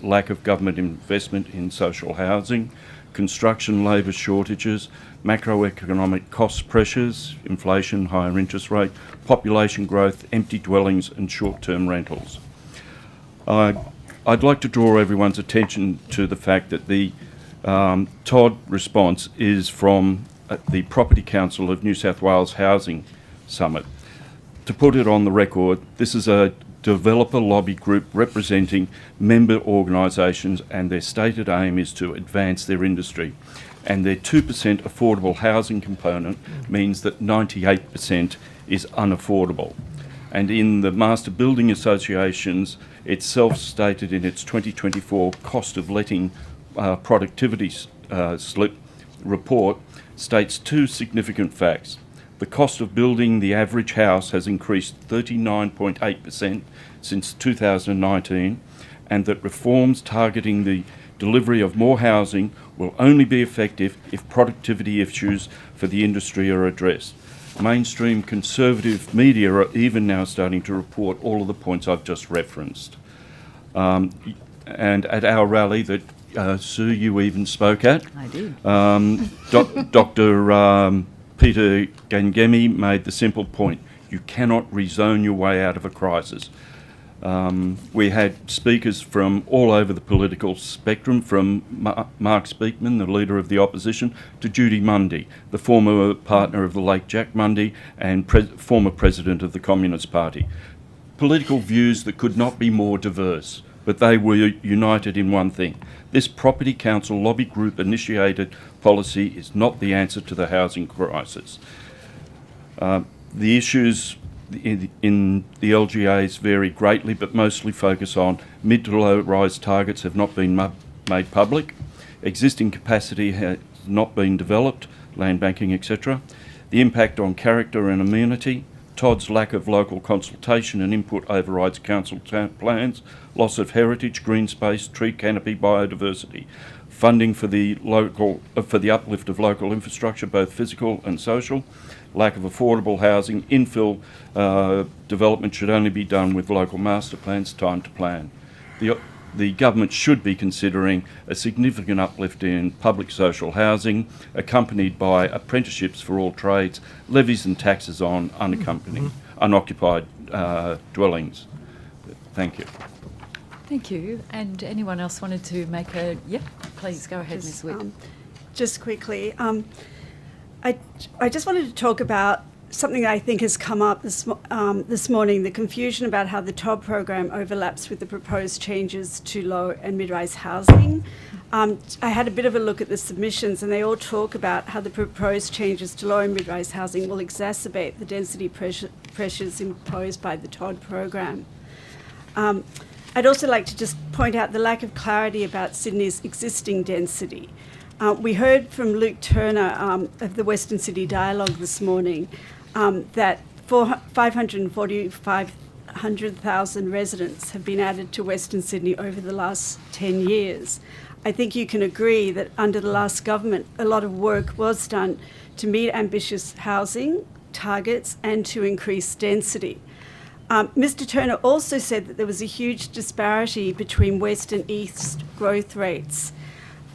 lack of government investment in social housing, construction labour shortages, macroeconomic cost pressures, inflation, higher interest rate, population growth, empty dwellings and short-term rentals. I'd like to draw everyone's attention to the fact that the Todd response is from the Property Council of New South Wales Housing Summit. To put it on the record, this is a developer lobby group representing member organisations, and their stated aim is to advance their industry. And their 2% affordable housing component means that 98% is unaffordable. And in the Master Building Association's itself stated in its 2024 cost of letting productivity slip report states two significant facts. The cost of building the average house has increased 39.8% since 2019, and that reforms targeting the delivery of more housing will only be effective if productivity issues for the industry are addressed. Mainstream conservative media are even now starting to report all of the points I've just referenced. And at our rally that, Sue, you even spoke at. I did. Dr. Peter Gangemi made the simple point: you cannot rezone your way out of a crisis. We had speakers from all over the political spectrum, from Mark Speakman, the leader of the opposition, to Judy Mundy, the former partner of the late Jack Mundy and former president of the Communist Party. Political views that could not be more diverse, but they were united in one thing. This Property Council lobby group initiated policy is not the answer to the housing crisis. The issues in the LGAs vary greatly, but mostly focus on mid to low rise targets have not been made public, existing capacity has not been developed, land banking, etc., the impact on character and amenity, Todd's lack of local consultation and input overrides council plans, loss of heritage, green space, tree canopy, biodiversity, funding for the uplift of local infrastructure, both physical and social, lack of affordable housing, infill development should only be done with local master plans, time to plan. The government should be considering a significant uplift in public social housing, accompanied by apprenticeships for all trades, levies and taxes on unoccupied dwellings. Thank you. Thank you. And anyone else wanted to make a... Yep, please go ahead, Ms. Witt. Just quickly, I just wanted to talk about something that I think has come up this morning, the confusion about how the TOB program overlaps with the proposed changes to low and mid-rise housing. I had a bit of a look at the submissions, and they all talk about how the proposed changes to low and mid-rise housing will exacerbate the density pressures imposed by the TOD program. I'd also like to just point out the lack of clarity about Sydney's existing density. We heard from Luke Turner of the Western City Dialogue this morning that 545,000 residents have been added to Western Sydney over the last 10 years. I think you can agree that under the last government, a lot of work was done to meet ambitious housing targets and to increase density. Mr. Turner also said that there was a huge disparity between west and east growth rates.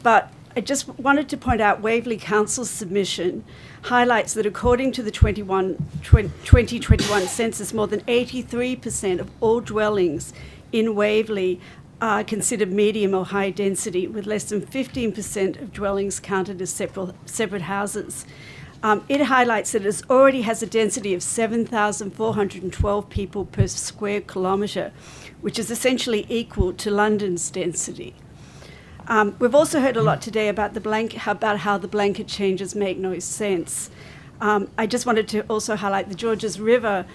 But I just wanted to point out Waverley Council's submission highlights that according to the 2021 census, more than 83% of all dwellings in Waverley are considered medium or high density, with less than 15% of dwellings counted as separate houses. It highlights that it already has a density of 7,412 people per square kilometre, which is essentially equal to London's density. We've also heard a lot today about how the blanket changes make no sense. I just wanted to also highlight the Georges River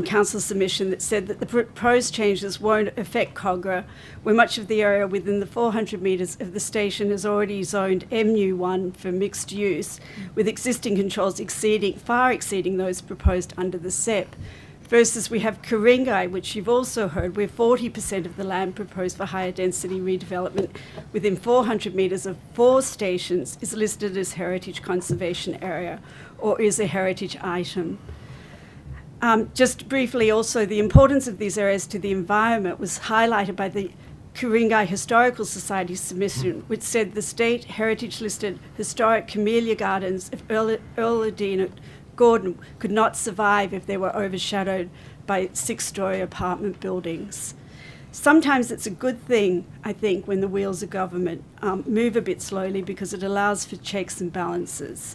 Council submission that said that the proposed changes won't affect Cogra, where much of the area within the 400 metres of the station is already zoned MU1 for mixed use, with existing controls far exceeding those proposed under the SEP. Versus we have Ku-ring-gai, which you've also heard, where 40% of the land proposed for higher density redevelopment within 400 metres of 4 stations is listed as heritage conservation area or is a heritage item. Just briefly also, the importance of these areas to the environment was highlighted by the Ku-ring-gai Historical Society submission, which said the state heritage listed historic camellia gardens of Earldine Gordon could not survive if they were overshadowed by 6-storey apartment buildings. Sometimes it's a good thing, I think, when the wheels of government move a bit slowly because it allows for checks and balances.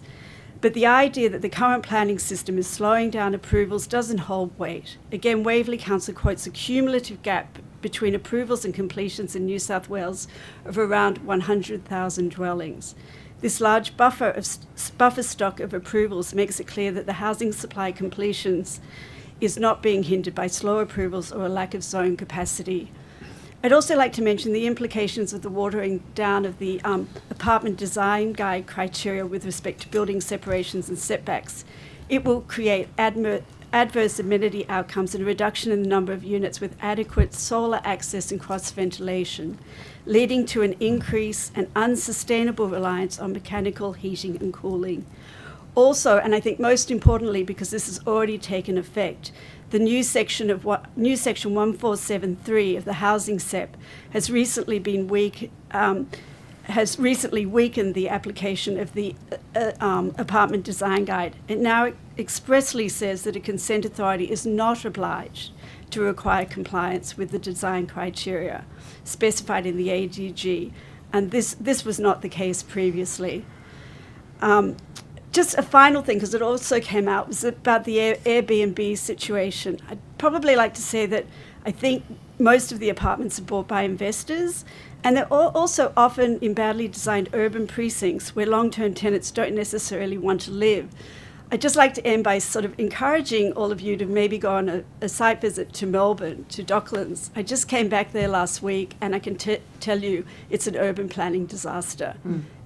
But the idea that the current planning system is slowing down approvals doesn't hold weight. Again, Waverley Council quotes a cumulative gap between approvals and completions in New South Wales of around 100,000 dwellings. This large buffer stock of approvals makes it clear that the housing supply completions is not being hindered by slow approvals or a lack of zone capacity. I'd also like to mention the implications of the watering down of the apartment design guide criteria with respect to building separations and setbacks. It will create adverse amenity outcomes and a reduction in the number of units with adequate solar access and cross-ventilation, leading to an increase and unsustainable reliance on mechanical heating and cooling. Also, and I think most importantly, because this has already taken effect, the new section 1473 of the Housing SEP has recently weakened the application of the Apartment Design Guide. It now expressly says that a consent authority is not obliged to require compliance with the design criteria specified in the ADG, and this was not the case previously. Just a final thing, because it also came out, was about the Airbnb situation. I'd probably like to say that I think most of the apartments are bought by investors, and they're also often in badly designed urban precincts where long-term tenants don't necessarily want to live. I'd just like to end by sort of encouraging all of you to maybe go on a site visit to Melbourne, to Docklands. I just came back there last week, and I can tell you it's an urban planning disaster.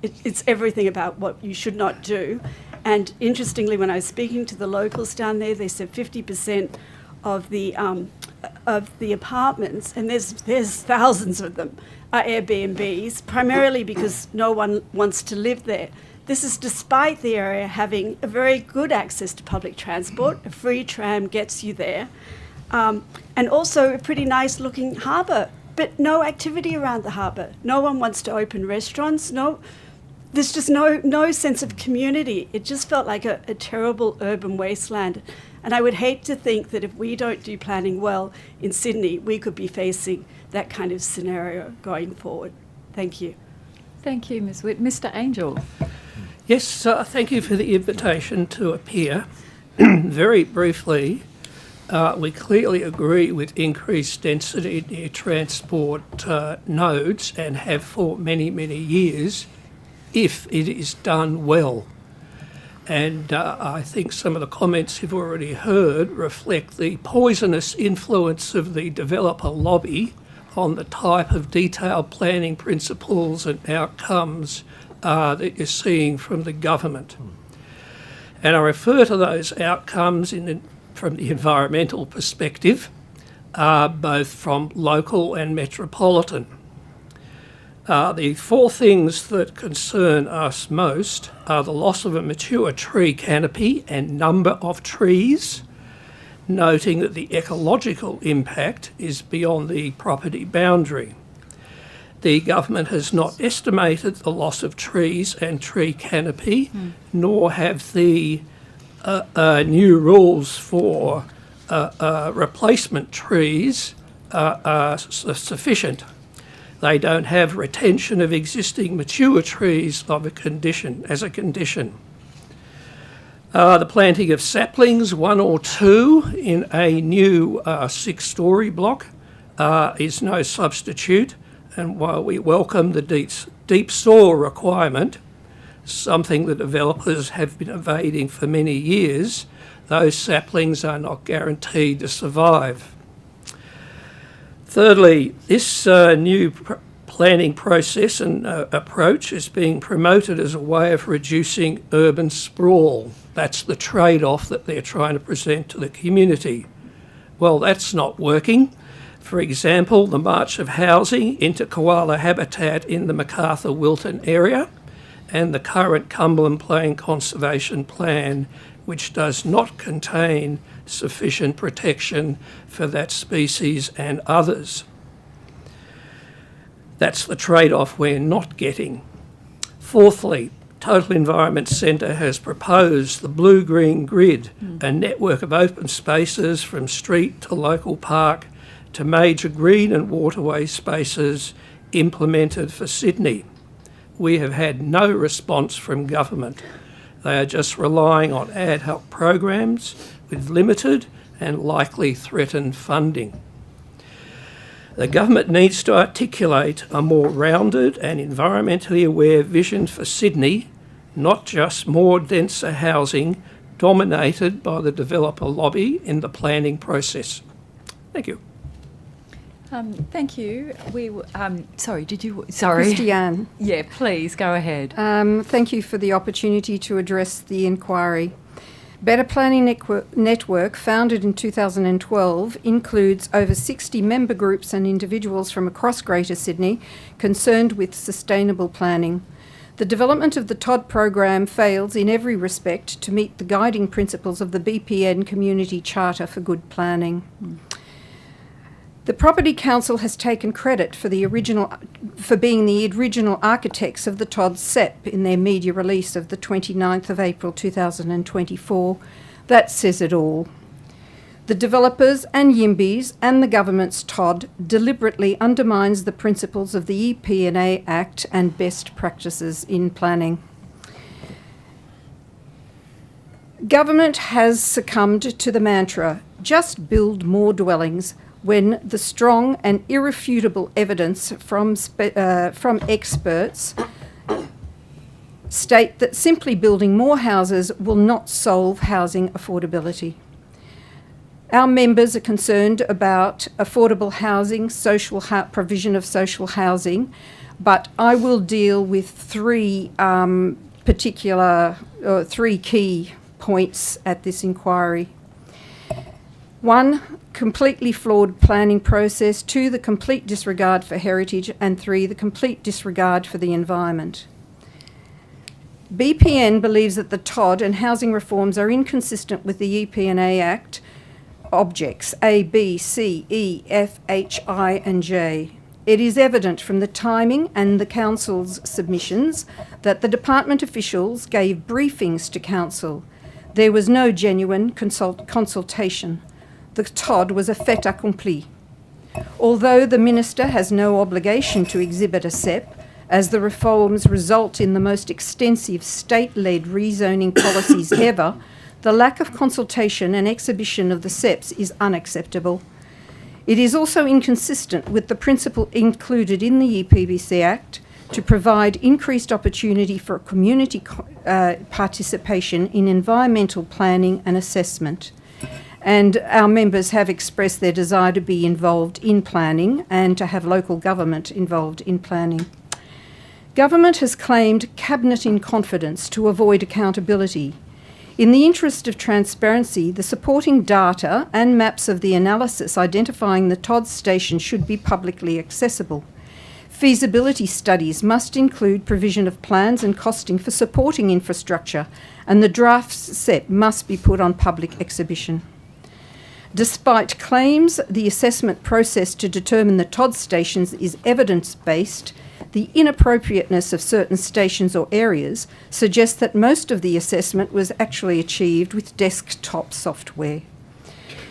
It's everything about what you should not do. And interestingly, when I was speaking to the locals down there, they said 50% of the apartments, and there's thousands of them, are Airbnbs, primarily because no one wants to live there. This is despite the area having a very good access to public transport. A free tram gets you there, and also a pretty nice looking harbour, but no activity around the harbour. No one wants to open restaurants. There's just no sense of community. It just felt like a terrible urban wasteland. And I would hate to think that if we don't do planning well in Sydney, we could be facing that kind of scenario going forward. Thank you. Thank you, Ms. Witt. Mr. Angel. Yes, thank you for the invitation to appear. Very briefly, we clearly agree with increased density near transport nodes and have for many, many years if it is done well. And I think some of the comments you've already heard reflect the poisonous influence of the developer lobby on the type of detailed planning principles and outcomes that you're seeing from the government. And I refer to those outcomes from the environmental perspective, both from local and metropolitan. The four things that concern us most are the loss of a mature tree canopy and number of trees, noting that the ecological impact is beyond the property boundary. The government has not estimated the loss of trees and tree canopy, nor have the new rules for replacement trees sufficient. They don't have retention of existing mature trees as a condition. The planting of saplings, 1 or 2, in a new 6-storey block is no substitute. And while we welcome the deep soil requirement, something that developers have been evading for many years, those saplings are not guaranteed to survive. Thirdly, this new planning process and approach is being promoted as a way of reducing urban sprawl. That's the trade-off that they're trying to present to the community. Well, that's not working. For example, the march of housing into koala habitat in the Macarthur-Wilton area and the current Cumberland Plain Conservation Plan, which does not contain sufficient protection for that species and others. That's the trade-off we're not getting. Fourthly, Total Environment Centre has proposed the blue-green grid, a network of open spaces from street to local park to major green and waterway spaces implemented for Sydney. We have had no response from government. They are just relying on ad hoc programs with limited and likely threatened funding. The government needs to articulate a more rounded and environmentally aware vision for Sydney, not just more denser housing dominated by the developer lobby in the planning process. Thank you. Thank you. Sorry, did you... Sorry. Christiane. Yeah, please, go ahead. Thank you for the opportunity to address the inquiry. Better Planning Network, founded in 2012, includes over 60 member groups and individuals from across Greater Sydney concerned with sustainable planning. The development of the TOD program fails in every respect to meet the guiding principles of the BPN Community Charter for Good Planning. The Property Council has taken credit for being the original architects of the TOD SEP in their media release of the 29th of April 2024. That says it all. The developers and YIMBYs and the government's TOD deliberately undermines the principles of the EP&A Act and best practices in planning. Government has succumbed to the mantra, just build more dwellings, when the strong and irrefutable evidence from experts state that simply building more houses will not solve housing affordability. Our members are concerned about affordable housing, provision of social housing, but I will deal with three key points at this inquiry. 1, completely flawed planning process. 2, the complete disregard for heritage. And 3, the complete disregard for the environment. BPN believes that the TOD and housing reforms are inconsistent with the EP&A Act objects A, B, C, E, F, H, I and J. It is evident from the timing and the Council's submissions that the department officials gave briefings to Council. There was no genuine consultation. The TOD was a fait accompli. Although the Minister has no obligation to exhibit a SEP, as the reforms result in the most extensive state-led rezoning policies ever, the lack of consultation and exhibition of the SEPs is unacceptable. It is also inconsistent with the principle included in the EPBC Act to provide increased opportunity for community participation in environmental planning and assessment. And our members have expressed their desire to be involved in planning and to have local government involved in planning. Government has claimed cabinet in confidence to avoid accountability. In the interest of transparency, the supporting data and maps of the analysis identifying the TOD station should be publicly accessible. Feasibility studies must include provision of plans and costing for supporting infrastructure, and the draft SEP must be put on public exhibition. Despite claims the assessment process to determine the TOD stations is evidence-based, the inappropriateness of certain stations or areas suggests that most of the assessment was actually achieved with desktop software.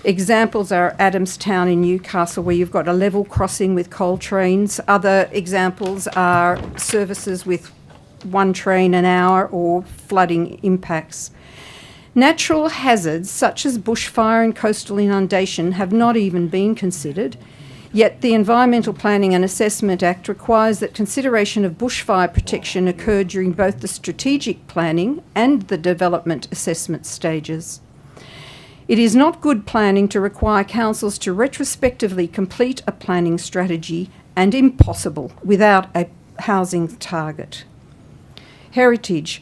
Examples are Adamstown in Newcastle, where you've got a level crossing with coal trains. Other examples are services with one train an hour or flooding impacts. Natural hazards such as bushfire and coastal inundation have not even been considered, yet the Environmental Planning and Assessment Act requires that consideration of bushfire protection occur during both the strategic planning and the development assessment stages. It is not good planning to require councils to retrospectively complete a planning strategy, and impossible without a housing target. Heritage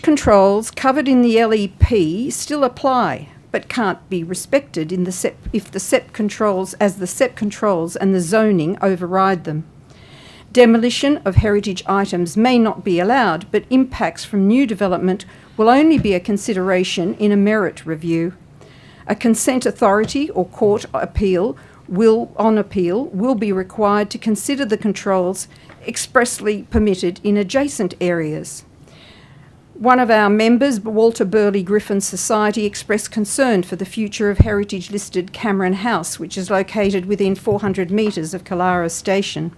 controls covered in the LEP still apply, but can't be respected in the SEP if the SEP controls and the zoning override them. Demolition of heritage items may not be allowed, but impacts from new development will only be a consideration in a merit review. A consent authority or court appeal will be required to consider the controls expressly permitted in adjacent areas. One of our members, Walter Burley Griffin Society, expressed concern for the future of heritage-listed Cameron House, which is located within 400 metres of Killara Station.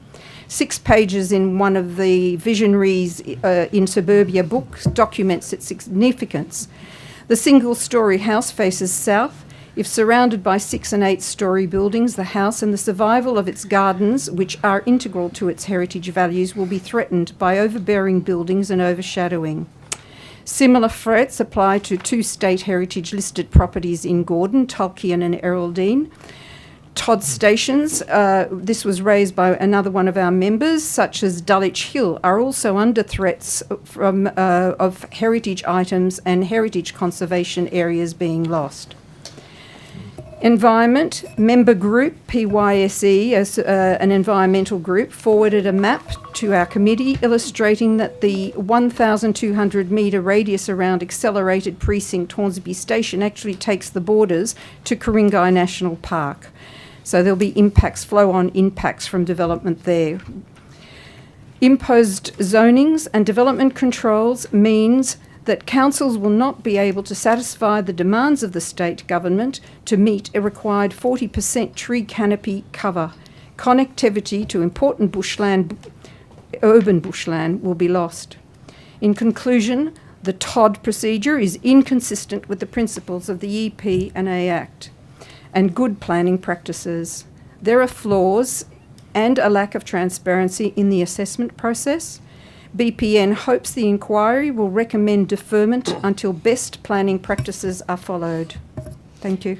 6 pages in one of the Visionaries in Suburbia books documents its significance. The single-storey house faces south. If surrounded by 6- and 8-storey buildings, the house and the survival of its gardens, which are integral to its heritage values, will be threatened by overbearing buildings and overshadowing. Similar threats apply to 2 state heritage listed properties in Gordon, Tulkian and Erraldine. TOD stations, this was raised by another one of our members, such as Dulwich Hill, are also under threats from of heritage items and heritage conservation areas being lost. Environment, member group, PYSE, as an environmental group, forwarded a map to our committee illustrating that the 1,200 metre radius around accelerated precinct Hornsby Station actually takes the borders to Ku-ring-gai National Park. So there'll be flow-on impacts from development there. Imposed zonings and development controls means that councils will not be able to satisfy the demands of the state government to meet a required 40% tree canopy cover. Connectivity to important bushland, urban bushland, will be lost. In conclusion, the TOD procedure is inconsistent with the principles of the EP and A Act and good planning practices. There are flaws and a lack of transparency in the assessment process. BPN hopes the inquiry will recommend deferment until best planning practices are followed. Thank you.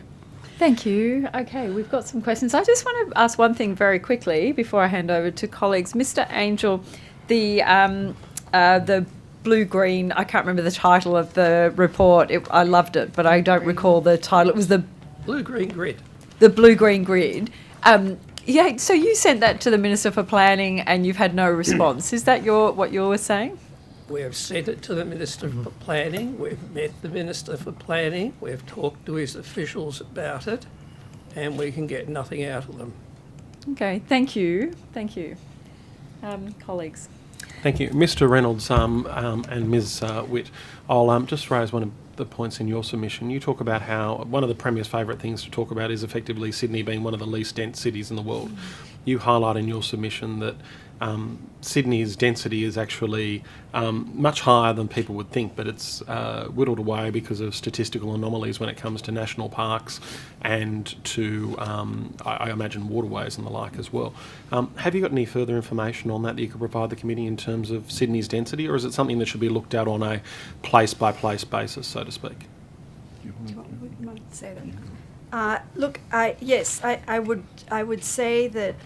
Thank you. Okay, we've got some questions. I just want to ask one thing very quickly before I hand over to colleagues. Mr. Angel, the blue-green, I can't remember the title of the report. I loved it, but I don't recall the title. It was the Blue-green grid. The blue-green grid. Yeah, so you sent that to the Minister for Planning and you've had no response. Is that what you were saying? We have sent it to the Minister for Planning. We've met the Minister for Planning. We've talked to his officials about it, and we can get nothing out of them. Okay, thank you. Thank you. Colleagues. Thank you. Mr. Reynolds and Ms. Witt, I'll just raise one the points in your submission. You talk about how one of the Premier's favourite things to talk about is effectively Sydney being one of the least dense cities in the world. You highlight in your submission that Sydney's density is actually much higher than people would think, but it's whittled away because of statistical anomalies when it comes to national parks and to, I imagine, waterways and the like as well. Have you got any further information on that you could provide the committee in terms of Sydney's density, or is it something that should be looked at on a place-by-place basis, so to speak? Want to say that? Look, I would say that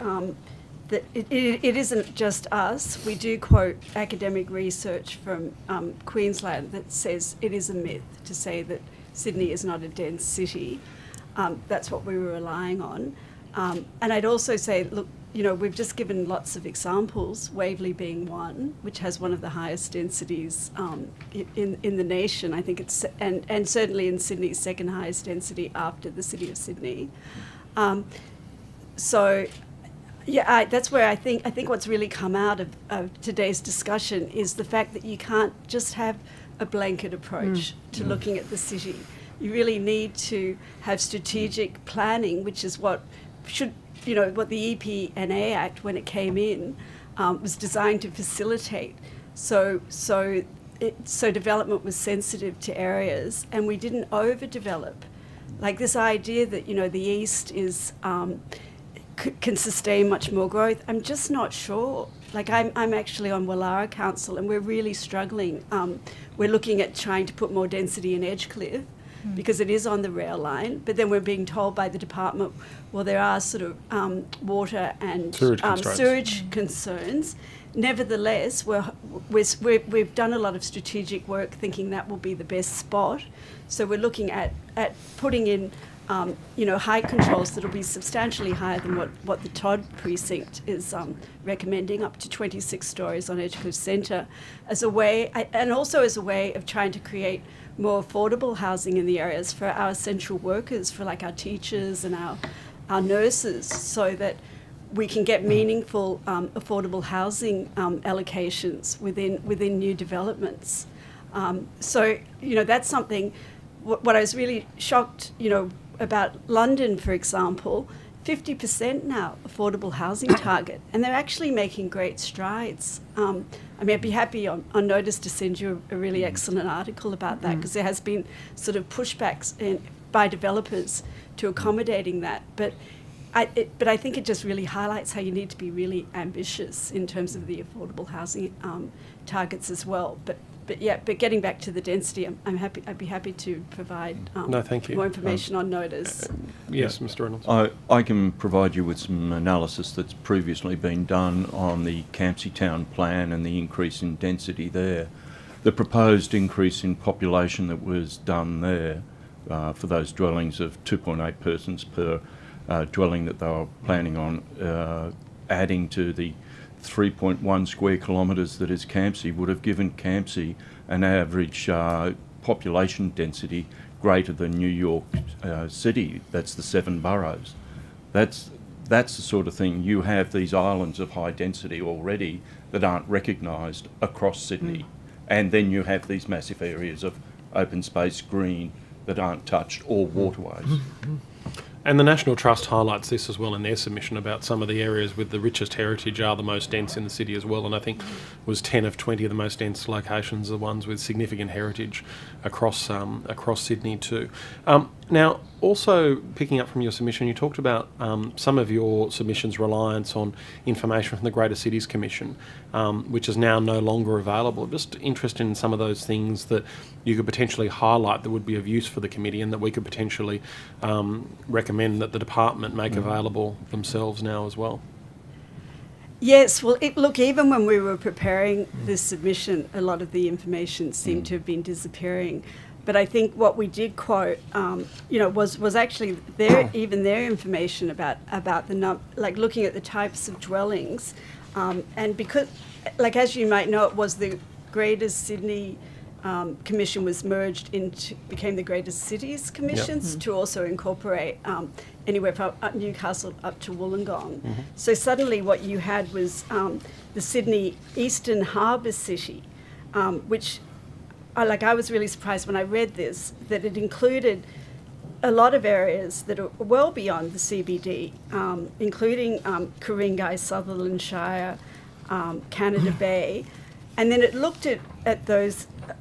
that it isn't just us. We do quote academic research from Queensland that says it is a myth to say that Sydney is not a dense city. That's what we were relying on. And I'd also say, look, we've just given lots of examples, Waverley being one, which has one of the highest densities in the nation. I think it's, and certainly in Sydney, second highest density after the city of Sydney. That's where I think what's really come out of today's discussion is the fact that you can't just have a blanket approach to looking at the city. You really need to have strategic planning, which is what what the EP&A Act, when it came in, was designed to facilitate. So development was sensitive to areas, and we didn't overdevelop. Like this idea that the east is can sustain much more growth, I'm just not sure. Like I'm actually on Wallara Council, and we're really struggling. We're looking at trying to put more density in Edgecliff because it is on the rail line, but then we're being told by the department, well, there are sort of water and sewage concerns. Nevertheless, we've done a lot of strategic work thinking that will be the best spot. So we're looking at putting in height controls that will be substantially higher than what the Todd precinct is recommending, up to 26 stories on Edgecliff Centre, as a way, and also as a way of trying to create more affordable housing in the areas for our essential workers, for like our teachers and our nurses, so that we can get meaningful affordable housing allocations within new developments. That's something. What I was really shocked, about London, for example, 50% now affordable housing target, and they're actually making great strides. I'd be happy on Notice to send you a really excellent article about that, because there has been sort of pushbacks by developers to accommodating that. But I think it just really highlights how you need to be really ambitious in terms of the affordable housing targets as well. But getting back to the density, I'd be happy to provide thank you. more information on Notice. Yes, Mr. Reynolds. I can provide you with some analysis that's previously been done on the Campsie Town plan and the increase in density there. The proposed increase in population that was done there for those dwellings of 2.8 persons per dwelling that they were planning on adding to the 3.1 square kilometres that is Campsie would have given Campsie an average population density greater than New York City. That's the 7 boroughs. That's the sort of thing. You have these islands of high density already that aren't recognised across Sydney, and then you have these massive areas of open space green that aren't touched, or waterways. And the National Trust highlights this as well in their submission about some of the areas with the richest heritage are the most dense in the city as well, and I think it was 10 of 20 of the most dense locations are the ones with significant heritage across Sydney too. Now, also picking up from your submission, you talked about some of your submissions' reliance on information from the Greater Cities Commission, which is now no longer available. I'm just interested in some of those things that you could potentially highlight that would be of use for the committee, and that we could potentially recommend that the department make available themselves now as well. Yes, well, look, even when we were preparing this submission, a lot of the information seemed to have been disappearing. But I think what we did quote, was actually their information about the looking at the types of dwellings, and because, as you might know, it was the Greater Sydney Commission was merged became the Greater Cities Commissions to also incorporate anywhere from Newcastle up to Wollongong. So suddenly, what you had was the Sydney Eastern Harbour City, which I was really surprised when I read this, that it included a lot of areas that are well beyond the CBD, including Ku-ring-gai, Sutherland Shire, Canada Bay. And then it looked at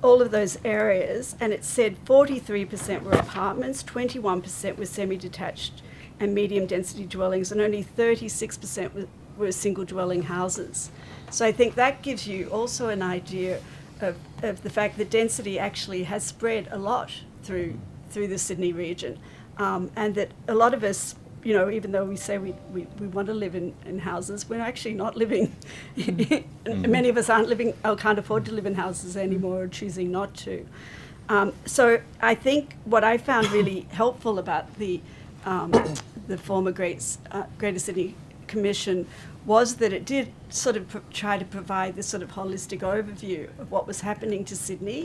all of those areas, and it said 43% were apartments, 21% were semi-detached and medium density dwellings, and only 36% were single dwelling houses. So I think that gives you also an idea of the fact that density actually has spread a lot through the Sydney region, and that a lot of us, even though we say we want to live in houses, we're actually not living. Many of us aren't living, or can't afford to live in houses anymore, or choosing not to. So I think what I found really helpful about the former Greater Sydney Commission was that it did sort of try to provide this sort of holistic overview of what was happening to Sydney.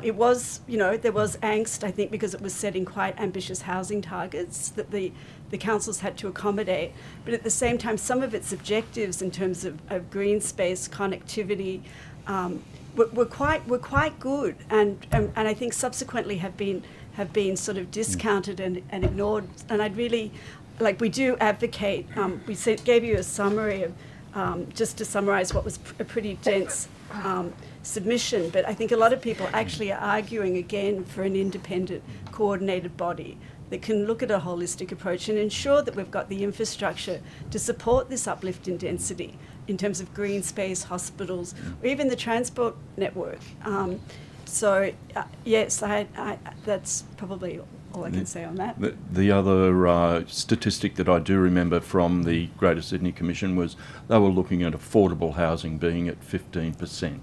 It was, there was angst, I think, because it was setting quite ambitious housing targets that the councils had to accommodate. But at the same time, some of its objectives in terms of green space, connectivity, were quite good, and I think subsequently have been sort of discounted and ignored. And I'd really, we do advocate, we gave you a summary of, just to summarise what was a pretty dense submission, but I think a lot of people actually are arguing again for an independent, coordinated body that can look at a holistic approach and ensure that we've got the infrastructure to support this uplift in density in terms of green space, hospitals, or even the transport network. Yes, that's probably all I can say on that. The other statistic that I do remember from the Greater Sydney Commission was they were looking at affordable housing being at 15%.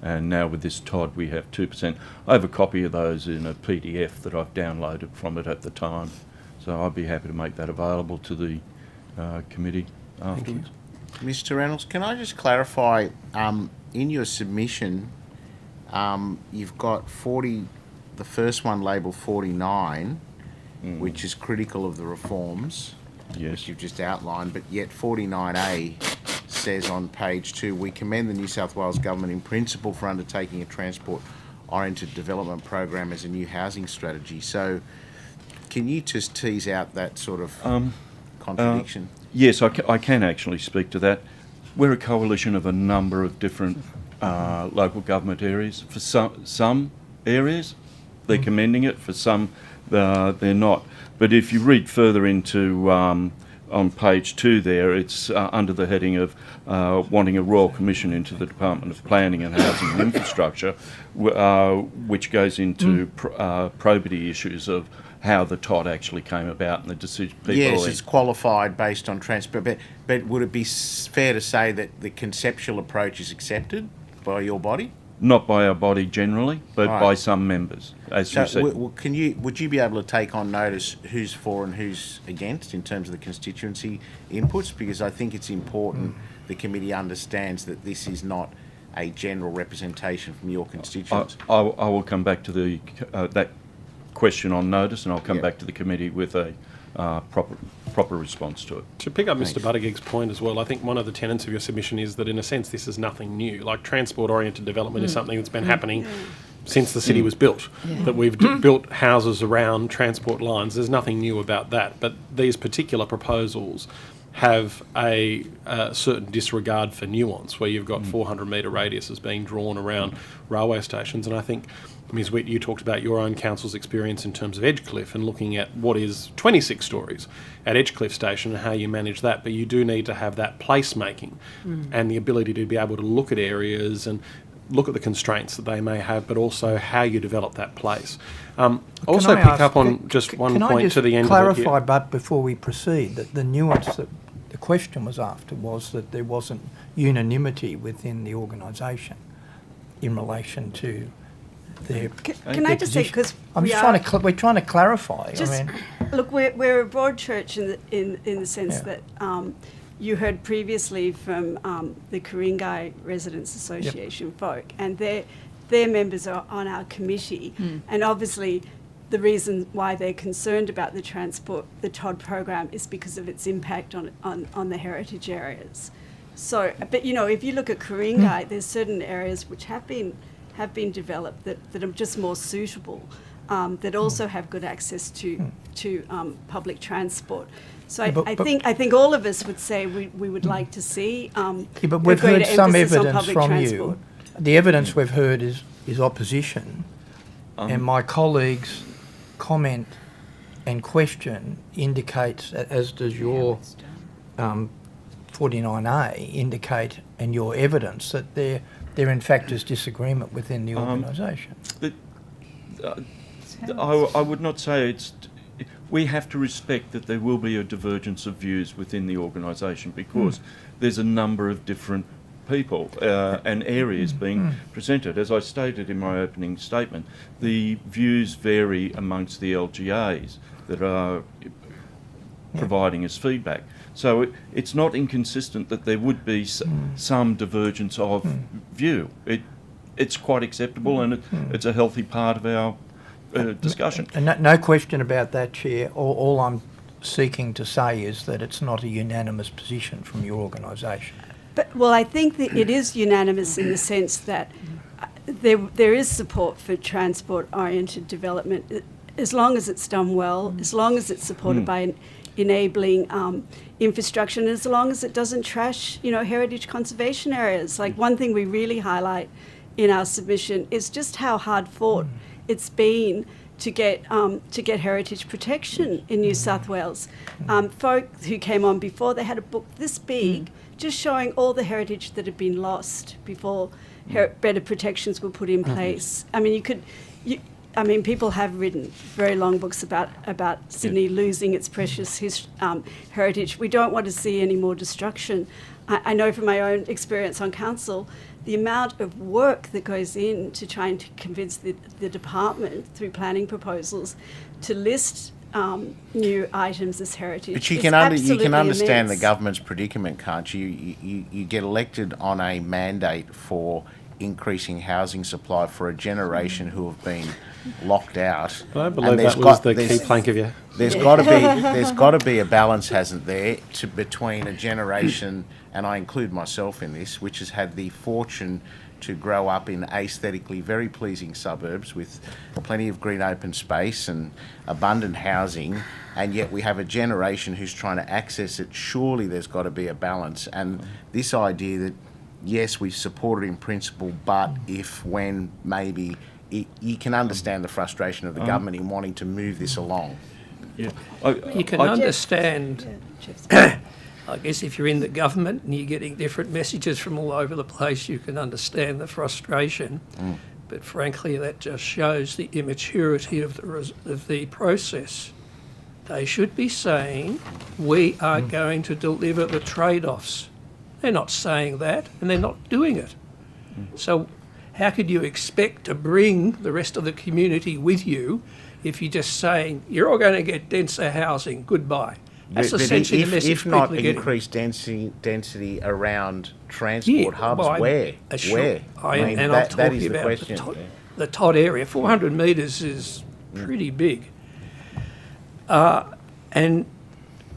And now with this TOD we have 2%. I have a copy of those in a PDF that I've downloaded from it at the time. So I'd be happy to make that available to the committee afterwards. Mr. Reynolds, can I just clarify, in your submission, you've got the first one labelled 49, which is critical of the reforms, which you've just outlined, but yet 49A says on page 2, we commend the New South Wales Government in principle for undertaking a transport-oriented development program as a new housing strategy. So can you just tease out that sort of contradiction? Yes, I can actually speak to that. We're a coalition of a number of different local government areas. For some areas, they're commending it. For some, they're not. But if you read further into on page 2 there, it's under the heading of wanting a Royal Commission into the Department of Planning and Housing and Infrastructure, which goes into probity issues of how the TOD actually came about and the decision people. Yes, it's qualified based on transport, but would it be fair to say that the conceptual approach is accepted by your body? Not by our body generally, but Right. by some members, as you said. Would you be able to take on notice who's for and who's against in terms of the constituency inputs? Because I think it's important the committee understands that this is not a general representation from your constituents. I will come back to the that question on notice, and I'll come back to the committee with a proper response to it. To pick up Mr. Buttigieg's point as well, I think one of the tenets of your submission is that in a sense this is nothing new. Like transport-oriented development is something that's been happening since the city was built, that we've built houses around transport lines. There's nothing new about that, but these particular proposals have a certain disregard for nuance, where you've got 400-metre radiuses being drawn around railway stations. And I think, Ms. Witt, you talked about your own council's experience in terms of Edgecliff and looking at what is 26 stories at Edgecliff Station and how you manage that. But you do need to have that placemaking and the ability to be able to look at areas and look at the constraints that they may have, but also how you develop that place. Also pick up on just one point to the end clarify, of it. clarify, but before we proceed, that the nuance that the question was after was that there wasn't unanimity within the organisation in relation to their. Can I just say, because we're trying to clarify. Look, we're a broad church in the sense that you heard previously from the Ku-ring-gai Residents Association folk, and their members are on our committee, and obviously the reason why they're concerned about the TOD program is because of its impact on the heritage areas. So, but if you look at Ku-ring-gai, there's certain areas which have been have been developed that are just more suitable, that also have good access to public transport. So I think all of us would say we would like to see but we've a greater heard some emphasis on evidence public from transport. you. The evidence we've heard is opposition, and my colleagues' comment and question indicates, as does your 49A indicate, and your evidence, that there in fact is disagreement within the organisation. I would not say it's... We have to respect that there will be a divergence of views within the organisation, because there's a number of different people and areas being presented. As I stated in my opening statement, the views vary amongst the LGAs that are providing us feedback. So it's not inconsistent that there would be some divergence of view. It's quite acceptable, and it's a healthy part of our discussion. And no question about that, Chair. All I'm seeking to say is that it's not a unanimous position from your organisation. Well, I think that it is unanimous in the sense that there is support for transport-oriented development, as long as it's done well, as long as it's supported by enabling infrastructure, and as long as it doesn't trash, heritage conservation areas. Like, one thing we really highlight in our submission is just how hard fought it's been to get heritage protection in New South Wales. Folk who came on before, they had a book this big, just showing all the heritage that had been lost before better protections were put in place. I mean, people have written very long books about Sydney losing its precious heritage. We don't want to see any more destruction. I know from my own experience on council, the amount of work that goes into trying to convince the department through planning proposals to list new items as heritage. But you is can understand immense. the government's predicament, can't you? You get elected on a mandate for increasing housing supply for a generation who have been locked out. I believe that was the key plank of you. There's got to be a balance, hasn't there, between a generation, and I include myself in this, which has had the fortune to grow up in aesthetically very pleasing suburbs with plenty of green open space and abundant housing, and yet we have a generation who's trying to access it. Surely there's got to be a balance. And this idea that, yes, we support it in principle, but when maybe you can understand the frustration of the government in wanting to move this along. Yeah, you can understand. I guess if you're in the government and you're getting different messages from all over the place, you can understand the frustration. But frankly, that just shows the immaturity of the process. They should be saying, we are going to deliver the trade-offs. They're not saying that, and they're not doing it. So how could you expect to bring the rest of the community with you if you're just saying, you're all going to get denser housing, goodbye? That's essentially the message if not people are getting. increased density around transport hubs, where? I'm talking about the Todd area. 400 metres is pretty big. And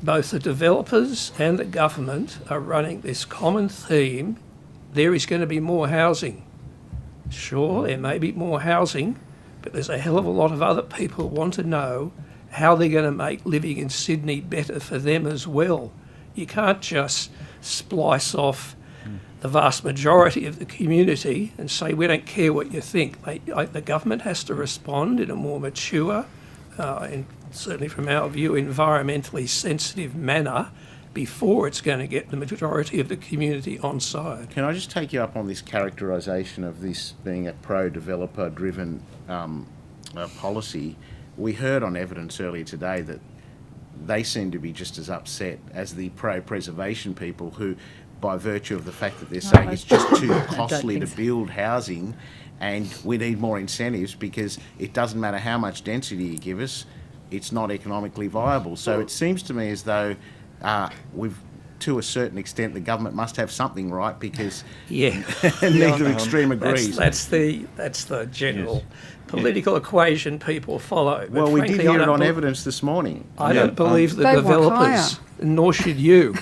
both the developers and the government are running this common theme. There is going to be more housing. Sure, there may be more housing, but there's a hell of a lot of other people who want to know how they're going to make living in Sydney better for them as well. You can't just splice off the vast majority of the community and say, we don't care what you think. The government has to respond in a more mature, and certainly from our view, environmentally sensitive manner before it's going to get the majority of the community on side. Can I just take you up on this characterisation of this being a pro-developer driven policy? We heard on evidence earlier today that they seem to be just as upset as the pro-preservation people who, by virtue of the fact that they're saying it's just too costly to build housing and we need more incentives because it doesn't matter how much density you give us, it's not economically viable. So it seems to me as though to a certain extent, the government must have something right because neither extreme agrees. That's the general political equation people follow. But well, we did hear it on evidence this morning. I don't believe the developers, nor should you.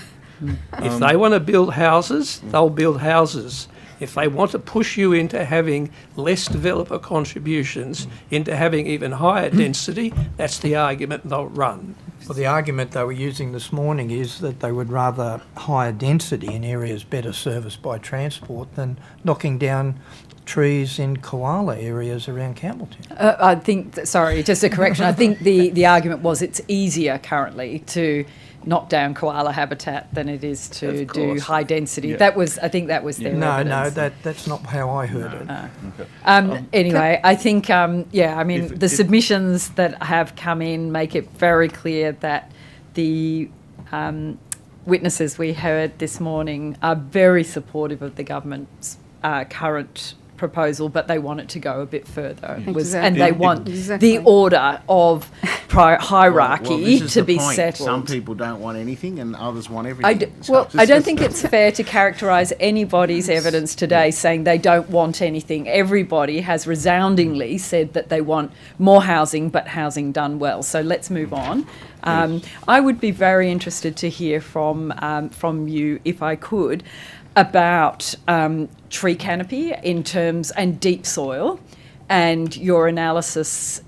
If they want to build houses, they'll build houses. If they want to push you into having less developer contributions, into having even higher density, that's the argument they'll run. Well, the argument they were using this morning is that they would rather higher density in areas better serviced by transport than knocking down trees in koala areas around Campbelltown. I think, sorry, just a correction. I think the argument was it's easier currently to knock down koala habitat than it is to do high density. Yeah. I think that was their evidence. That's not how I heard it. Anyway, I think, the submissions that have come in make it very clear that the witnesses we heard this morning are very supportive of the government's current proposal, but they want it to go a bit further. And they want the order of hierarchy to be settled. Some people don't want anything and others want everything. I don't think it's fair to characterise anybody's evidence today saying they don't want anything. Everybody has resoundingly said that they want more housing, but housing done well. So let's move on. I would be very interested to hear from you, if I could, about tree canopy in terms and deep soil, and your analysis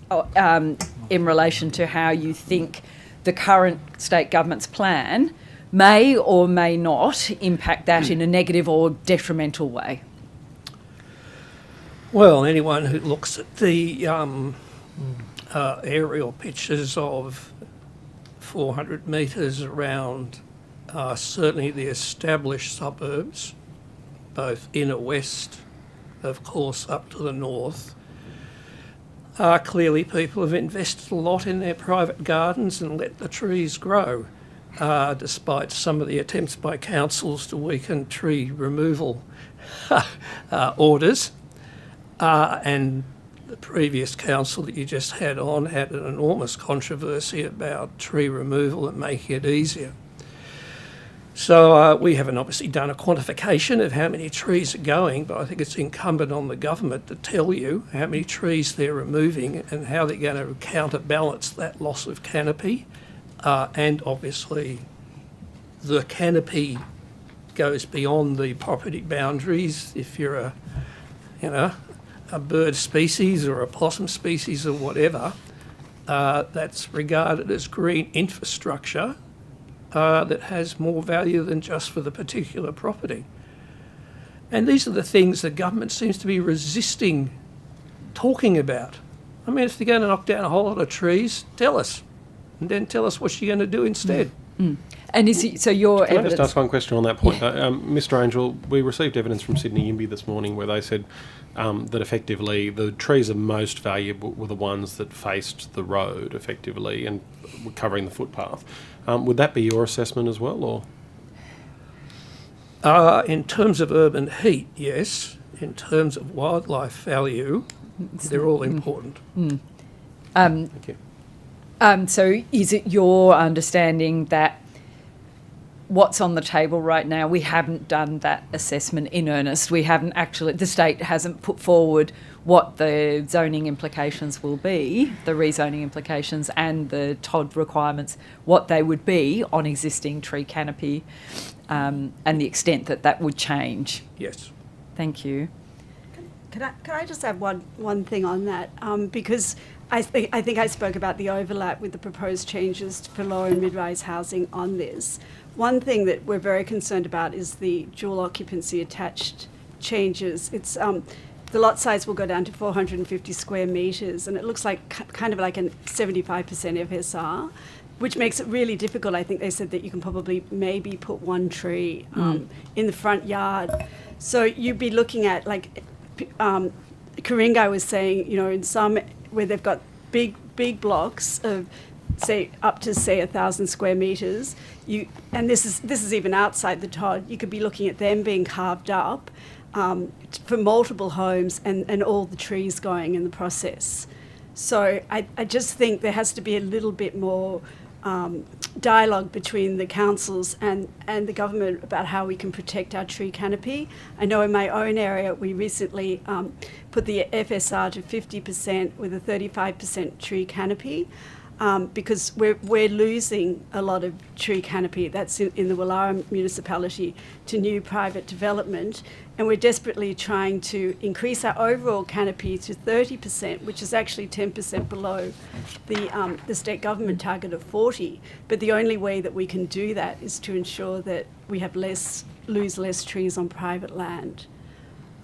in relation to how you think the current state government's plan may or may not impact that in a negative or detrimental way. Well, anyone who looks at the aerial pictures of 400 metres around certainly the established suburbs, both inner west, of course, up to the north, clearly people have invested a lot in their private gardens and let the trees grow, despite some of the attempts by councils to weaken tree removal orders. And the previous council that you just had on had an enormous controversy about tree removal and making it easier. So we haven't obviously done a quantification of how many trees are going, but I think it's incumbent on the government to tell you how many trees they're removing and how they're going to counterbalance that loss of canopy. And obviously the canopy goes beyond the property boundaries. If you're a bird species or a possum species or whatever, that's regarded as green infrastructure that has more value than just for the particular property. And these are the things the government seems to be resisting talking about. I mean, if they're going to knock down a whole lot of trees, tell us, and then tell us what you're going to do instead. And so your Can evidence... I just ask one question on that point? Mr. Angel, we received evidence from Sydney Yimby this morning where they said that effectively the trees are most valuable were the ones that faced the road effectively and were covering the footpath. Would that be your assessment as well, or? In terms of urban heat, yes. In terms of wildlife value, they're all important. Thank you. So is it your understanding that what's on the table right now, we haven't done that assessment in earnest? We haven't actually, the state hasn't put forward what the zoning implications will be, the rezoning implications and the TOD requirements, what they would be on existing tree canopy and the extent that that would change. Yes. Thank you. Can I just add one thing on that? Because I think I spoke about the overlap with the proposed changes for low and mid-rise housing on this. One thing that we're very concerned about is the dual occupancy attached changes. It's the lot size will go down to 450 square metres, and it looks like kind of like a 75% FSR, which makes it really difficult. I think they said that you can probably maybe put one tree in the front yard. So you'd be looking at, like Ku-ring-gai was saying, in some where they've got big blocks of, say, up to, say, 1,000 square metres, and this is even outside the TOD, you could be looking at them being carved up for multiple homes and all the trees going in the process. So I just think there has to be a little bit more dialogue between the councils and the government about how we can protect our tree canopy. I know in my own area we recently put the FSR to 50% with a 35% tree canopy. because we're losing a lot of tree canopy that's in the Willara municipality to new private development, and we're desperately trying to increase our overall canopy to 30%, which is actually 10% below the state government target of 40%. But the only way that we can do that is to ensure that we have lose less trees on private land.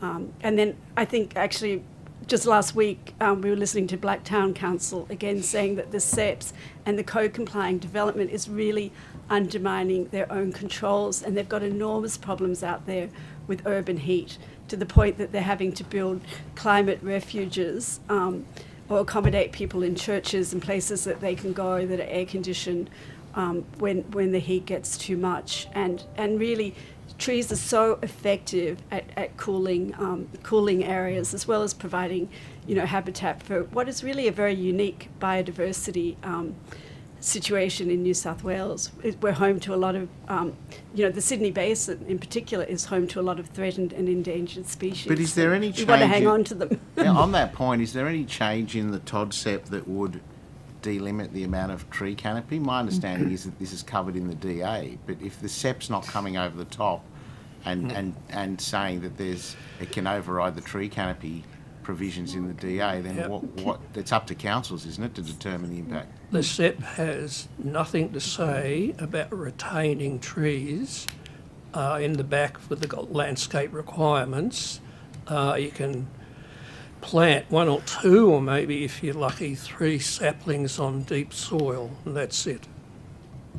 And then I think actually just last week we were listening to Blacktown Council again saying that the SEPs and the code-complying development is really undermining their own controls, and they've got enormous problems out there with urban heat, to the point that they're having to build climate refuges or accommodate people in churches and places that they can go that are air-conditioned when the heat gets too much. And really, trees are so effective at cooling areas, as well as providing, habitat for what is really a very unique biodiversity situation in New South Wales. We're home to a lot of, the Sydney Basin in particular is home to a lot of threatened and endangered species. But is there any change? We've got to hang on to them. Now, on that point, is there any change in the TOD SEP that would delimit the amount of tree canopy? My understanding is that this is covered in the DA, but if the SEP's not coming over the top and saying that it can override the tree canopy provisions in the DA, then what? It's up to councils, isn't it, to determine the impact? The SEP has nothing to say about retaining trees in the back for the landscape requirements. You can plant one or two, or maybe if you're lucky, 3 saplings on deep soil, and that's it.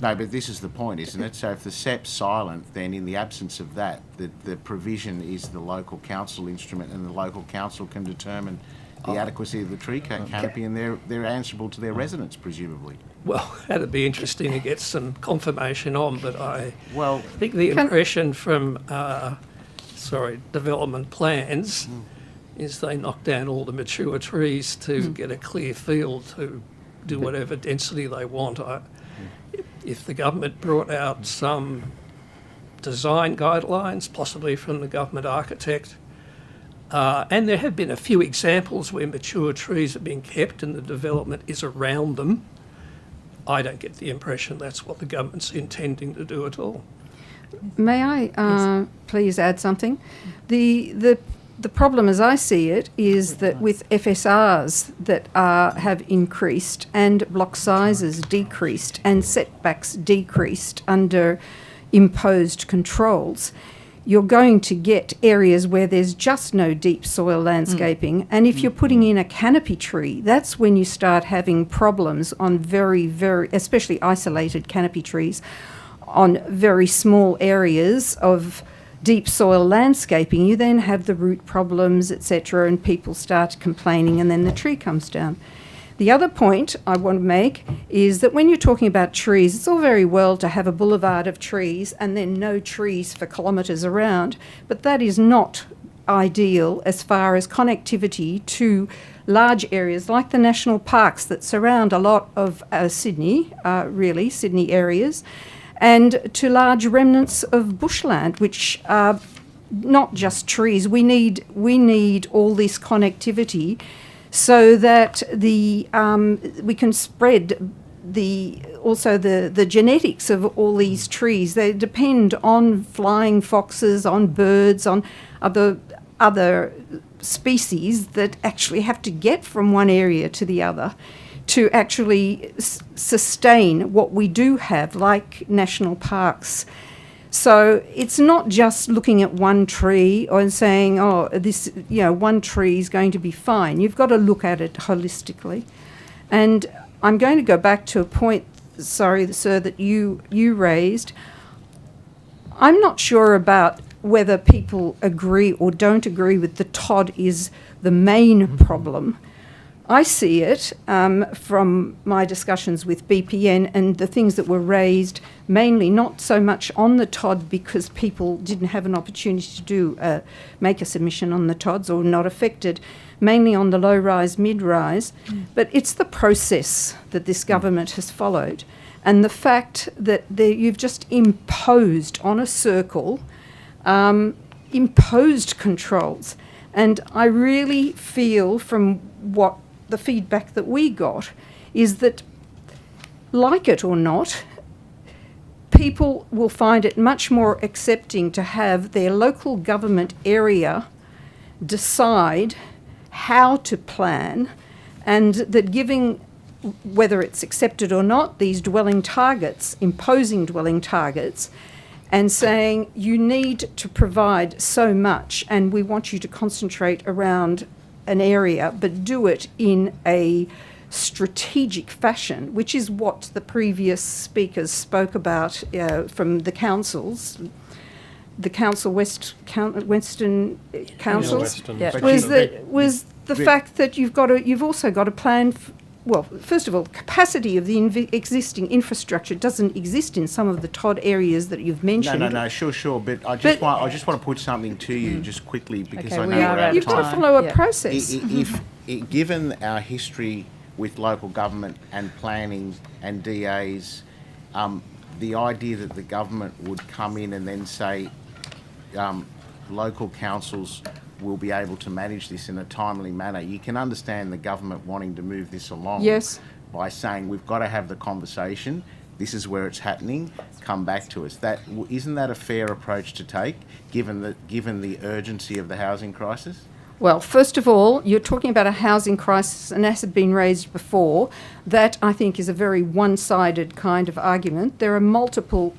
No, but this is the point, isn't it? So if the SEP's silent, then in the absence of that, the provision is the local council instrument, and the local council can determine the adequacy of the tree canopy, and they're answerable to their residents, presumably. Well, that'd be interesting to get some confirmation on, but I Well, think the impression from, development plans is they knock down all the mature trees to get a clear field to do whatever density they want. If the government brought out some design guidelines, possibly from the government architect, and there have been a few examples where mature trees are being kept and the development is around them, I don't get the impression that's what the government's intending to do at all. May I please add something? The problem, as I see it, is that with FSRs that have increased and block sizes decreased and setbacks decreased under imposed controls, you're going to get areas where there's just no deep soil landscaping. And if you're putting in a canopy tree, that's when you start having problems on very, very, especially isolated canopy trees, on very small areas of deep soil landscaping. You then have the root problems, etc., and people start complaining, and then the tree comes down. The other point I want to make is that when you're talking about trees, it's all very well to have a boulevard of trees and then no trees for kilometres around, but that is not ideal as far as connectivity to large areas like the national parks that surround a lot of Sydney areas, and to large remnants of bushland, which are not just trees. We need all this connectivity so that we can spread the genetics of all these trees. They depend on flying foxes, on birds, on other species that actually have to get from one area to the other to actually sustain what we do have, like national parks. So it's not just looking at one tree and saying, oh, this, one tree is going to be fine. You've got to look at it holistically. And I'm going to go back to a point, sorry, sir, that you raised. I'm not sure about whether people agree or don't agree with the TOD is the main problem. I see it from my discussions with BPN and the things that were raised, mainly not so much on the TOD because people didn't have an opportunity to make a submission on the TODs or not affected, mainly on the low-rise, mid-rise, but it's the process that this government has followed and the fact that you've just imposed on a circle, imposed controls. And I really feel from what the feedback that we got is that like it or not, people will find it much more accepting to have their local government area decide how to plan, and that giving, whether it's accepted or not, these dwelling targets, imposing dwelling targets, and saying you need to provide so much and we want you to concentrate around an area, but do it in a strategic fashion, which is what the previous speakers spoke about from the councils. The Western councils was the fact that you've also got to plan. Well, first of all, capacity of the existing infrastructure doesn't exist in some of the TOD areas that you've mentioned. No, sure. But I just want to put something to you just quickly, because I know we're out of time. You've got to follow a process. Given our history with local government and planning and DAs, the idea that the government would come in and then say local councils will be able to manage this in a timely manner. You can understand the government wanting to move this along. Yes. By saying we've got to have the conversation. This is where it's happening. Come back to us. Isn't that a fair approach to take, given the urgency of the housing crisis? Well, first of all, you're talking about a housing crisis, and as has been raised before, that I think is a very one-sided kind of argument. There are multiple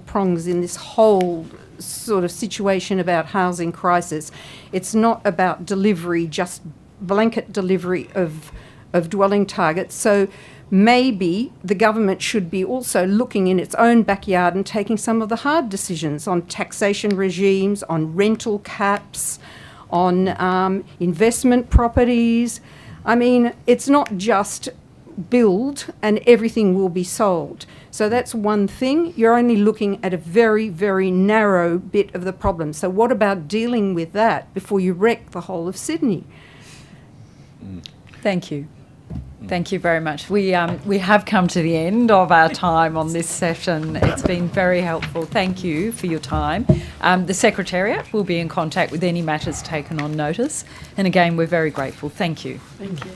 prongs in this whole sort of situation about housing crisis. It's not about delivery, just blanket delivery of dwelling targets. So maybe the government should be also looking in its own backyard and taking some of the hard decisions on taxation regimes, on rental caps, on investment properties. I mean, it's not just build and everything will be sold. So that's one thing. You're only looking at a very, very narrow bit of the problem. So what about dealing with that before you wreck the whole of Sydney? Thank you. Thank you very much. We have come to the end of our time on this session. It's been very helpful. Thank you for your time. The Secretariat will be in contact with any matters taken on notice. And again, we're very grateful. Thank you. Thank you.